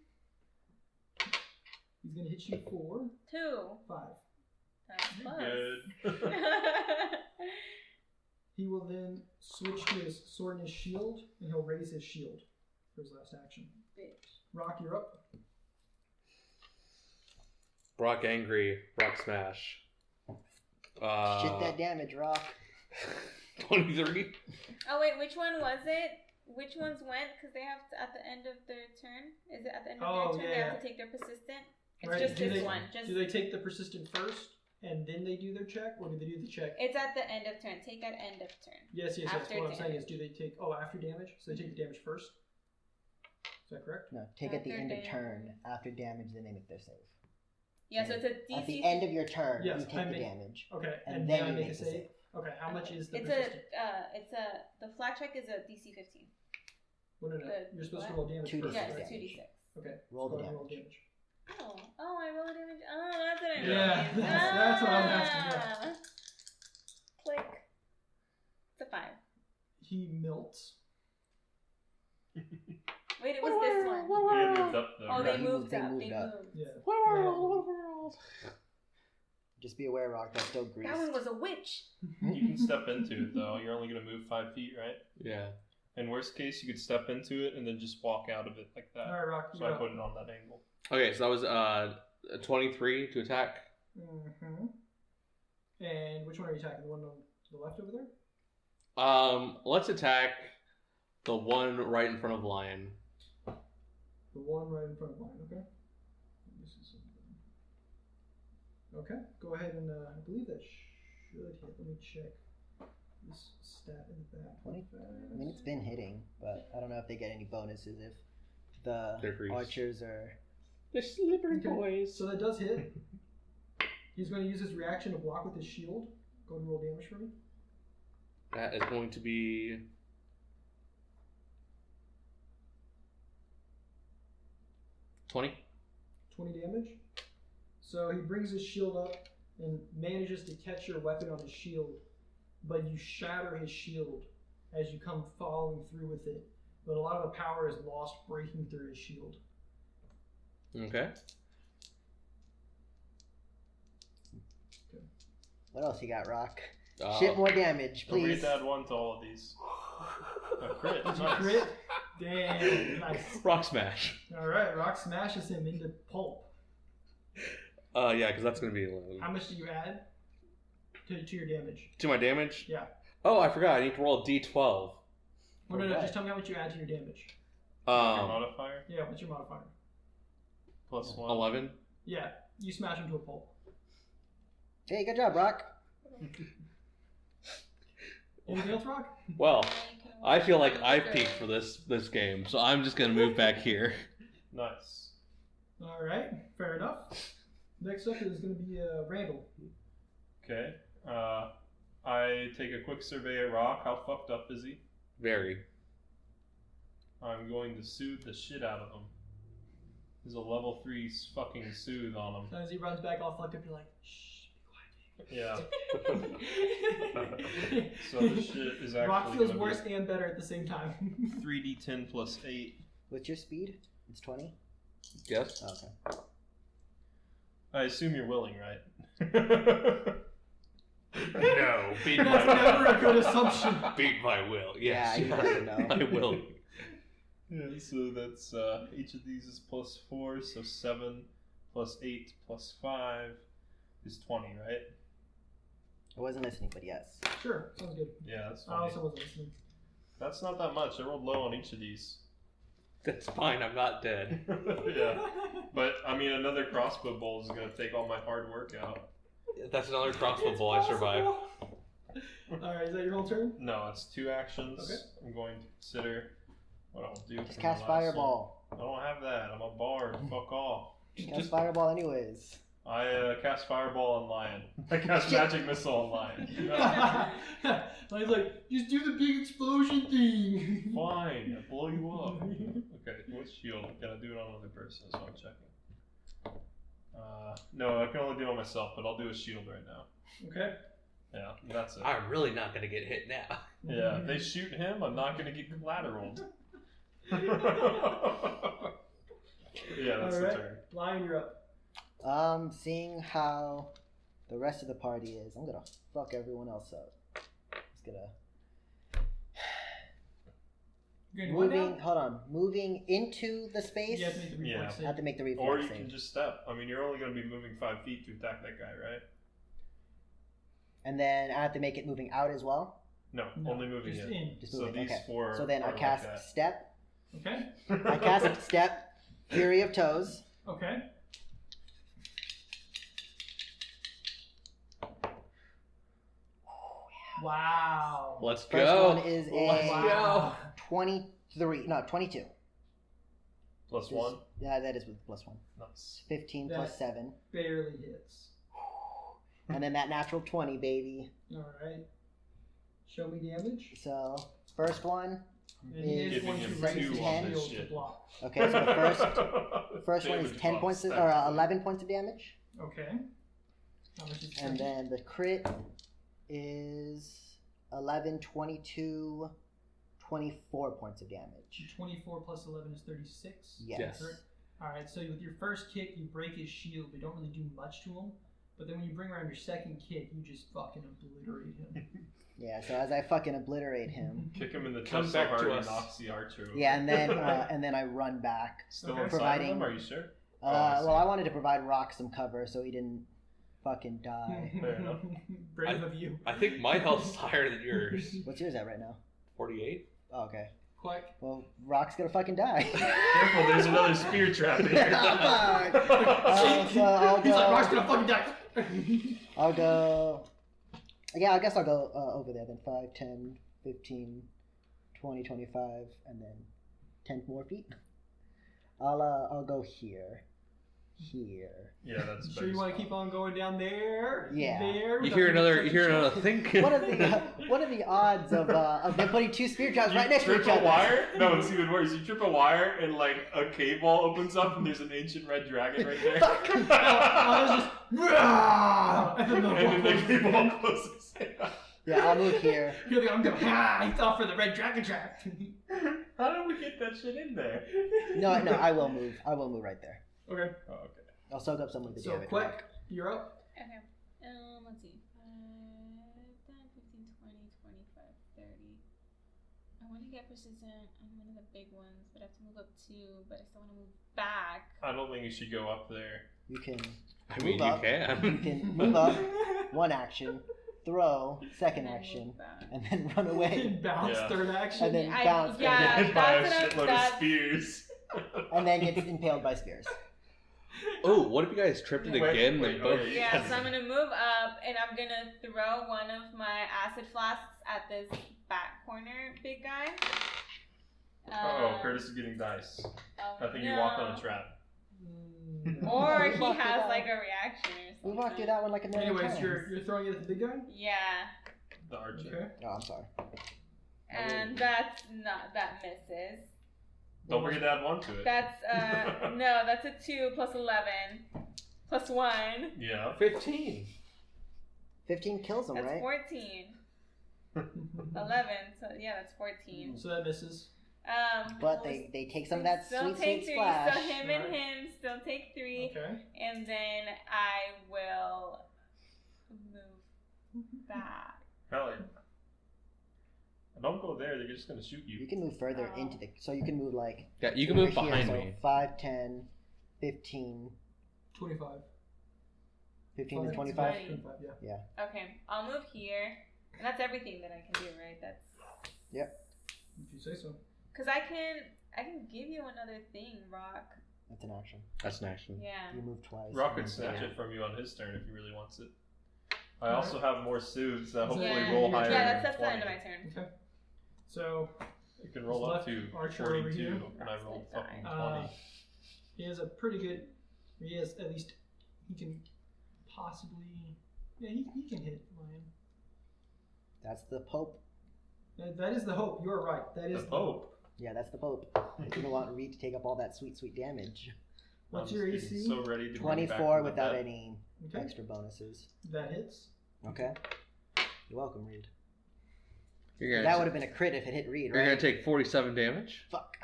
He's gonna hit you for 2. 5. That's close. Good. He will then switch to his sword and his shield, and he'll raise his shield for his last action. Bitch. Rock, you're up. Rock angry. Rock smash. Shit that damage, Rock. 23. Oh wait, which one was it? Which ones went? Because they have to, at the end of their turn. Is it at the end of their turn they have to take their persistent? It's Right, just do this they- one. Just Do they take the persistent first, and then they do their check, or do they do the check? it's at the end of turn. Take at end of turn. Yes. after What I'm saying damage. is, do they take after damage? So they take the damage first. Is that correct? No, take at the After end of damage. turn. After damage, then they make their save. Yeah, so it's a DC. At the end of your turn, Yes, you take I the mean- damage. Okay, And and then then I you make a make the save. save. Okay, how much is the It's persistent? the flat check is a DC 15. No. the- You're supposed to what? roll damage 2d6 first, Yeah, right? it's damage. 2d6. Okay, Roll so the go ahead and damage. Oh, I roll damage. Oh, that's what I mean. Yeah, that's what I was asking, Ah. Click. It's a 5. He melts. Wait, it was this one. He had moved up though. Oh, right? they moved They up. moved They up. moved. Yeah. Just be aware, Rock, that's still greased. That one was a witch. You can step into it though. You're only gonna move 5 feet, right? Yeah. In worst case, you could step into it and then just walk out of it like that. Alright, Rock, So you're I up. put it on that angle. Okay, so that was a 23 to attack. Mm-hmm. And which one are you attacking? The one on the left over there? Let's attack the one right in front of Lion. The one right in front of mine, okay? This is something. Okay, go ahead and I believe that should hit. Let me check this stat in the back. 20? I mean, it's been hitting, but I don't know if they get any bonuses if the They're greased. archers are. The slippery Okay. boys. So that does hit. He's going to use his reaction to block with his shield. Go ahead and roll damage for me. That is going to be 20. 20 damage. So he brings his shield up and manages to catch your weapon on his shield, but you shatter his shield as you come following through with it. But a lot of the power is lost breaking through his shield. Okay. What else you got, Rock? Uh, Shit more damage, Don't please. forget to add 1 to all of these. A crit. Did you Nice. crit? Damn, nice. Rock smash. Alright, Rock smashes him into pulp. Yeah, because that's going to be 11. How much do you add to your damage? To my damage? Yeah. Oh, I forgot. I need to roll a d12. Well, no, For no, what? just tell me how much you add to your damage. Your modifier Yeah, what's your modifier? plus 1. 11. Yeah, you smash him to a pulp. Hey, good job, Rock. Anything else, Rock? Well, I feel like I've peaked for this game, so I'm just going to move back here. Nice. Alright, fair enough. Next up is going to be Randall. Okay. I take a quick survey of Rock. How fucked up is he? Very. I'm going to soothe the shit out of him. There's a level 3 fucking soothe on him. So as he runs back all fucked up, you're like, shh, Yeah. be quiet. So the shit is actually Rock feels gonna worse be and better at the same time. 3d10 plus 8. What's your speed? It's 20? Yes? Oh, okay. I assume you're willing, right? No. Beat That's never a good assumption. Beat my will. Yes. Yeah, you never know. I will. Yeah, so that's each of these is plus 4, so 7 plus 8 plus 5 is 20, right? I wasn't listening, but yes. Sure, sounds good. Yeah, that's I 20. also wasn't listening. That's not that much. I rolled low on each of these. That's fine. I'm not dead. Yeah. But, I mean, another crossbow bolt is going to take all my hard work out. That's another crossbow ball I survived. Alright, is that your whole turn? No, it's 2 actions. Okay. I'm going to consider what I'll do. Just for cast my last Fireball. one. I don't have that. I'm a bard. Fuck off. Cast Fireball anyways. I cast Fireball on Lion. I cast Magic Missile on Lion. Lion's like, just do the big explosion thing. Fine, I'll blow you up. Okay, what's shield? Can I do it on another person? So I'm checking. No, I can only do it on myself, but I'll do a shield right now. Okay. Yeah, that's it. I'm really not gonna get hit now. Yeah, if they shoot him, I'm not gonna get collateral. Yeah, that's the turn. Lion, you're up. Seeing how the rest of the party is, I'm gonna fuck everyone else up. Just gonna moving into the space. You have to make the reflex I have to make the reflex Or you save. can just step. I mean, you're only gonna be moving 5 feet to attack that guy, right? And then I have to make it moving out as well. No, only moving just in. Just So moving. these Okay. four. So then I are like cast that. step. Okay. I cast step. Fury of toes. Okay. Wow. Let's First go. one is Let's a go. 23. No, 22. Plus 1. Yeah, that is with plus 1. Nice. 15 plus 7. Barely hits. And then that natural 20, baby. Alright. Show me damage. So, first one. And he is Giving going to him raise 2 his on this shield to shit. block. Okay, so the first one is Damage 10 buffs, points, that's or it. 11 points of damage. Okay. How much is the And second? then the crit is 11, 22, 24 points of damage. 24 plus 11 is 36? Yes. Alright, so with your first kick, you break his shield, but don't really do much to him. But then when you bring around your second kick, you just fucking obliterate him. Yeah, so as I fucking obliterate him. Kick him in the Come chest so back hard to he us. knocks the archer over. Yeah, and then I run back. Still Okay. inside Providing- of him? Are you sure? Well, I wanted to provide Rock some cover so he didn't fucking die. Fair enough. Brave of you. I think my health's higher than yours. What's yours at right now? 48. Oh, okay. Quick. Well, Rock's gonna fucking die. Careful, there's another spear trap here. So I'll He's like, go. Rock's gonna fucking die. I'll go. Yeah, I guess I'll go over there then. 5, 10, 15, 20, 25, and then 10 more feet. I'll go here. Here. Yeah, that's Sure you want to keep on going down there? Yeah. There? You hear another thing. What are the odds of them putting 2 spear traps right next to trip each a other? wire? No, it's even worse. You trip a wire and like a cave wall opens up and there's an ancient red dragon right there. I was just, and then the And then the cave wall closes. Yeah, I'll move here. You're like, I'm going, he fell for the red dragon trap. How did we get that shit in there? No, I will move. I will move right there. Okay. Oh, okay. I'll soak up some of the So damage. quick, you're up. Okay. Let's see. 5, 10, 15, 20, 25, 30. I want to get precision on one of the big ones, but I have to move up 2, but I still want to move back. I don't think you should go up there. You can. I mean, move up. you You can. can move up. One action. Throw. Second And then action. move back. And then run away. And bounce, Yeah. third action. And then I- bounce. yeah. Hit by a that's what shitload of that's- spears. And then gets impaled by spears. Oh, what if you guys tripped it Wait, again? wait, Then both. okay. Yeah, so I'm gonna move up and I'm gonna throw one of my acid flasks at this back corner big guy. Uh-oh, Curtis is getting dice. Oh, I think no. you walked on a trap. Or he Walk it has out. like a reaction or We something. walked through that one like a million Anyways, times. you're throwing it at the big guy? Yeah, The archer. Okay. Oh, I'm sorry. and that misses. Don't forget to add 1 to it. That's no, that's a 2 plus 11 plus 1. Yeah. 15. 15 kills him, That's right? 14. 11. So yeah, that's 14. So that misses. But they take some of that still sweet, take sweet 3. splash. So him and Right. him still take 3, Okay. and then I will move back. Hell yeah. Don't go there, they're just gonna shoot You you. can move further Oh. into the... So you can move like... Yeah, you can over move here, behind so me. 5, 10, 15... 25. 15 to 5, 25? 25, yeah. Okay, I'll move here, and that's everything that I can do, right? That's If you say so. because I can give you another thing, Rock. That's an action. That's an action. Yeah. You move twice. Rock could and snatch then- it from you on his turn if he really wants it. I also have more soothes that hopefully Yeah, roll higher yeah, than that's the 20. end of my turn. Okay. So, It can roll up Left to archer over 42, here. and I rolled fucking 20. he has a pretty good. He has at least. He can possibly. Yeah, he can hit Lion. That's the Pope. That is the hope. You are right. That is The Pope. Yeah, that's the Pope. You don't want Reed to take up all that sweet, sweet damage. What's I'm your just getting AC? So ready to bring it back 24 from the without dead. any Okay. extra bonuses. That hits. Okay. You're welcome, Reed. You're That gonna, would have been a crit if it hit Reed, you're right? gonna take 47 damage. Fuck.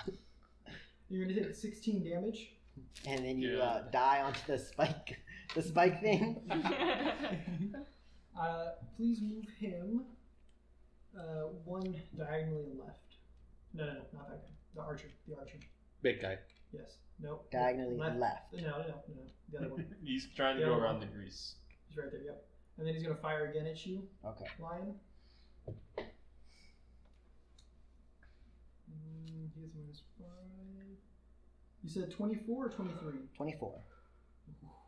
You're gonna take 16 damage. And then you Yeah. die onto the spike thing. Please move him one diagonally left. No, not that guy. The archer. Big guy. Yes. Nope. Diagonally left. No. The other one. He's trying to The go other around one. the grease. He's right there. Yep. And then he's gonna fire again at you, Okay. Lion. He has -5. You said 24 or 23? 24.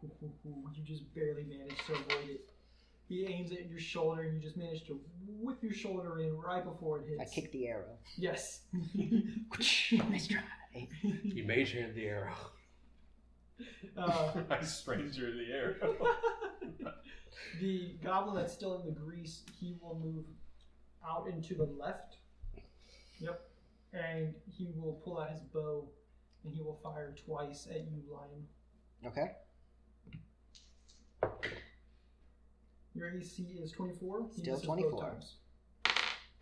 You just barely managed to avoid it. He aims at your shoulder, and you just manage to whip your shoulder in right before it hits. I kicked the arrow. Yes. Nice try. You mage hand the arrow. I stranger in the air. The goblin that's still in the grease, he will move out into the left. Yep. And he will pull out his bow, and he will fire twice at you, Lion. Okay. Your AC is 24. He Still misses 24. both times.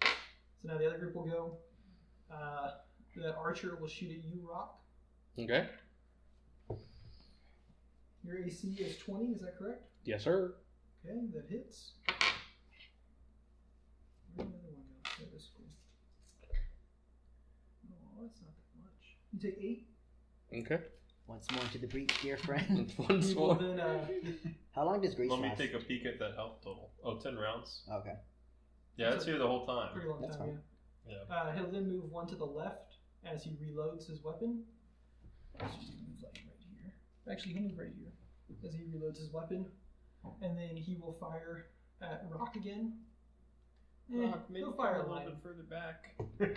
So now the other group will go. The archer will shoot at you, Rock. Okay. Your AC is 20, is that correct? Yes, sir. Okay, that hits. Where'd the other one go? There it is. Cool. Oh, that's not that much. You take 8. Okay. Once more into the breach, dear friend. Once He will more. then, How long does grease Let me last? take a peek at that health total. Oh, 10 rounds. Okay. Yeah, it's here the whole time. pretty long That's time, Yeah. yeah. He'll then move one to the left as he reloads his weapon. Let's just move like right here. Actually, he'll move right here as he reloads his weapon. And then he will fire at Rock again. He'll fire a line. further back. And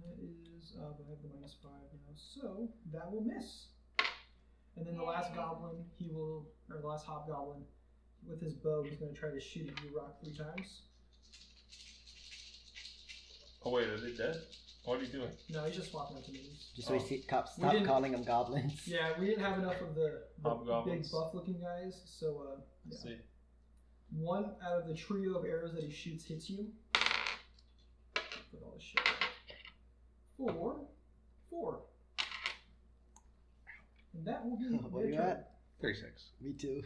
that is, I have the -5 now, so that will miss. And then the last goblin, the last hobgoblin, with his bow, he's going to try to shoot at you, Rock, 3 times. Oh wait, are they dead? What are you doing? No, he's just swapping out the minis. Just so we Oh. see, We stop didn't- calling them goblins. Yeah, we didn't have enough of the big Hobgoblins. buff-looking guys, so yeah. Let's see. One out of the trio of arrows that he shoots hits you. Put all this shit back. 4. And that will be What are you their turn. at? 36. Me too.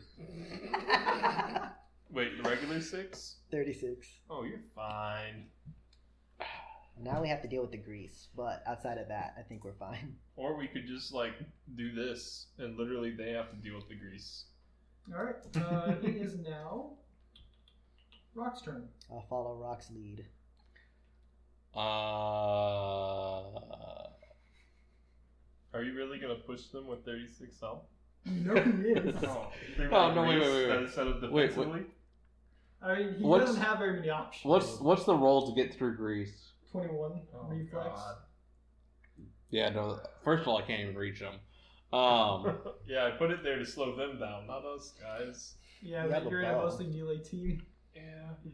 Wait, the regular 6? 36. Oh, you're fine. Now we have to deal with the grease, but outside of that, I think we're fine. Or we could just like do this, and literally they have to deal with the grease. Alright, it is now Rock's turn. I'll follow Rock's lead. Are you really gonna push them with 36 health? You know he is. Oh, they Oh, want no, wait, grease wait, wait. instead of Wait, defensively. I mean, he What's- doesn't have very many options. What's the roll to get through grease? 21 Oh, reflex. God. Yeah, no. First of all, I can't even reach them. Yeah, I put it there to slow them down, not us guys. Yeah, You but have a you're in a bow. mostly melee team. Yeah,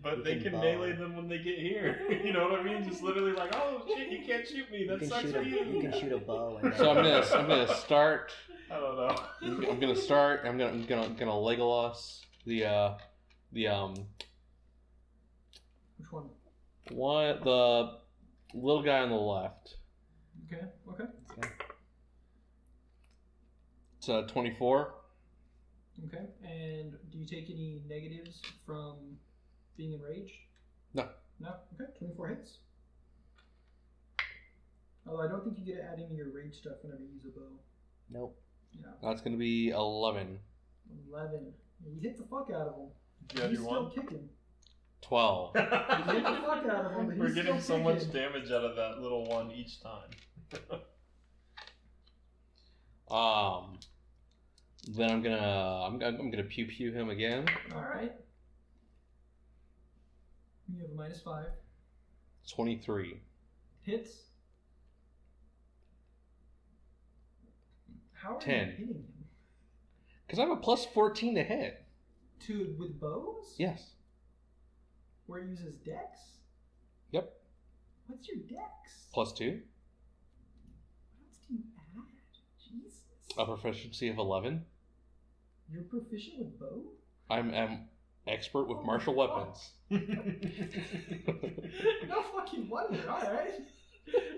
but You they can can bow. melee them when they get here. You know what I mean? Just literally like, oh shit, you can't shoot me. You That can sucks shoot for a you. you can shoot a bow. And So I'm gonna start. I don't know. I'm gonna start. I'm gonna Legolas the Which one? the little guy on the left. Okay. It's 24. Okay. And do you take any negatives from being enraged? No. No? Okay. 24 hits. Although I don't think you get to add any of your rage stuff whenever you use a bow. Nope. Yeah. That's gonna be 11. 11. Yeah, you hit the fuck out of him. Did you add He's your still one? kicking. 12. You hit the fuck out of him, but We're he's getting still so much kicking. damage out of that little one each time. Then I'm gonna pew him again. Alright. You have a -5. 23. Hits. How are 10. you hitting him? Because I have a plus 14 to hit. With bows? Yes. Where it uses dex? Yep. What's your dex? Plus 2. What else do you add? Jesus. A proficiency of 11. You're proficient with bow? I'm expert with Oh, martial fuck. weapons. No fucking wonder, alright.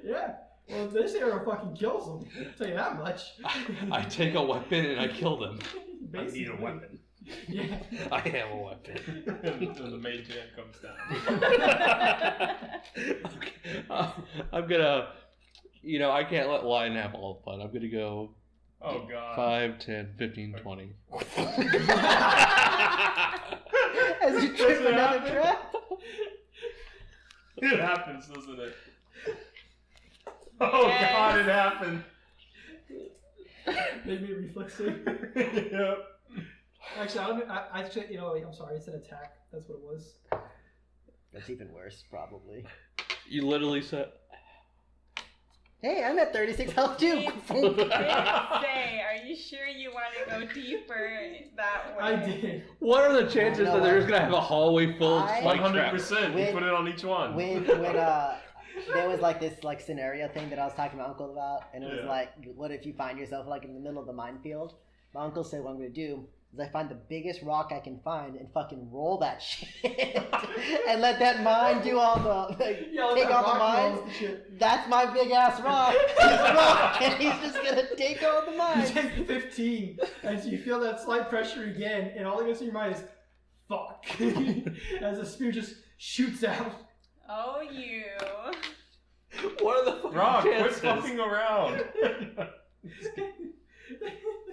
Yeah. Well, this arrow fucking kills them. I'll tell you that much. I take a weapon and I kill them. I need a weapon. Yeah. I am a weapon. And the mage hand comes down. Okay. I'm gonna, I can't let Lion have all the fun. I'm gonna go Oh god. 5, 10, 15, 20. As you trip Does it another happen? trap. It happens, doesn't it? Oh Yes. god, it happened. Made me reflex save. Yep. Actually, I'm sorry, it's an attack. That's what it was. That's even worse, probably. You literally said. Hey, I'm at 36 health too. Did say, are you sure you want to go deeper that way? I did. What are the chances You know that they're what? just gonna have a hallway full of I- spike traps? 100%. You When- put it on each one. When there was like this like scenario thing that I was talking to my uncle about, and it was Yeah. like, what if you find yourself like in the middle of the minefield? My uncle said, what I'm gonna do is I find the biggest rock I can find and fucking roll that shit and let that mine do all the Yeah, take that all the rock mines. rolls and shit. That's my big ass rock. He's rock, and he's just gonna take all the You mines. take 15, and you feel that slight pressure again, and all that goes through your mind is, fuck. As the spear just shoots out. Oh, you. What are the fucking Rock, quit chances? fucking around.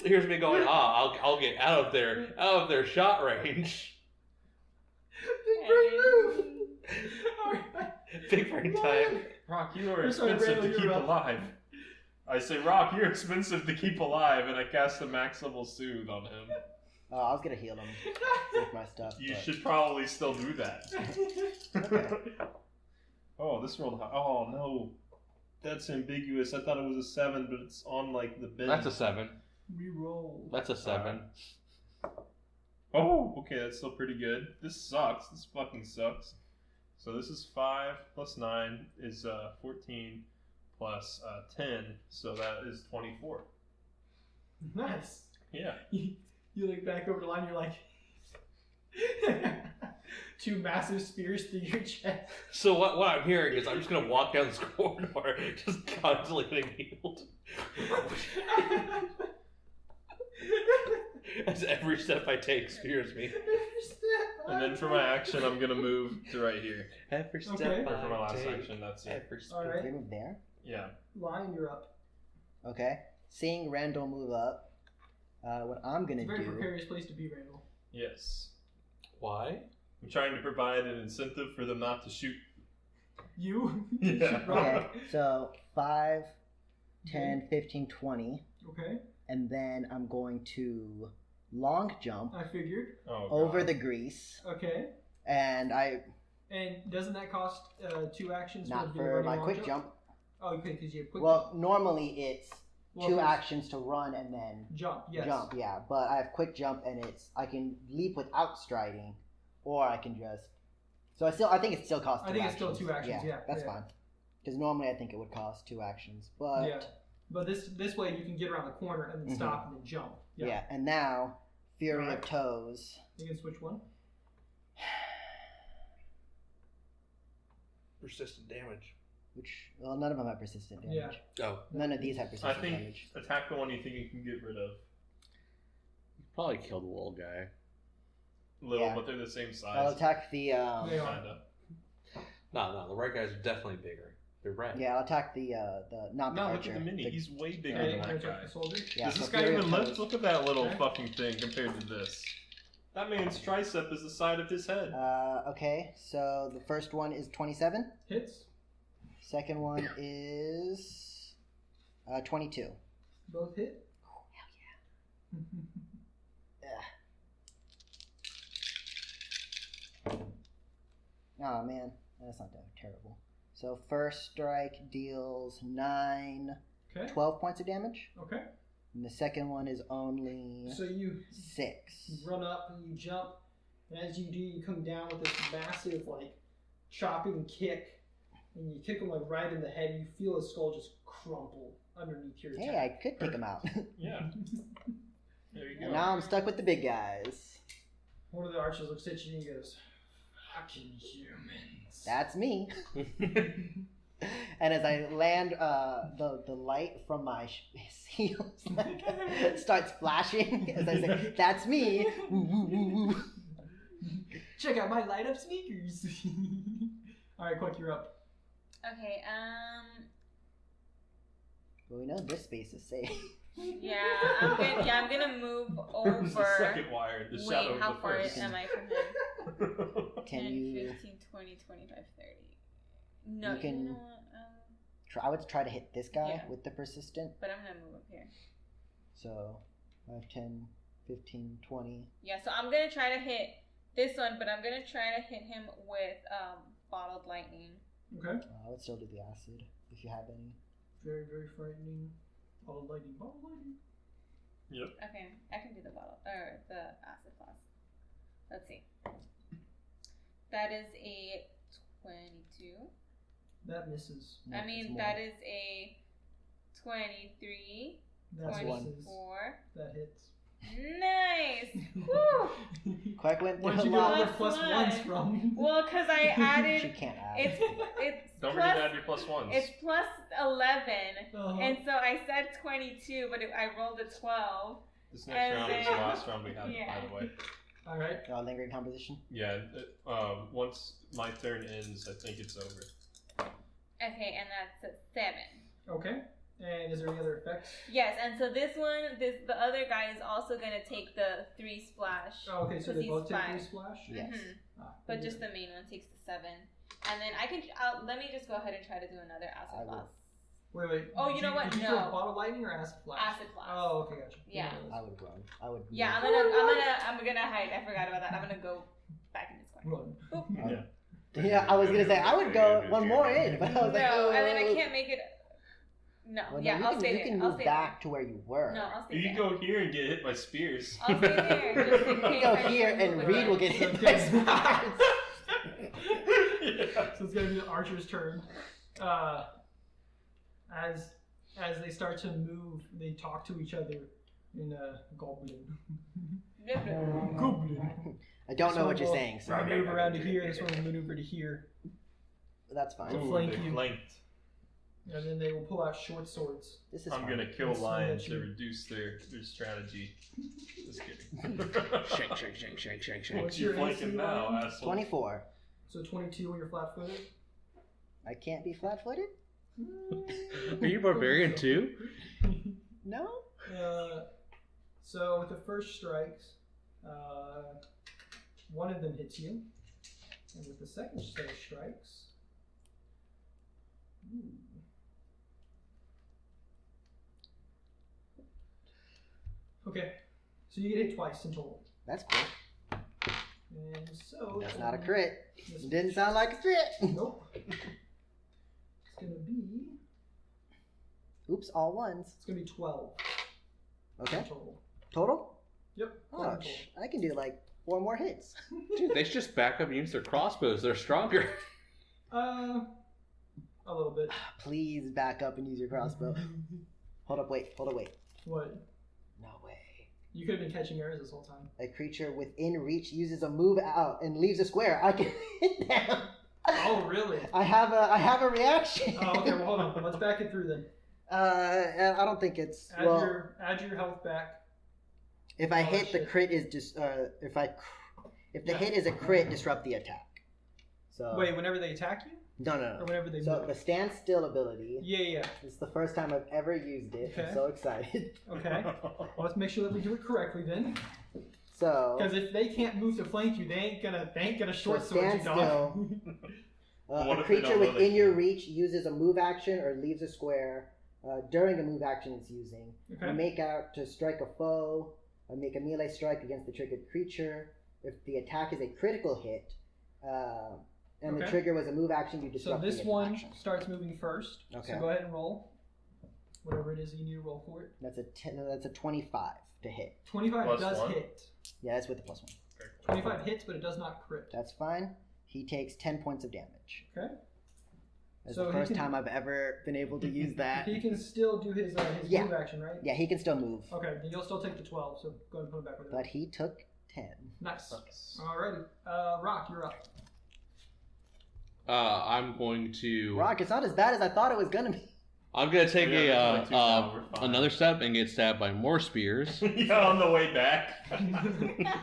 Here's me going. I'll get out of their shot range. Big brain move. Big brain time. Rock, you are I'm sorry, expensive Randall, to keep you're up. alive. I say, Rock, you're expensive to keep alive, and I cast a max level soothe on him. Oh, I was gonna heal him with my stuff. You but- should probably still do that. Oh, this rolled high. Oh no, that's ambiguous. I thought it was a 7, but it's on like the bin. That's a 7. Reroll. That's a 7. Oh, okay, that's still pretty good. This sucks. This fucking sucks. So this is 5 plus 9 is 14 plus 10, so that is 24. Nice. Yeah. You look back over the line, you're like, 2 massive spears through your chest. So what I'm hearing is I'm just gonna walk down this corridor, just constantly getting healed. As every step I take spears me. And then for my action, I'm gonna move to right here. Every step Okay. Or for my last I take, action, that's it. every step. Alright. They move there. Yeah. Lion, you're up. Okay. Seeing Randall move up, what I'm gonna It's a very do. precarious place to be, Randall. Yes. Why? I'm trying to provide an incentive for them not to shoot. You? Yeah. Okay, so 5, 10, 15, 20, Okay, and then I'm going to long jump I figured. Oh, over God. the grease, Okay. and And doesn't that cost 2 actions? not the for running my long quick jump. Oh, okay, because you have quick Well, normally it's Well, 2 because- actions to run and then jump. Yes. jump, yeah. But I have quick jump, and I can leap without striding, or I can just. So I think it still costs. I 2 think it's actions. still 2 actions, yeah, that's yeah. fine. Because normally I think it would cost 2 actions, but Yeah. But this way you can get around the corner and then Mhm. stop and then jump. yeah. And now Fury Alright. of Toes. You can switch one. Persistent damage. Which, well, none of them have persistent damage. Yeah. Oh, None of these have I persistent think damage. attack the one you think you can get rid of. you probably killed the little guy. Little, Yeah. but they're the same size. I'll attack the. They are. Kinda. No, the right guys are definitely bigger. They're red. Yeah, I'll attack the not the No, look archer. at the mini. The- He's way bigger Okay, than you're that gonna guy. attack the soldier. yeah, Does so this guy Fury even of lift? Toes. Look at that little Okay. fucking thing compared to this. That man's tricep is the side of his head. Okay, so the first one is 27. Hits. Second one is 22. Both hit. Oh, hell yeah. Oh man, that's not that terrible. So first strike deals 9, Okay. 12 points of damage. Okay. And the second one is only So you 6. run up and you jump, and as you do, you come down with this massive, like, chopping kick, and you kick him, like, right in the head, and you feel his skull just crumple underneath your Hey, attack. I could take him out. Yeah. There you And go. now I'm stuck with the big guys. One of the archers looks at you and he goes, "Fucking humans." That's me. And as I land, the light from my heels starts flashing as I say, "That's me." Woo, woo, woo, woo. Check out my light up sneakers. Alright, Quick, you're up. Okay, Well, we know this space is safe. I'm gonna move Who's the over. second wire? The shadow Wait, how of the far first. am I from him? Can 10, you? 15, 20, 25, 30. No, You can- know what? I would try to hit this guy Yeah. with the persistent. But I'm gonna move up here. So 5, 10, 15, 20. Yeah, so I'm gonna try to hit this one, but I'm gonna try to hit him with bottled lightning. Okay. I would still do the acid if you have any. Very, very frightening. Ball of lightning. Ball of lightning. Okay, I can do the acid plus. Let's see. That is a 22. That misses. No, I it's mean, more. that is a 23, That That's one. misses. 24. That hits. Nice! Woo! Quite went through Where'd a you get all lot. the plus Plus ones one. from? Well, because I She added. can't add. It's Don't plus, forget to add your plus ones. It's plus 11. Uh-huh. And so I said 22, but I rolled a 12. This next and round is then- the last round we have, Yeah. by the way. Alright. Lingering composition. Yeah, once my turn ends, I think it's over. Okay, and that's a 7. Okay. And is there any other effects? Yes, and so the other guy is also gonna take the 3 splash. Oh, okay, so 'cause they he's both take 5. 3 splash? Yes. Mhm. Ah, But good. just the main one takes the 7. And then let me just go ahead and try to do another I acid will. blast. Wait. Oh, Did you know what? Did you No. throw bottle lightning or acid flash? Acid blast. Oh, okay, gotcha. Yeah. I would run. I would. Yeah, move. I'm gonna hide. I forgot about that. I'm gonna go back in this corner. Run. Oop. Yeah, I was gonna say I would go one more in, but I was like, No, oh. and then I can't make it. No, Well, no, yeah, you I'll can, stay you there. can I'll move stay back to where you were. there. No, I'll stay You there. can go here and get hit by spears. I'll stay there. Just in You case go I here move and with Reed it. will get hit by spars. So it's gonna be the archer's turn. As they start to move, they talk to each other in goblin. Goblin. I don't know what This you're one saying, will so Maneuver around to here. This one will maneuver to here, that's fine. To Ooh, flank they you. flanked. and then they will pull out short swords. This is I'm fine. gonna kill That's lions what you- to reduce their strategy. Just kidding. What's You your flank him AC, now, Lion? asshole. 24. So 22 when you're flat-footed. I can't be flat-footed. Are you barbarian too? No. So with the first strikes, one of them hits you, and with the second set of strikes, okay, so you get hit twice in total, That's cool. and so That's not a crit. this- It didn't sound like a crit. Nope. It's gonna be Oops, all ones. 12 Okay. in total. Total? Yep. 12 Oh, in total. I can do like 4 more hits. Dude, they should just back up and use their crossbows. They're stronger. A little bit. Please back up and use your crossbow. Hold up, wait. What? No way. You could have been catching arrows this whole time. A creature within reach uses a move out and leaves a square. I can hit them. Oh, really? I have a reaction. Oh, okay. Well, hold on. Let's back it through then. I don't think it's Add your health back. If I Oh, hit the shit. crit is just if the hit is a crit, disrupt the attack. So Wait, whenever they attack you, no. or whenever they So move. the standstill ability. Yeah. It's the first time I've ever used it. Okay. I'm so excited. Okay. Well, let's make sure that we do it correctly then. So Because if they can't move to flank you, they ain't gonna short So sword you, stand dog. What a if they creature don't know within they your can? reach uses a move action or leaves a square during a move action it's using. Okay. You make out to strike a foe, make a melee strike against the triggered creature. If the attack is a critical hit, and the Okay. trigger was a move action, you So disrupt this the one action. starts moving first. Okay. So go ahead and roll. whatever it is you need to roll for it. That's a 10, no, that's a 25 to hit. 25 Plus does one? hit. Yeah, that's with the +1. 25 hits, but it does not crit. That's fine. He takes 10 points of damage. Okay. That's So the he first can- time I've ever been able to use that. He can still do his Yeah. move action, right? Yeah, he can still move. Okay, then you'll still take the 12, so go ahead and put him back with But it. he took 10. Nice. Nice. Alrighty. Rock, you're up. I'm going to. Rock, it's not as bad as I thought it was gonna be. I'm gonna take Yeah, there's only two now, we're fine. another step and get stabbed by more spears. Yeah, on the way back.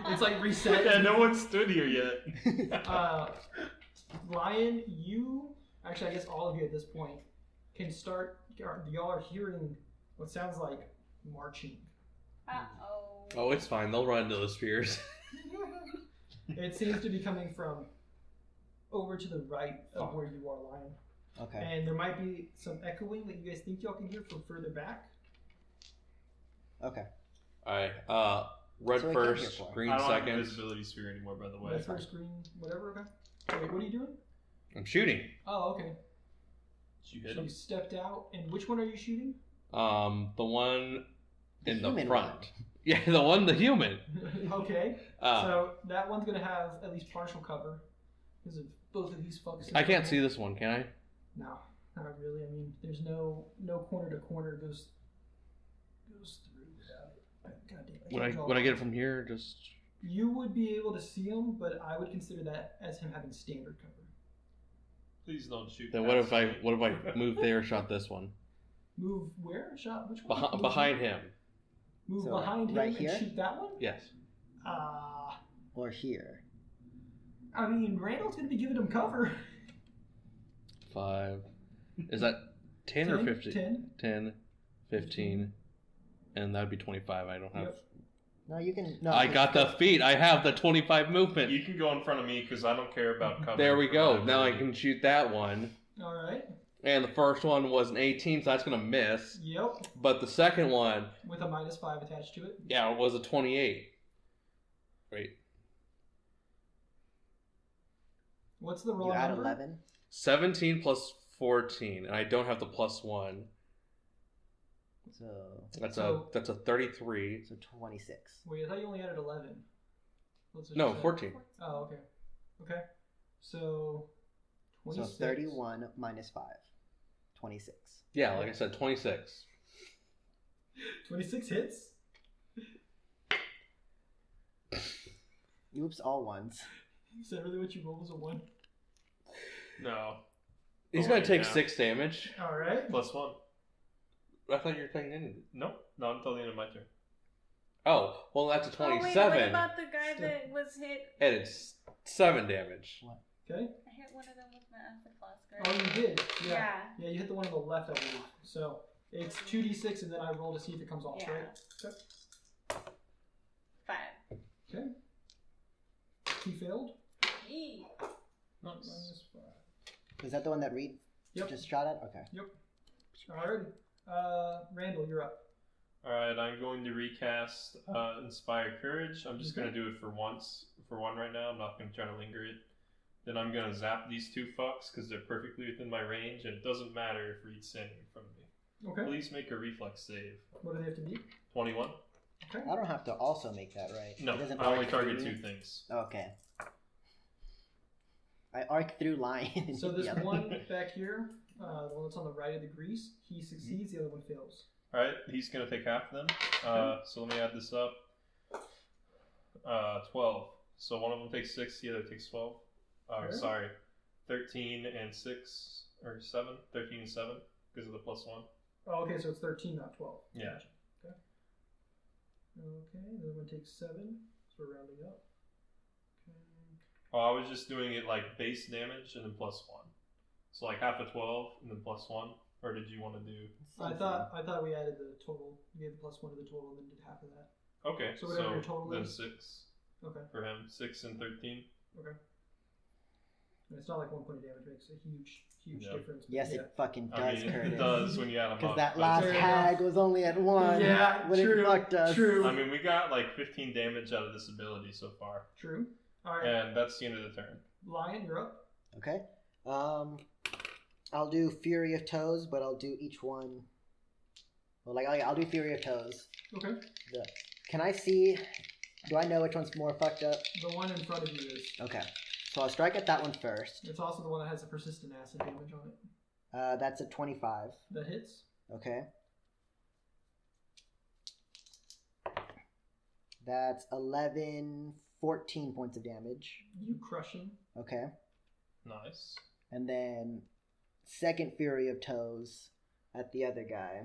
It's like reset. Yeah, no one stood here yet. Lion, you actually, I guess all of you at this point can start. Y'all are hearing what sounds like marching. Uh-oh. Oh, it's fine. They'll run into the spears. It seems to be coming from over to the right of where you are, Lion. Okay. And there might be some echoing that you guys think y'all can hear from further back. Okay. Alright, red So I came here first, for. green I don't have second. invisibility sphere anymore, by the way. Red first, green, whatever. Okay. Wait, what are you doing? I'm shooting. Oh, okay. Did you hit So him? you stepped out, and which one are you shooting? The one in the human front. one. Yeah, the human. Okay. Uh, So that one's gonna have at least partial cover because of both of these fucks. I can't see this one, can I? No, not really. I mean, there's no corner to corner goes through without it. God damn, When I get it from here, just You would be able to see him, but I would consider that as him having standard cover. Please don't shoot. then past me. what if I moved there, shot this one Move where? Shot which one? Move behind him? Move So, behind him right and here? shoot that one. Yes. Or here. I mean, Randall's gonna be giving him cover. 5. Is that 10 or 15? 10. 10, 15, and that'd be 25. I don't have. Yep. No, you can. No, I got the feet. I have the 25 movement. You can go in front of me because I don't care about cover. There we for go. my Now I ability. can shoot that one. All right. And the first one was an 18, so that's gonna miss. Yep. But the second one, With a -5 attached to it. yeah, it was a 28. Wait, What's the roll You add number? 11. 17 plus 14, and I don't have the +1. So That's So- a 33. 26. Wait, I thought you only added 11. What's it No, say? 14. Oh, okay. Okay. So, So 26. 31 minus 5. 26. Yeah, like I said, 26. 26 hits? Oops, all ones. Is that really what you rolled as a 1? No. He's Oh, gonna wait, take yeah. 6 damage. Alright. +1. I thought you were taking any. No, not until the end of my turn. Oh, well, that's a Oh, wait, 27, what about the guy that was hit? and it's 7 damage. Okay. I hit one of them with my acid flask, Oh, right? you did. Yeah. Yeah. Yeah, you hit the one on the left, I believe. So, it's 2d6 and then I roll to see if it comes off, Yeah. right? Okay. 5. Okay. He failed. Eee. Minus 5. Is that the one that Reed Yep. just shot at? Okay. Alrighty. Randall, you're up. Alright, I'm going to recast Inspire Courage. I'm just going to do it for one right now. I'm not going to try to linger it. Then I'm going to zap these two fucks because they're perfectly within my range, and it doesn't matter if Reed's standing in front of me. Okay. Please make a reflex save. What do they have to beat? 21? Okay. I don't have to also make that, right? No, It doesn't I only arc target through? 2 things. Okay. I arc through Lion. So the this other. one back here, the one that's on the right of the grease, he succeeds, the other one fails. Alright, he's going to take half of them. So let me add this up. 12. So one of them takes 6, the other takes 12. Okay. Sorry. 13 and 6, or 7. 13 and 7, because of the +1. Oh, okay, so it's 13, not 12. Yeah. Gotcha. Okay. Okay, the other one takes 7, so we're rounding up. Okay. Oh, I was just doing it like base damage and then +1. So like half of 12 and then +1. Or did you want to do? I thought we added the total. We gave the +1 to the total and then did half of that. Okay, So whatever your total then is. 6 Okay. for him. 6 and 13. Okay. And it's not like 1 point of damage makes a huge Yeah. difference. but Yes, yeah. it fucking does, I mean, Curtis. it does when you add them Because up. that but- last Fair hag was only at 1. Yeah, when true, it fucked us. true. I mean, we got like 15 damage out of this ability so far. True. All right. And that's the end of the turn. Lion, you're up. Okay. I'll do Fury of Toes, but I'll do each one Well, like I'll do Fury of Toes. Okay. Can I see? Do I know which one's more fucked up? The one in front of you is. Okay. So I'll strike at that one first. It's also the one that has a persistent acid damage on it. That's a 25. That hits. Okay. That's 11, 14 points of damage. You crush him. Okay. Nice. And then second Fury of Toes at the other guy.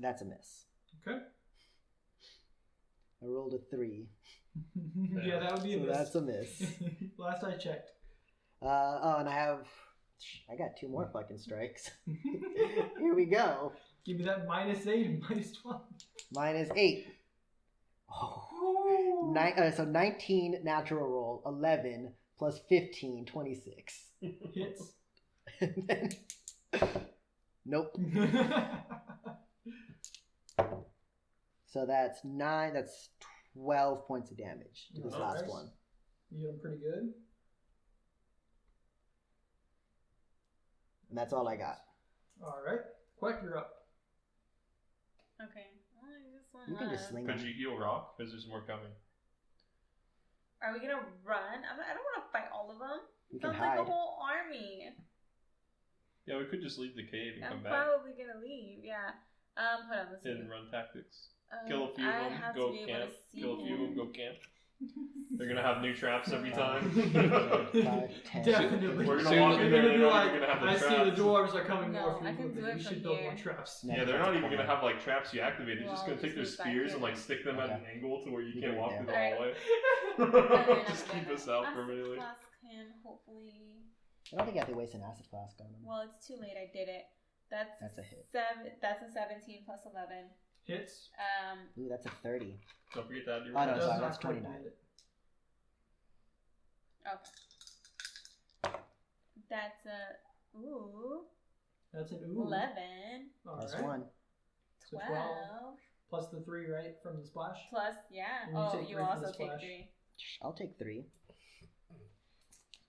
That's a miss. Okay. I rolled a 3. Yeah, that would be a So miss. that's a miss. Last I checked. And I got 2 more fucking strikes. Here we go. Give me that -8 and -12. -8. Oh. So 19 natural roll, 11 plus 15, 26. Hits. And then, nope. So that's 9, that's 12 points of damage to this Nice. last one. You get him pretty good. And that's all I got. All right. Quack, you're up. Okay. Well, I just one You can just left. sling Could them. you heal Rock? Because there's more coming. Are we gonna run? I don't want to fight all of them. You can Sounds like hide. a whole army. Yeah, we could just leave the cave and I'm come back. probably gonna leave. Yeah. Hold on. Let's see. Hit and run tactics. Kill a few I of them, have go to be able camp. to see Kill a few of them, him. go camp. They're gonna have new traps every time. 5, 10. Definitely. We're gonna Soon walk they're in You're there, gonna be they're not like, even gonna have the I see traps. the dwarves are coming No, more I can frequently. do it You from should build more here. traps. Yeah, they're not even gonna have like traps you activate. They're just Well, gonna take their just back spears here. and like stick them at an Okay. angle to where you You can't do it walk there. through the Alright. hallway. Just keep us out Acid permanently. flask can hopefully. I don't think I have to waste an acid flask on them. Well, it's too late. I did it. That's a hit. That's a 17 plus 11. Hits. Ooh, that's a 30. Don't forget that. Oh, no, Does sorry, not that's quite 29. hit it. Okay. That's a That's an ooh. 11, All Plus right. 1. So 12, 12. Plus the 3, right, from the splash? plus yeah. And you Oh, take you 3 from also the take splash. 3. I'll take 3.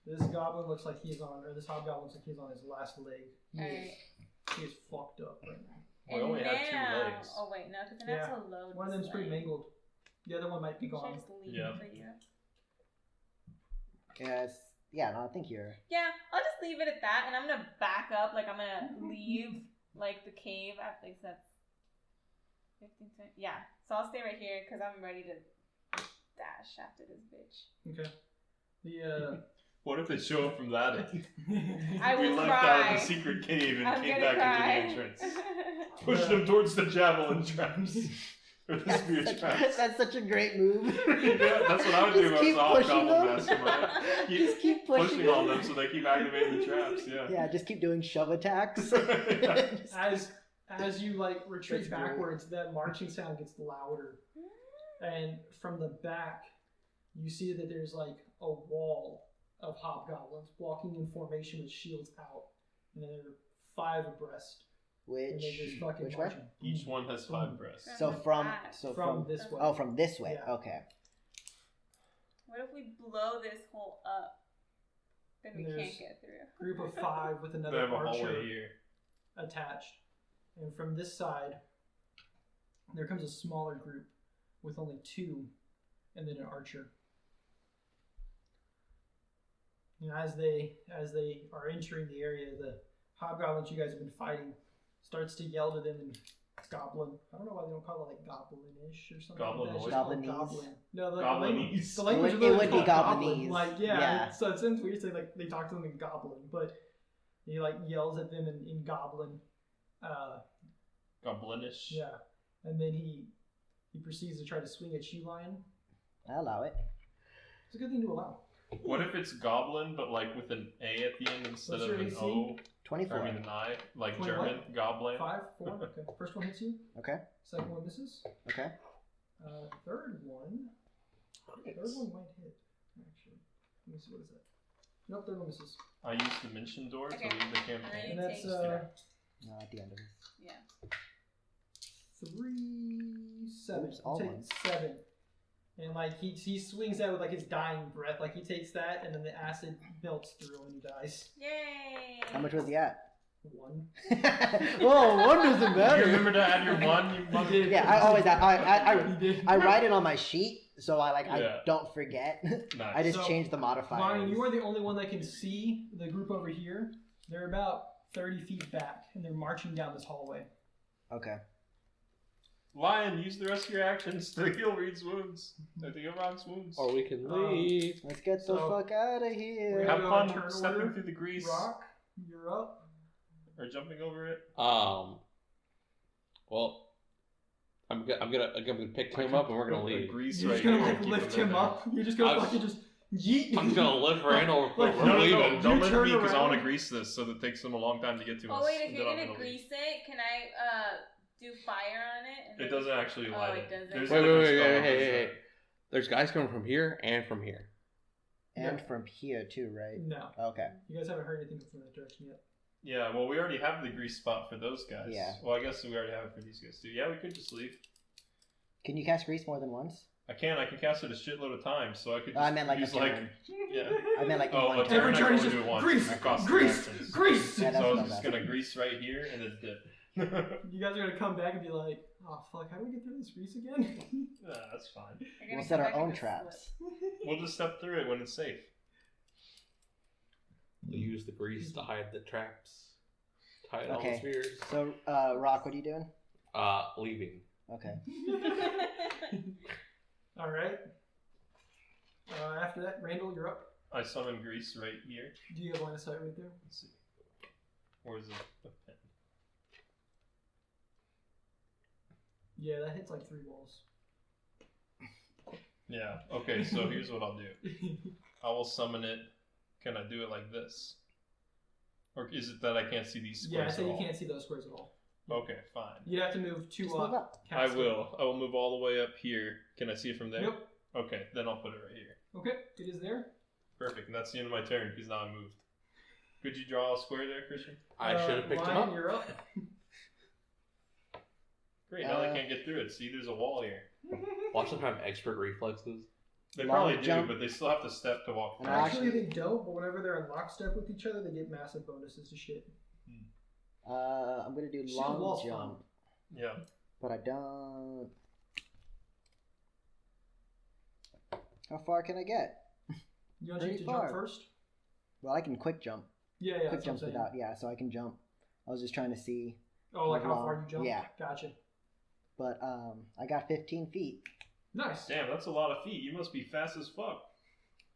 This goblin looks like he's on, or this hobgoblin looks like he's on his last leg. He Alright. is fucked up right now. We only had 2 now- legs. Oh wait, no, because then I have to load. One of them's this pretty leg. mangled. The other one might be Should I gone. just leave Yeah. it for you? Yes. Yeah, no, I think you're. Yeah, I'll just leave it at that, and I'm gonna back up. Like I'm gonna leave like the cave after like that's 15, 20. Yeah, so I'll stay right here because I'm ready to dash after this bitch. Okay. The What if they show up from that end? I We will left cry. out of the secret cave and I'm came gonna back cry. into the entrance. Push them towards the javelin traps. Or the spear traps. That's such a great move. Yeah, that's what I would do if I Just was keep a pushing hobgoblin them. mastermind. Just keep pushing on them so they keep activating the traps, yeah. Yeah, just keep doing shove attacks. as you like retreat That's great. backwards, that marching sound gets louder, and from the back, you see that there's like a wall of hobgoblins walking in formation with shields out, and then there are 5 abreast, and they just fucking which way? marching. Each one has 5 breasts. So from From this way. Oh, from this way. Yeah. Okay. What if we blow this hole up? Then we There's- can't get through. Group of 5 with They another have a archer hallway here. attached, and from this side, there comes a smaller group with only 2, and then an archer. You know, as they are entering the area, the hobgoblins you guys have been fighting starts to yell to them in goblin. I don't know why they don't call it like goblin-ish or something. Goblin like that. It's noise? just called Goblinese. goblin. No, the Goblinese. The language It of would- it those would is be called goblin. Goblinese. Like Yeah. so it sounds weird to say like they talk to them in goblin, but he like yells at them in goblin. Goblinish. Yeah, and then he proceeds to try to swing at you, Lion. I allow it. It's a good thing to allow. What if it's goblin, but like with an A at the end instead What's of your an AC? O? 24. I mean an I, like 20 German, goblin. 5, 4. Okay. First one hits you. Okay. Second one misses. Okay. Third one might hit. Actually, let me see what is that. Nope, third one misses. I used the mission door Okay. to leave the And campaign. And then that's takes No, at the end of it. yeah. 3, 7. Oops, all Take ones. 7. And like he swings that with like his dying breath. Like he takes that and then the acid melts through and he dies. Yay! How much was he at? 1. Whoa, one doesn't You matter. remember to add your 1? You mother- Yeah, I always You did. I write it on my sheet, so I Yeah. don't forget. Nice. I just So, change the modifiers. Ryan, you are the only one that can see the group over here. They're about 30 feet back, and they're marching down this hallway. Okay. Lion, use the rest of your actions to heal Reed's wounds. To heal Rock's wounds. Or we can leave. Let's get the So, fuck out of here. we're Have gonna fun turn stepping order. through the grease. Rock, you're up. Or jumping over it. Well, I'm gonna pick him up and we're gonna leave. Grease You're right just gonna here like and keep lift in him there. up. You're just gonna I was- fucking just yeet. I'm just gonna lift Randall real quick. Like, We're No, leaving. don't You let turn me because I want to around. grease this so that it takes them a long time to get to us. Oh wait, if and you're then I'm gonna leave. grease it, can I do fire on it? And It then- doesn't actually light it it. doesn't. There's a Wait, different wait, spell hey, that does hey. that. There's guys coming from here and from here. And from here too, right? No, Okay. you guys haven't heard anything from that direction yet. Yeah, well, we already have the grease spot for those guys. Yeah. Well, I guess we already have it for these guys too. Yeah, we could just leave. Can you cast grease more than once? I can cast it a shitload of times, so I could just I meant like a use turn. yeah. I meant like Oh, one a turn. turn. Every I turn can is only just do it once. grease, It costs grease, two actions. grease. Yeah, that's So I what was I'm just asking. gonna grease right here and then dip. You guys are gonna come back and be like, oh fuck, how do we get through this grease again? That's fine. You're gonna We'll set come our back and own just traps. We'll just step through it when it's safe. We'll use the grease to hide the traps. Hide all the Okay. spears. So, Rock, what are you doing? Leaving. Okay. slip. All right. After that, Randall, you're up. I summon grease right here. Do you have line of sight right there? Let's see. Where's the pen? Yeah, that hits like 3 walls. Yeah. Okay. So here's what I'll do. I will summon it. Can I do it like this? Or is it that I can't see these Yeah, I squares say at you all? can't see those squares at all. Okay, fine. You'd have to move 2 Just move up. I cast it. will. I will move all the way up here. Can I see it from there? Yep. Okay, then I'll put it right here. Okay, it is there. Perfect. And that's the end of my turn because now I moved. Could you draw a square there, Christian? I should have picked him Ryan, up. You're up. Great. Now they can't get through it. See, there's a wall here. Watch them have expert reflexes. They Long probably do, jump. but they still have to step to walk And through. Actually, they don't, but whenever they're in lockstep with each other, they get massive bonuses to shit. I'm gonna do Shield long wall's jump, Yeah. but I don't. How far can I get? You want Pretty to far. jump first? Well, I can quick jump. Yeah, Quick that's what I'm jumps saying. without, yeah, so I can jump. I was just trying to see, Oh, like how long. far you jump? Yeah. Gotcha. but I got 15 feet. Nice. Damn, that's a lot of feet. You must be fast as fuck.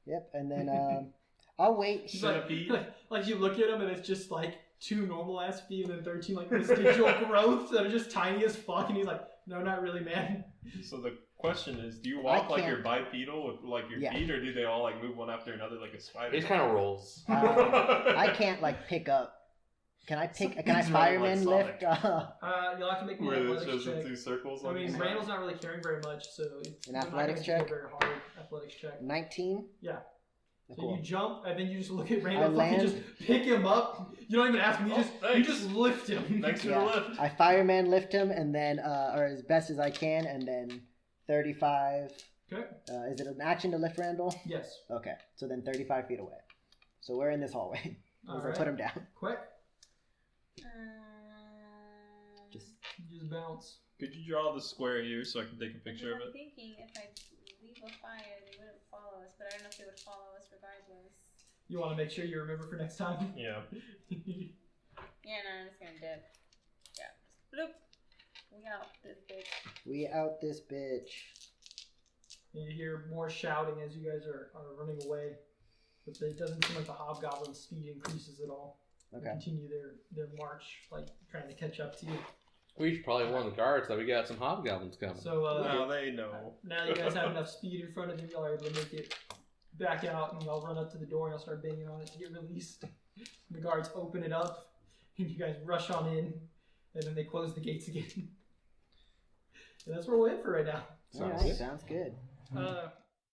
Yep, and then I'll wait. He's like, Centipede. like you look at him and it's just like 2 normal ass feet and then 13 like vestigial growths that are just tiny as fuck, and he's like, no, not really, man. So the question is, do you walk like you're can't- bipedal with like your Yeah. feet, or do they all like move one after another like a spider? He just kind of rolls. I can't like pick up. Can I pick? Can I He's running like fireman Sonic. lift? You'll have to make me Where an it athletics shows the check. 2 circles. I on mean, each side? Randall's not really carrying very much, so it's An not athletics gonna be check? very hard. Athletics check. 19. Yeah. So Cool. you jump and then you just look at Randall, fucking land. just pick him up. You don't even ask him. You Oh, just you thanks. just lift him. Thanks for Yeah. the lift. I fireman lift him, and then or as best as I can, and then 35. Okay. Is it an action to lift Randall? Yes. Okay, so then 35 feet away. So we're in this hallway. All We're gonna right. put him down. Quick. Just Just bounce. Could you draw the square here so I can take a picture of I'm it? thinking if I leave a fire, they wouldn't follow us, but I don't know if they would follow us regardless. You want to make sure you remember for next time. Yeah. Yeah, no, I'm just gonna dip. Yeah, just bloop. We out this bitch. we out this bitch. And you hear more shouting as you guys are running away, but it doesn't seem like the hobgoblin's speed increases at all. They Okay. continue their march, like trying to catch up to you. We should probably warn the guards that we got some hobgoblins coming. So Now they know. now you guys have enough speed in front of you, y'all are able to make it back out, and y'all run up to the door and y'all start banging on it to get released. The guards open it up, and you guys rush on in, and then they close the gates again. And that's where we're at for right now. All right, sounds good.